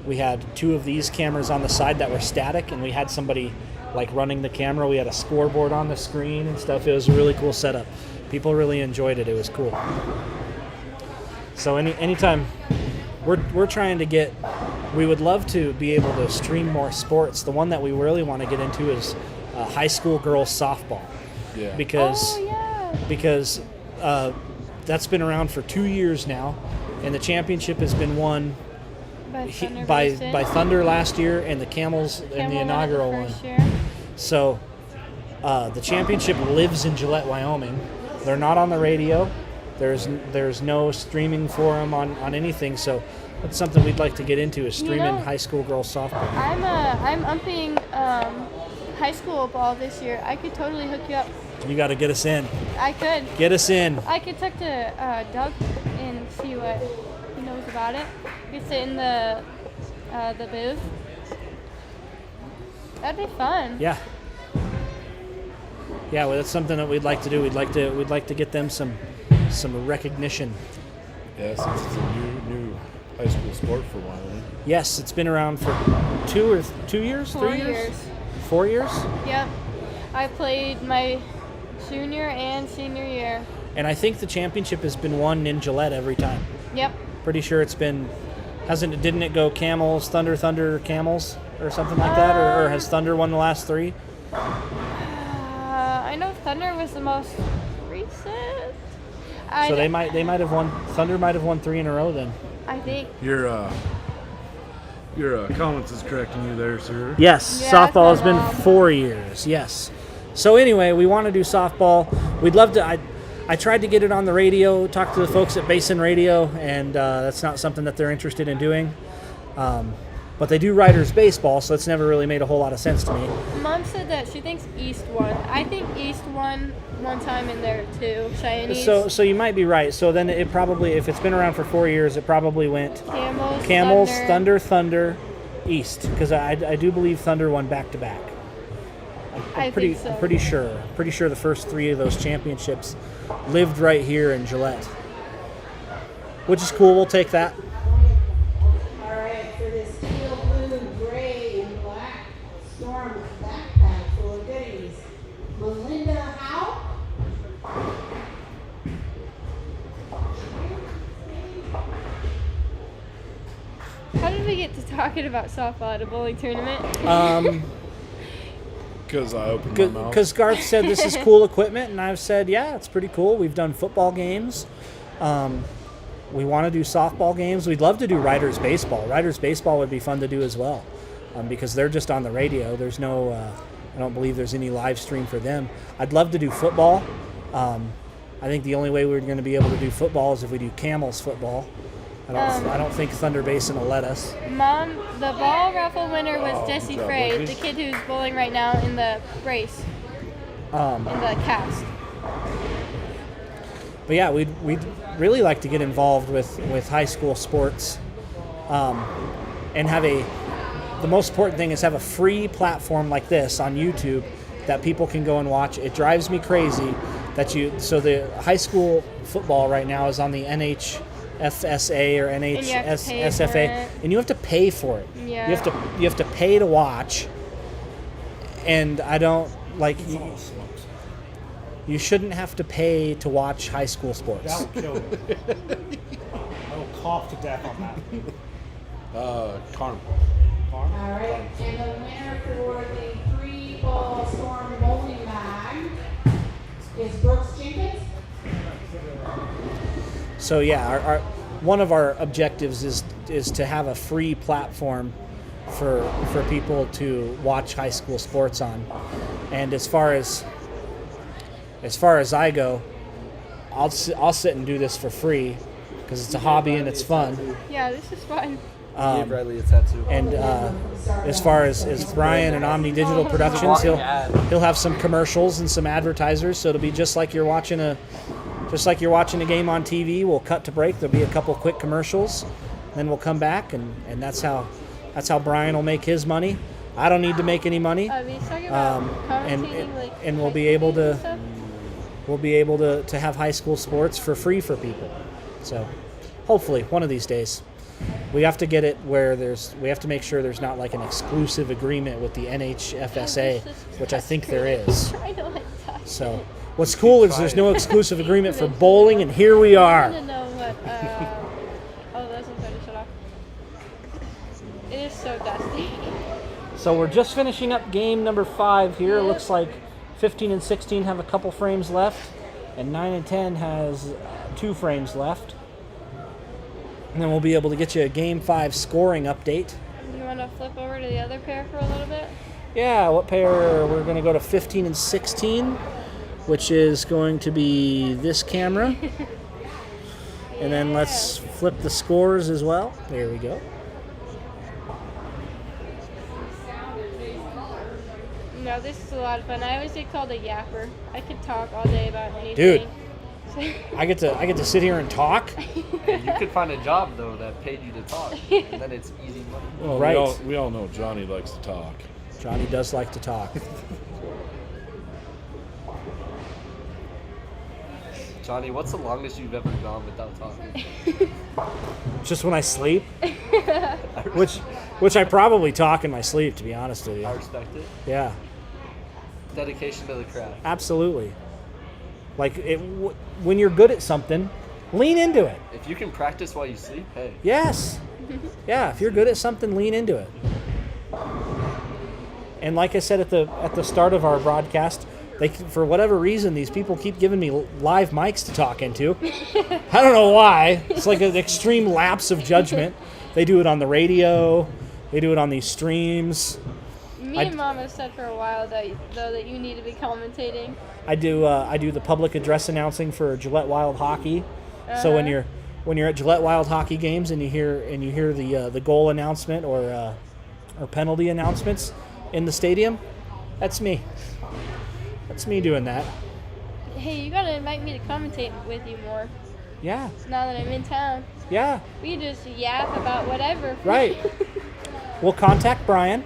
We had 2 of these cameras on the side that were static, and we had somebody like running the camera. We had a scoreboard on the screen and stuff. It was a really cool setup. People really enjoyed it. It was cool. So anytime we're trying to get, we would love to be able to stream more sports. The one that we really want to get into is high school girls softball. Yeah. Because that's been around for 2 years now, and the championship has been won by Thunder last year, and the Camels in the inaugural one. So the championship lives in Gillette, Wyoming. They're not on the radio. There's no streaming for them on anything. So that's something we'd like to get into, is streaming high school girls softball. I'm umping high school ball this year. I could totally hook you up. You got to get us in. I could. Get us in. I could talk to Doug and see what he knows about it. We could sit in the booth. That'd be fun. Yeah. Yeah, well, that's something that we'd like to do. We'd like to get them some recognition. Yeah, since it's a new high school sport for Wyoming. Yes, it's been around for 2 years, 3 years? 4 years? Yep. I played my junior and senior year. And I think the championship has been won in Gillette every time. Yep. Pretty sure it's been, didn't it go Camels, Thunder, Camels, or something like that? Or has Thunder won the last 3? I know Thunder was the most recent. So they might have won. Thunder might have won 3 in a row then. I think. Your comments is correcting you there, sir. Yes, Yeah, softball has that's been my mom. 4 years. Yes. So anyway, we want to do softball. We'd love to. I tried to get it on the radio, talk to the folks at Basin Radio, and that's not something that they're interested in doing. But they do Riders baseball, so it's never really made a whole lot of sense to me. Mom said that she thinks East won. I think East won one time in there too. Chinese. So you might be right. So then it probably, if it's been around for 4 years, it probably went Camels, Thunder, East, because I do believe Thunder won back to back. I'm pretty sure. Pretty sure the first 3 of those championships lived right here in Gillette, which is cool. We'll take that. All right, for this teal, blue, gray, and black Storm backpack full of goodies. Melinda Howe. How did we get to talking about softball at a bowling tournament? Because I opened my mouth. Because Garth said this is cool equipment, and I've said, yeah, it's pretty cool. We've done football games. We want to do softball games. We'd love to do Riders baseball. Riders baseball would be fun to do as well, because they're just on the radio. There's no, I don't believe there's any live stream for them. I'd love to do football. I think the only way we're going to be able to do football is if we do Camels football. I don't think Thunder Basin will let us. Mom, the ball raffle winner was Jesse Frey, the kid who's bowling right now in the race, in the cast. But yeah, we'd really like to get involved with high school sports, and have the most important thing is have a free platform like this on YouTube that people can go and watch. It drives me crazy that so the high school football right now is on the NHFSA or NHSFA, and you have to pay for it. Yeah. You have to pay to watch, and I don't like. You shouldn't have to pay to watch high school sports. That will kill me. I will cough to death on that. Carm. All right, and the winner for the 3-ball Storm bowling bag is Brooks Jenkins. So yeah, our one of our objectives is to have a free platform for people to watch high school sports on. And as far as I go, I'll sit and do this for free because it's a hobby and it's fun. Yeah, this is fun. Give Riley a tattoo. And as far as Brian and Omni Digital Productions, he'll have some commercials and some advertisers, so it'll be just like you're watching a game on TV. We'll cut to break. There'll be a couple quick commercials, then we'll come back, and that's how Brian will make his money. I don't need to make any money. He's talking about and commentating, like, and we'll high be able school to and stuff. we'll be able to have high school sports for free for people. So hopefully one of these days. We have to get it where we have to make sure there's not like an exclusive agreement with the NHFSA, which I think there is. Trying to, like, touch So what's cool is there's no exclusive agreement for bowling, and here we are. I don't know what. Oh, that's not trying to shut off. It is so dusty. So we're just finishing up game number 5 here. It looks like 15 and 16 have a couple frames left, and 9 and 10 has 2 frames left. And then we'll be able to get you a game 5 scoring update. You want to flip over to the other pair for a little bit? Yeah, what pair? We're going to go to 15 and 16, which is going to be this camera. And then let's flip the scores as well. There we go. No, this is a lot of fun. I always get called a yapper. I could talk all day about anything. Dude, I get to sit here and talk. Hey, you could find a job though that paid you to talk, and then it's easy money. Well, Right. we all know Johnny likes to talk. Johnny does like to talk. Johnny, what's the longest you've ever gone without talking? Just when I sleep, which I probably talk in my sleep, to be honest with you. I respect it. Yeah, Dedication to the craft. absolutely. Like when you're good at something, lean into it. If you can practice while you sleep, hey. Yes. Yeah, if you're good at something, lean into it. And like I said at the start of our broadcast, for whatever reason, these people keep giving me live mics to talk into. I don't know why. It's like an extreme lapse of judgment. They do it on the radio. They do it on these streams. Me and Mom have said for a while that you need to be commentating. I do the public address announcing for Gillette Wild Hockey. So when you're at Gillette Wild Hockey games and you hear the goal announcement or penalty announcements in the stadium, that's me. That's me doing that. Hey, you gotta invite me to commentate with you more. Yeah. Now that I'm in town. Yeah. We just yap about whatever. Right. We'll contact Brian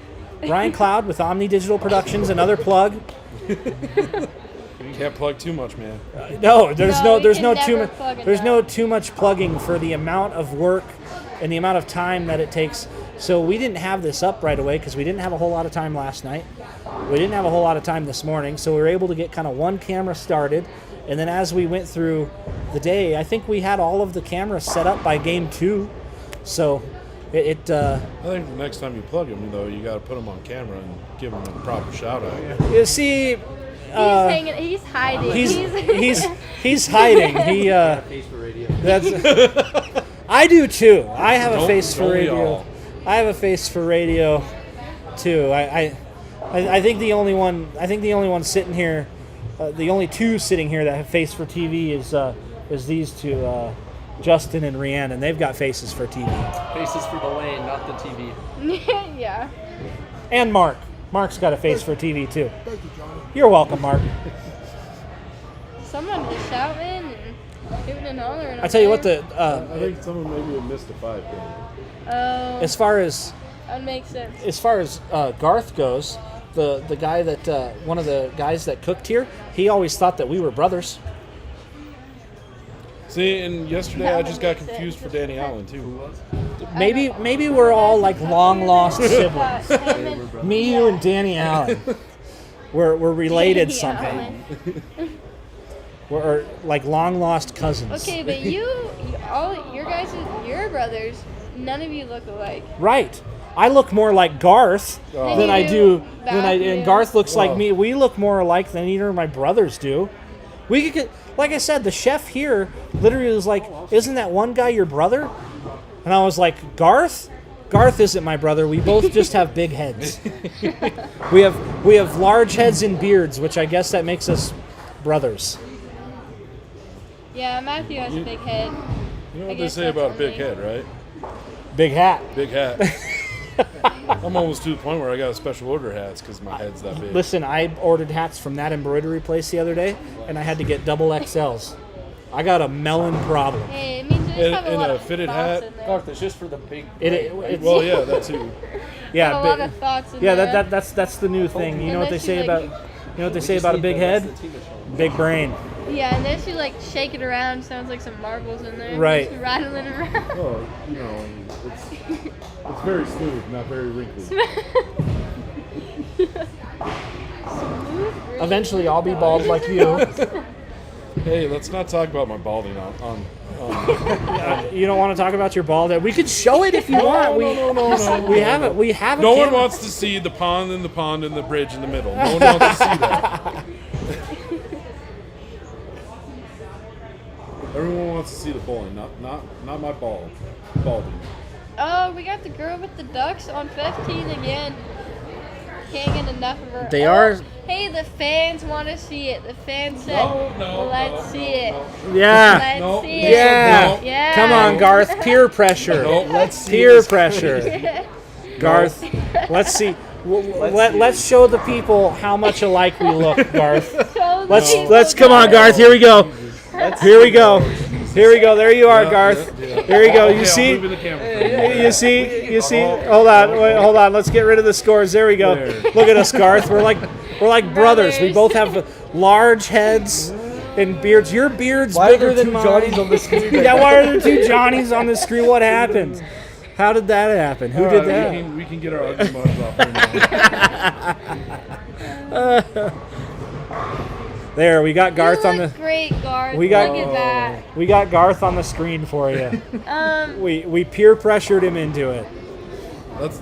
Cloud with Omni Digital Productions, another plug. You can't plug too much, man. No, there's no too much plugging for the amount of work and the amount of time that it takes. So we didn't have this up right away because we didn't have a whole lot of time last night. We didn't have a whole lot of time this morning, so we were able to get kind of one camera started. And then as we went through the day, I think we had all of the cameras set up by game 2. So I think the next time you plug them, though, you got to put them on camera and give them a proper shout out. You see, he's hiding. He's hiding. He Face for radio. that's I do too. I have a face for Don't we radio. all? I have a face for radio too. I think the only one sitting here, the only two sitting here that have face for TV is these two, Justin and Rhiannon, and they've got faces for TV. Faces for the lane, not the TV. Yeah. And Mark. Mark's got a face for TV too. Thank you, Johnny. You're welcome, Mark. Someone is shouting and hooting and hollering. I tell you what, I think someone maybe missed a 5 game. Oh. as far as That makes sense. as far as Garth goes, the guy that one of the guys that cooked here, he always thought that we were brothers. See, and yesterday That I would just got make confused sense. for Danny Allen too. Maybe we're all like long lost siblings. Him and- Me, you, and Danny Allen. We're related Danny somehow. Allen. We're like long lost cousins. Okay, but your brothers, none of you look alike. Right. I look more like Garth Then than you I do do and back Garth looks like Whoa. me. We look more alike than either of my brothers do. We could get, like I said, the chef here literally was like, "Isn't that one guy your brother?" And I was like, "Garth? Garth isn't my brother. We both just have big heads. we have large heads and beards, which I guess that makes us brothers." Yeah, Matthew has a big head. You know I what they guess say that's about a on big me. head, right? Big hat. Big hat. I'm almost to the point where I got a special order hats because my head's that big. Listen, I ordered hats from that embroidery place the other day, and I had to get double XLs. I got a melon problem. Hey, it means just have a and lot a of fitted thoughts hat. in there. Garth, it's just for the big. Well, yeah, that too. Yeah, Got a lot of thoughts in yeah. there. That's the new thing. You know what they And then say she, about a big head? Big brain. Yeah, and then she like shake it around. Sounds like some marbles in there. Right. Just rattling around. Well, you know, it's very smooth, not very wrinkly. Eventually, I'll be bald like you. Hey, let's not talk about my balding on You don't want to talk about your bald head? We could show it if you want. No. We have it. We have it. No one wants to see the pond and the bridge in the middle. No one wants to see that. Everyone wants to see the bowling, not my balding. Oh, we got the girl with the ducks on 15 again. Can't get enough of her. They Oh, are- Hey, the fans want to see it. The fans said, let's see it. Yeah. Let's see it. Yeah. Yeah. Come on, Garth. Peer pressure. Let's see Peer this. pressure. Garth, let's see. Let's show the people how much alike we look, Garth. Show the Let's people, come on, Garth. Here we go. Let's Here we go. Here we go. There you are, Garth. Yeah. There you go. Okay, You I'll see? move in the camera for you. You see? Hold on. Let's get rid of the scores. There we go. There. Look at us, Garth. We're like brothers. We both have large heads and beards. Your beard's Why are bigger there than two mine. Johnnies on the screen? Yeah, why are there two Johnnies on the screen? What happened? How did that happen? Who did that? We can get our ugly mugs off right now. There, we got Garth you on the. look great, Garth. We got- Look at that. We got Garth on the screen for you. We peer pressured him into it.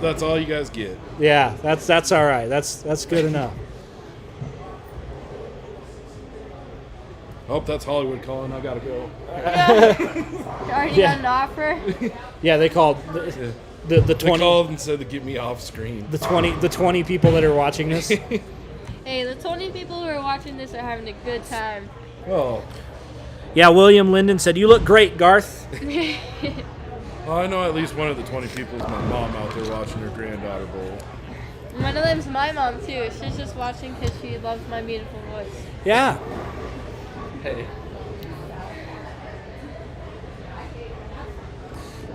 That's all you guys get. Yeah, that's all right. That's good enough. Oh, that's Hollywood calling. I gotta go. Already got an offer. Yeah, they called the They 20 called and said to get me off screen. the 20 people that are watching this. Hey, the 20 people who are watching this are having a good time. Well, Yeah, William Linden said, "You look great, Garth." I know at least one of the 20 people is my mom out there watching her granddaughter bowl. One of them's my mom, too. She's just watching because she loves my beautiful voice. Yeah. Hey.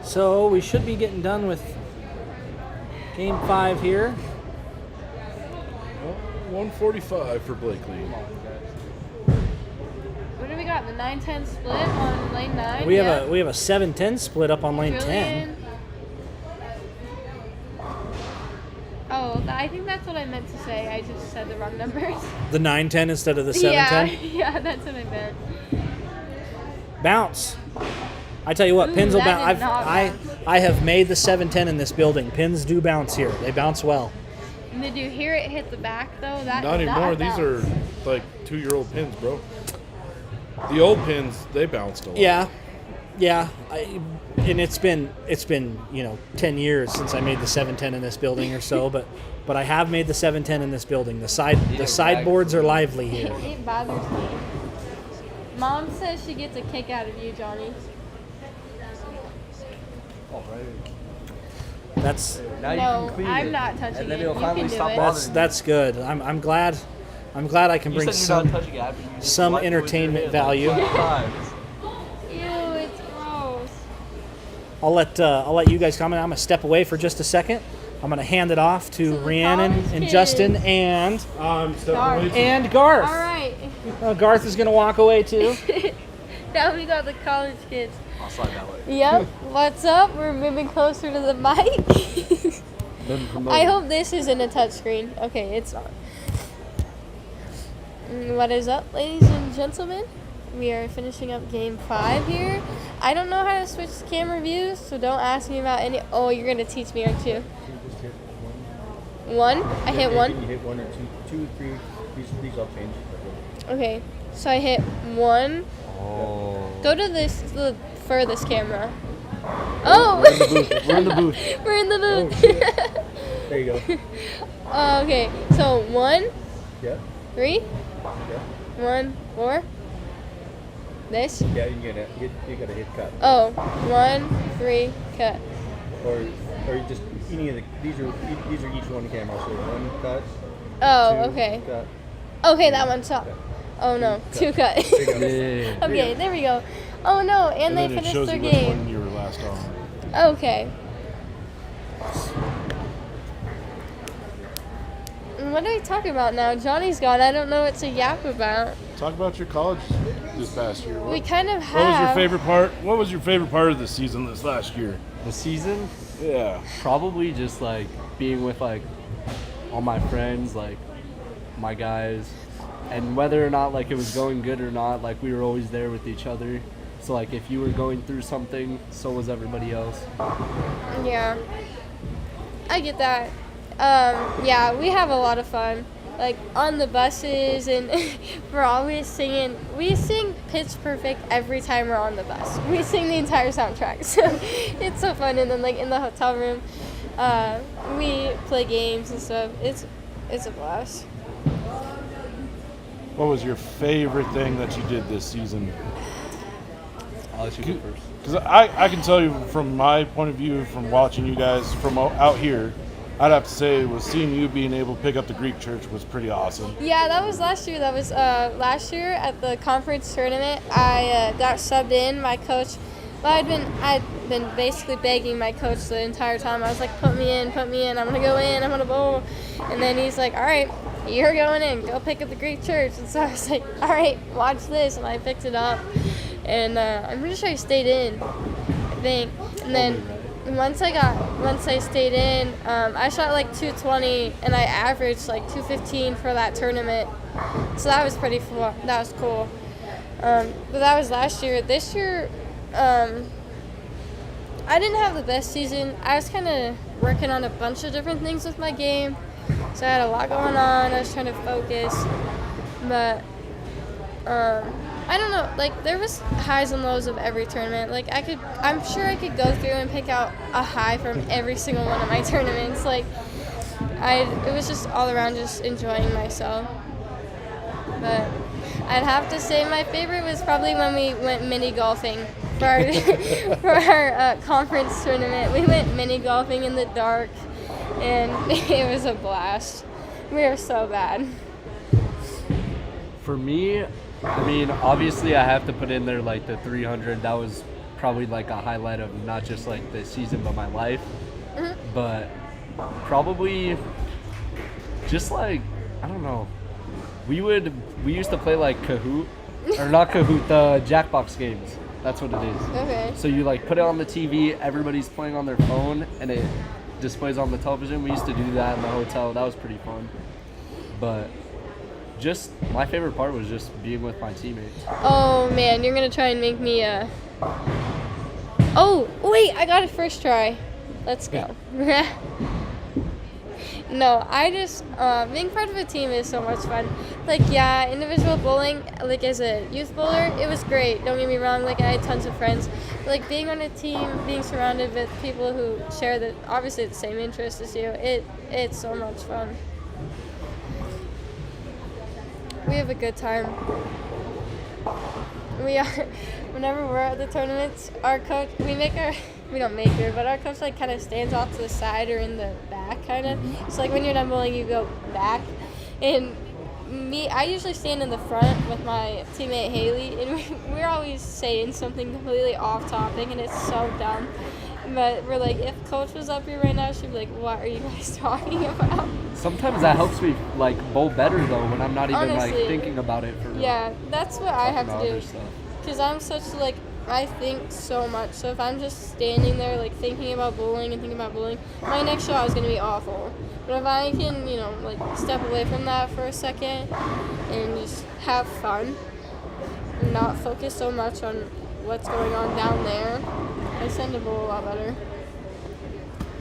So we should be getting done with Game 5 here. 145 for Blakely. What do we got? The 9-10 split on lane 9? We have a 7-10 split up on lane 10. Oh, I think that's what I meant to say. I just said the wrong numbers. The 9-10 instead of the 7-10. Yeah, that's what I meant. Bounce. I tell you what, Ooh, pins will that bounce. did not I have made the 7-10 in this building. Pins do bounce here. They bounce well. And did you hear it hit the back, though? That Not did anymore. not These bounce. are like 2-year-old pins, bro. The old pins, they bounced a lot. Yeah. And it's been 10 years since I made the 7-10 in this building or so, but I have made the 7-10 in this building. The sideboards are lively here. It bothers me. Mom says she gets a kick out of you, Johnny. That's Now you No, can clean I'm it. not touching And then it. it'll You finally can do stop it. bothering that's good. I'm glad I can you. bring You said you're some not touching it after you just some wipe it with your entertainment hand value. like 5 times. Ew, it's gross. I'll let you guys comment. I'm gonna step away for just a second. I'm gonna hand it off to Rhiannon college and kids. Justin and Garth. and Garth. All right. Garth is gonna walk away too. Now we got the college kids. I'll slide that way. Yep. What's up? We're moving closer to the mic. I hope this isn't a touchscreen. Okay, it's not. What is up, ladies and gentlemen? We are finishing up Game 5 here. I don't know how to switch camera views, so don't ask me about any. Oh, you're gonna teach me, aren't you? One? I hit one. You hit 1 or 2, 3. These all change. Okay, so I hit 1. Oh. Go to the furthest camera. Oh! We're in the booth. We're in the booth. There you go. Okay, so 1, Yeah. 3, Yeah. 1, 4. This? Yeah, you gotta hit cut. Oh, 1, 3, cut. Or you just any of the these are each one camera. So 1 cut. Oh, 2 okay. Cut. Okay, that one stopped. Oh no, 2 cut. There you go. Okay, there we go. Oh no, and they then it finished shows their you which game. one you were last on. Okay. What are we talking about now? Johnny's gone. I don't know what to yap about. Talk about your college this past year. We kind of have. What was your favorite part? What was your favorite part of the season this last year? The season? Yeah. Probably just like being with like all my friends, like my guys, and whether or not like it was going good or not, like we were always there with each other. So like if you were going through something, so was everybody else. Yeah. I get that. Yeah, we have a lot of fun. Like on the buses, and we're always singing. We sing Pitch Perfect every time we're on the bus. We sing the entire soundtrack, so it's so fun. And then like in the hotel room, we play games and stuff. It's a blast. What was your favorite thing that you did this season? I'll let you go first. Because I can tell you from my point of view, from watching you guys from out here, I'd have to say was seeing you being able to pick up the Greek church was pretty awesome. Yeah, that was last year. That was last year at the conference tournament. I got subbed in. My coach, well, I'd been basically begging my coach the entire time. I was like, put me in. I'm gonna go in. I'm gonna bowl. And then he's like, all right, you're going in. Go pick up the Greek church. And so I was like, all right, watch this. And I picked it up. And I'm pretty sure I stayed in, I think. And then once I stayed in, I shot like 220, and I averaged like 215 for that tournament. So that was pretty cool. That was cool. But that was last year. This year, I didn't have the best season. I was kind of working on a bunch of different things with my game. So I had a lot going on. I was trying to focus. But I don't know, like there was highs and lows of every tournament. Like I'm sure I could go through and pick out a high from every single one of my tournaments. Like it was just all around just enjoying myself. But I'd have to say my favorite was probably when we went mini golfing for our, for our conference tournament. We went mini golfing in the dark, and it was a blast. We were so bad. For me, I mean, obviously I have to put in there like the 300. That was probably like a highlight of not just like the season but my life. Mm-hmm. But probably just like, I don't know. We used to play like Kahoot, or not Kahoot, the Jackbox games. That's what it is. Okay. So you like put it on the TV, everybody's playing on their phone, and it displays on the television. We used to do that in the hotel. That was pretty fun. But just my favorite part was just being with my teammates. Oh man, you're gonna try and make me Oh wait, I got it first try. Let's go. No, I just being part of a team is so much fun. Like yeah, individual bowling, like as a youth bowler, it was great. Don't get me wrong. Like I had tons of friends. But, like being on a team, being surrounded with people who share obviously the same interests as you, it's so much fun. We have a good time. Whenever we're at the tournaments, our coach, we don't make her, but our coach like kind of stands off to the side or in the back kind of. So like when you're done bowling, you go back. And I usually stand in the front with my teammate Haley, and we're always saying something completely off topic, and it's so dumb. But we're like, if Coach was up here right now, she'd be like, what are you guys talking about? Sometimes that helps me like bowl better though when I'm not even Honestly, like thinking about it for yeah, that's what I have to do. other stuff. Because I'm such like, I think so much. So if I'm just standing there like thinking about bowling, my next shot is going to be awful. But if I can, like step away from that for a second and just have fun and not focus so much on what's going on down there, I tend to bowl a lot better.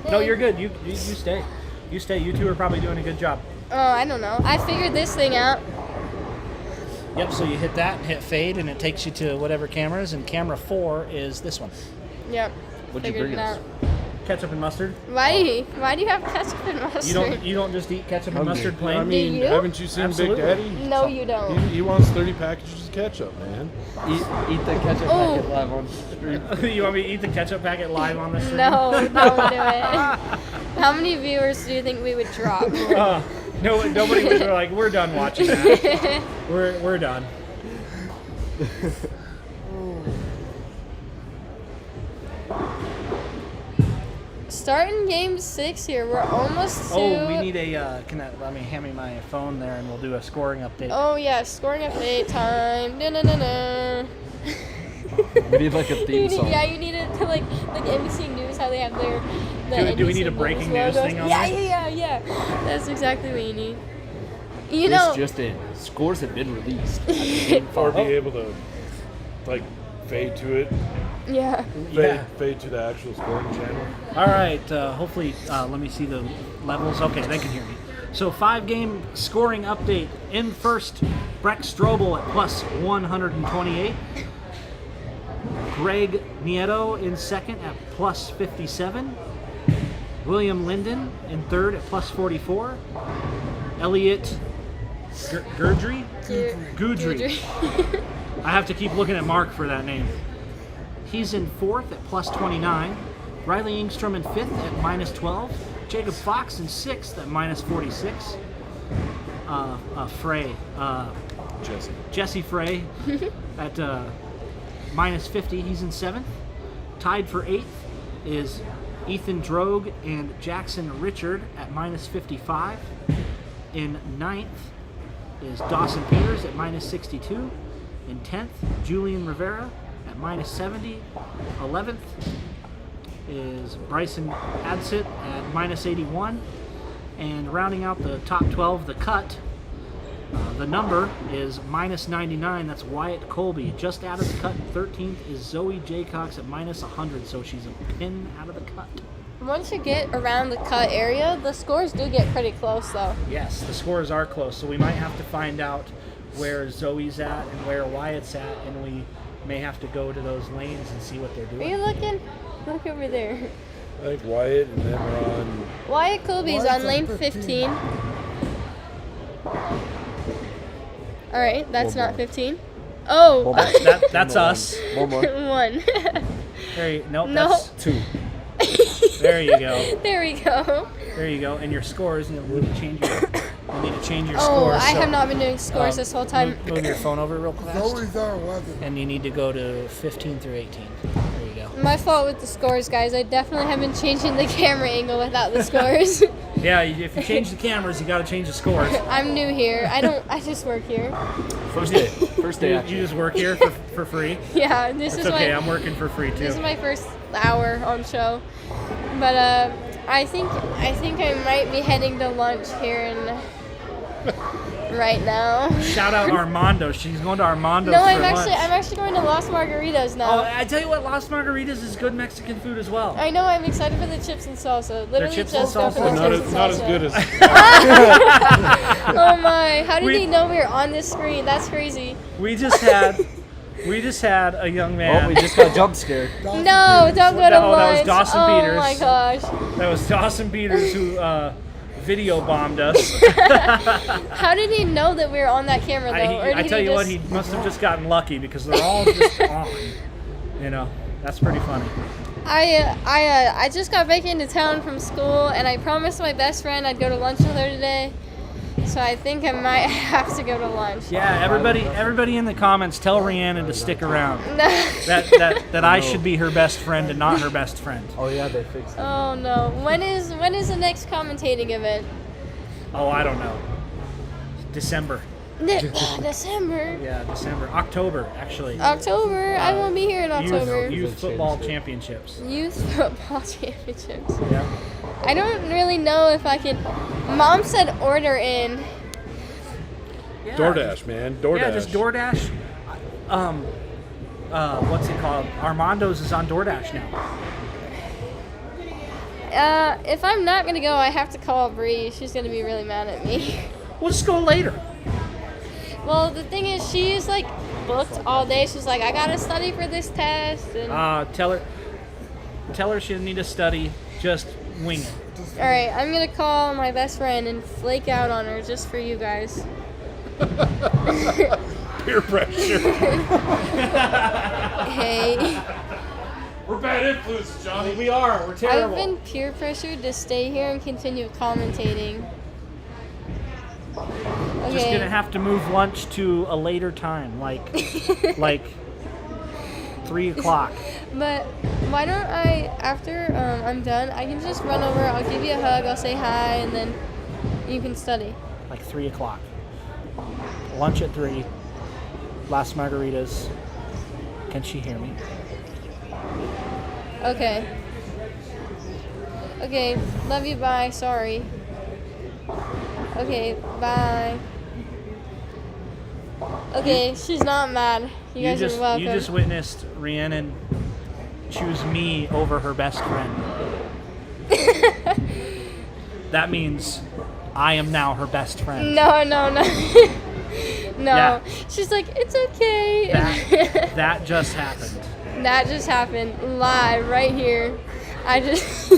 No, you're good. You stay. You stay. You two are probably doing a good job. Oh, I don't know. I figured this thing out. Yep, so you hit that, hit fade, and it takes you to whatever cameras, and camera 4 is this one. Yep. What'd you bring us? Ketchup and mustard. Why do you have ketchup and mustard? You don't just eat ketchup and mustard plain? I mean, Do you? haven't you seen Absolutely. Big Daddy? No, you don't. He wants 30 packages of ketchup, man. Eat the ketchup packet live on the stream. You want me to eat the ketchup packet live on the stream? No, don't do it. How many viewers do you think we would drop? No, nobody was like, we're done watching that. We're done. starting game 6 here. We're almost to. Oh, we need a. Let me hand me my phone there, and we'll do a scoring update. Oh yeah, scoring update time. No. We need like a theme song. Yeah, you need it to like NBC News, how they have their. Do we need a breaking news thing on yeah, there? Yeah. That's exactly what you need. This just in. Scores have been released. Or be able to, like, fade to it. Yeah. Fade to the actual scoring channel. All right. Hopefully, let me see the levels. Okay, they can hear me. So 5-game scoring update. In first, Breck Strobel at plus 128. Greg Nieto in second at plus 57. William Linden in third at plus 44. Elliot Gudry. I have to keep looking at Mark for that name. He's in fourth at plus 29. Riley Engstrom in fifth at minus 12. Jacob Fox in sixth at minus 46. Jesse Frey at minus 50. He's in seventh. Tied for eighth is Ethan Drogue and Jackson Richard at minus 55. In ninth is Dawson Peters at minus 62. In 10th, Julian Rivera at minus 70. 11th is Bryson Adsit at minus 81. And rounding out the top 12, the cut, the number is minus 99. That's Wyatt Colby. Just out of the cut, 13th is Zoe Jaycox at minus 100. So she's a pin out of the cut. Once you get around the cut area, the scores do get pretty close, though. Yes, the scores are close, so we might have to find out where Zoe's at and where Wyatt's at, and we may have to go to those lanes and see what they're doing. Are you looking? Look over there. I think Wyatt and them are on. Wyatt Colby's on lane 15. Alright, that's not 15. Oh! That's us. One more. One. Nope, No. that's 2. There you go. There we go. There you go. And your scores, you need to change your Oh, scores. I have not been doing scores this whole time. Move your phone over real fast. Always our weather. And you need to go to 15 through 18. There you go. My fault with the scores, guys. I definitely have been changing the camera angle without the scores. Yeah, if you change the cameras, you got to change the scores. I'm new here. I just work here. First day. You just work here for free? Yeah, this It's is okay. my I'm working for free too. This is my first hour on show. But I think I might be heading to lunch here in right now. Shout out Armando. She's going to Armando's No, for I'm lunch. actually going to Las Margaritas now. Oh, I tell you what, Las Margaritas is good Mexican food as well. I know. I'm excited for the chips and salsa. Literally chips just and go for the salsa. chips and salsa. Not as good as. Oh my! How did he know we were on this screen? That's crazy. We just had a young man. Oh, we just got jump scared. No, don't go to That lunch. was Dawson oh Peters. my gosh! That was Dawson Peters who video bombed us. How did he know that we were on that camera though? I tell you what, he must have just gotten lucky because they're all just on. You know, that's pretty funny. I just got back into town from school, and I promised my best friend I'd go to lunch with her today. So I think I might have to go to lunch. Yeah, everybody in the comments, tell Rhiannon to stick around. that I should be her best friend and not her best friend. Oh yeah, they fixed it. Oh no! When is the next commentating event? Oh, I don't know. December. December. Yeah, December. October, actually. October. I won't be here in October. Youth football championships. Youth football championships. Yeah. I don't really know if I can. Mom said order in. Yeah. DoorDash, man. DoorDash. Yeah, just DoorDash. What's it called? Armando's is on DoorDash now. If I'm not gonna go, I have to call Bree. She's gonna be really mad at me. We'll just go later. Well, the thing is, she's like booked all day. She's like, I gotta study for this test. And Tell her she doesn't need to study. Just wing it. all right, I'm gonna call my best friend and flake out on her just for you guys. Peer pressure. Hey. We're bad influences, Johnny. We are. We're terrible. I've been peer pressured to stay here and continue commentating. Okay. Just gonna have to move lunch to a later time, like 3 o'clock. But why don't I, after I'm done, I can just run over, I'll give you a hug, I'll say hi, and then you can study. Like 3 o'clock. Lunch at 3. Last margaritas. Can she hear me? Okay. Okay, love you, bye, sorry. Okay, bye. Okay, she's not mad. You guys are welcome. You just witnessed Rhiannon choose me over her best friend. That means I am now her best friend. No. No. Yeah. She's like, it's okay. That just happened. That just happened live right here. I just.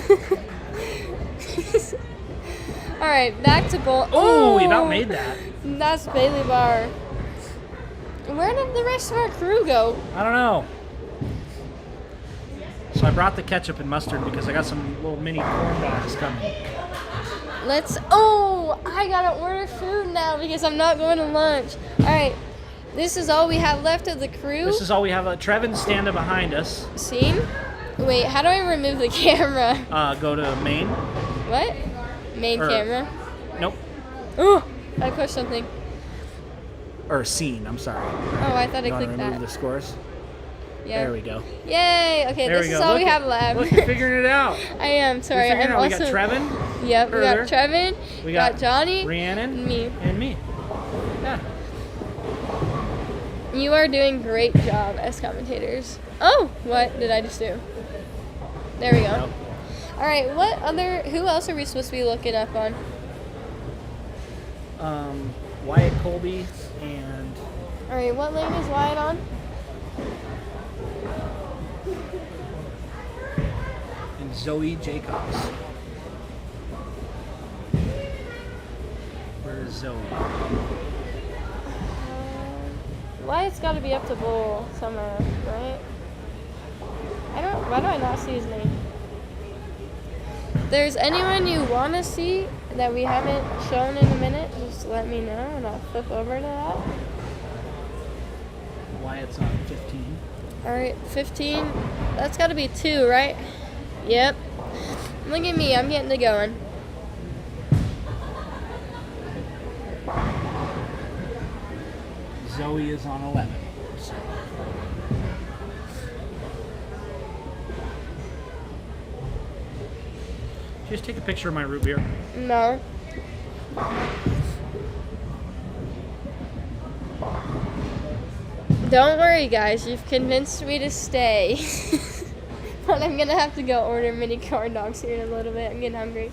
All right, back to bowl. Oh, we about made that. That's Bailey Bar. Where did the rest of our crew go? I don't know. So I brought the ketchup and mustard because I got some little mini corn dogs coming. I gotta order food now because I'm not going to lunch. All right, this is all we have left of the crew. This is all we have. Trevin's standing behind us. Scene? Wait, how do I remove the camera? Go to main. What? Main camera? Nope. Oh, I pushed something. Or scene, I'm sorry. Oh, I thought I clicked that. Remove the scores? Yeah. There we go. Yay! Okay, there this is all we have left. Look, you're figuring it out. I am, sorry. I'm also... We got Trevin. Yep, we got Trevin. We got Johnny. Rhiannon. And me. Yeah. You are doing great job as commentators. Oh, what did I just do? There we go. Nope. All right, who else are we supposed to be looking up on? Wyatt Colby and... All right, what lane is Wyatt on? And Zoe Jacobs. Where is Zoe? Wyatt's got to be up to bowl somewhere, right? Why do I not see his name? If there's anyone you want to see that we haven't shown in a minute, just let me know and I'll flip over to that. Wyatt's on 15. Alright, 15. That's got to be 2, right? Yep. Look at me, I'm getting it going. Zoe is on 11. So. Just take a picture of my root beer. No. Don't worry, guys. You've convinced me to stay. But I'm going to have to go order mini corn dogs here in a little bit. I'm getting hungry.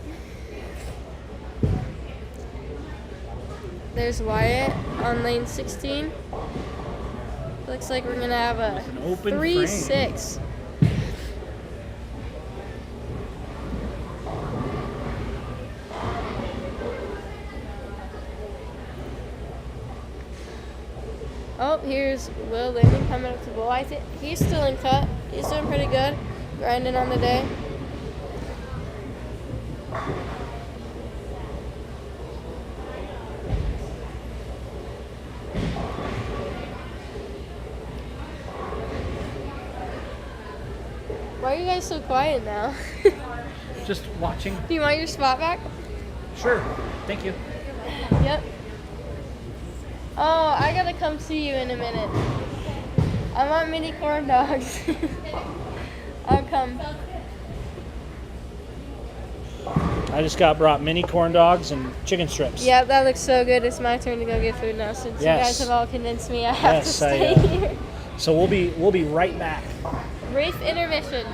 There's Wyatt on lane 16. Looks like we're going to have a 3-6. Oh, here's Will Landon coming up to bowl. I think he's still in cut. He's doing pretty good, grinding on the day. Why are you guys so quiet now? Just watching. Do you want your spot back? Sure. Thank you. Yep. Oh, I gotta come see you in a minute. I want mini corn dogs. I'll come. I just got brought mini corn dogs and chicken strips. Yeah, that looks so good. It's my turn to go get food now since you guys have all convinced me I have to stay here. So we'll be right back. Brief intermission.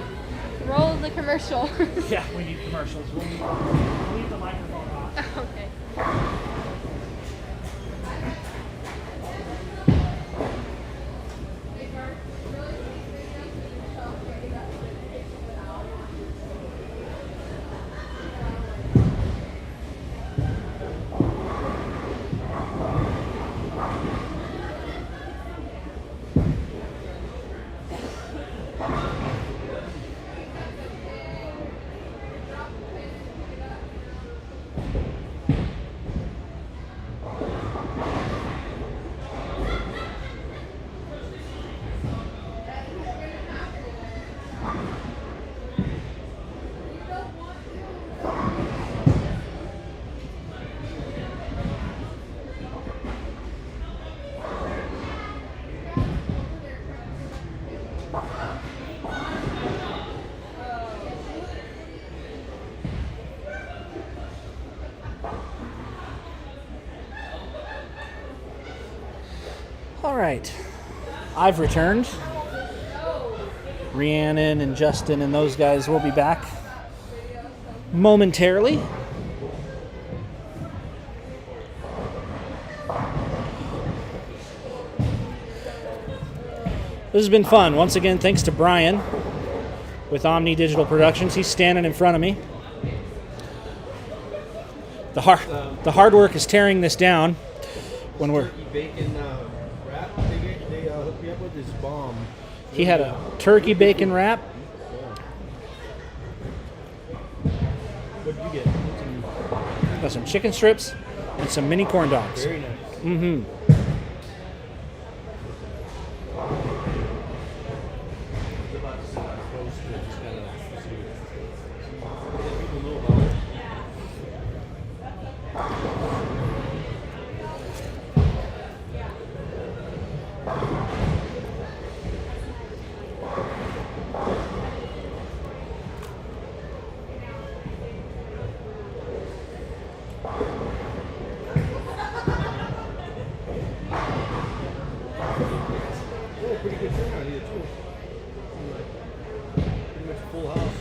Roll the commercial. Yeah, we need commercials. We'll leave the microphone off. Okay. All right. I've returned. Rhiannon and Justin and those guys will be back momentarily. This has been fun. Once again, thanks to Brian with Omni Digital Productions. He's standing in front of me. The hard work is tearing this down when we're... Bacon wrap. They hooked me up with this bomb. He had a turkey bacon wrap. What did you get? Got some chicken strips and some mini corn dogs. Very nice. Mm-hmm. Pretty good turnout here too. Pretty much a full house.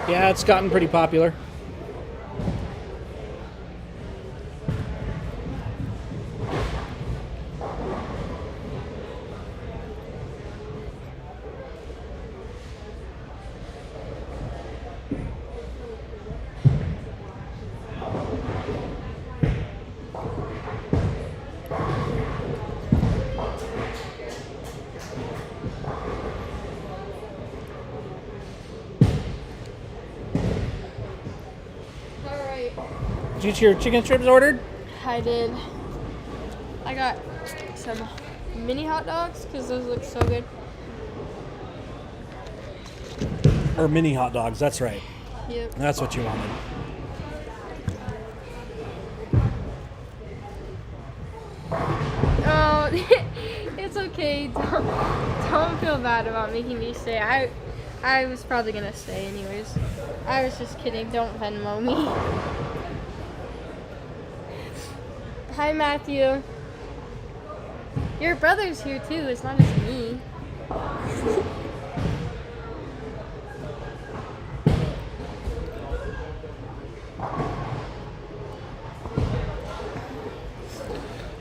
Yeah, it's gotten pretty popular. Alright, Did you get your chicken strips ordered? I did. I got some mini hot dogs because those look so good. Or mini hot dogs, that's right. Yep. That's what you wanted. Oh, it's okay. Don't feel bad about making me stay. I was probably gonna stay anyways. I was just kidding. Don't Venmo me. Hi, Matthew. Your brother's here too. It's not just me.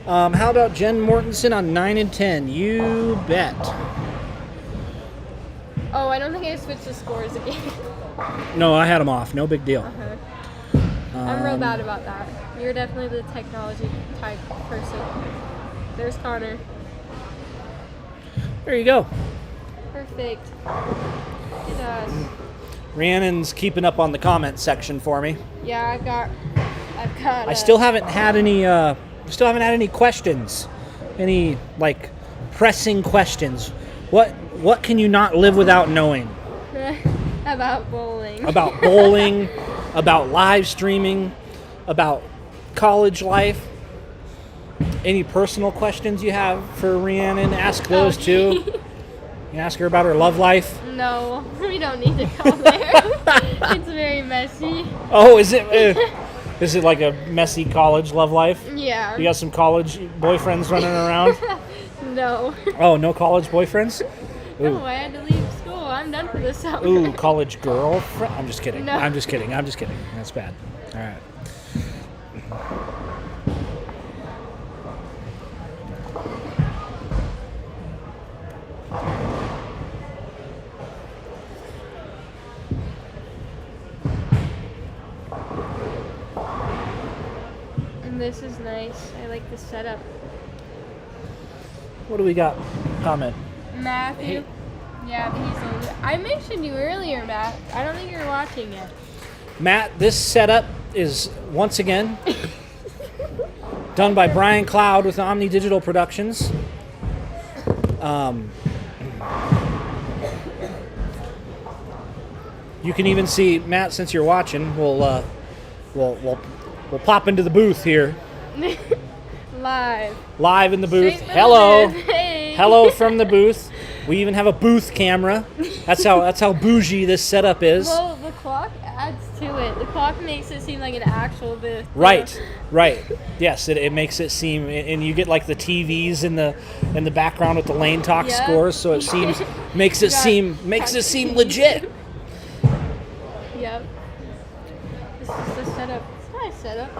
How about Jen Mortensen on 9 and 10? You bet. Oh, I don't think I switched the scores again. No, I had them off. No big deal. I'm real bad about that. You're definitely the technology type person. There's Connor. There you go. Perfect. Look at us. Rhiannon's keeping up on the comment section for me. Yeah, I've got. I still haven't had any questions. Any like pressing questions. What can you not live without knowing? About bowling. About bowling, about live streaming, about college life. Any personal questions you have for Rhiannon, ask those too. You ask her about her love life. No, we don't need to go there. It's very messy. Oh, is it? Is it like a messy college love life? Yeah. You got some college boyfriends running around? No. Oh, no college boyfriends? Ooh. No, I had to leave school. I'm done for the summer. Ooh, college girlfriend? I'm just kidding. No. I'm just kidding. That's bad. All right. And this is nice. I like the setup. What do we got? Comment. Matthew. Hey. Yeah, I mentioned you earlier, Matt. I don't think you're watching yet. Matt, this setup is once again done by Brian Cloud with Omni Digital Productions. You can even see Matt, since you're watching. We'll pop into the booth here. Live in the booth. Straight from Hello. the booth. Hey. Hello from the booth. We even have a booth camera. That's how bougie this setup is. Well, the clock adds to it. The clock makes it seem like an actual booth. Right, right. Yes, it makes it seem, and you get like the TVs in the background with the Lane Talk Yeah. scores, so it seems makes it seem legit. Yep. This is the setup. It's a nice setup.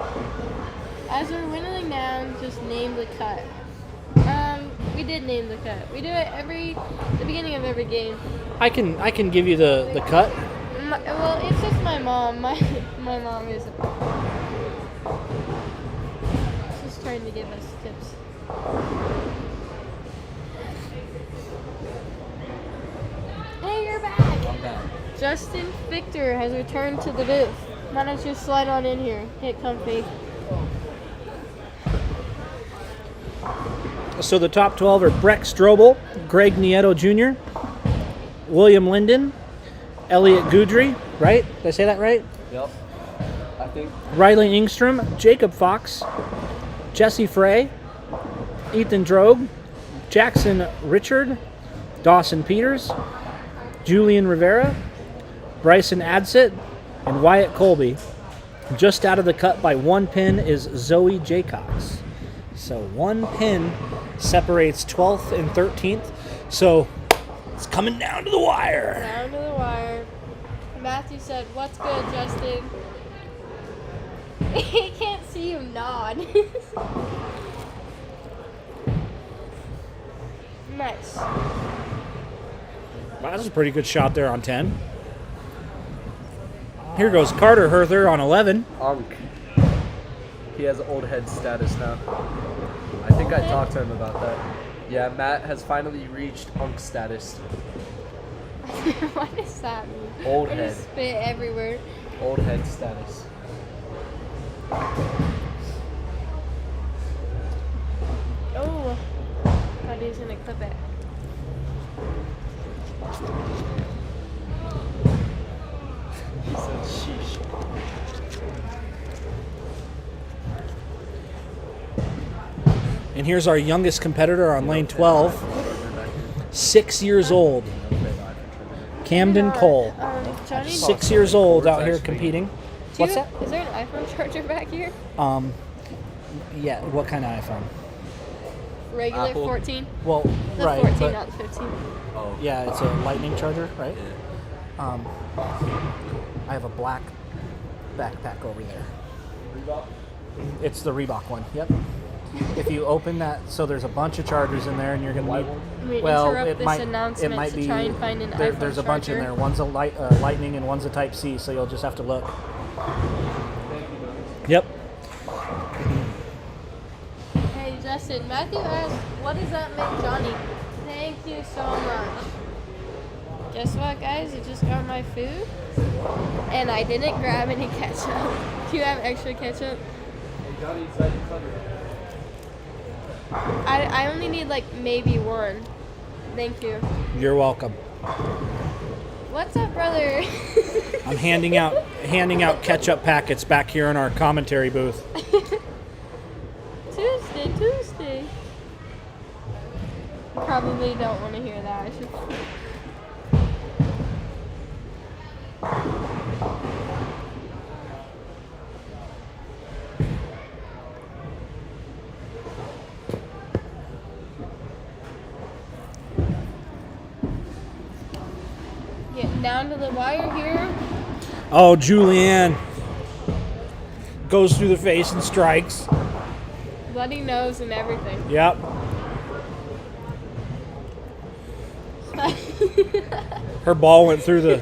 As we're whittling down, just name the cut. We did name the cut. We do it the beginning of every game. I can give you the cut. Well, it's just my mom. My mom isn't. She's trying to give us tips. Hey, you're back! I'm back. Justin Victor has returned to the booth. Why don't you slide on in here? Get comfy. So the top 12 are Breck Strobel, Greg Nieto Jr., William Linden, Elliot Goudry, right? Did I say that right? Yep. I think. Riley Ingstrom, Jacob Fox, Jesse Frey, Ethan Drogue, Jackson Richard, Dawson Peters, Julian Rivera, Bryson Adsit, and Wyatt Colby. Just out of the cut by one pin is Zoe Jaycox. So one pin separates 12th and 13th. So it's coming down to the wire. Down to the wire. Matthew said, "What's good, Justin?" He can't see you nod. Nice. Wow, that's a pretty good shot there on 10. Here goes Carter Herther on 11. Unk. He has old head status now. I think I talked to him about that. Yeah, Matt has finally reached Unk status. What does that mean? Old I head. just spit everywhere. Old head status. Oh, thought he was gonna clip it. He said sheesh. And here's our youngest competitor on lane 12, 6 years old, Camden Cole. Johnny, 6 years old out here competing. What's that? Is there an iPhone charger back here? Yeah, what kind of iPhone? Regular Apple. 14? Well, The right, 14, but not the 15. Oh. yeah, it's a lightning charger, right? I have a black backpack over there. It's the Reebok one, yep. If you open that, so there's a bunch of chargers in there, and you're gonna need. Well, interrupt this announcement it might to be. try and find an iPhone There's a bunch in charger. there. One's a lightning and one's a Type C, so you'll just have to look. Yep. Hey, Justin, Matthew asked, what does that make Johnny? Thank you so much. Guess what, guys? I just got my food, and I didn't grab any ketchup. Do you have extra ketchup? I only need like maybe one. Thank you. You're welcome. What's up, brother? I'm handing out ketchup packets back here in our commentary booth. Tuesday. You probably don't want to hear that. I should. Getting down to the wire here. Oh, Julianne goes through the face and strikes. Bloody nose and everything. Yep. Her ball went through the.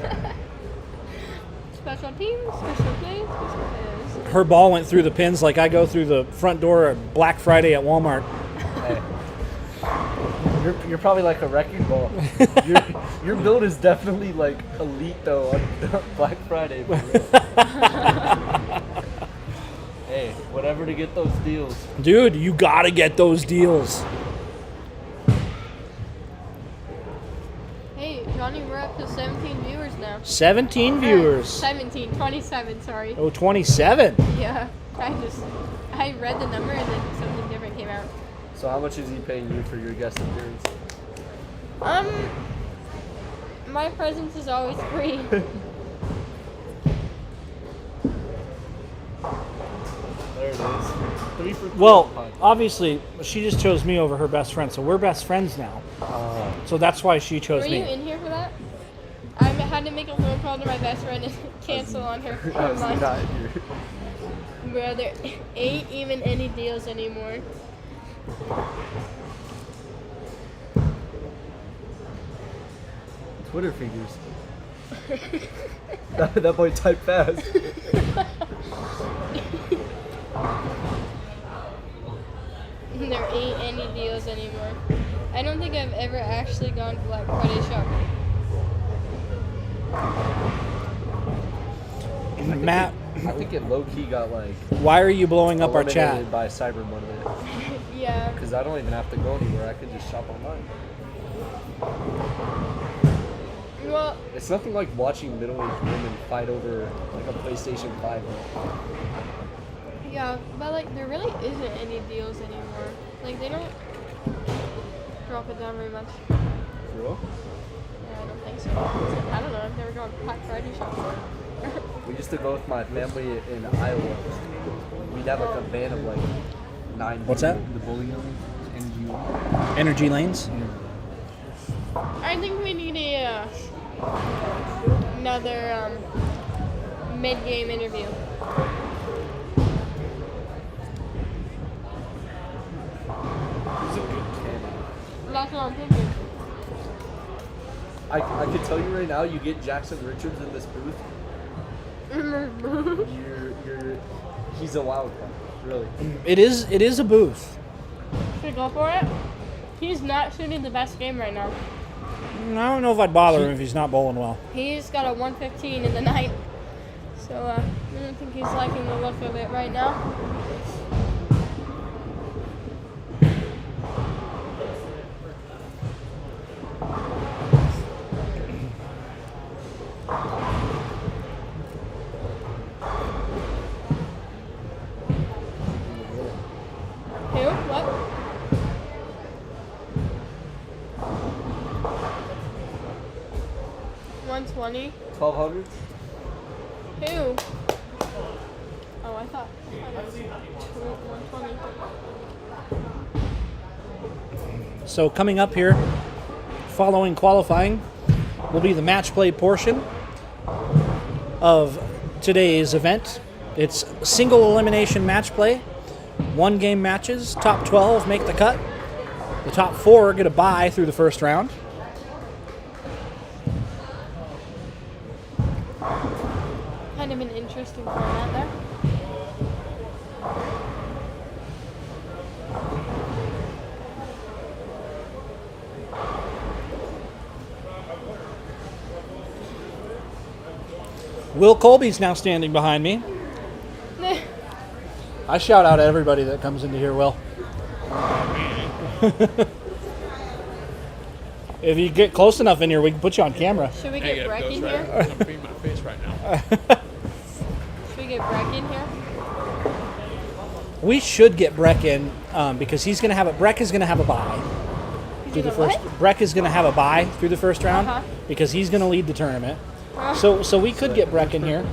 Special teams, special days, special days. Her ball went through the pins like I go through the front door at Black Friday at Walmart. Hey. You're probably like a wrecking ball. Your build is definitely like elite though on Black Friday. Hey, whatever to get those deals. Dude, you gotta get those deals. Hey, Johnny, we're up to 17 viewers now. 17 viewers. 27, sorry. Oh, 27. Yeah, I read the number and then something different came out. So how much is he paying you for your guest appearance? My presence is always free. 3 for 3. Well, obviously, she just chose me over her best friend, so we're best friends now. So that's why she chose Were me. you in here for that? I had to make a phone call to my best friend and cancel on her. I was Never mind. not here. Bro, there ain't even any deals anymore. Twitter fingers. that boy typed fast. There ain't any deals anymore. I don't think I've ever actually gone Black Friday shopping. Matt, I think it low key got like. why are you blowing up our chat? eliminated by Cyber Monday. Yeah. Because I don't even have to go anywhere. I can just shop online. Well, It's nothing like watching middle-aged women fight over like a PlayStation 5. yeah, but like there really isn't any deals anymore. Like they don't drop it down very much. For real? Yeah, I don't think so. I don't know. I've never gone Black Friday shopping. We used to go with my family in Iowa. We'd have like a van of like 9 What's that? The bowling alley, Energy lanes? I think we need a another mid-game interview. That's what I'm thinking. I can tell you right now, you get Jackson Richards in this booth, he's a wild card, really. It is a booth. Should we go for it? He's not shooting the best game right now. I don't know if I'd bother him if he's not bowling well. He's got a 115 in the night. So I don't think he's liking the look of it right now. Who? What? $120. 1200? Who? Oh, I thought it was 120. So coming up here, following qualifying, will be the match play portion of today's event. It's single elimination match play. 1 game matches. Top 12 make the cut. The top 4 get a bye through the first round. Kind of an interesting format there. Will Colby's now standing behind me. I shout out at everybody that comes into here, Will. If you get close enough in here, we can put you on camera. Should we get Breck in here? I'm being my face right now. Should we get Breck in here? We should get Breck in because he's going to have Breck is going to have a bye through the first. Breck is going to have a bye through the first round because he's going to lead the tournament. So we could get Breck in here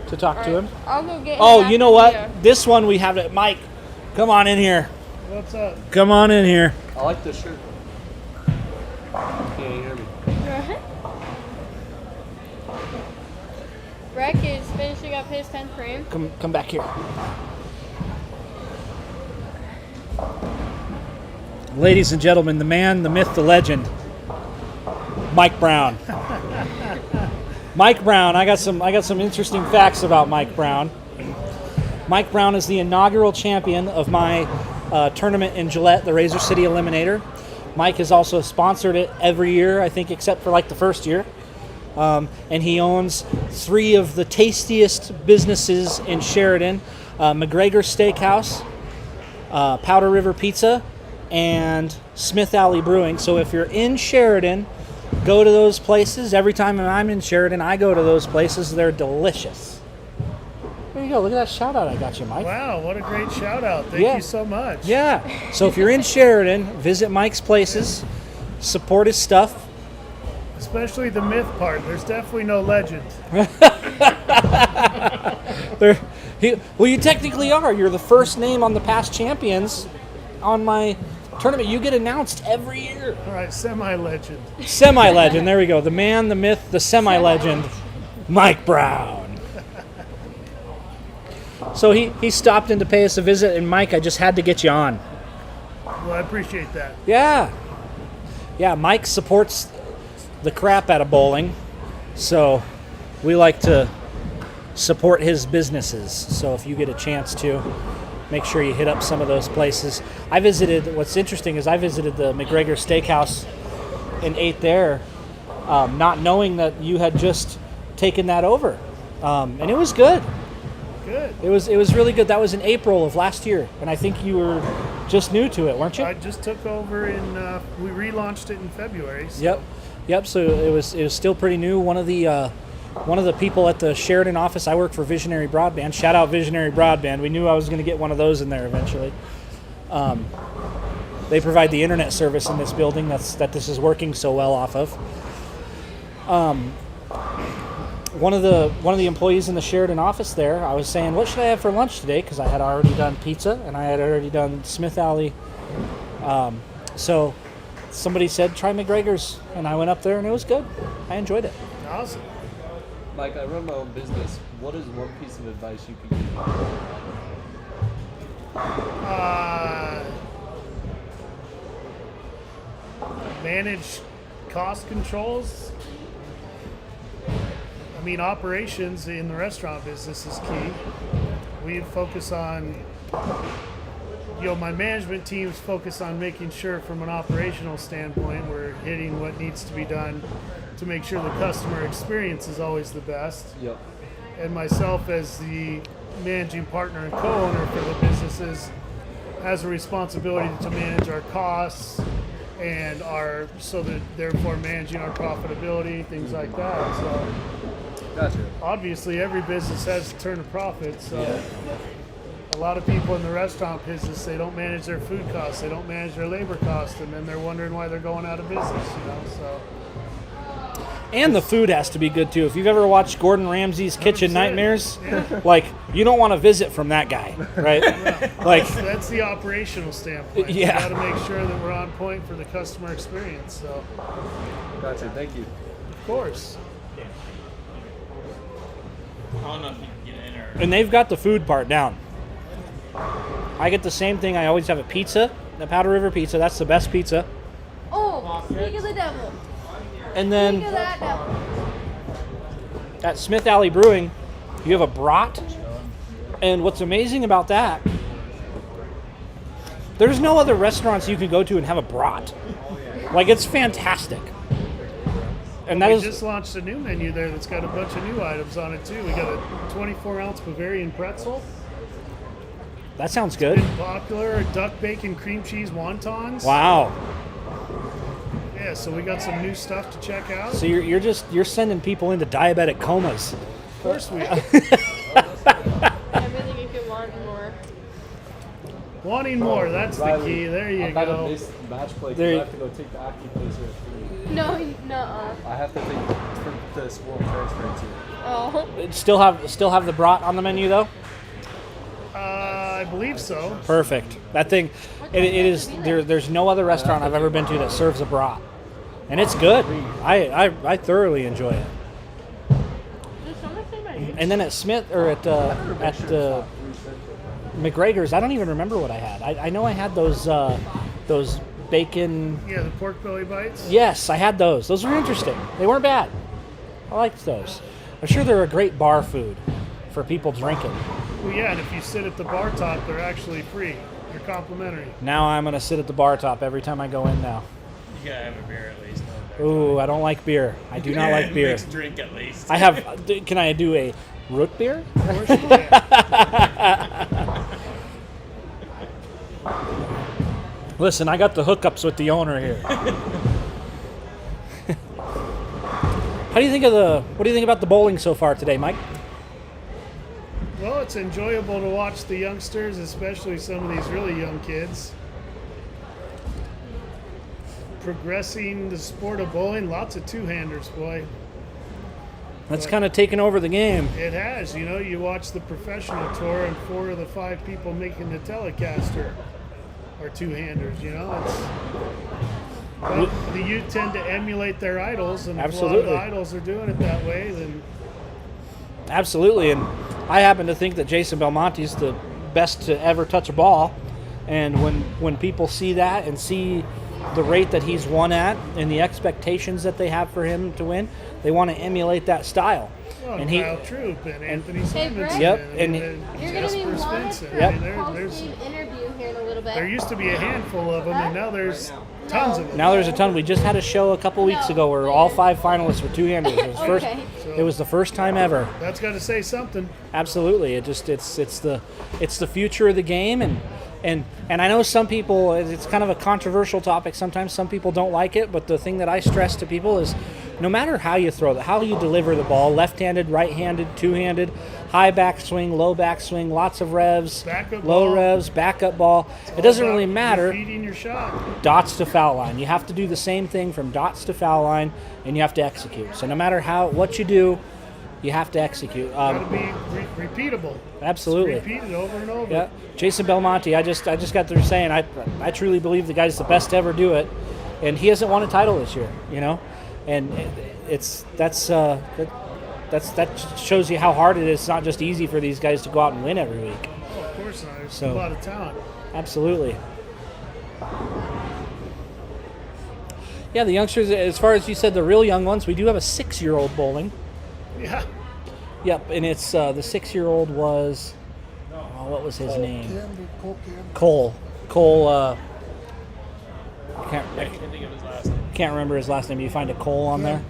to talk to him. I'll go get him. Oh, you know what? after the This one we have it. Mike, come on in here. What's up? Come on in here. I like this shirt. Can't hear me. Breck is finishing up his 10th frame. Come back here. Ladies and gentlemen, the man, the myth, the legend, Mike Brown. Mike Brown, I got some interesting facts about Mike Brown. Mike Brown is the inaugural champion of my tournament in Gillette, the Razor City Eliminator. Mike has also sponsored it every year, I think, except for like the first year. And he owns 3 of the tastiest businesses in Sheridan, McGregor Steakhouse, Powder River Pizza, and Smith Alley Brewing. So if you're in Sheridan, go to those places. Every time I'm in Sheridan, I go to those places. They're delicious. There you go. Look at that shout out I got you, Mike. Wow, what a great shout out. Thank you so much. Yeah. So if you're in Sheridan, visit Mike's places, support his stuff. Especially the myth part. There's definitely no legend. Well, you technically are. You're the first name on the past champions on my tournament. You get announced every year. All right, semi-legend. Semi-legend. There we go. The man, the myth, the semi-legend, Mike Brown. So he stopped in to pay us a visit, and Mike, I just had to get you on. Well, I appreciate that. Yeah. Yeah, Mike supports the crap out of bowling, so we like to support his businesses. So if you get a chance to, make sure you hit up some of those places. What's interesting is I visited the McGregor Steakhouse and ate there, not knowing that you had just taken that over. And it was good. Good. It was really good. That was in April of last year, and I think you were just new to it, weren't you? I just took over we relaunched it in February. So. Yep. So it was still pretty new. One of the people at the Sheridan office, I work for Visionary Broadband. Shout out Visionary Broadband. We knew I was going to get one of those in there eventually. They provide the internet service in this building that this is working so well off of. One of the employees in the Sheridan office there, I was saying, what should I have for lunch today? Because I had already done pizza and I had already done Smith Alley. So somebody said, try McGregor's. And I went up there and it was good. I enjoyed it. Awesome. Mike, I run my own business. What is one piece of advice you could give? Manage cost controls. I mean, operations in the restaurant business is key. We focus on, my management teams focus on making sure from an operational standpoint we're hitting what needs to be done to make sure the customer experience is always the best. Yep. And myself as the managing partner and co-owner for the businesses has a responsibility to manage our costs and so that therefore managing our profitability, things like that. So Gotcha. Obviously every business has to turn a profit, so a lot of people in the restaurant business, they don't manage their food costs, they don't manage their labor costs, and then they're wondering why they're going out of business, so. And the food has to be good too. If you've ever watched Gordon Ramsay's Kitchen 100%. Nightmares, Yeah. like you don't want to visit from that guy, right? Like that's the operational standpoint. Yeah. We got to make sure that we're on point for the customer experience. So. Gotcha. Thank you. Of course. I don't know if you can get in or. And they've got the food part down. I get the same thing. I always have a pizza, the Powder River pizza. That's the best pizza. Oh, speak of the devil. And then Speak of that devil. at Smith Alley Brewing, you have a brat. And what's amazing about that, there's no other restaurants you can go to and have a brat. Like, it's fantastic. And we just launched a new menu there that's got a bunch of new items on it too. We got a 24-ounce Bavarian pretzel. That sounds good. It's been popular. Duck bacon cream cheese wontons. Wow. Yeah, so we got some new stuff to check out. So you're sending people into diabetic comas. Of course we are. Everything you could want and more. Wanting more, that's the key. There you I go. I missed match play. There- I have to go take the acupuncture. No, nuh-uh. I have to take for the school I'm transferring to. Oh. Still have the brat on the menu though? I believe so. Perfect. That thing, it is. There's no other restaurant I've ever been to that serves a brat, and it's good. I thoroughly enjoy it. And then at Smith or at McGregor's, I don't even remember what I had. I know I had those bacon. Yeah, the pork belly bites. Yes, I had those. Those were interesting. They weren't bad. I liked those. I'm sure they're a great bar food for people drinking. Well, yeah, and if you sit at the bar top, they're actually free. They're complimentary. Now I'm going to sit at the bar top every time I go in now. You gotta have a beer at least. Ooh, I don't like beer. I do not like beer. Mixed drink at least. I have. Can I do a root beer? Of course you can. Listen, I got the hookups with the owner here. What do you think about the bowling so far today, Mike? Well, it's enjoyable to watch the youngsters, especially some of these really young kids, progressing the sport of bowling. Lots of two-handers, boy. That's But kind of taken over the game. it has. You know, you watch the professional tour, and 4 of the 5 people making the Telecaster are two-handers. You know, but the youth tend to emulate their idols, and if a lot of Absolutely. the idols are doing it that way, then Absolutely, and I happen to think that Jason Belmonte's the best to ever touch a ball. And when people see that and see the rate that he's won at and the expectations that they have for him to win, they want to emulate that style. well, And Kyle Troop and Anthony Simonson. Brett? Yep, And, and You're going to be Jasper wanted Spencer. for Yep. I mean, a there's post-game interview here in a little bit. there used to be a handful of them, and now there's tons of them. now there's a ton. We just had a show a couple weeks ago where all 5 finalists were two-handers. Okay. It was the first time ever. That's got to say something. Absolutely, it's the future of the game, and I know some people, it's kind of a controversial topic. Sometimes some people don't like it, but the thing that I stress to people is, no matter how you throw it, how you deliver the ball, left-handed, right-handed, two-handed, high backswing, low backswing, lots of revs, Backup low ball. revs, backup ball. It doesn't really matter. Feeding your shot. Dots to foul line. You have to do the same thing from dots to foul line, and you have to execute. So no matter what you do, you have to execute. Got to be repeatable. Absolutely. Repeat it over and over. Yeah, Jason Belmonte. I just got through saying I truly believe the guy's the best to ever do it, and he hasn't won a title this year. You know, and that shows you how hard it is. It's not just easy for these guys to go out and win every week. Oh, of course not. There's So- a lot of talent. Absolutely. Yeah, the youngsters. As far as you said, the real young ones, we do have a 6-year-old bowling. Yeah. Yep, and it's the 6-year-old was, what was his name? Camden, Cole Camden. Cole. Can't think of his last name. Can't remember his last name. You find a Cole on there?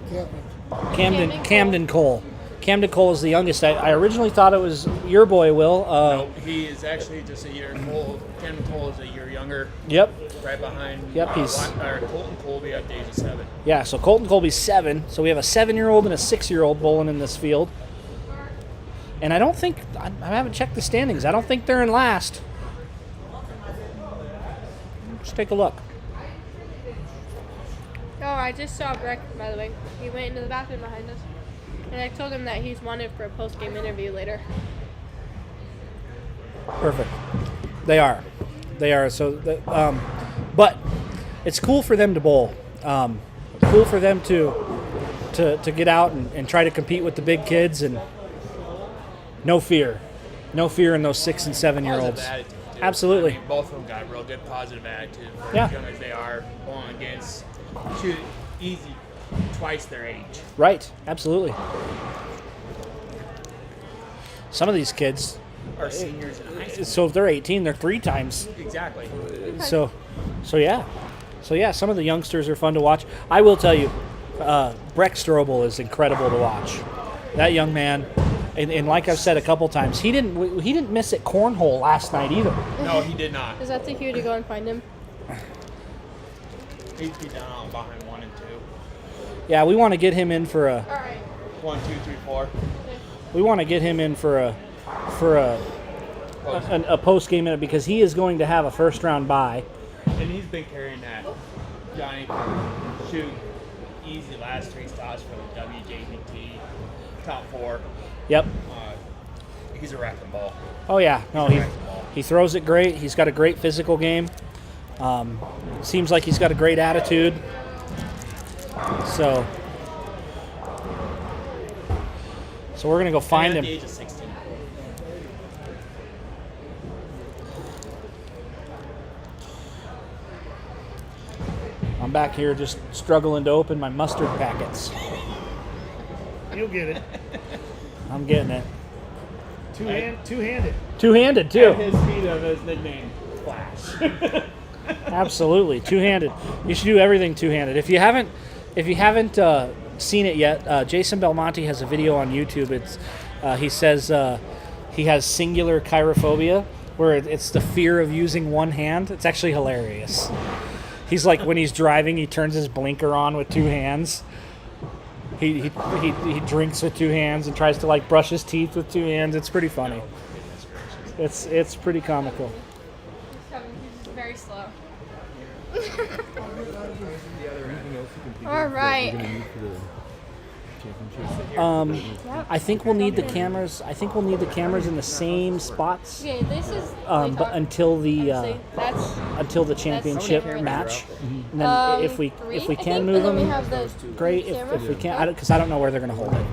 Camden. Camden Cole. Camden Cole is the youngest. I originally thought it was your boy, Will. No, he is actually just a year old. Camden Cole is a year younger. Yep. Right behind. Yep, he's- Colton Colby at the age of 7. Yeah, so Colton Colby's 7. So we have a 7-year-old and a 6-year-old bowling in this field. And I don't think, I haven't checked the standings. I don't think they're in last. Let's take a look. Oh, I just saw Breck, by the way. He went into the bathroom behind us. And I told him that he's wanted for a post-game interview later. Perfect. They are. So, but it's cool for them to bowl. Cool for them to get out and try to compete with the big kids, and no fear in those 6 and 7-year-olds. Positive attitude, too. Absolutely. I mean, both of them got real good positive attitude. For Yeah. as young as they are, going against shoot easy twice their age. Right. Absolutely. Some of these kids Are seniors in high school. So if they're 18, they're 3 times. Exactly. So yeah. Some of the youngsters are fun to watch. I will tell you, Breck Strobel is incredible to watch. That young man, and like I've said a couple times, he didn't miss at cornhole last night either. No, he did not. Does that take you to go and find him? He'd be down on behind 1 and 2. Yeah, we want to get him in for a. All right. 1, 2, 3, 4. We want to get him in for a post game minute, because he is going to have a first round bye. And he's been carrying that Johnny shoot easy last 3 stops for the WJBT top 4. Yep. He's a wrecking ball. Oh yeah, no, he throws it great. He's got a great physical game. Seems like he's got a great attitude. So we're gonna go find And him. at the age of 16. I'm back here just struggling to open my mustard packets. You'll get it. I'm getting it. Two-handed. Two-handed too. At his speed of his nickname, Flash. Absolutely, two-handed. You should do everything two-handed. If you haven't seen it yet, Jason Belmonte has a video on YouTube. He says he has singular chirophobia, where it's the fear of using one hand. It's actually hilarious. He's like, when he's driving, he turns his blinker on with 2 hands. He drinks with 2 hands and tries to like brush his teeth with 2 hands. It's pretty funny. It's pretty comical. He's very slow. All right. I think we'll need the cameras. I think we'll need the cameras in the same spots. Okay, this is. But until the that's championship that's match, and then if we can move then we them, have the great. If we can't, because I don't know where they're gonna hold it.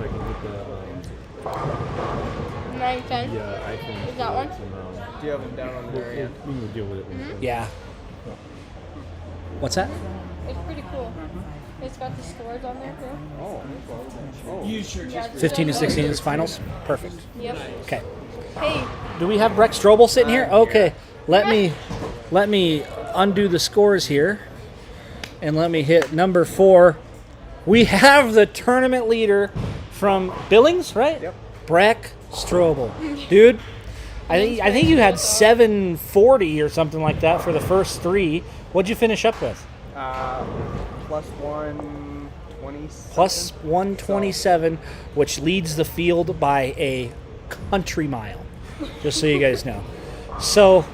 910. Yeah, I think. Is that one? Do you have them down on the very end? We can deal with it. Yeah. What's that? It's pretty cool. It's got the scores on there too. Use your Yeah, 15 to 16 is finals. Perfect. Yep. Okay. Hey, Do we have Breck Strobel sitting here? Okay. Let me undo the scores here, and let me hit number 4. We have the tournament leader from Billings, right? Yep. Breck Strobel, dude. I think you had 740 or something like that for the first 3. What'd you finish up with? Plus 127. Plus 127, which leads the field by a country mile. Just so you guys know. So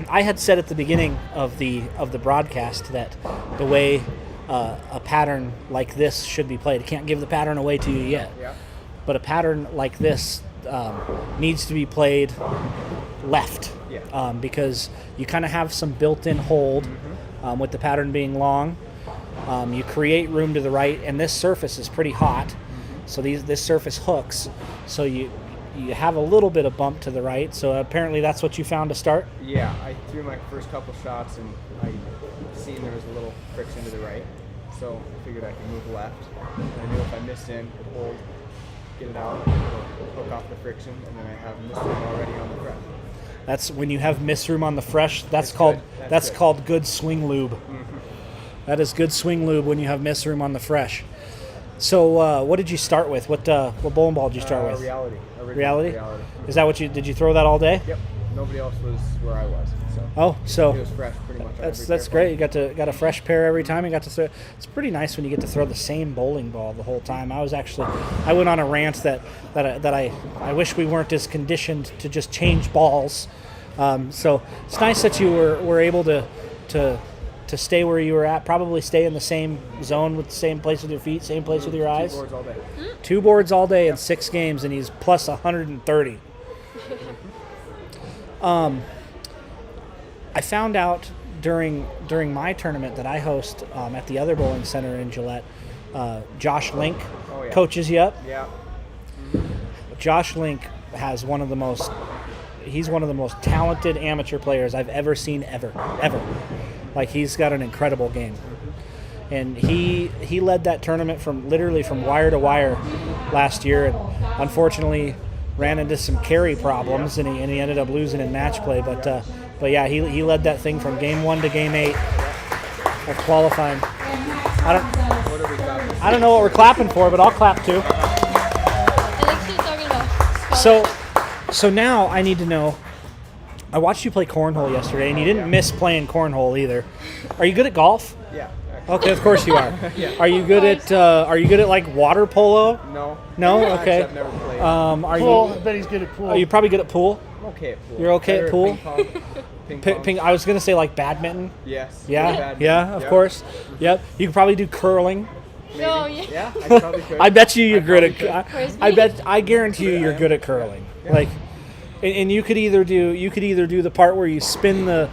I had said at the beginning of the broadcast that the way a pattern like this should be played. I can't give the pattern away to you yet. Yeah. But a pattern like this needs to be played left. Yeah. Because you kind of have some built-in hold with the pattern being long. You create room to the right, and this surface is pretty hot. So this surface hooks. So you have a little bit of bump to the right. So apparently that's what you found to start? Yeah, I threw my first couple shots, and I seen there was a little friction to the right. So I figured I could move left. And I knew if I missed in, could hold, get it out, hook off the friction, and then I have missed room already on the fresh. That's when you have miss room on the fresh. That's Good. called That's good. called good swing lube. That is good swing lube when you have miss room on the fresh. So what did you start with? What bowling ball did you start with? Reality. Reality? Is that what did you throw that all day? Yep. Nobody else was where I was. So. So it was fresh pretty much. on every that's pair. great. You got a fresh pair every time. You got to throw. It's pretty nice when you get to throw the same bowling ball the whole time. I went on a rant that I wish we weren't as conditioned to just change balls. So it's nice that you were able to stay where you were at. Probably stay in the same zone with the same place with your feet, same place with your eyes. 2 boards all day. 2 boards all day in 6 games, and he's plus 130. I found out during my tournament that I host at the other bowling center in Gillette, Josh Link coaches you up. Yeah. Josh Link has he's one of the most talented amateur players I've ever seen ever. Like, he's got an incredible game. And he led that tournament from wire to wire last year, and unfortunately ran into some carry problems, and he ended up losing in match play. But yeah, he led that thing from game 1 to game 8 of qualifying. I don't know what we're clapping for, but I'll clap too. So now I need to know. I watched you play cornhole yesterday, and you didn't miss playing cornhole either. Are you good at golf? Yeah. Okay, of course you are. Yeah. Are you good at like water polo? No. No? Actually, Okay. I've never played. I bet he's good at pool. Are you probably good at pool? I'm okay at pool. You're okay Better at pool? Ping pong. Ping. I was gonna say like badminton. Yes. Yeah, of course. Yep. You could probably do curling. Maybe. No, yeah. Yeah, I probably could. I bet you're good at. Frisbee? I guarantee you're good at curling. Like, and you could either do the part where you spin the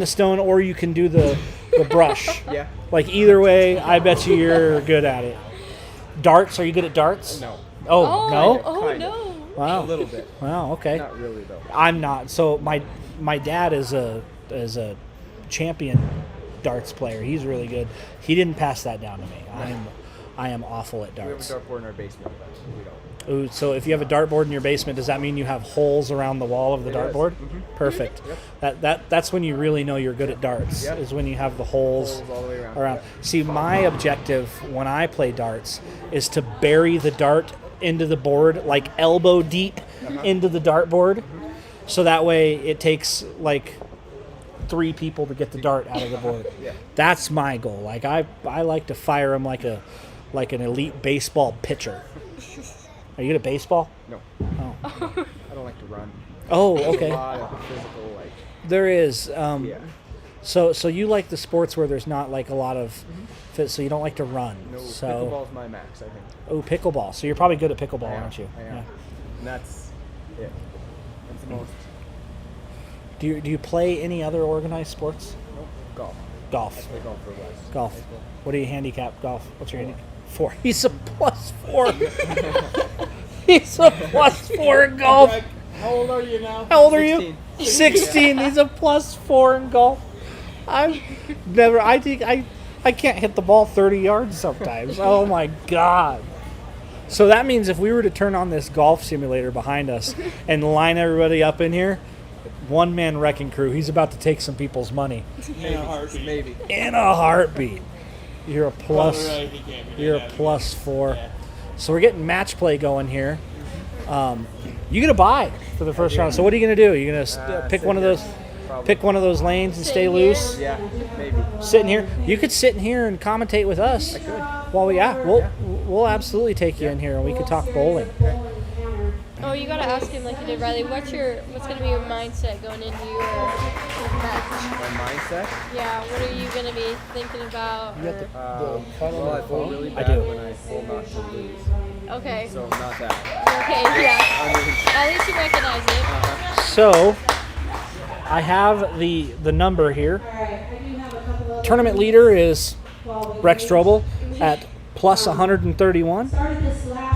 stone, or you can do the brush. Yeah. Like, either way, I bet you're good at it. Darts? Are you good at darts? No. Oh, no. Oh no. Wow. A little bit. Wow. Okay. Not really though. I'm not. So my dad is a champion darts player. He's really good. He didn't pass that down to me. I am awful at darts. We have a dartboard in our basement, but we don't. Ooh, so if you have a dartboard in your basement, does that mean you have holes around the wall of the dartboard? Perfect. Yep. That's when you really know you're good at darts. Yep. Is when you have the holes all the way around. around. Yep. See, my objective when I play darts is to bury the dart into the board, like elbow deep into the dartboard, so that way it takes like 3 people to get the dart out of the board. Yeah. That's my goal. Like, I like to fire them like an elite baseball pitcher. Are you good at baseball? No. Oh. I don't like to run. Oh, There's okay. a lot of physical, like. There is. Yeah. So you like the sports where there's not like a lot of fit, so you don't like to run. No, so pickleball's my max, I think. Oh, pickleball. So you're probably good at pickleball, I am, aren't you? I am. And that's it. That's the most. Do you play any other organized sports? Nope. Golf. Golf. I play golf for Wes. Golf. What do you handicap golf? What's your handicap? 4. He's a +4. He's a +4 in golf. How old are you now? How old are you? 16. He's a +4 in golf. I've never. I think I can't hit the ball 30 yards sometimes. Oh my god. So that means if we were to turn on this golf simulator behind us and line everybody up in here, one-man wrecking crew. He's about to take some people's money. In a heartbeat. Maybe. In a heartbeat. You're a plus. Right, You're a +4. Yeah. So we're getting match play going here. You get a bye for the first round. So what are you going to do? You're going to pick one of those. Probably. Pick one of those lanes and stay loose. Yeah, maybe. Sitting here, you could sit in here and commentate with us. I could. Well, we'll absolutely take you in here and we could talk bowling. Oh, you gotta ask him like you did, Riley. What's gonna be your mindset going into your match? My mindset? Yeah. What are you gonna be thinking about? You got well, I feel really bad when I pull not to lose. Okay. So not that. Okay. Yeah. At least you recognize it. So I have the number here. Tournament leader is Rex Strobel at +131.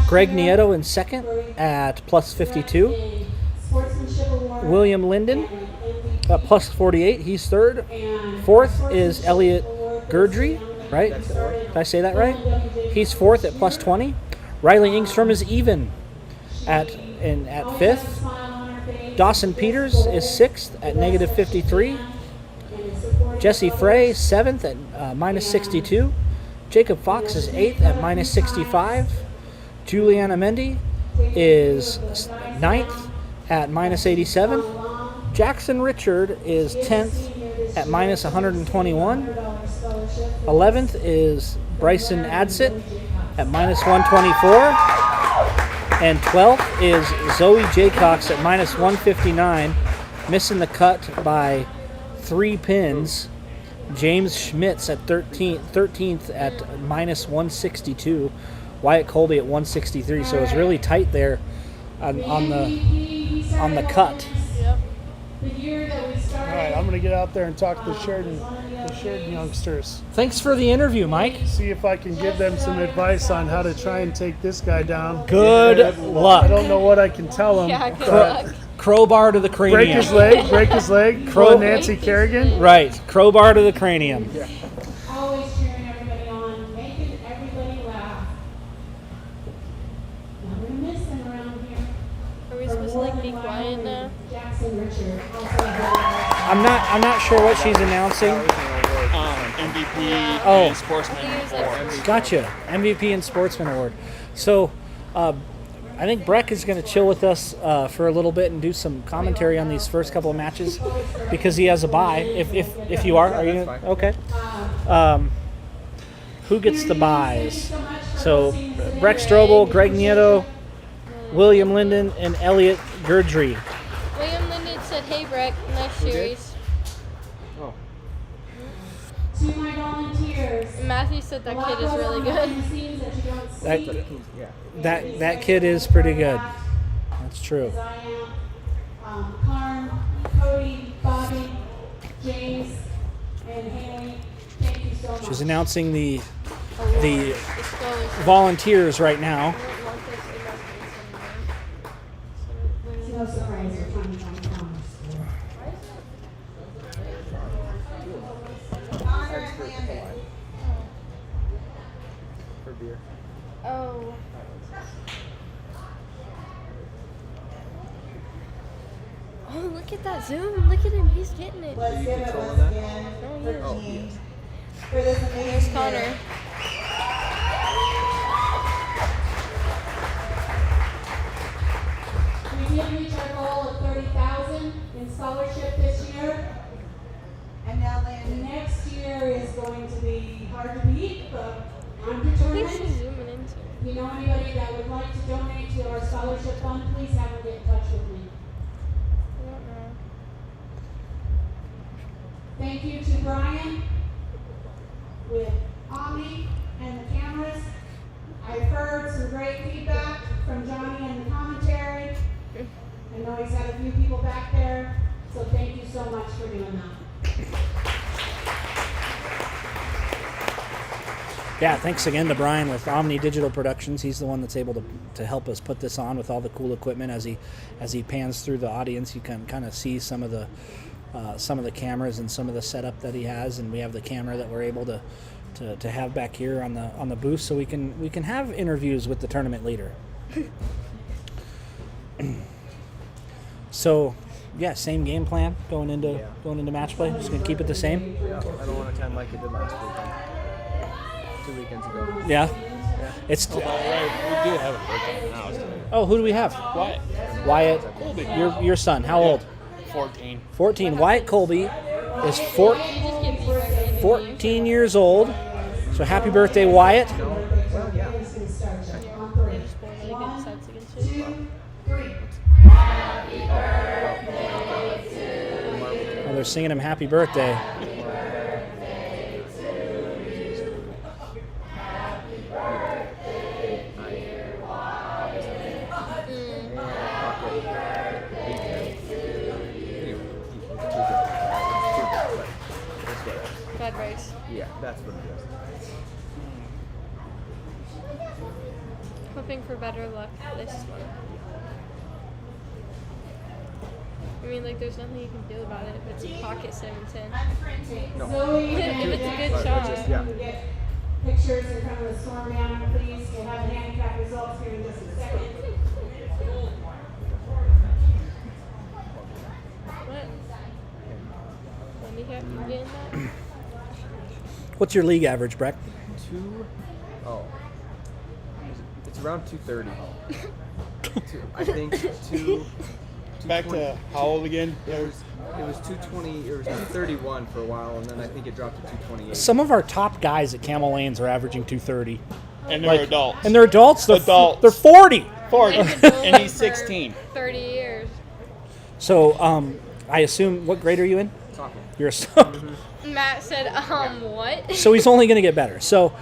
Greg Nieto in second at +52. William Linden at +48. He's third. Fourth is Elliot Gurdry, right? Did I say that right? He's fourth at +20. Riley Ingstrom is even at fifth. Dawson Peters is sixth at -53. Jesse Frey seventh at -62. Jacob Fox is 8th at -65. Juliana Mendy is 9th at -87. Jackson Richard is 10th at -121. 11th is Bryson Adsit at -124. And 12th is Zoe Jaycox at -159, missing the cut by 3 pins. James Schmitz at 13th at -162. Wyatt Colby at 163. So it's really tight there on the cut. Yep. All right, I'm gonna get out there and talk to the Sheridan youngsters. Thanks for the interview, Mike. See if I can give them some advice on how to try and take this guy down. Good luck. I don't know what I can tell him. Yeah, good luck. Crowbar to the cranium. Break his leg. Pull Nancy Kerrigan. Right, crowbar to the cranium. Yeah. Always cheering everybody on, making everybody laugh. Not gonna miss them around here. Are we supposed to like be quiet now? Jackson Richard. I'm not sure what she's announcing. MVP and Sportsman Award. Gotcha. MVP and Sportsman Award. So, I think Breck is going to chill with us for a little bit and do some commentary on these first couple of matches because he has a bye. If you are you okay? Who gets the byes? So, Breck Strobel, Greg Nieto, William Linden, and Elliot Gurdry. William Linden said, "Hey, Breck, nice series." Oh. To my volunteers. And Matthew said that kid is really good. That kid is pretty good. That's true. Carm, Cody, Bobby, James, and Haley. Thank you so much. She's announcing the volunteers right now. No surprise, you're trying to find Thomas. For beer. Oh. Oh, look at that zoom. Look at him. He's getting it. Let's give it controlling once that? again. Oh, yes. For this There's amazing Connor. year. We did reach our goal of 30,000 in scholarship this year. And now the next year is going to be hard to beat, but I'm I think determined. she's zooming into it. If you know anybody that would like to donate to our scholarship fund, please have them get in touch with me. I don't know. Thank thank you to Brian with Omni and the cameras. I've heard some great feedback from Johnny and the commentary. I know he's had a few people back there, so thank you so much for doing that. Yeah, thanks again to Brian with Omni Digital Productions. He's the one that's able to help us put this on with all the cool equipment. As he pans through the audience, you can kind of see some of the cameras and some of the setup that he has, and we have the camera that we're able to have back here on the booth, so we can have interviews with the tournament leader. So, yeah, same game plan going into match play. Just gonna keep it the same. Yeah, I don't want to attend like I did last weekend. 2 weekends ago. Yeah. We do have a birthday now. Oh, who do we have? Wyatt. Wyatt, Colby. your son. How old? 14. 14. Wyatt Colby is 14 years old. So happy birthday, Wyatt. Oh, they're singing him happy birthday. Bad race. Yeah, that's what it is. Hoping for better luck this one. I mean, like, there's nothing you can do about it if it's a pocket 710. No. If it's a good But shot. just, yeah. Get pictures in front of the storm banner, please. We'll have the handicap results here in just a second. What? Handicap, you getting that? What's your league average, Breck? It's around 230. I think two. Back to how old again? It was 220. It was 231 for a while, and then I think it dropped to 228. Some of our top guys at Camel Lanes are averaging 230. And they're adults. And they're adults? They're 40. 40. And he's 16. 30 years. So, I assume, what grade are you in? Sophomore. You're a Matt said, what? So he's only going to get better. So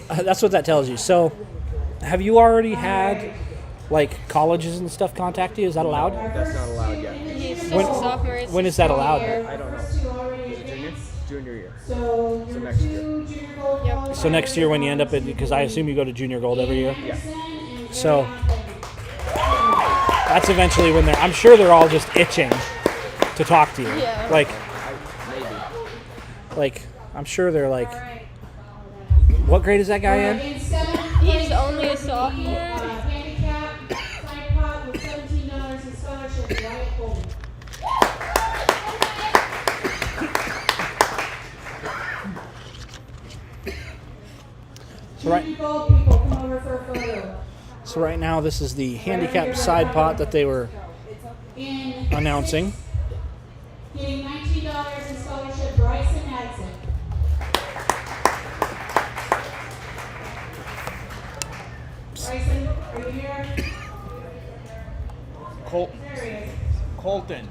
that's what that tells you. So have you already had, like, colleges and stuff contact you? Is that allowed? That's not allowed yet. He's just a sophomore. It's When is that allowed? I don't know. Is it junior year? So next year. Yep. So next year when you end up at, because I assume you go to junior gold every year? Yeah. So that's eventually when I'm sure they're all just itching to talk to you. Yeah. Like, I'm sure they're like, what grade is that guy in? He's only a sophomore. Handicap, side pot with $17 in scholarship, Wyatt Colby. So right now this is the handicap side pot that they were announcing. Getting $19 in scholarship, Bryson Madsen. Bryson, are you here? There he is. Colton.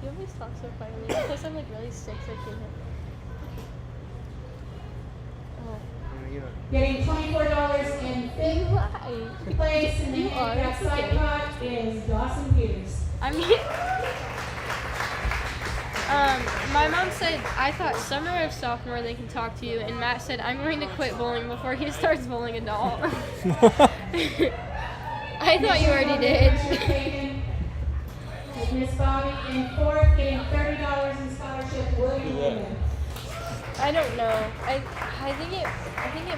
You always talk so quietly. Because I'm like really sick, so I can't hear. Getting $24 in fifth place in the handicap side pot is Dawson Peters. I mean, my mom said, I thought summer of sophomore they can talk to you, and Matt said, I'm going to quit bowling before he starts bowling adult. I thought you already did. Miss Bobby in fourth, getting $30 in scholarship, William Newman. I don't know. I think it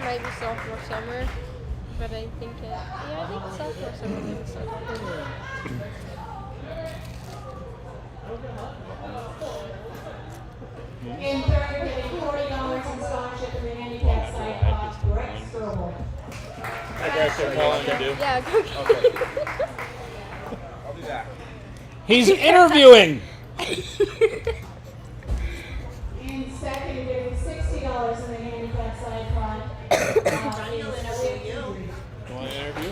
might be sophomore summer, but I think I think it's sophomore summer. Maybe sophomore. In third, getting $40 in scholarship in the handicap side pot, Brett Strobel. I guess they're calling you, dude. Yeah, go get Okay. I'll be back. He's interviewing. In second, getting $60 in the handicap side pot. You want to interview?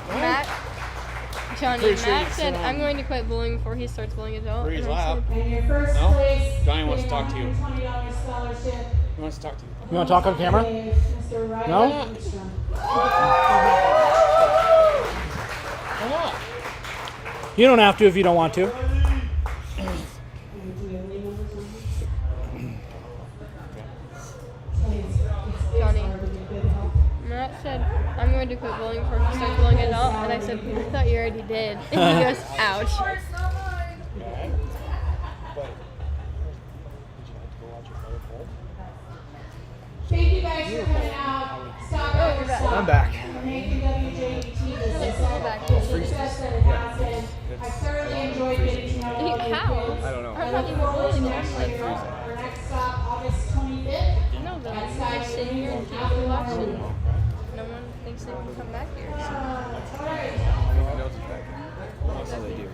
Matt, Johnny, Pretty sure Matt it's, said, I'm going to quit bullying before he starts bullying adult. Breeze And I Lab. said, And your first No? place, Johnny wants to getting talk to you. $120 scholarship. He wants to talk to you. You want to talk on camera? is Mr. Riley No? Engstrom. You don't have to if you don't want to. And do you have any numbers on here? Johnny. Matt said, I'm going to quit bullying before he starts bullying adult. And I said, I thought you already did. And he goes, ouch. Thank you guys for coming out. Stop you're back. I'm back. Making WJBT this It's all back. the success that it has been. I thoroughly enjoyed getting to know all of you How? kids. I don't know. I I thought look you were forward to bullying next them. year. Our next stop, August 25th. No, but At I'm Sky just sitting here and Springs people in watching. California. No one thinks they can come back here. So. Alright. Notes is back. Also they do.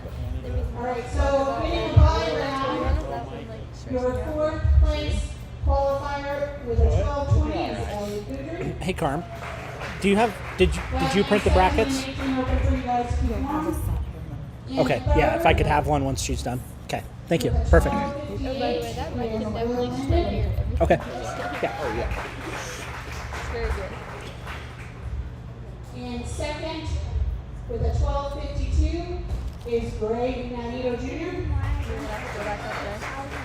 Alright, so winning the volley round, your fourth place qualifier with a 12-20 is Elliot Goodry. Hey, Carm. Did you print the brackets? Okay. Yeah. If I could have one once she's done. Okay. Thank you. Perfect. Oh, by the way, that mic can definitely stay here. Okay. Yeah. Oh yeah. It's very good. And second, with a 12:52, is Greg Nanito Jr. You're going to have to go back up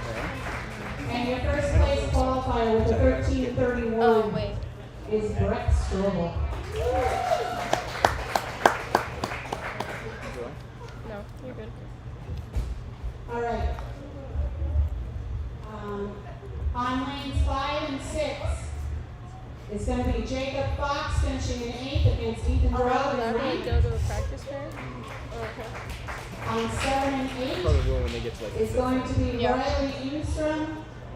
there. And your first place qualifier with a 13:31 Oh, wait. is Brett Strobel. No, you're good. All right. On lanes 5 and 6 is going to be Jacob Fox finishing in 8th against Ethan Oh, Brown that in would 9th. go to a practice fair? Oh, okay. On 7 and 8 Probably will when they get to like. is going to be Yeah. Riley Engstrom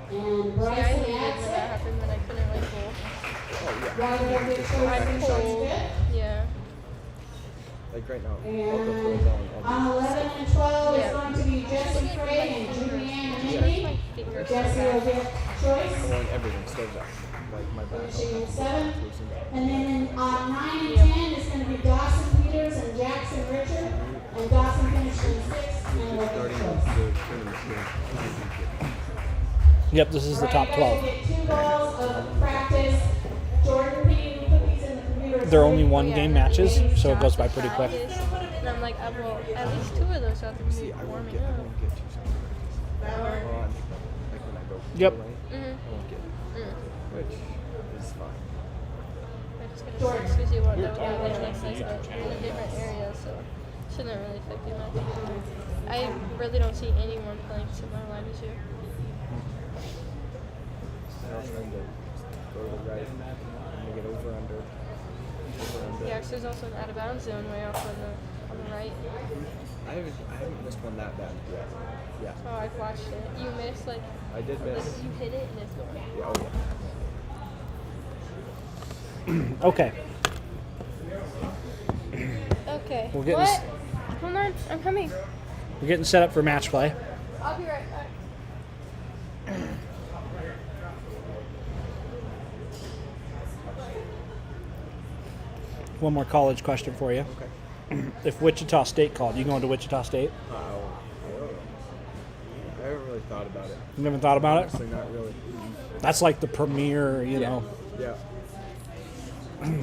and See, I Bryson hated when that Adsit. happened when I couldn't like bowl. Riley will get choice I'm finishing cold. 5th. Yeah. Like right now. And I'll on 11 and 12 is Yeah. going to be Jesse Craig and Julianne My Anini. fingers Jesse will get choice going everything slows down. Like my back. finishing in 7th. Loosen back. And then on 9 and 10 is going to be Dawson Peters and Jackson Richard. And Dawson finished in 6th and will get Starting choice. the tournament here. Yep. This is the top 12. Get 2 balls of practice. Jordan, can you put these in the computer? They're only one Yeah, game and matches, then so it goes by Josh pretty quick. practiced, And I'm like, well, at least 2 of those have to See, be I won't warming get. I up. won't get too sound. Well, like when I go. Yep. Right, I won't get. Which is fine. I just got a six because you want to know what it looks like in a different area, so shouldn't really affect you much. I really don't see anyone playing similar line this year. I was trying to go to the right and get over under. Yeah, 'cause there's also an out of bounds zone way off on the right. I haven't missed one that bad yet. Yeah. Oh, I watched it. You missed like. I did miss. You hit it and it's going. Yeah, oh yeah. Okay. Okay. We're getting What? Hold on, I'm coming. We're getting set up for match play. I'll be right back. One more college question for you. Okay. If Wichita State called, you going to Wichita State? I haven't really thought about it. You haven't thought about it? Honestly, not really. That's like the premier, you know. Yeah.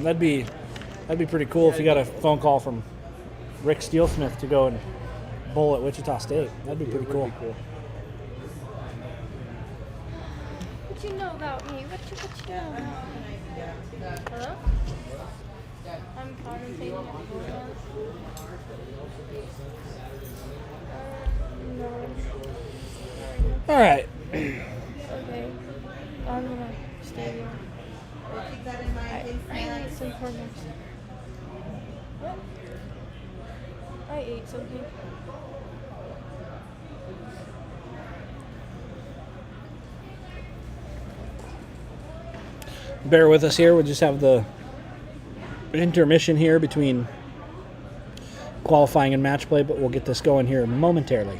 That'd be pretty cool if you got a phone call from Rick Steelsmith to go and bowl at Wichita State. That'd be pretty cool. What you know about me? What you know about me? Hello? I'm commentating at no. All right. Okay. I'm gonna stay here. I ate some hormones. What? I ate something. Bear with us here. We'll just have the intermission here between qualifying and match play, but we'll get this going here momentarily.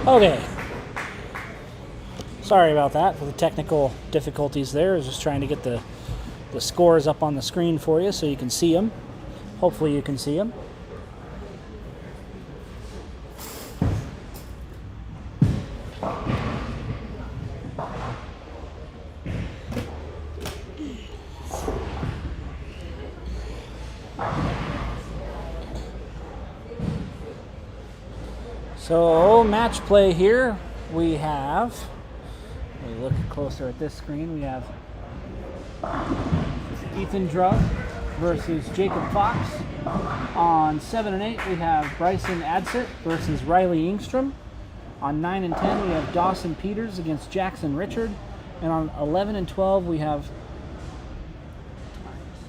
Okay. Sorry about that for the technical difficulties there. I was just trying to get the scores up on the screen for you so you can see them. Hopefully you can see them. So match play here, we have, let me look closer at this screen, we have Ethan Drug versus Jacob Fox. On 7 and 8, we have Bryson Adsit versus Riley Ingstrom. On 9 and 10, we have Dawson Peters against Jackson Richard. And on 11 and 12, we have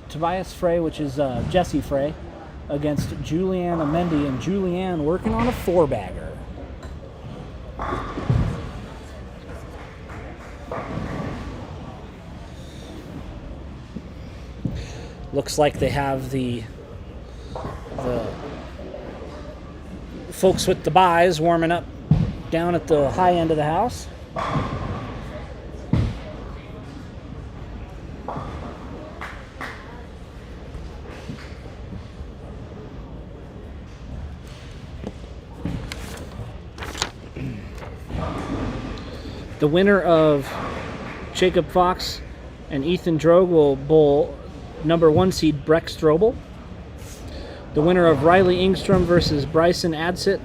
Tobias Frey, which is Jesse Frey, against Julianne Amendi, and Julianne working on a 4-bagger. Looks like they have the folks with the buys warming up down at the high end of the house. The winner of Jacob Fox and Ethan Drogue will bowl number 1 seed Breck Strobel. The winner of Riley Ingstrom versus Bryson Adsit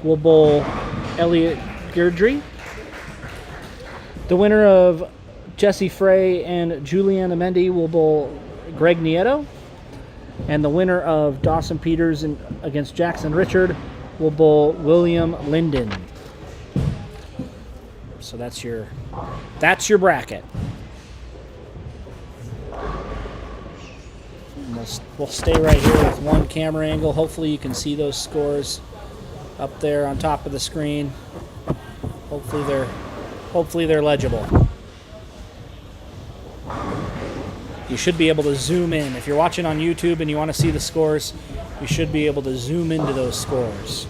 will bowl Elliot Girdry. The winner of Jesse Frey and Julianne Amendi will bowl Greg Nieto. And the winner of Dawson Peters against Jackson Richard will bowl William Linden. So that's your bracket. We'll stay right here with one camera angle. Hopefully you can see those scores up there on top of the screen. Hopefully they're legible. You should be able to zoom in. If you're watching on YouTube and you want to see the scores, you should be able to zoom into those scores.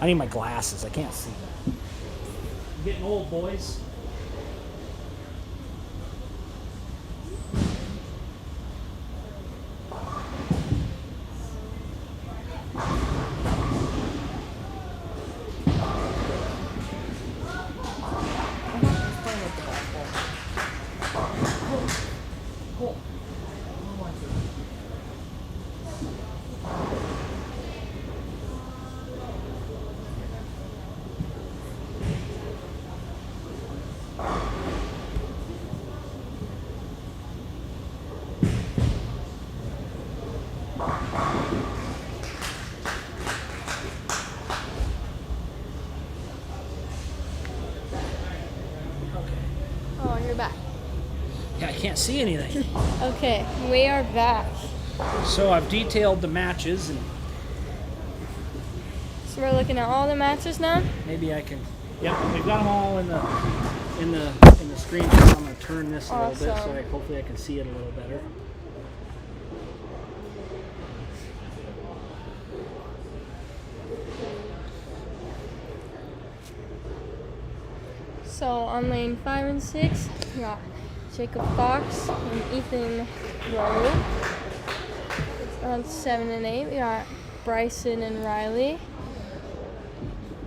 I need my glasses. I can't see. I'm getting old, boys. Oh, you're back. Yeah, I can't see anything. Okay, we are back. So I've detailed the matches, and So we're looking at all the matches now. maybe I can. Yep, we've got them all in the screen. So I'm going to turn this a little bit so Awesome. hopefully I can see it a little better. So on lane 5 and 6, we got Jacob Fox and Ethan Rowe. On 7 and 8, we got Bryson and Riley.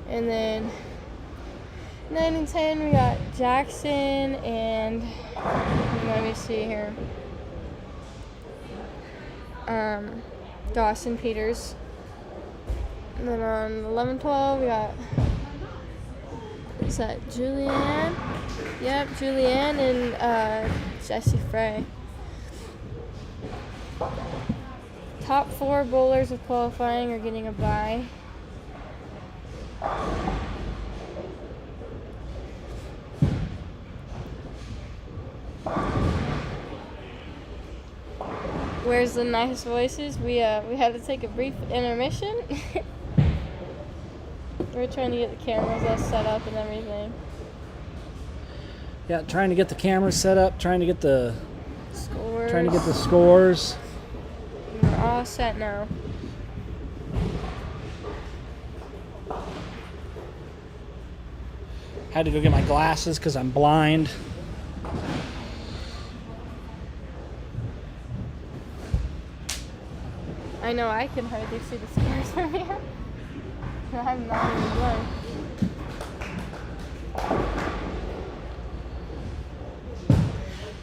And then 9 and 10, we got Jackson and let me see here. Dawson Peters. And then on 11 12, we got, is that Julianne? Yep, Julianne and Jesse Frey. Top 4 bowlers of qualifying are getting a bye. Where's the nice voices? We had to take a brief intermission. We're trying to get the cameras all set up and everything. Yeah, trying to get the cameras set up, trying to get the Scores. scores. We're all set now. Had to go get my glasses because I'm blind. I know I can hardly see the scores from here. I'm not even blind.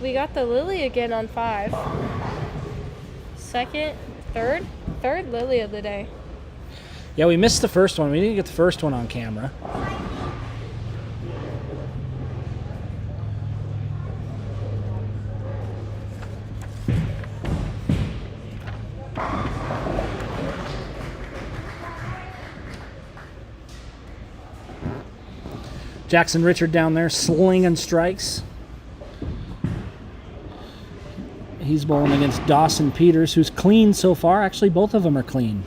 We got the Lily again on 5. Third Lily of the day. Yeah, we missed the first one. We didn't get the first one on camera. Jackson Richard down there slinging strikes. He's bowling against Dawson Peters, who's clean so far. Actually, both of them are clean.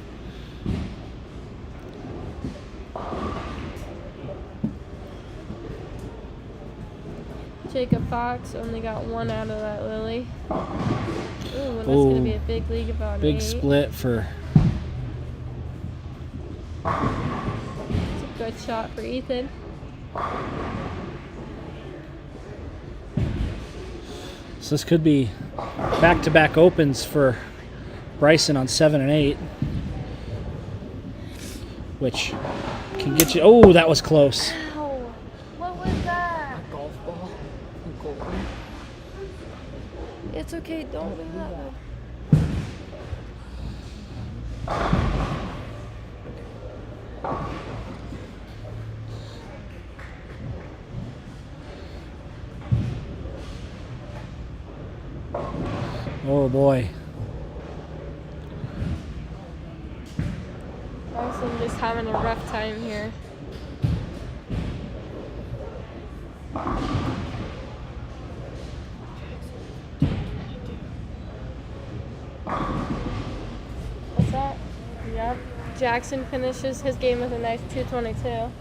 Jacob Fox only got 1 out of that Lily. Ooh, and that's going to be a big league of about 8. Big split for... It's a good shot for Ethan. So this could be back-to-back opens for Bryson on 7 and 8, which can get you. Oh, that was close. Ow! What was that? A golf ball. It's okay, don't do that. Oh boy. I'm just having a rough time here. What's that? Yep. Jackson finishes his game with a nice 222.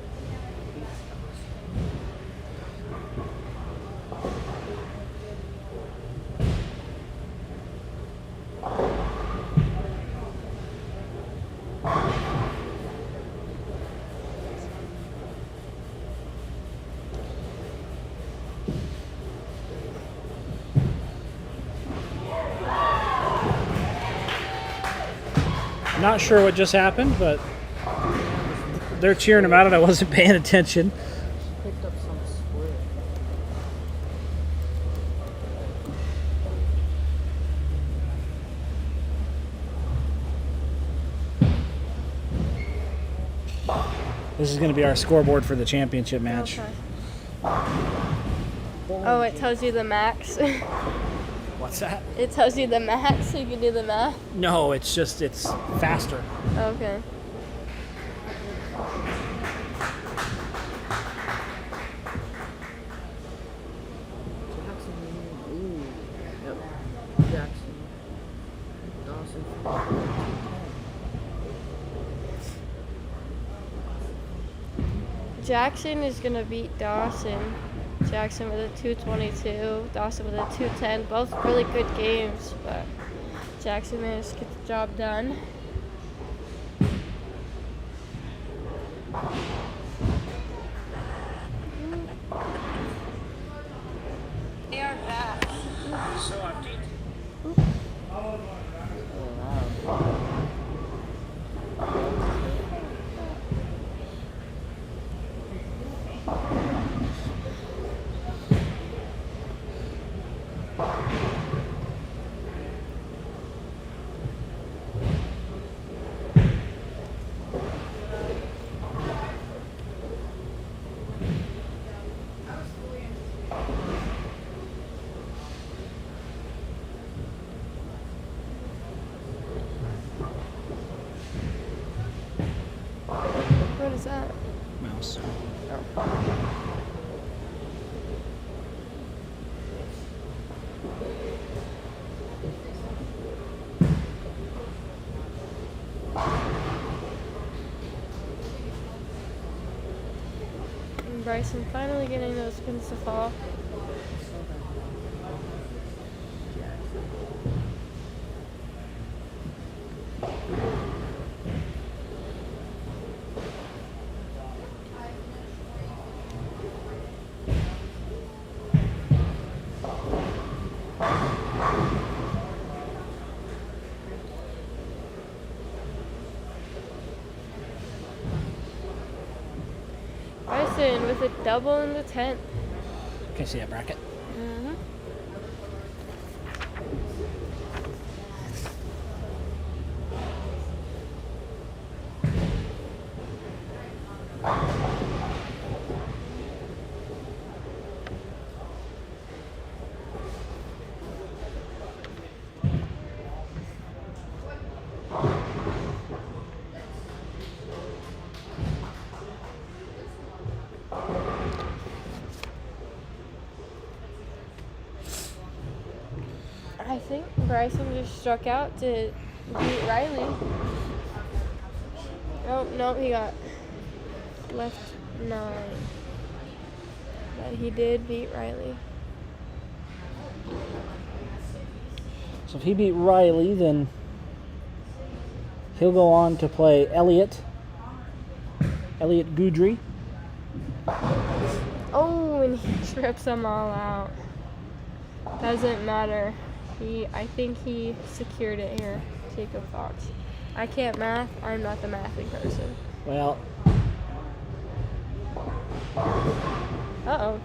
Not sure what just happened, but they're cheering about it. I wasn't paying attention. Picked up some square. This is going to be our scoreboard for the championship match. Okay. Oh, it tells you the max. What's that? It tells you the max, so you can do the math. No, it's just, it's faster. Okay. Ooh. Yep. Jackson. Dawson. Jackson is going to beat Dawson. Jackson with a 222, Dawson with a 210. Both really good games, but Jackson managed to get the job done. They are back. So empty. What is that? Mouse. Bryson finally getting those pins to fall. Bryson with a double in the 10th. Can you see that bracket? Mm-hmm. I think Bryson just struck out to beat Riley. Oh, no, he got left 9. But he did beat Riley. So if he beat Riley, then he'll go on to play Elliot Goudry. Oh, and he trips them all out. Doesn't matter. I think he secured it here, Jacob Fox. I can't math. I'm not the mathing person. Well, uh-oh.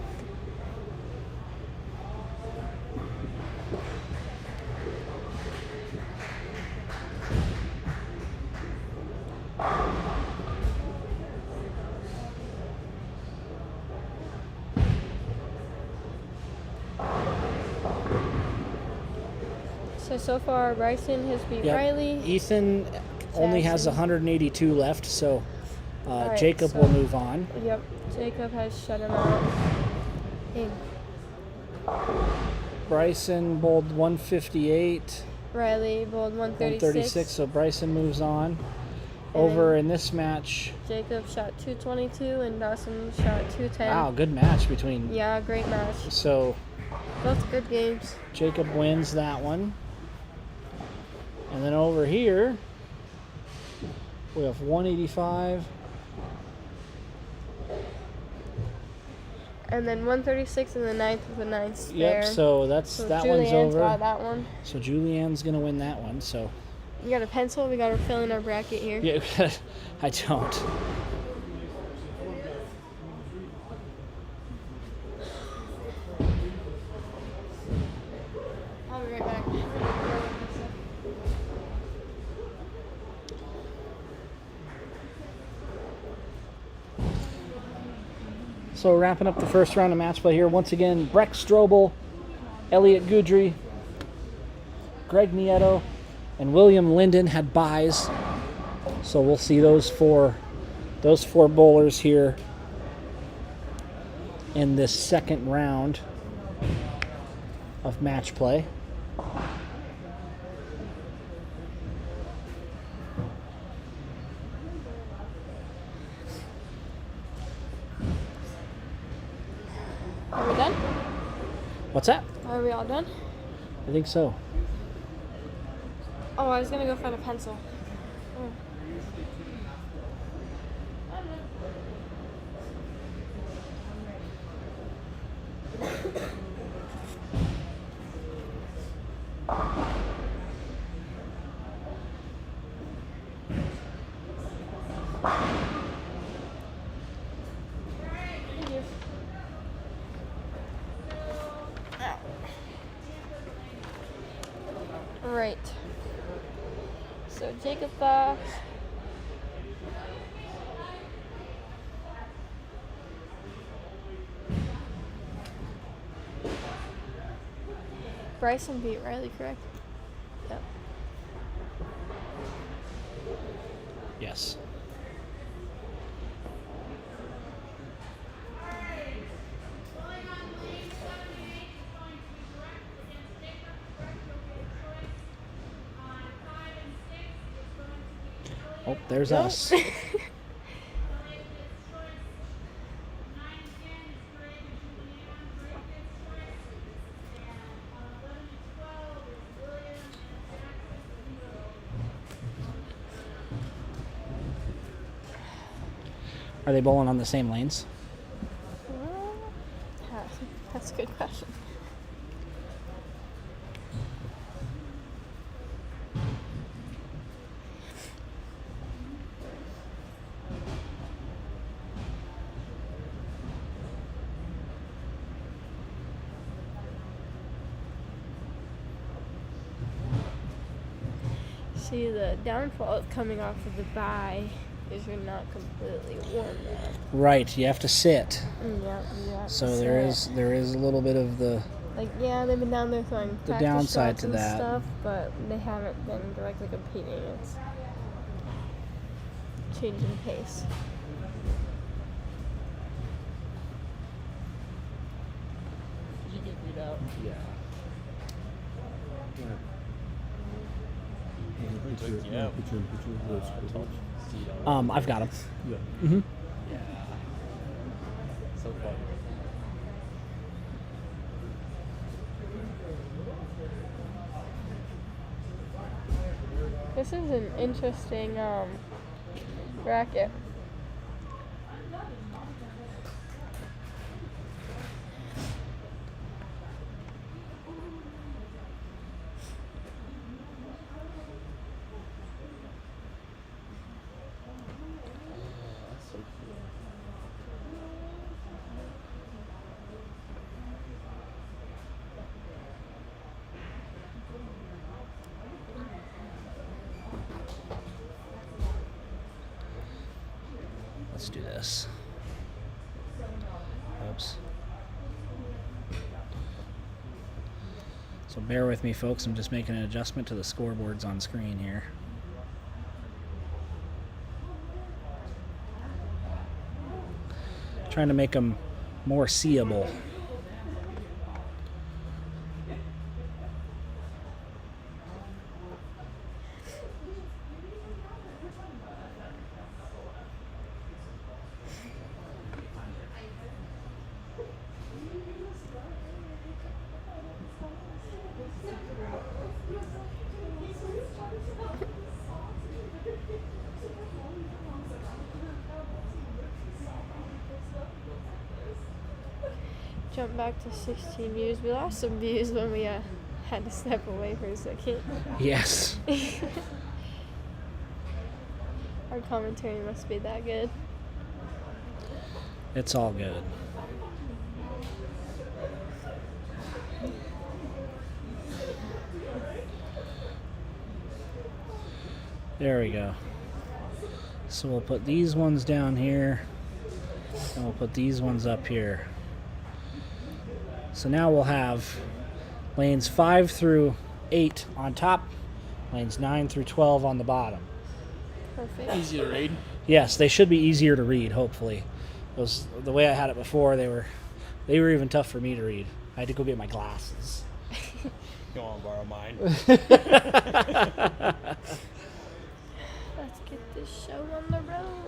So far, Bryson has beat yep. Riley. Ethan only has Jackson. 182 left, so Alright, Jacob so- will move on. Yep, Jacob has shut him out. Hey, Bryson bowled 158, Riley bowled 136. 136, so Bryson moves on. And Over then in this match, Jacob shot 222 and Dawson shot 210. wow, good match between. Yeah, great match. So Both good games. Jacob wins that one. And then over here, we have 185. And then 136 in the 9th with a 9 spare. Yep, so that one's Julianne's over. got that one. So Julianne's going to win that one. So You got a pencil? We got to fill in our bracket here. yeah, I don't. I'll be right back. So wrapping up the first round of match play here. Once again, Breck Strobel, Elliot Goudry, Greg Nieto, and William Linden had byes. So we'll see those four bowlers here in this second round of match play. Are we done? What's that? Are we all done? I think so. Oh, I was going to go find a pencil. Oh. Thank you. Right. So Jacob Fox. Bryson beat Riley, correct? Yep. Yes. Oh, there's Nope. us. Are they bowling on the same lanes? That's a good question. See, the downfall of coming off of the bye is you're not completely warmed up. Right, you have to sit. Yeah. So there is a little bit of the Like, yeah, they've been down there throwing the practice downside shots to and that. stuff, but they haven't been directly competing. It's changing pace. Did you get beat out? Yeah. Yeah. I've got them. Yeah. Mm-hmm. Yeah. So fun. This is an interesting bracket. Let's do this. Oops. So bear with me, folks. I'm just making an adjustment to the scoreboards on screen here. Trying to make them more seeable. Jump back to 16 views. We lost some views when we had to step away for a second. Yes. Our commentary must be that good. It's all good. There we go. So we'll put these ones down here, and we'll put these ones up here. So now we'll have lanes 5 through 8 on top, lanes 9 through 12 on the bottom. Perfect. Easy to read. Yes, they should be easier to read, hopefully. Those, the way I had it before, they were even tough for me to read. I had to go get my glasses. You want to borrow mine? Let's get this show on the road.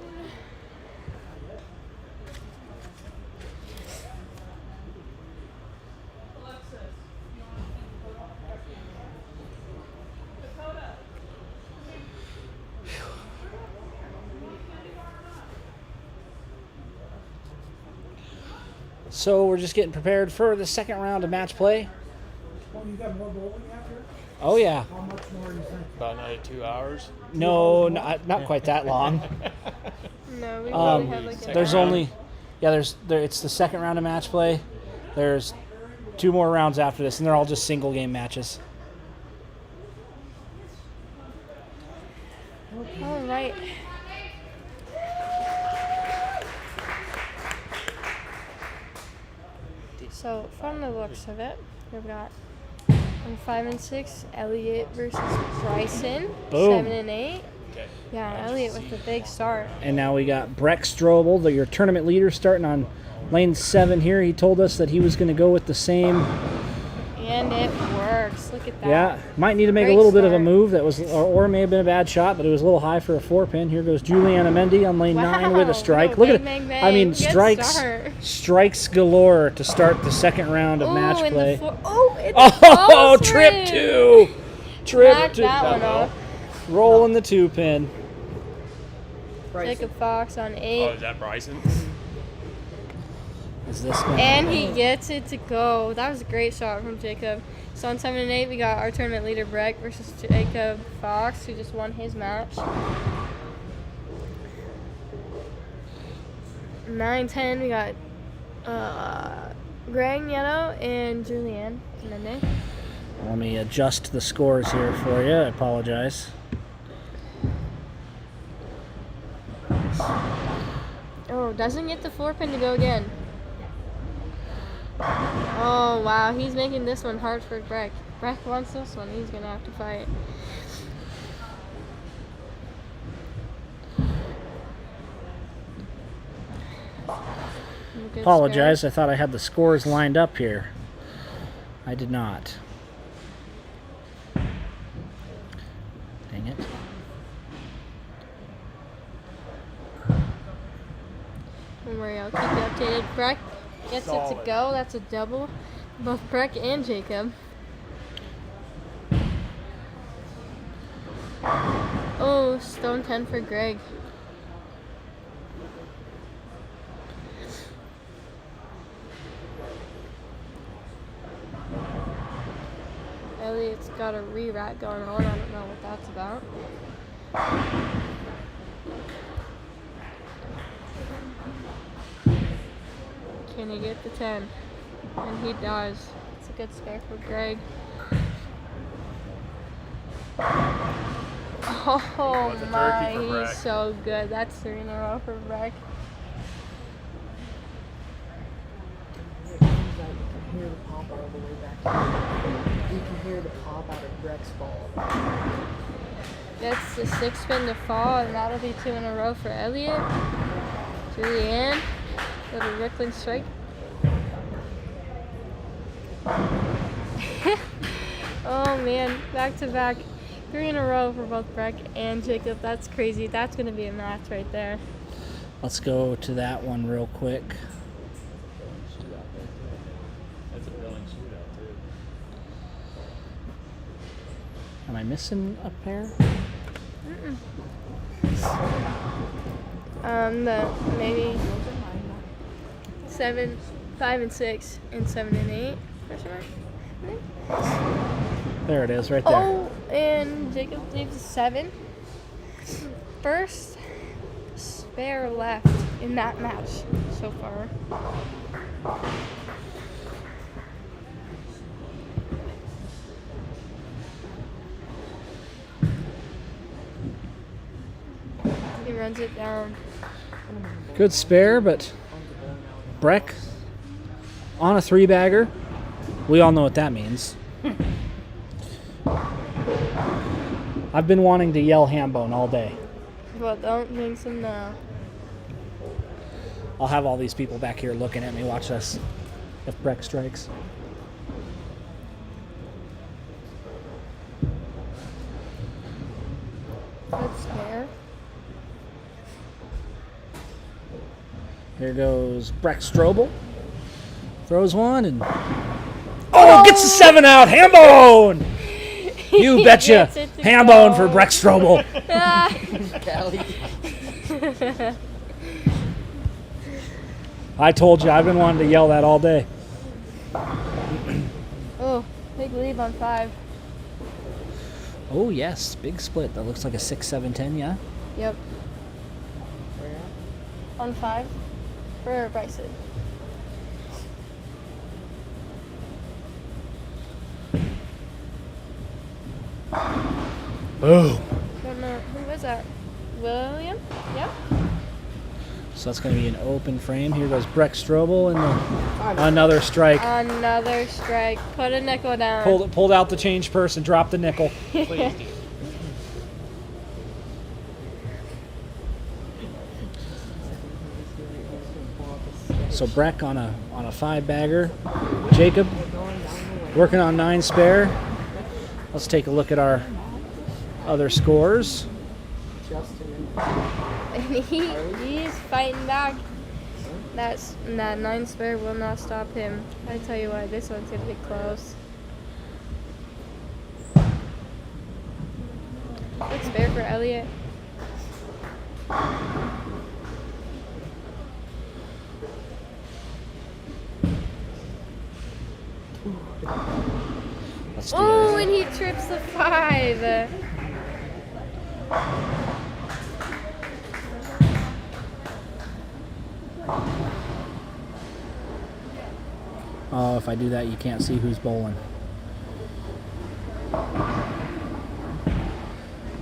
So we're just getting prepared for the second round of match play. Oh, you got more bowling after? Oh, yeah. How much more do you think? About another 2 hours. No, not quite that long. No, we probably have like There's only, it's the second round of match play. There's 2 more rounds after this, and they're all just single game matches. All right. So from the looks of it, we've got on 5 and 6, Elliot versus Bryson. Boom. 7 and 8. Yeah, Elliot with the big start. And now we got Breck Strobel, your tournament leader, starting on lane 7 here. He told us that he was going to go with the same. And it works. Look at that. Yeah, might need to make Great a little bit of a start. move. That was, or it may have been a bad shot, but it was a little high for a 4-pin. Here goes Juliana Mendy on lane 9 with a strike. Little Look at bang, it. bang, I mean, bang. Good start. strikes galore to start the second round of match in play. it's a Oh, false trip ring. 2. Trip Knocked 2. that one off. Rolling the 2-pin. Jacob Fox on 8. Oh, is that Bryson? Is this one? And he gets it to go. That was a great shot from Jacob. So on 7 and 8, we got our tournament leader Breck versus Jacob Fox, who just won his match. 9-10, we got Greg Nieto and Julianne Mende. Let me adjust the scores here for you. I apologize. Oh, doesn't get the 4-pin to go again. Oh, wow. He's making this one hard for Breck. Breck wants this one. He's going to have to fight. Good Apologize. I thought I had the scores lined up here. I did not. Dang it. Don't worry, I'll keep you updated. Breck gets it to go. That's a double. Both Breck and Jacob. Oh, stone 10 for Greg. Elliot's got a re-rack going on. I don't know what that's about. Can he get the 10? And he does. It's a good spare for Greg. Oh my, he's so good. That's 3 in a row for Breck. It seems like you can hear the pop all the way back. You can hear the pop out of Breck's ball. That's the 6-spin to fall, and that'll be 2 in a row for Elliot. Julianne, little Rickling strike. Oh man, back to back. 3 in a row for both Breck and Jacob. That's crazy. That's going to be a match right there. Let's go to that one real quick. That's a billing shootout, too. Am I missing a pair? Maybe 7, 5 and 6, and 7 and 8. Question mark? I think. There it is, right there. Oh, and Jacob leaves a 7. First spare left in that match so far. He runs it down. Good spare, but Breck on a 3-bagger. We all know what that means. I've been wanting to yell Hambone all day. Well, don't jinx him now. I'll have all these people back here looking at me. Watch this. If Breck strikes. Good spare. Here goes Breck Strobel. Throws one and... Oh, gets the 7 out. Hambone! You betcha. Hambone for Breck Strobel. I told you, I've been wanting to yell that all day. Oh, big lead on 5. Oh, yes. Big split. That looks like a 6-7-10, yeah? Yep. On 5 for Bryson. Boom. Don't know. Who was that? William? Yep. So that's going to be an open frame. Here goes Breck Strobel and another strike. Another strike. Put a nickel down. Pulled out the change purse and dropped the nickel. Please do. So Breck on a 5-bagger. Jacob working on 9 spare. Let's take a look at our other scores. And he's fighting back. That 9 spare will not stop him. I tell you what, this one's gonna be close. Good spare for Elliot. Let's do Oh, that. and he trips the 5. Oh, if I do that, you can't see who's bowling. I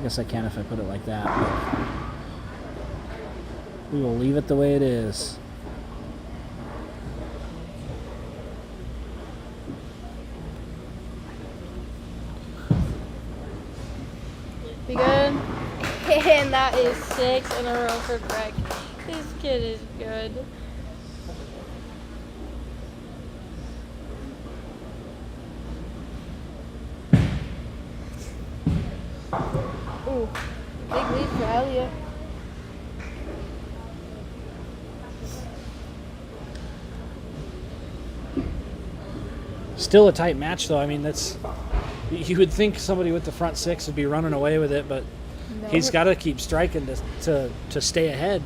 guess I can if I put it like that. But we will leave it the way it is. Be good. And that is 6 in a row for Breck. This kid is good. Ooh, big lead for Elliot. Still a tight match, though. I mean, that's. You would think somebody with the front 6 would be running away with it, but No. he's got to keep striking to stay ahead.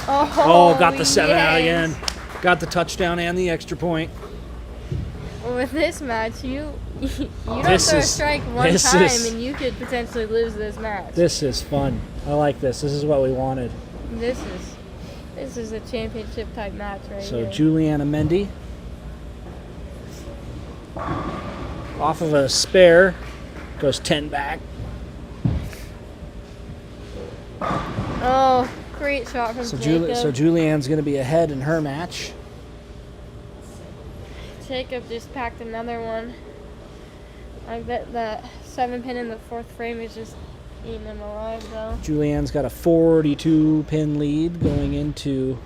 Oh, got the 7 out yes. again. Got the touchdown and the extra point. With this match, you don't This throw a is- strike one this time is- and you could potentially lose this match. This is fun. I like this. This is what we wanted. This is a championship type match right So here. Juliana Mendy off of a spare goes 10 back. Oh, great shot from So Jacob. Julianne's going to be ahead in her match. Jacob just packed another one. I bet that 7-pin in the 4th frame is just eating him alive, though. Julianne's got a 42 pin lead going into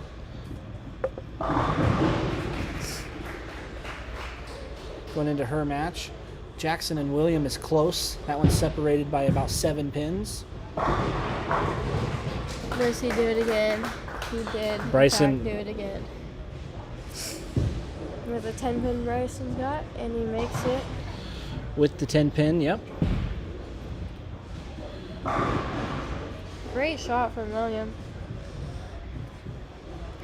her match. Jackson and William is close. That one's separated by about 7 pins. Does he do it again? He did. in Bryson- fact, do it again. With a 10-pin Bryson's got, and he makes it. With the 10 pin, yep. Great shot from William.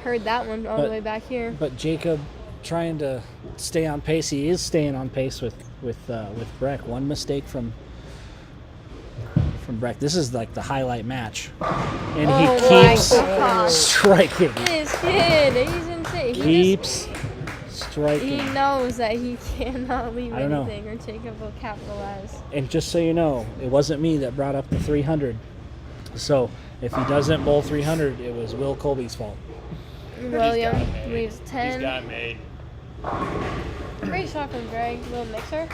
Heard that one all the But- way back here. But Jacob trying to stay on pace. He is staying on pace with Breck. One mistake from Breck. This is like the highlight match, and Oh he my keeps God. striking. This kid, he's insane. Keeps He striking. knows that he cannot leave I don't know. anything, or Jacob will capitalize. And just so you know, it wasn't me that brought up the 300. So if he doesn't bowl 300, it was Will Colby's fault. William He's got it made. leaves 10. He's got it made. Great shot from Greg, little mixer.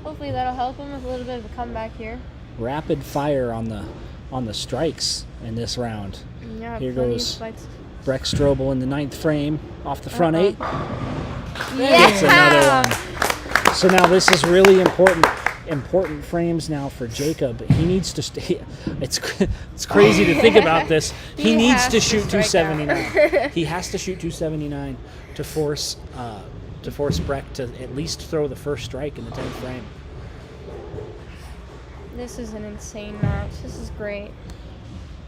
Hopefully that'll help him with a little bit of a comeback here. Rapid fire on the strikes in this round. Yeah, Here plenty of goes spikes. Breck Strobel in the 9th frame off the front 8. Yeah! That's another one. So now this is really important frames now for Jacob. He needs to stay. It's crazy to think about this. He needs has to to shoot strike 279. He has to shoot 279 to force Breck to at least throw the first strike in the 10th frame. This is an insane match. This is great.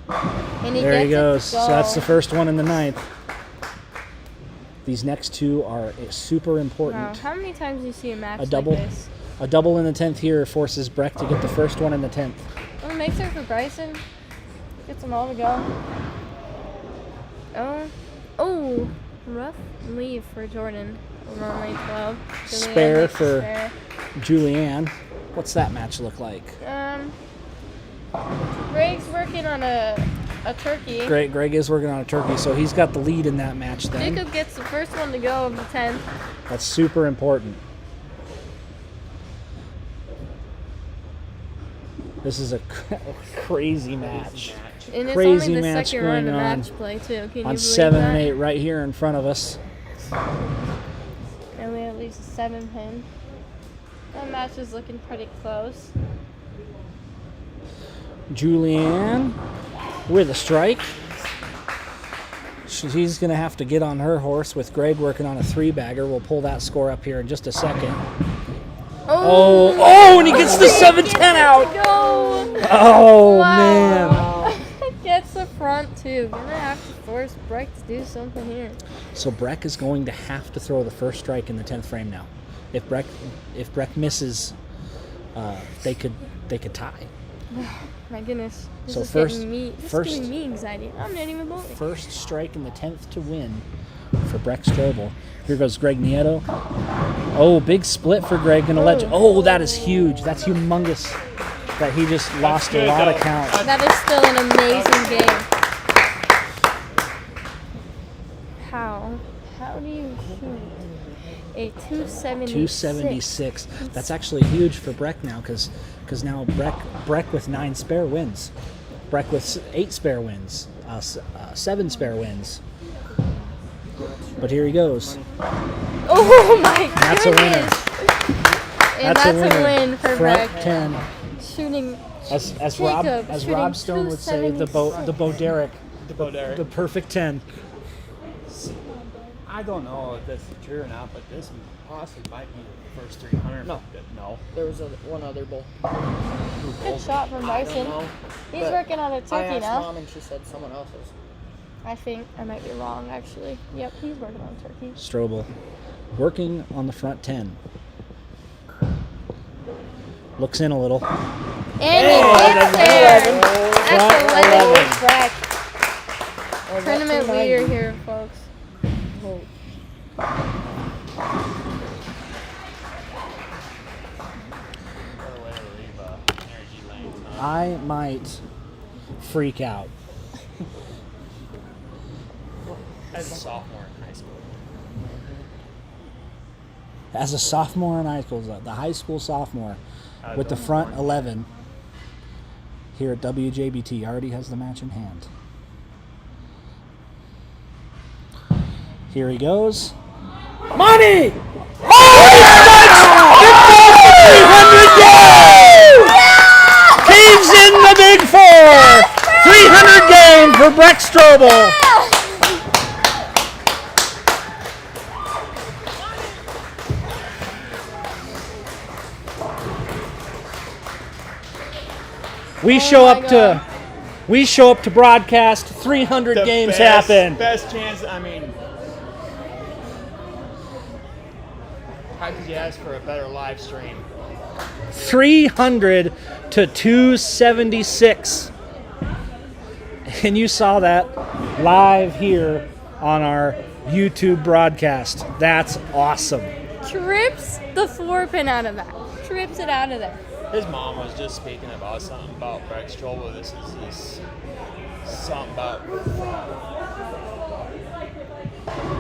And There he gets it to goes. So that's the go. first one in the 9th. These next two are super Wow, important. how many times do you see a match A double, like this? a double in the 10th here forces Breck to get the first one in the 10th. Oh, mixer for Bryson. Gets them all to go. Oh, rough leave for Jordan. Over on lane 12. Julianne Spare makes a for spare. Julianne. What's that match look like? Greg's working on a turkey. Greg is working on a turkey, so he's got the lead in that match then. Jacob gets the first one to go of the 10th. That's super important. This is a crazy match. And it's Crazy only the match second round going of on match play, too. Can you on believe 7 that? and 8 right here in front of us. And we have at least a 7-pin. That match is looking pretty close. Julianne with a strike. She's going to have to get on her horse with Greg working on a 3-bagger. We'll pull that score up here in just a second. Oh, and he gets the 7-10 out. Go. Oh, Wow. man. Gets the front two. Gonna have to force Breck to do something here. So Breck is going to have to throw the first strike in the 10th frame now. If Breck misses, they could tie. My goodness. This So is first- getting me. This first- is giving me anxiety. I'm not even bowling. First strike in the 10th to win for Breck Strobel. Here goes Greg Nieto. Oh, big split for Greg. Gonna let. Oh, that is huge. That's humongous. That he just lost a lot of count. That is still an amazing game. How do you shoot a 276? 276. That's actually huge for Breck now, because now Breck with 9 spare wins. Breck with 8 spare wins. 7 spare wins. But here he goes. Oh my goodness! That's a winner. And that's a win for Front Breck. 10. Shooting. As Jacob Rob shooting Stone would say, the Bo Derek. Derek. The perfect 10. I don't know if this is true or not, but this possibly might be the first 300. No. No. There was one other bowl. Good shot from I Bryson. don't know, He's but working on a I turkey asked now. Mom and she said someone else's. I think I might be wrong, actually. Yep, he's working on turkey. Strobel working on the front 10. Looks in a little. And he gets there. That's a winning with Breck. Tournament leader here, folks. I might freak out. As a sophomore in high school. As a sophomore in high school, the high school sophomore with the front 11 here at WJBT already has the match in hand. Here he goes. Money! Caves in the big four! 300 game for Breck Strobel. We show up to broadcast. 300 games happen. Best chance. I mean, how could you ask for a better live stream? 300 to 276. And you saw that live here on our YouTube broadcast. That's awesome. Trips the 4-pin out of that. Trips it out of there. His mom was just speaking about something about Breck Strobel. This is something about.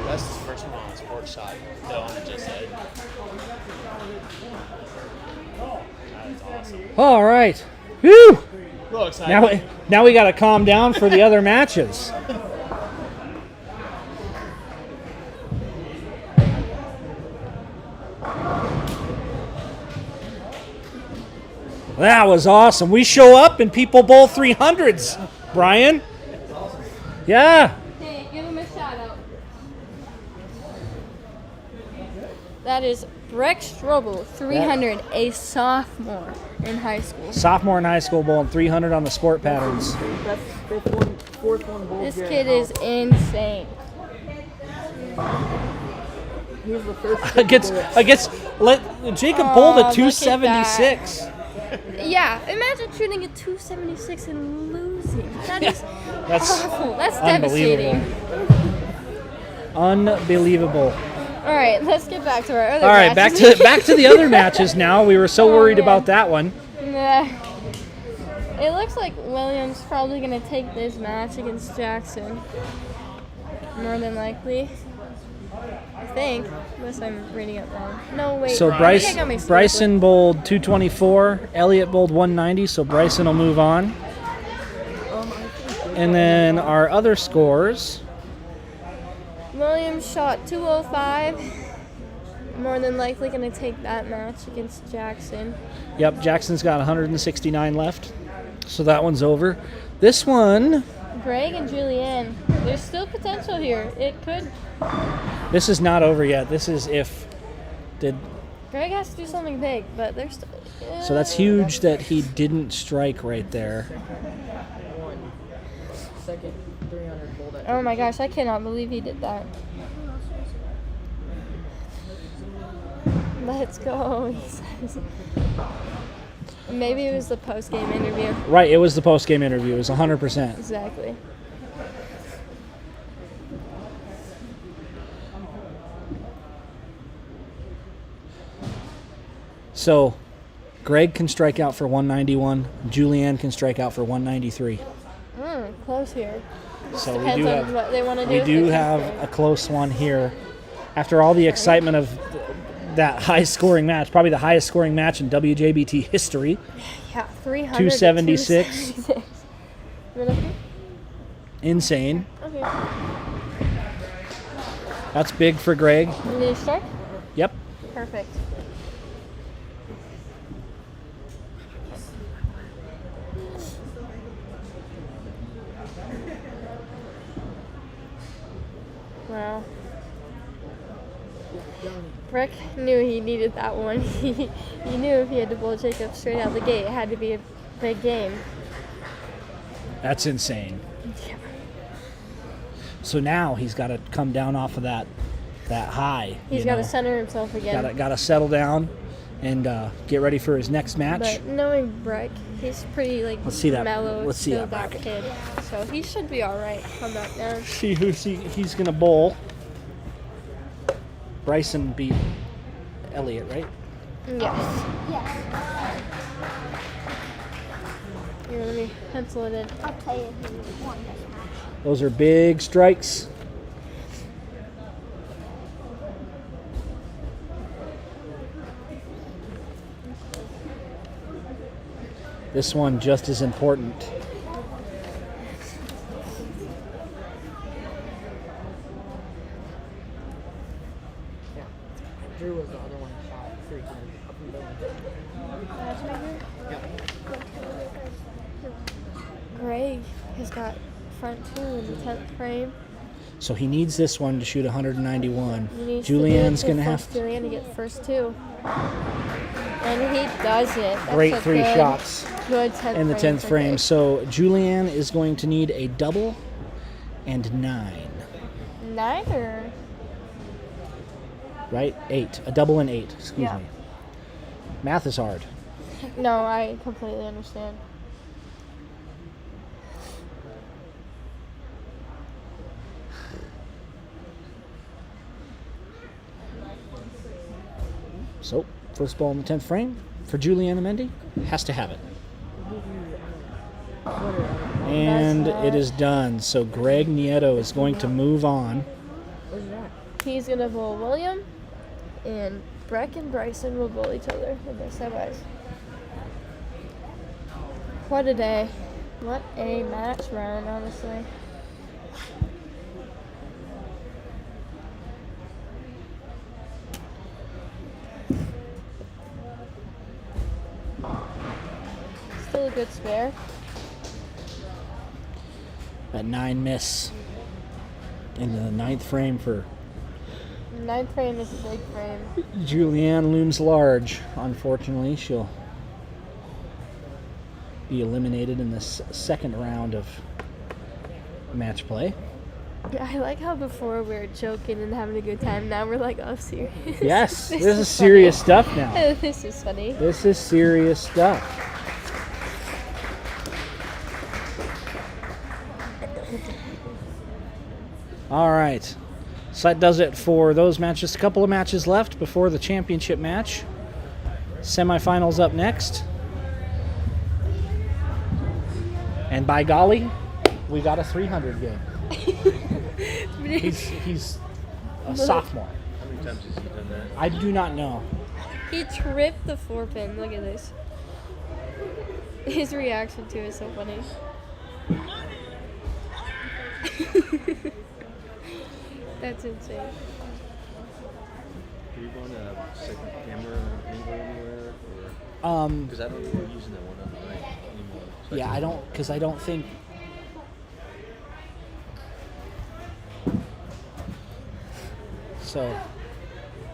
That's his first one on the sports side. Dylan just said. That's awesome. All right. Whew. Real excited. Now we got to calm down for the other matches. That was awesome. We show up and people bowl 300s. Brian? Yeah. Hey, give him a shout out. That is Breck Strobel, 300, a sophomore in high school. Sophomore in high school bowling 300 on the sport patterns. That's fourth one bowl. This kid is insane. He was the first. Jacob bowled a 276. Yeah, imagine shooting a 276 and losing. That's awful. That's unbelievable. devastating. Unbelievable. All right, let's get back to our other All right, matches. back to the other matches now. We were so worried about that one. Nah. It looks like Williams probably going to take this match against Jackson. More than likely. I think, unless I'm reading it wrong. No, wait. So I think I got mixed up Bryson bowled 224. Elliott bowled 190, so Bryson will move on. And then our other scores. Williams shot 205. More than likely going to take that match against Jackson. Yep, Jackson's got 169 left, so that one's over. This one. Greg and Julianne. There's still potential here. It could. This is not over yet. This is if. Greg has to do something big, but there's still. So that's huge that he didn't strike right there. second 300 bowl that Oh my gosh, I cannot believe he did that. Let's go, he says. Maybe it was the post-game interview. Right, it was the post-game interview. It was 100%. Exactly. So, Greg can strike out for 191. Julianne can strike out for 193. Close here. So we Depends do on have what they want to do. we with do the have template. a close one here. After all the excitement of that high-scoring match, probably the highest-scoring match in WJBT history. Yeah, 300 to 276. 276. Insane. Okay. That's big for Greg. Did you start? Yep. Perfect. Wow. Breck knew he needed that one. He knew if he had to bowl Jacob straight out the gate, it had to be a big game. That's insane. Yeah. So now he's got to come down off of that high. He's got to center himself again. Got to settle down and get ready for his next match. But knowing Breck, he's pretty Let's see that- mellow, let's see that chilled out bracket. kid. So he should be all right. Come back down. See who he's going to bowl. Bryson beat Elliott, right? Yes. Here, let me pencil it in. I'll tell you who won this match. Those are big strikes. This one just as important. Drew was the other one that shot 300 up and down. Greg has got front two in the 10th frame. So he needs this one to shoot 191. He needs Julianne's to going to have Julianne to get first two. And he does it. That's great a three good, shots Good 10th in the frame 10th for frame. Greg. So Julianne is going to need a double and 9. 9 or? Right? 8. A double and 8. Excuse Yeah. me. Math is hard. No, I completely understand. So, first ball in the 10th frame for Julianne Amendi. Has to have it. And it is done. So Greg Nieto is going to move on. He's going to bowl William, and Breck and Bryson will bowl each other in their semis. What a day. What a match run, honestly. Still a good spare. That 9 miss into the 9th frame for 9th frame is a big frame. Julianne looms large. Unfortunately, she'll be eliminated in this second round of match play. I like how before we were joking and having a good time. Now we're like, oh, serious. Yes, this is serious funny. stuff now. This is funny. This is serious stuff. All right. So that does it for those matches. A couple of matches left before the championship match. Semifinals up next. And by golly, we got a 300 game. He's a sophomore. How many times has he done that? I do not know. He tripped the 4-pin. Look at this. His reaction to it is so funny. That's insane. Are you going to second camera angle anywhere? Because I don't think we're using that one on the right anymore. So Yeah, I don't think. So,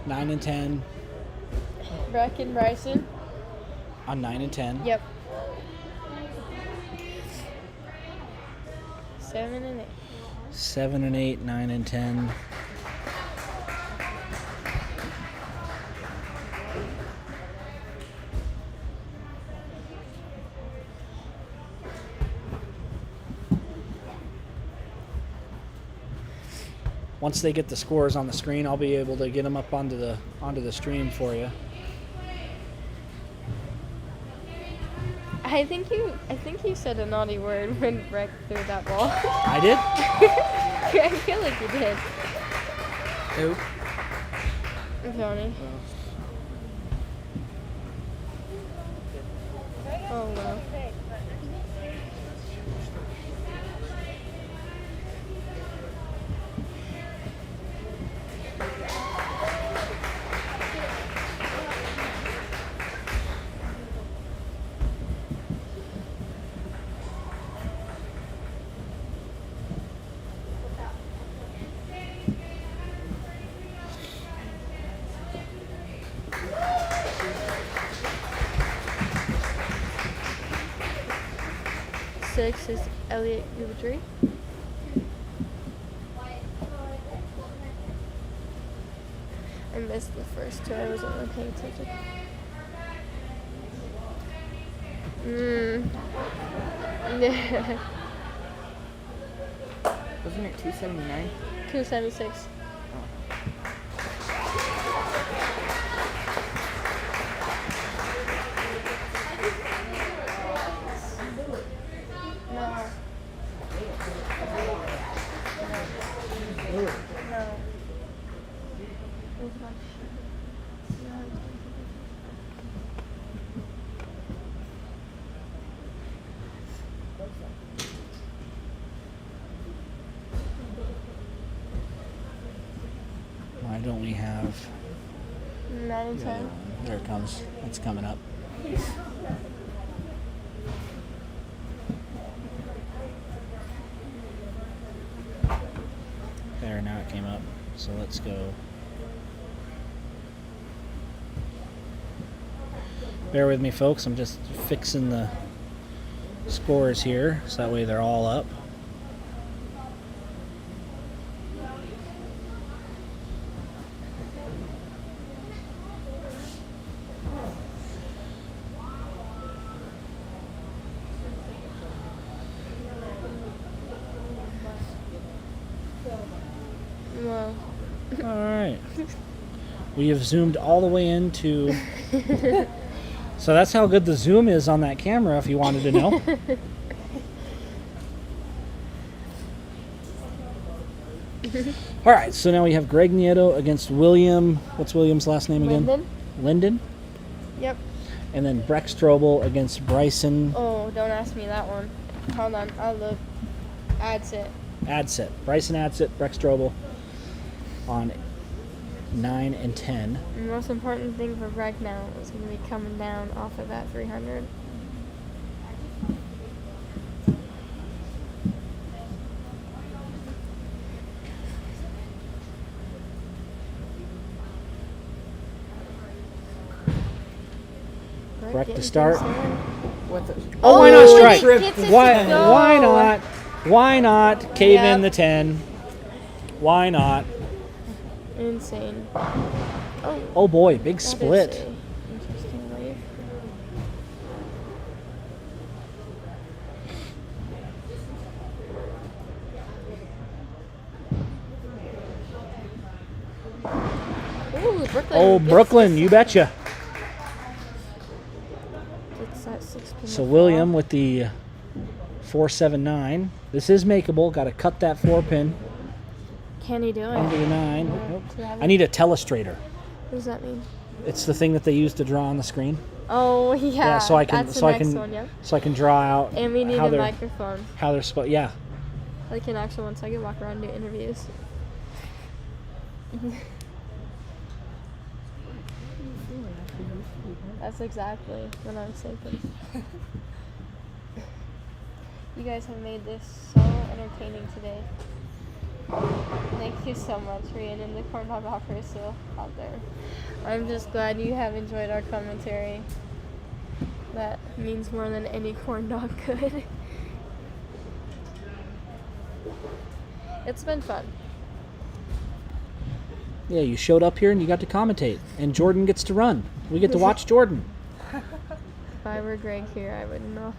9 and 10 Breck and Bryson. on 9 and 10. Yep. 7 and 8. 7 and 8, 9 and 10. Once they get the scores on the screen, I'll be able to get them up onto the stream for you. I think you said a naughty word when Breck threw that ball. I did? I feel like you did. Who? Johnny. Oh no. Six is Elliot Gubitry. I missed the first two. I wasn't really paying attention. Yeah. Wasn't it 279? 276. No. Why don't we have 9 and 10. There it comes. It's coming up. There, now it came up. So let's go. Bear with me, folks. I'm just fixing the scores here, so that way they're all up. Well. All right. We have zoomed all the way into... So that's how good the zoom is on that camera, if you wanted to know. All right, so now we have Greg Nieto against William. What's William's last name again? Linden. Linden? Yep. And then Breck Strobel against Bryson Oh, don't ask me that one. Hold on, I'll look. Adsit. Adsit. Bryson Adsit, Breck Strobel on 9 and 10. The most important thing for Breck now is going to be coming down off of that 300. Breck to start. What the? Oh, why not strike? Gets it to Why go. not? Why not cave Yep. in the 10? Why not? Insane. Oh boy, big That is split. a interesting wave. Ooh, Brooklyn. Oh, gets Brooklyn, this- you betcha. Gets that 6-pin So to William fall. with the 479. This is makeable. Got to cut that 4-pin Can he do it? into the 9. Yeah, Nope. to have I it. need a telestrator. What does that mean? It's the thing that they use to draw on the screen. Oh, yeah. so I can That's so the I next can one, yep. so I can draw out And we need how a they're microphone. how they're supposed. Yeah. Like an actual one, so I can walk around and do interviews. That's exactly what I was thinking. You guys have made this so entertaining today. Thank you so much, Rhiannon. The corn dog offer is still out there. I'm just glad you have enjoyed our commentary. That means more than any corn dog could. It's been fun. Yeah, you showed up here and you got to commentate, and Jordan gets to run. We get to watch Jordan. If I were Greg here, I would not.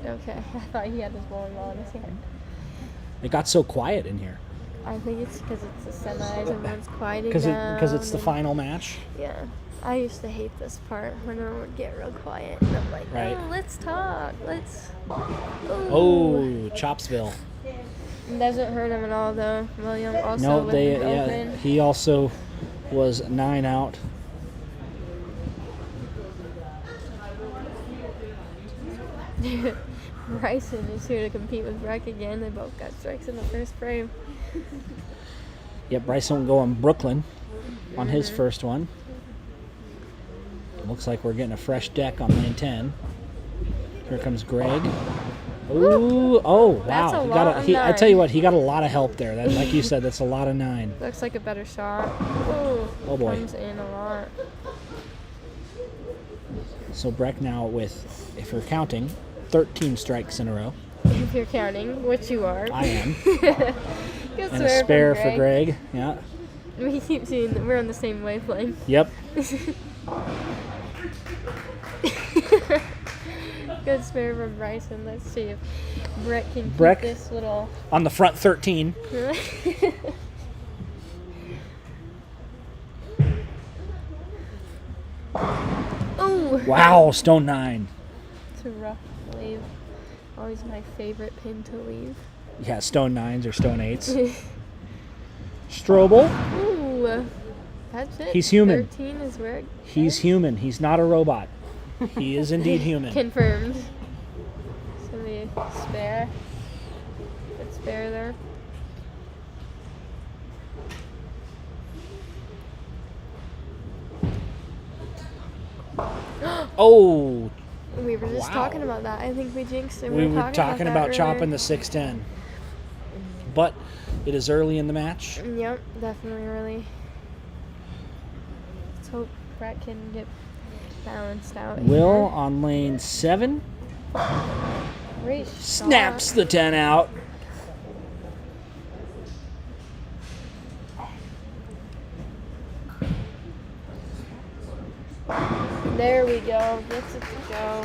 Okay, I thought he had his bowling ball in his hand. It got so quiet in here. I think it's because it's the semis. Everyone's quieting Because down. it's the final match. Yeah. I used to hate this part when everyone would get real quiet. And I'm like, Right. oh, let's talk. Let's. Oh, Chopsville. It doesn't hurt him at all, though. William also No, with they an open. he also was 9 out. Bryson is here to compete with Breck again. They both got strikes in the first frame. Yep, Bryson will go on Brooklyn on his first one. Looks like we're getting a fresh deck on lane 10. Here comes Greg. Ooh, oh, That's wow. a He got lot a, of he, I nine. tell you what, he got a lot of help there. That, like you said, that's a lot of 9. Looks like a better shot. Ooh, Oh, boy. Comes in a lot. So Breck now with, if you're counting, 13 strikes in a row. If you're counting, which you are. I am. Good And a spare for Greg. Yeah. We keep seeing that we're on the same wavelength. Yep. Good spare from Bryson. Let's see if Brett can keep Breck this little. on the front 13. Oh! Wow, stone 9. It's a rough leave. Always my favorite pin to leave. Yeah, stone 9s or stone 8s. Strobel. Ooh, that's it. He's human. 13 is where. He's human. He's not a robot. He is indeed human. Confirmed. So the spare. Good spare there. Oh, We were just Wow. talking about that. I think we jinxed it. we were talking about that chopping earlier. the 610. But it is early in the match. Yep, definitely early. Let's hope Brett can get balanced out. Will on lane 7 Great shot. snaps the 10 out. There we go. Gets it to go.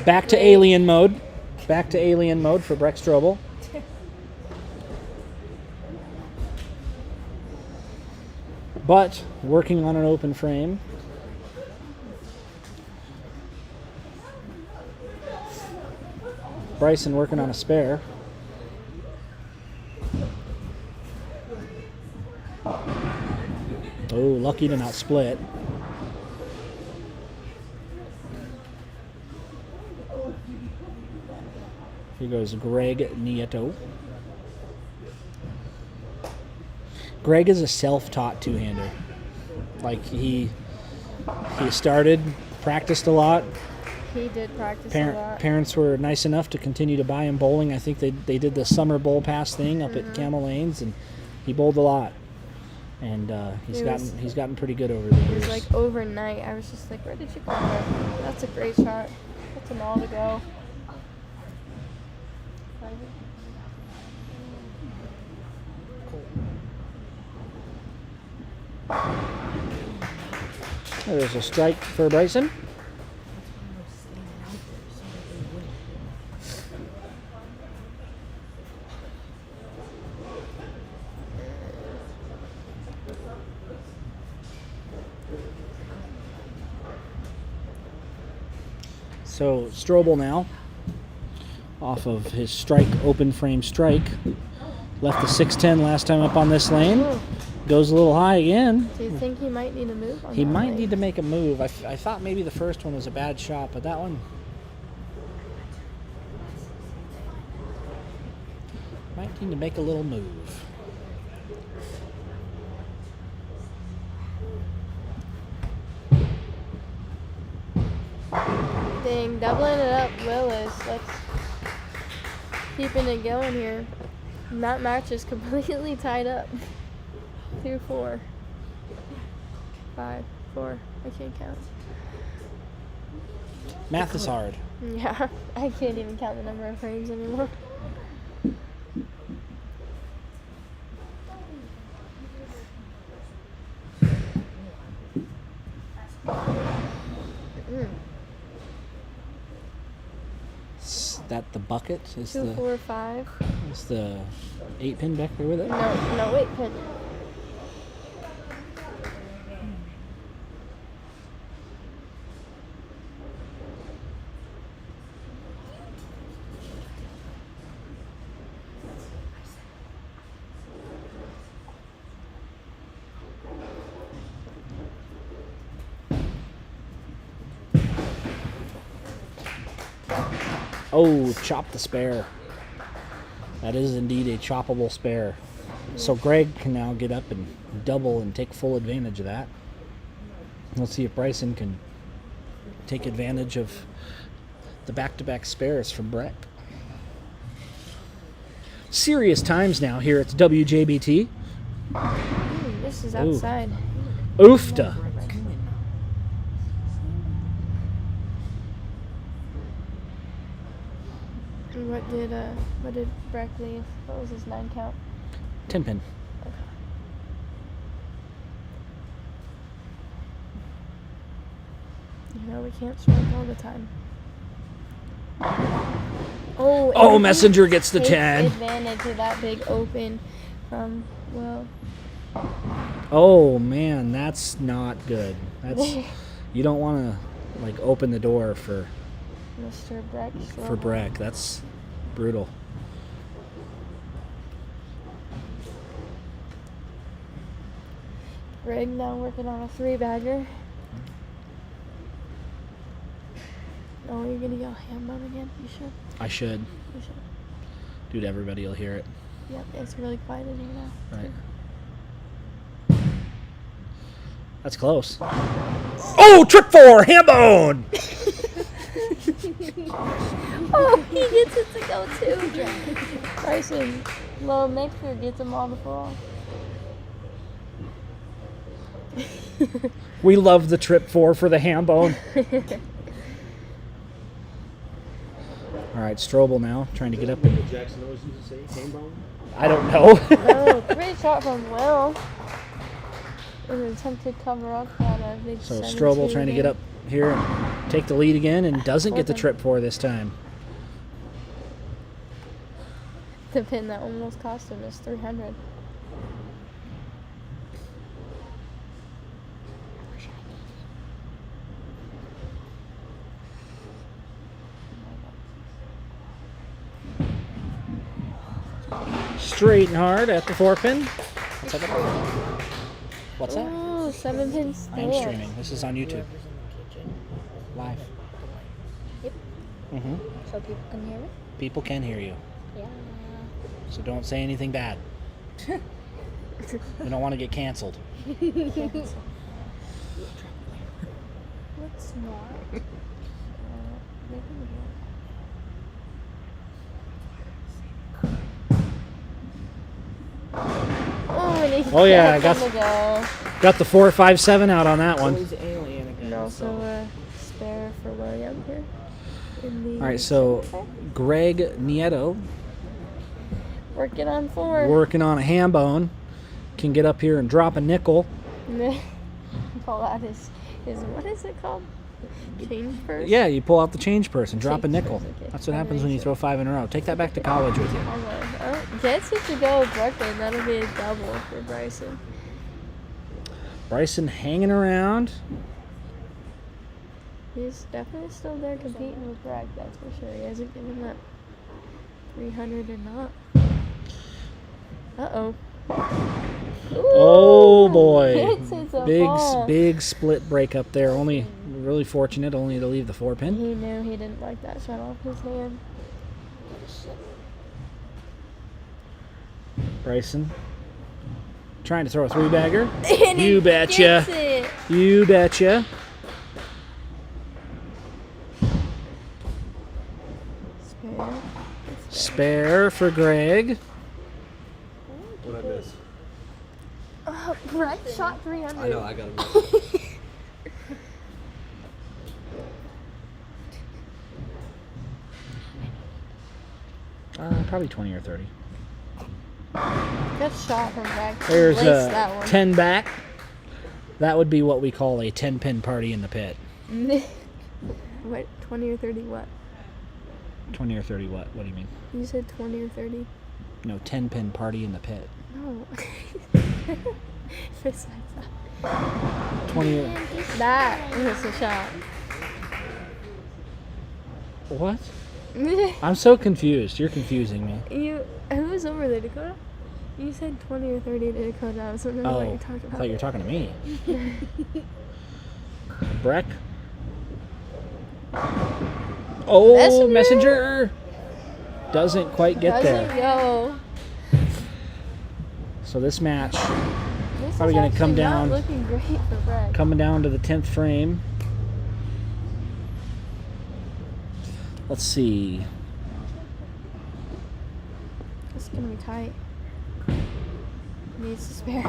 Back to Great. alien mode. Back to alien mode for Breck Strobel. But working on an open frame. Bryson working on a spare. Oh, lucky to not split. Here goes Greg Nieto. Greg is a self-taught two-hander. Like he started, practiced a lot. He did practice a lot. Parents were nice enough to continue to buy him bowling. I think they did the summer bowl pass thing up at Camel Lanes, and he bowled a lot. And he's gotten pretty good over the It years. was like overnight. I was just like, where did you come from? That's a great shot. Puts them all to go. There's a strike for Bryson. So Strobel now, off of his strike, open frame strike, left the 610 last time up on this lane. Ooh. Goes a little high again. Do you think he might need a move on He that might lane? need to make a move. I thought maybe the first one was a bad shot, but that one might need to make a little move. Dang, doubling it up, Willis. Let's keeping it going here. And that match is completely tied up. 2-4. 5, 4. I can't count. Math is hard. Yeah, I can't even count the number of frames anymore. that the bucket? Is 2, 4, 5. Is the 8-pin back there with it? No, 8 pin. Oh, chop the spare. That is indeed a choppable spare. So Greg can now get up and double and take full advantage of that. Let's see if Bryson can take advantage of the back-to-back spares from Breck. Serious times now here at WJBT. This is outside. Oofta. What did Breck leave? What was his 9 count? 10-pin. Okay. You know we can't strike all the time. Oh, Messenger gets the takes 10. Advantage of that big open from Will. Oh man, that's not good. That's you don't want to like open the door for Mr. Breck. for Breck. That's brutal. Greg now working on a 3-bagger. Oh, you're gonna yell ham bun again? You should. I should. You should. Dude, everybody will hear it. Yep, it's really quiet in here now. Right. That's close. Oh, trip 4, ham bone! Oh, he gets it to go too. Bryson, little mixer gets him all the fall. We love the trip 4 for the ham bone. All right, Strobel now trying to get up. Jackson always used to say ham bone. I don't know. Oh, great shot from Will. An attempted cover up on a big So 7-2 Strobel trying to get game. up here and take the lead again, and doesn't get the trip 4 this time. The pin that almost cost him is 300. Straight and hard at the 4-pin. What's that? Oh, 7-pin I am stand. streaming. This is on YouTube. Live. Yep. Mm-hmm. So people can hear it? People can hear you. Yeah. So don't say anything bad. We don't want to get canceled. Let's not. Oh yeah, I got the 4.57 out on that one. And also a spare for William here. All right, so Greg Nieto working on 4. working on a ham bone can get up here and drop a nickel. Pull out his what is it called? Change purse? Yeah, you pull out the change purse and drop a Change nickel. purse, okay. That's what happens when you throw 5 in a row. Take that back to college with you. Gets it to go Brooklyn. That'll be a double for Bryson. Bryson hanging around. He's definitely still there competing with Bragg, that's for sure. He hasn't given that 300 or not. Uh-oh. Oh boy. It's a ball. Big split break up there. Only really fortunate only to leave the 4-pin. He knew he didn't like that shot off his hand. Bryson trying to throw a 3-bagger. And You he betcha. gets it. You betcha. Spare. Spare for Greg. What I miss? Brett shot 300. I know, I got him. Probably 20 or 30. Good shot from Brett. There's Laced that a one. 10 back. That would be what we call a 10-pin party in the pit. What, 20 or 30 what? 20 or 30 what? What do you mean? You said 20 or 30. No, 10-pin party in the pit. No. Besides that. 20 or... That was a shot. What? I'm so confused. You're confusing me. Who was over there, Dakota? You said 20 or 30 to Dakota. I was wondering what you're talking about. I thought you were talking to me. Breck. Oh, messenger doesn't quite get there. Doesn't go. So this match This probably is going to come actually down. not looking great for Brett. Coming down to the 10th frame. Let's see. It's gonna be tight. Needs to spare.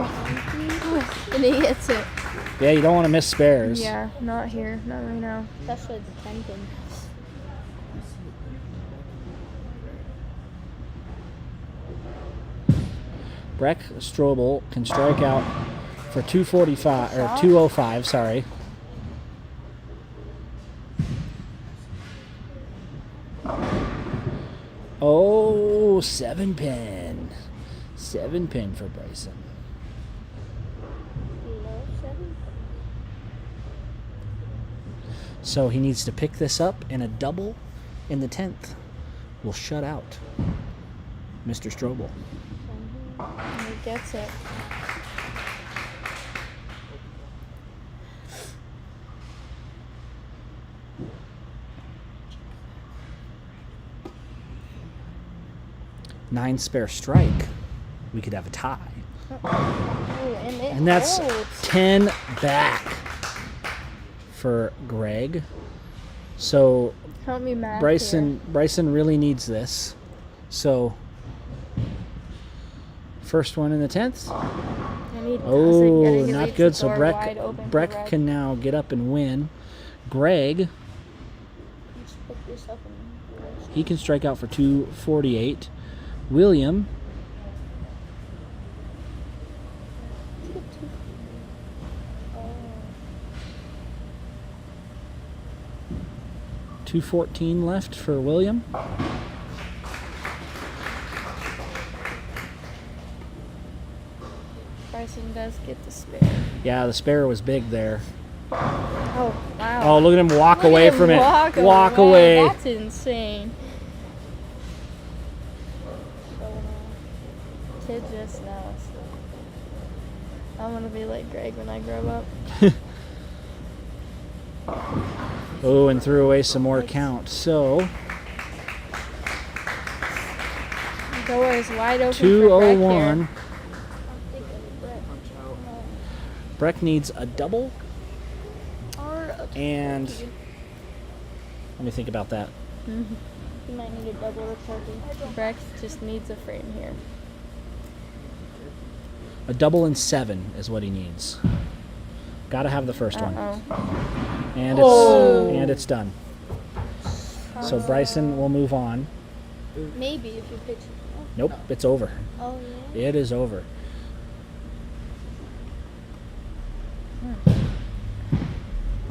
And he hits it. Yeah, you don't want to miss spares. Yeah, not here, not right now. Especially the 10 pin. Breck Strobel can strike out for 245 or 205. Sorry. Oh, 7-pin. 7-pin for Bryson. So he needs to pick this up, and a double in the 10th will shut out Mr. Strobel. And he gets it. Nine spare strike, we could have a tie. Oh, And that's 10 back for Greg. So Help me, Matt. Bryson really needs this. So first one in the 10th. Oh, not good. So Breck can now get up and win. Greg, he can strike out for 248. William, $214 left for William. Bryson does get the spare. Yeah, the spare was big there. Oh, wow. Oh, look at him walk away from it. Walk away. That's insane. Kid just knows. I'm gonna be like Greg when I grow up. Oh, and threw away some more count. So The door is wide open 201. for Breck needs a double. Or a And let me think about that. Mm-hmm. You might need a double or turkey. Breck just needs a frame here. A double and 7 is what he needs. Got to have the first one. And it's done. So Bryson will move on. Maybe if you pitch it. Nope, it's over. Oh, yeah? It is over.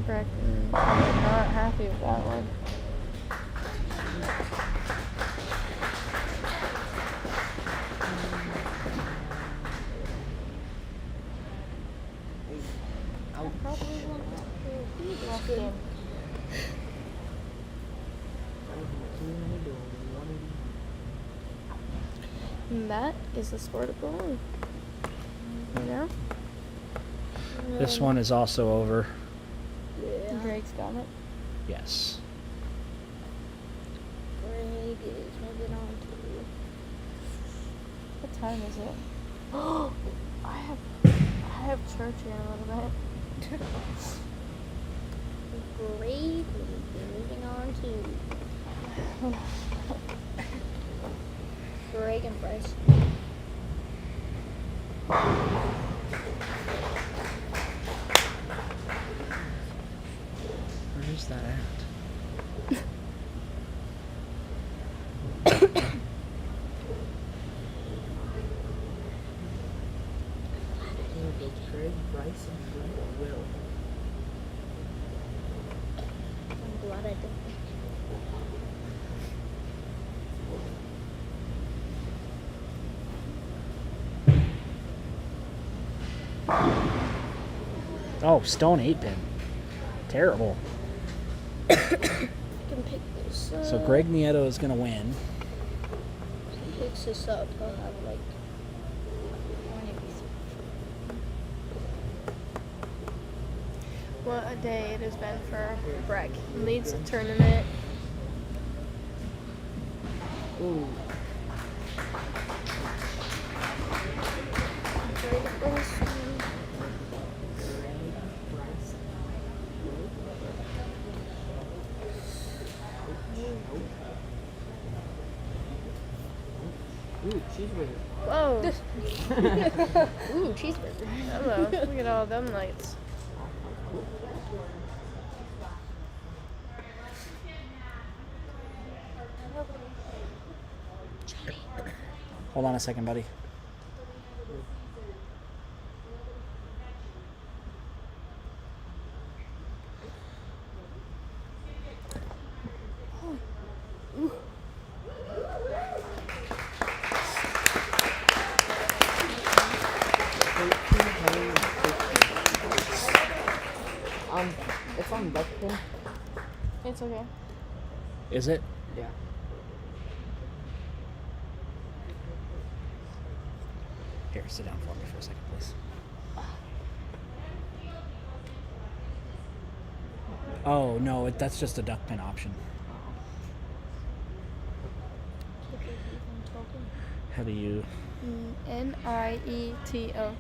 Breck not happy with that one. And that is the sport of bowling. You know? This one is also over. Yeah. Greg's got it. Yes. Greg is moving on to. What time is it? Oh, I have church here in a little bit. Greg will be moving on to. Greg and Bryce. Where is that at? Craig, Bryce, and Will. I'm glad I did. Oh, stone 8-pin. Terrible. I can pick this up. So Greg Nieto is going to win. If he picks this up, he'll have like 183. What a day it has been for Breck. He leads the tournament. Ooh. Ooh, cheeseburger. Whoa. Ooh, cheeseburger. Hello. Look at all them lights. Hold on a second, buddy. It's on duck pin. It's okay. Is it? Yeah. Here, sit down for me for a second, please. Oh, no, that's just a duck pin option. How do you... Nieto.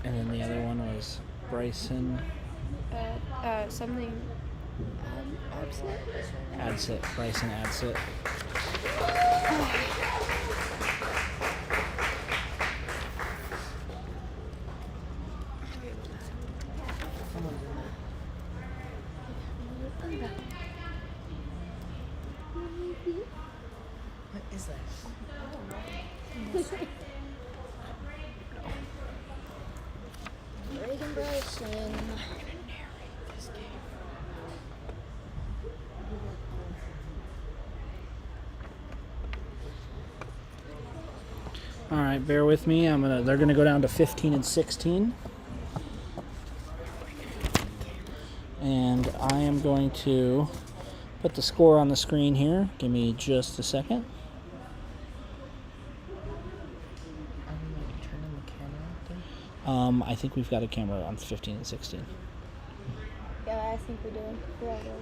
And then the other one was Bryson... Something... Adsit. Bryson Adsit. What is that? Reagan Bryson. All right, bear with me. They're gonna go down to 15 and 16. And I am going to put the score on the screen here. Give me just a second. I think we've got a camera on 15 and 16. Yeah, I think we do. We're all good.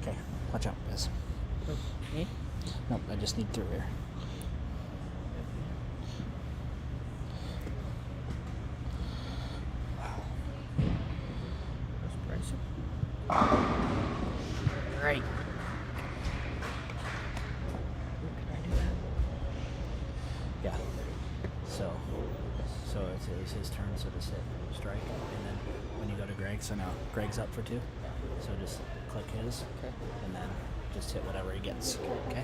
Okay, watch out, Biz. Me? Nope, I just need through here. Right. Yeah. So it was his turn, so just hit strike, and then when you go to Greg, so now Greg's up for 2. So just click his, and then just hit whatever he gets. Okay.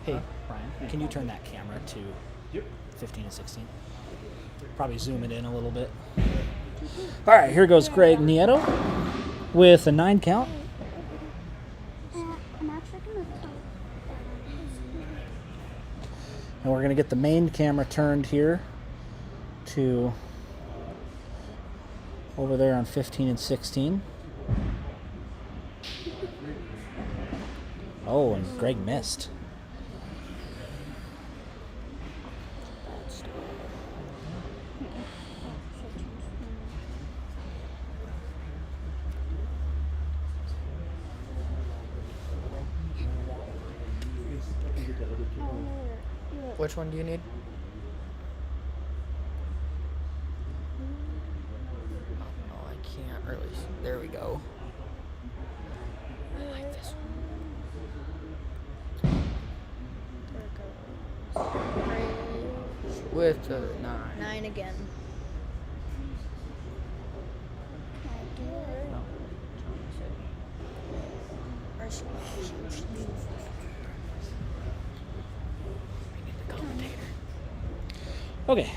Hey, Brian, can you turn that camera to 15 and 16? Probably zoom it in a little bit. All right, here goes Greg Nieto with a 9 count. And we're going to get the main camera turned here to over there on 15 and 16. Oh, and Greg missed. Which one do you need? Oh, I can't really. There we go. I like this one. With the 9. 9 again. Okay.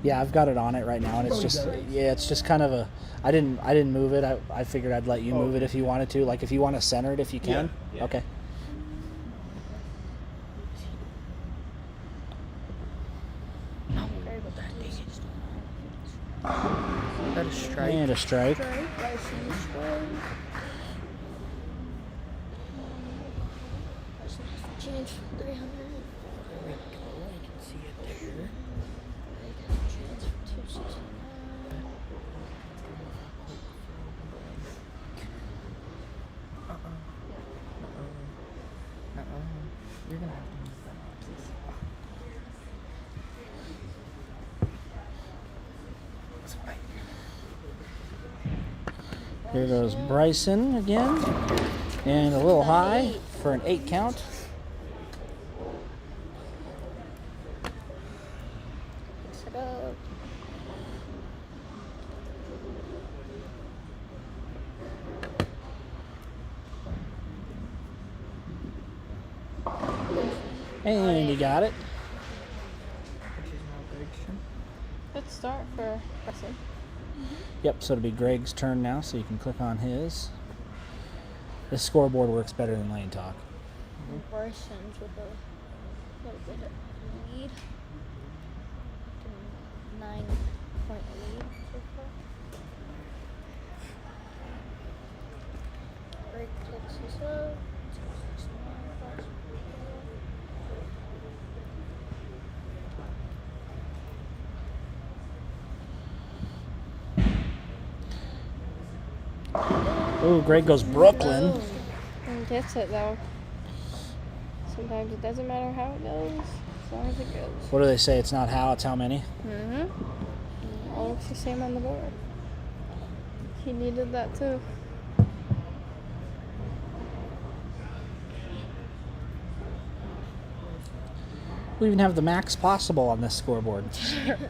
Yeah, I've got it on it right now, and it's just it's just kind of a. I didn't move it. I figured I'd let you move it if you wanted to. Like if you want to center it, if you can. Yeah. Okay. That a strike? And a strike. Change 300. There we go. I can see it there. Change 269. You're gonna have to move that on. Here goes Bryson again, and a little high for an 8 count. Set up. And you got it. Good start for Bryson. Yep, so it'll be Greg's turn now, so you can click on his. This scoreboard works better than Lane Talk. Bryson's with a little bit of lead. 9-point lead so far. Greg takes this up. 269. Ooh, Greg goes Brooklyn. And gets it though. Sometimes it doesn't matter how it goes, as long as it goes. What do they say? It's not how, it's how many? All looks the same on the board. He needed that too. We even have the max possible on this scoreboard.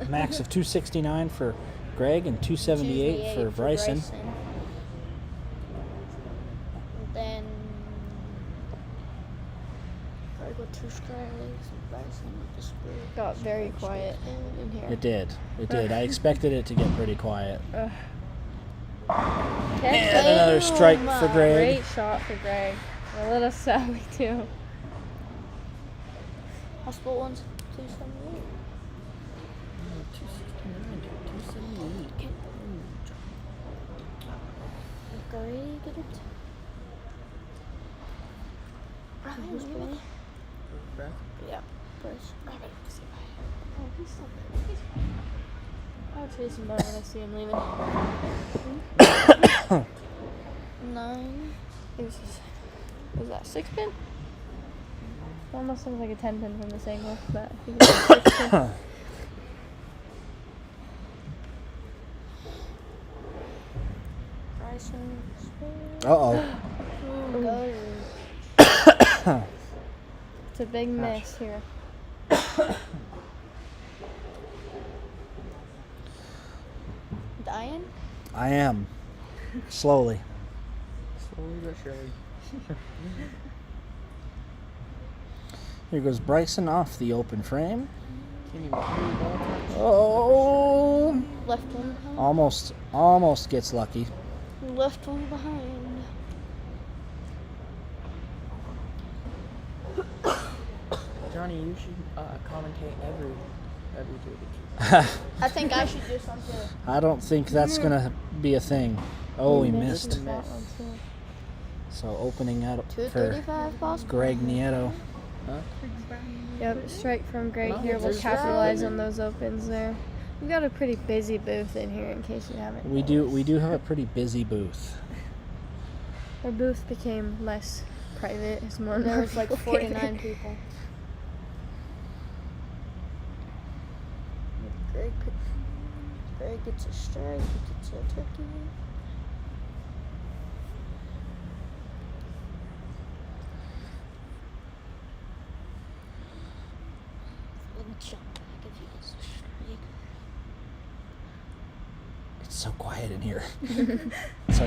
Max of 269 for Greg and 278 for Bryson. Then Greg with 2 strikes and Bryson with the split. Got very quiet in here. It did. It did. I expected it to get pretty quiet. And another strike for Greg. Great shot for Greg. A little Sally too. Hospital one's 278. 268. Greg get it. Who's playing? Yeah, Bryce. Oh, he's so good. I'll chase him down when I see him leaving. 9. Was that 6 pin? Almost looks like a 10 pin from this angle, but I think it's a 6 pin. Bryson. Uh-oh. It's a big miss here. Dying? I am. Slowly. Slowly but surely. Here goes Bryson off the open frame. Can't even hear the ball touch. Oh! Left one behind. Almost gets lucky. Left one behind. Johnny, you should commentate every duty. I think I should do something. I don't think that's gonna be a thing. Oh, he missed. That one too. So opening out for 235 possible. Greg Nieto. Huh? Yep, strike from Greg No, here. We'll there's capitalize on those opens there. We've got a pretty busy booth in here, in case you haven't. We do have a pretty busy booth. Our booth became less private. It's more. There was like people 49 here. people. Greg gets a strike. He gets a turkey. Let me jump back if he gets a strike. It's so quiet in here. It's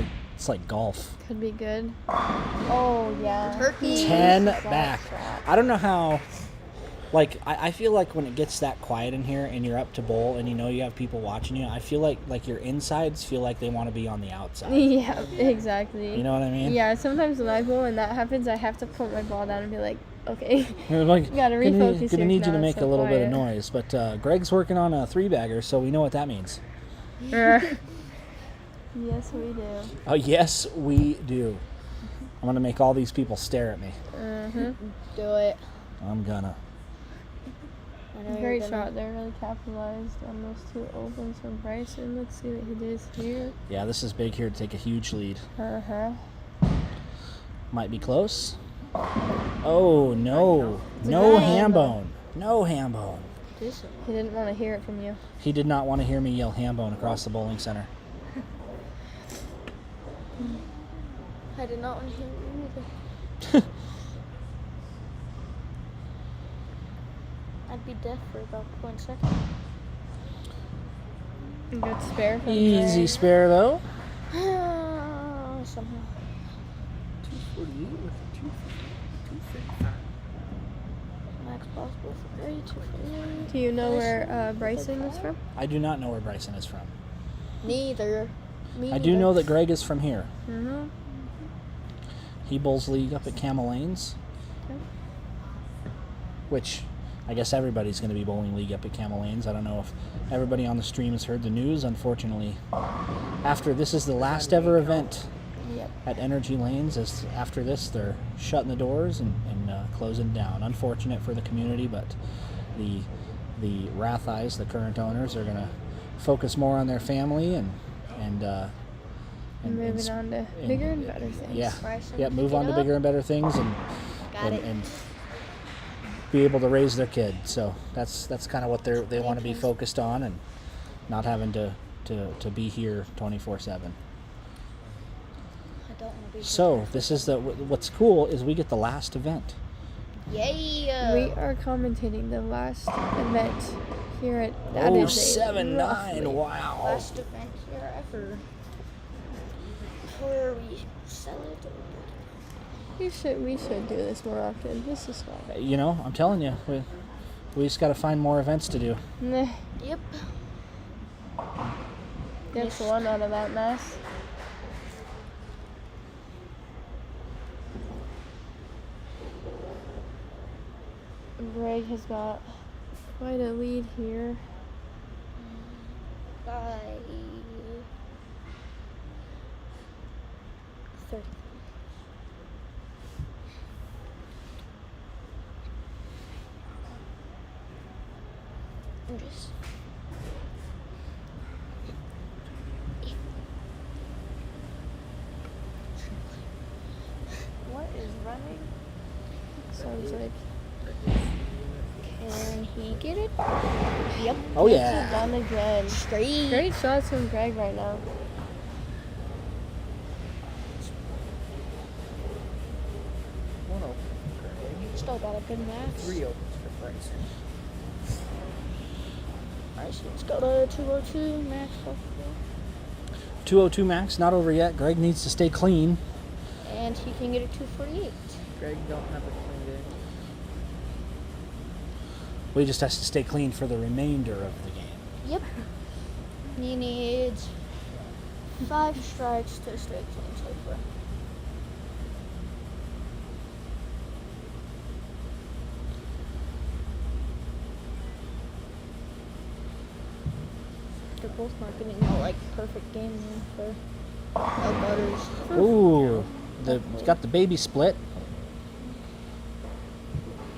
like golf. Could be good. Oh yeah. Turkey. 10 back. I don't know how. Like I feel like when it gets that quiet in here and you're up to bowl and you know you have people watching you, I feel like your insides feel like they want to be on the outside. Yeah, exactly. You know what I mean? Yeah. Sometimes when I bowl and that happens, I have to put my ball down and be like, okay, Like, gotta refocus. gonna need you to make so a little bit of quiet. noise, but Greg's working on a 3-bagger, so we know what that means. Yes, we do. Oh yes, we do. I'm gonna make all these people stare at me. Do it. I'm gonna. I know Great you're gonna. shot there. Really capitalized on those two opens from Bryson. Let's see what he does here. Yeah, this is big here to take a huge lead. Might be close. Oh no, no ham bone, no ham bone. He didn't want to hear it from you. He did not want to hear me yell ham bone across the bowling center. I did not want to hear you either. I'd be deaf for about 1 second. Good spare from Easy Greg. spare though. Somehow. 248 with 255. Max possible for Gray, 248. Do you know where Bryson is from? I do not know where Bryson is from. Neither. Me I do know that Greg is from here. Mm-hmm. He bowls league up at Camel Lanes, which I guess everybody's going to be bowling league up at Camel Lanes. I don't know if everybody on the stream has heard the news. Unfortunately, after this is the last ever event at Energy Lanes. As after this, they're shutting the doors and closing down. Unfortunate for the community, but the Ratheyes, the current owners, are going to focus more on their family and moving on to bigger and better things. Yeah, move on to bigger and better things and be able to raise their kid. So that's kind of what they want to be focused on, and not having to be here 24/7. I don't want to be. So this is what's cool is we get the last event. Yay! We are commentating the last event here at. Oh, That is 7-9! Wow. Last event here ever. Before we sell it. We should do this more often. This is fun. You know, I'm telling you, we just got to find more events to do. Nah. Yep. Gets one out of that mess. Greg has got quite a lead here. By 30. Just What is running? Sounds like. Can he get it? Yep. Oh, Gets yeah. it done again. Straight. Great shots from Greg right now. Still got a good match. 3 opens for Bryson. Bryson's got a 202 max. 202 max, not over yet. Greg needs to stay clean. And he can get a 248. Greg don't have a clean day. We just has to stay clean for the remainder of the game. Yep. He needs 5 strikes to stay clean so far. They're both not getting no like perfect game for Butters. Ooh, got the baby split.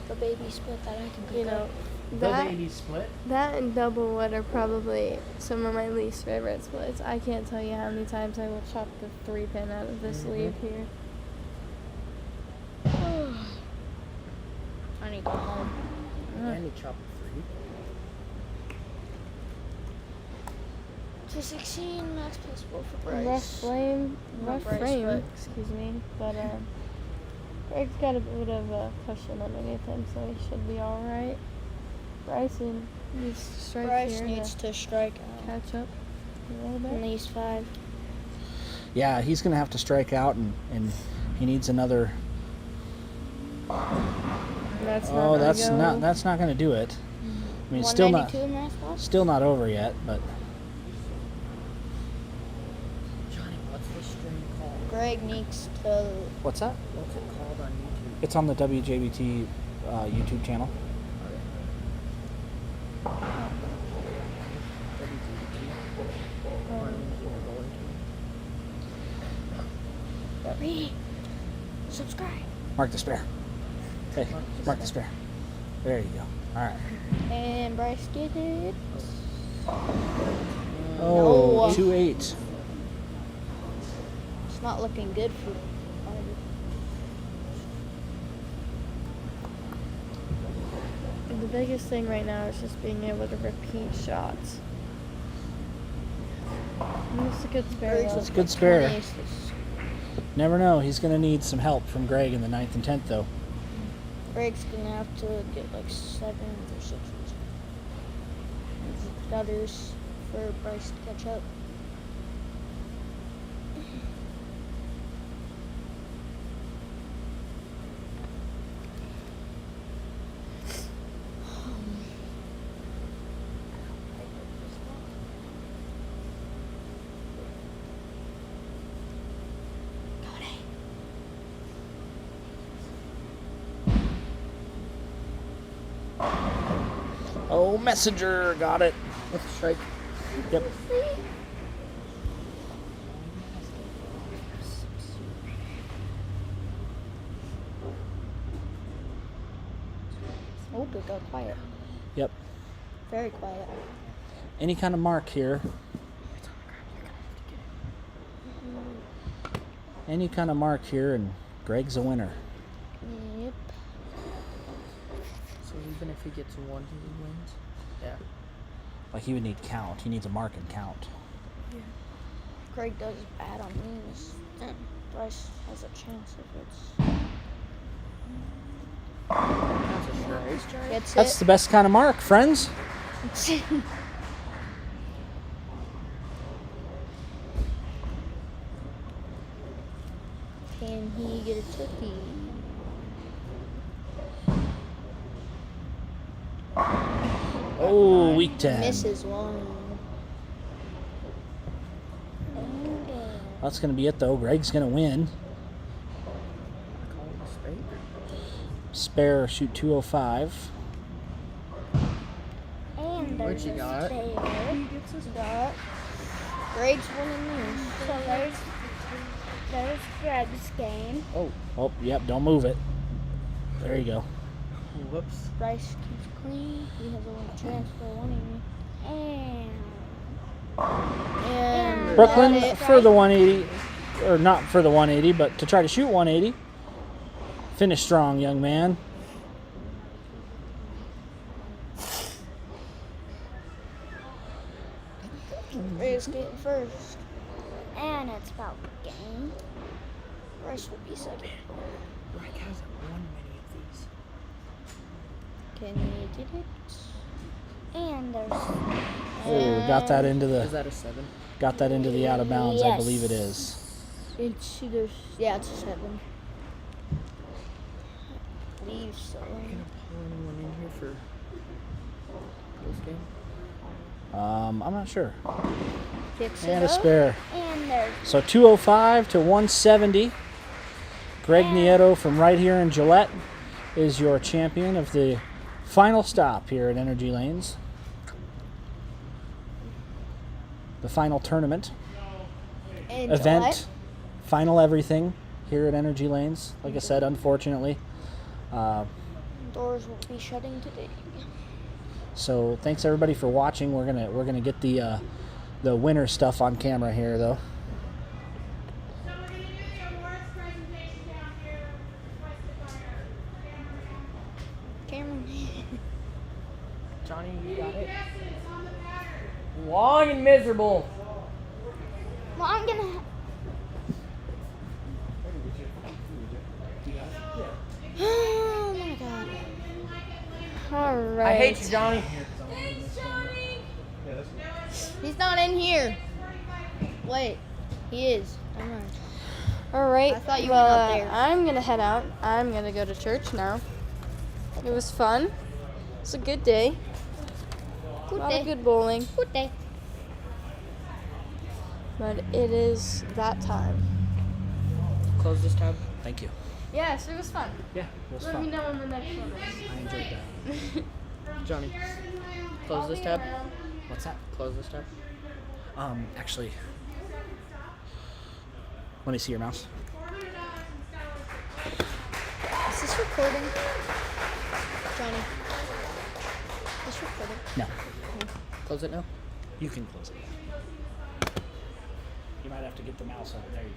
The baby split that I can cook You know, up. that, baby split. that and double wood are probably some of my least favorite splits. I can't tell you how many times I will chop the 3-pin out of this sleeve here. I need to go home. And you chop 3. To 16 max possible for Bryce. Rough Bryce, frame, but- excuse me, but Greg's got a bit of a cushion underneath him, so he should be all right. Bryson needs to strike Bryce here needs to strike out. catch up a little bit. At least 5. Yeah, he's going to have to strike out, and he needs another. That's not going to do it. I mean, it's still not 192 max possible? still not over yet, but Johnny, what's the stream called? Greg needs to. what's that? What's it called on YouTube? It's on the WJBT YouTube channel. Subscribe. Mark the spare. Hey, mark the spare. There you go. All right. And Bryce get it. Oh, No. 2-8. It's not looking good for The biggest thing right now is just being able to repeat shots. And it's a good spare. It's a good spare. Never know. He's going to need some help from Greg in the 9th and 10th, though. Greg's gonna have to get like 7s or 6s. Gutters for Bryce to catch up. Oh, Messenger got it. That's a strike. Yep. Oh, it got quiet. Yep. Very quiet. Any kind of mark here. Any kind of mark here, and Greg's a winner. Yep. So even if he gets 1, he wins? Yeah. Like, he would need count. He needs a mark and count. Yeah. Greg does bad on these. Then Bryce has a chance if it's. That's a strike. Gets That's it. the best kind of mark, friends. Can he get a turkey? Oh, week 10. Misses one. That's going to be it, though. Greg's going to win. I call it a spade. Spare, shoot 205. And What there's you a got? spare. He gets his dot. Greg's winning these. So there's Greg's game. Oh, yep, don't move it. There you go. Whoops. Bryce keeps clean. He has a little chance for 180. And Brooklyn got it. for the 180, or not for the 180, but to try to shoot 180. Finish strong, young man. Bryce getting first. And it's about game. Bryce will be second. Greg hasn't won many of these. Can he get it? And there's. Oh, got that into the. Is that a 7? Got that into the out of bounds. I Yes. believe it is. It's either. Yeah, it's a 7. I believe so. Are you gonna pull anyone in here for this game? I'm not sure. Picks And it a up, spare. And there's. So 205 to 170. Greg Nieto from right here in Gillette is your champion of the final stop here at Energy Lanes. The final tournament. And Event. Gillette. Final everything here at Energy Lanes. Like I said, unfortunately, Doors will be shutting today. So thanks everybody for watching. We're gonna get the winter stuff on camera here though. So we're going to do the awards presentation down here, requested by our cameraman. Cameraman. Johnny, you got it. Guesses on the pattern. Long and miserable. Well, I'm gonna. Oh my god. All right. I hate you, Johnny. Thanks, Johnny. He's not in here. Wait, he is. All right. I thought you well, were up there. I'm gonna head out. I'm gonna go to church now. It was fun. It's a good day. Good A lot day. of good bowling. Good day. But it is that time. Close this tab. Thank you. Yes, it was fun. Yeah, it was Let fun. me know when the next one is. I enjoyed that. Johnny, close this tab. What's that? Close this tab. Actually, let me see your mouse. Is this recording? Johnny. Is this recording? No, Close it now. you can close it. You might have to get the mouse on it. There you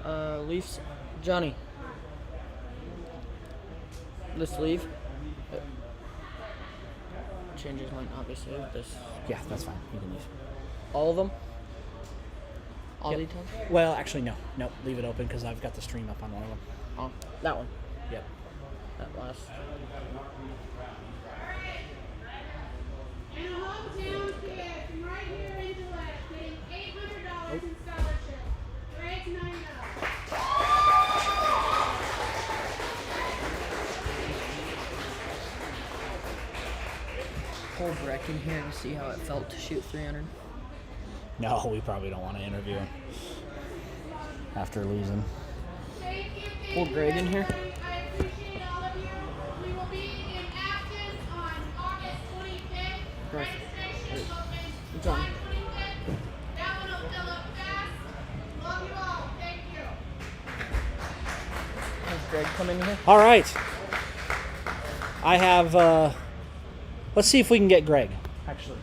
go. Leafs. Johnny. This leaf. Changes might not be saved. This. Yeah, that's fine. You can leave. All of them. All Yep. details. Well, actually, no. Nope. Leave it open because I've got the stream up on one of them. Oh, that one. Yep. That last. And a hometown kid from right here in Gillette getting $800 in scholarship. Greg Nina. Pull Breck in here to see how it felt to shoot 300. No, we probably don't want to interview him after losing. Pull Greg in here. I appreciate all of you. We will be in Athens on August 25th. Right. Registration opens John. July 25th. That one will fill up fast. Love you all. Thank you. Has Greg come in here? All right. I have. Let's see if we can get Greg. Actually.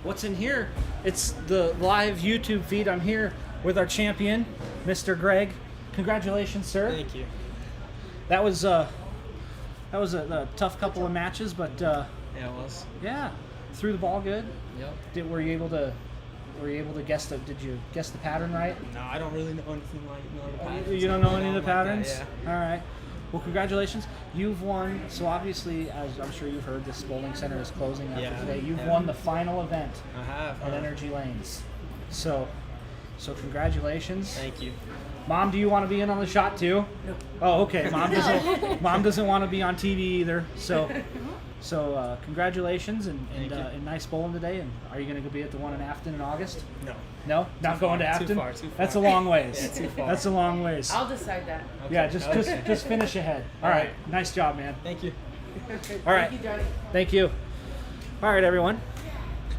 What's in here? It's the live YouTube feed. I'm here with our champion, Mr. Greg. Congratulations, sir. Thank you. That was a tough couple of matches, but Yeah, it was. yeah, threw the ball good. Yep. Were you able to guess the? Did you guess the pattern right? No, I don't really know anything like the patterns. You don't know any of the Like that, patterns? yeah. All right. Well, congratulations. You've won. So obviously, as I'm sure you've heard, this bowling center is closing after Yeah, today. You've yeah. won the final event I have. at huh? Energy Lanes. So congratulations. Thank you. Mom, do you want to be in on the shot too? No. Oh, okay. Mom doesn't want to be on TV either. So congratulations and nice bowling today. And are you going to be at the one in Afton in August? No. No, not going to Afton. Too far. That's a long ways. Yeah, too far. That's a long ways. I'll decide that. Yeah, just finish ahead. All right. Nice job, man. Thank you. All right. Thank you, Johnny. Thank you. All right, everyone.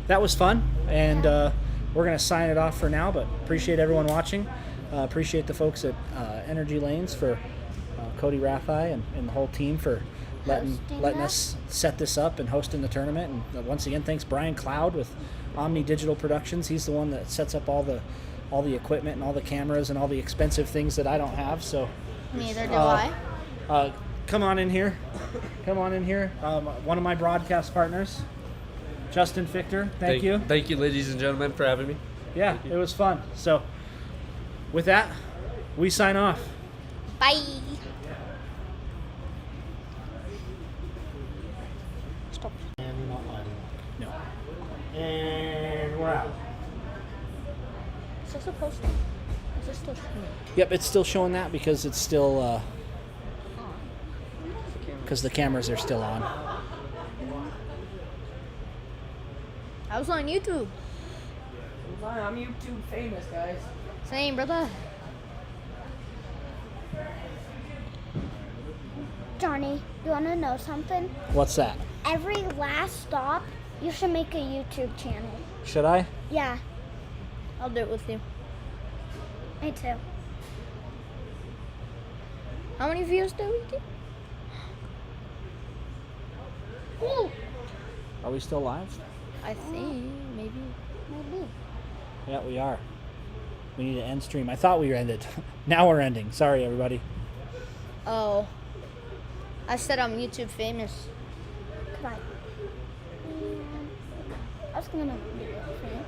That was fun, and we're going to sign it off for now, but appreciate everyone watching. Appreciate the folks at Energy Lanes for Cody Rathai and the whole team for letting us set this up and hosting the tournament. And once again, thanks Brian Cloud with Omni Digital Productions. He's the one that sets up all the equipment and all the cameras and all the expensive things that I don't have. So Neither do I. come on in here. Come on in here. One of my broadcast partners, Justin Fichter. Thank you. Thank you, ladies and gentlemen, for having me. Yeah, it was fun. So with that, we sign off. Bye. And not live. Is this supposed to? Is this still showing? Yep, it's still showing that because it's still because the cameras are still on. I was on YouTube. I'm YouTube famous, guys. Same, brother. Johnny, you want to know something? What's that? Every last stop, you should make a YouTube channel. Should I? Yeah. I'll do it with you. Me too. How many views do we get? Ooh. Are we still live? I think, maybe. Maybe. Yeah, we are. We need to end stream. I thought we ended. Now we're ending. Sorry, everybody. Oh. I said I'm YouTube famous. Come on. I was gonna do it.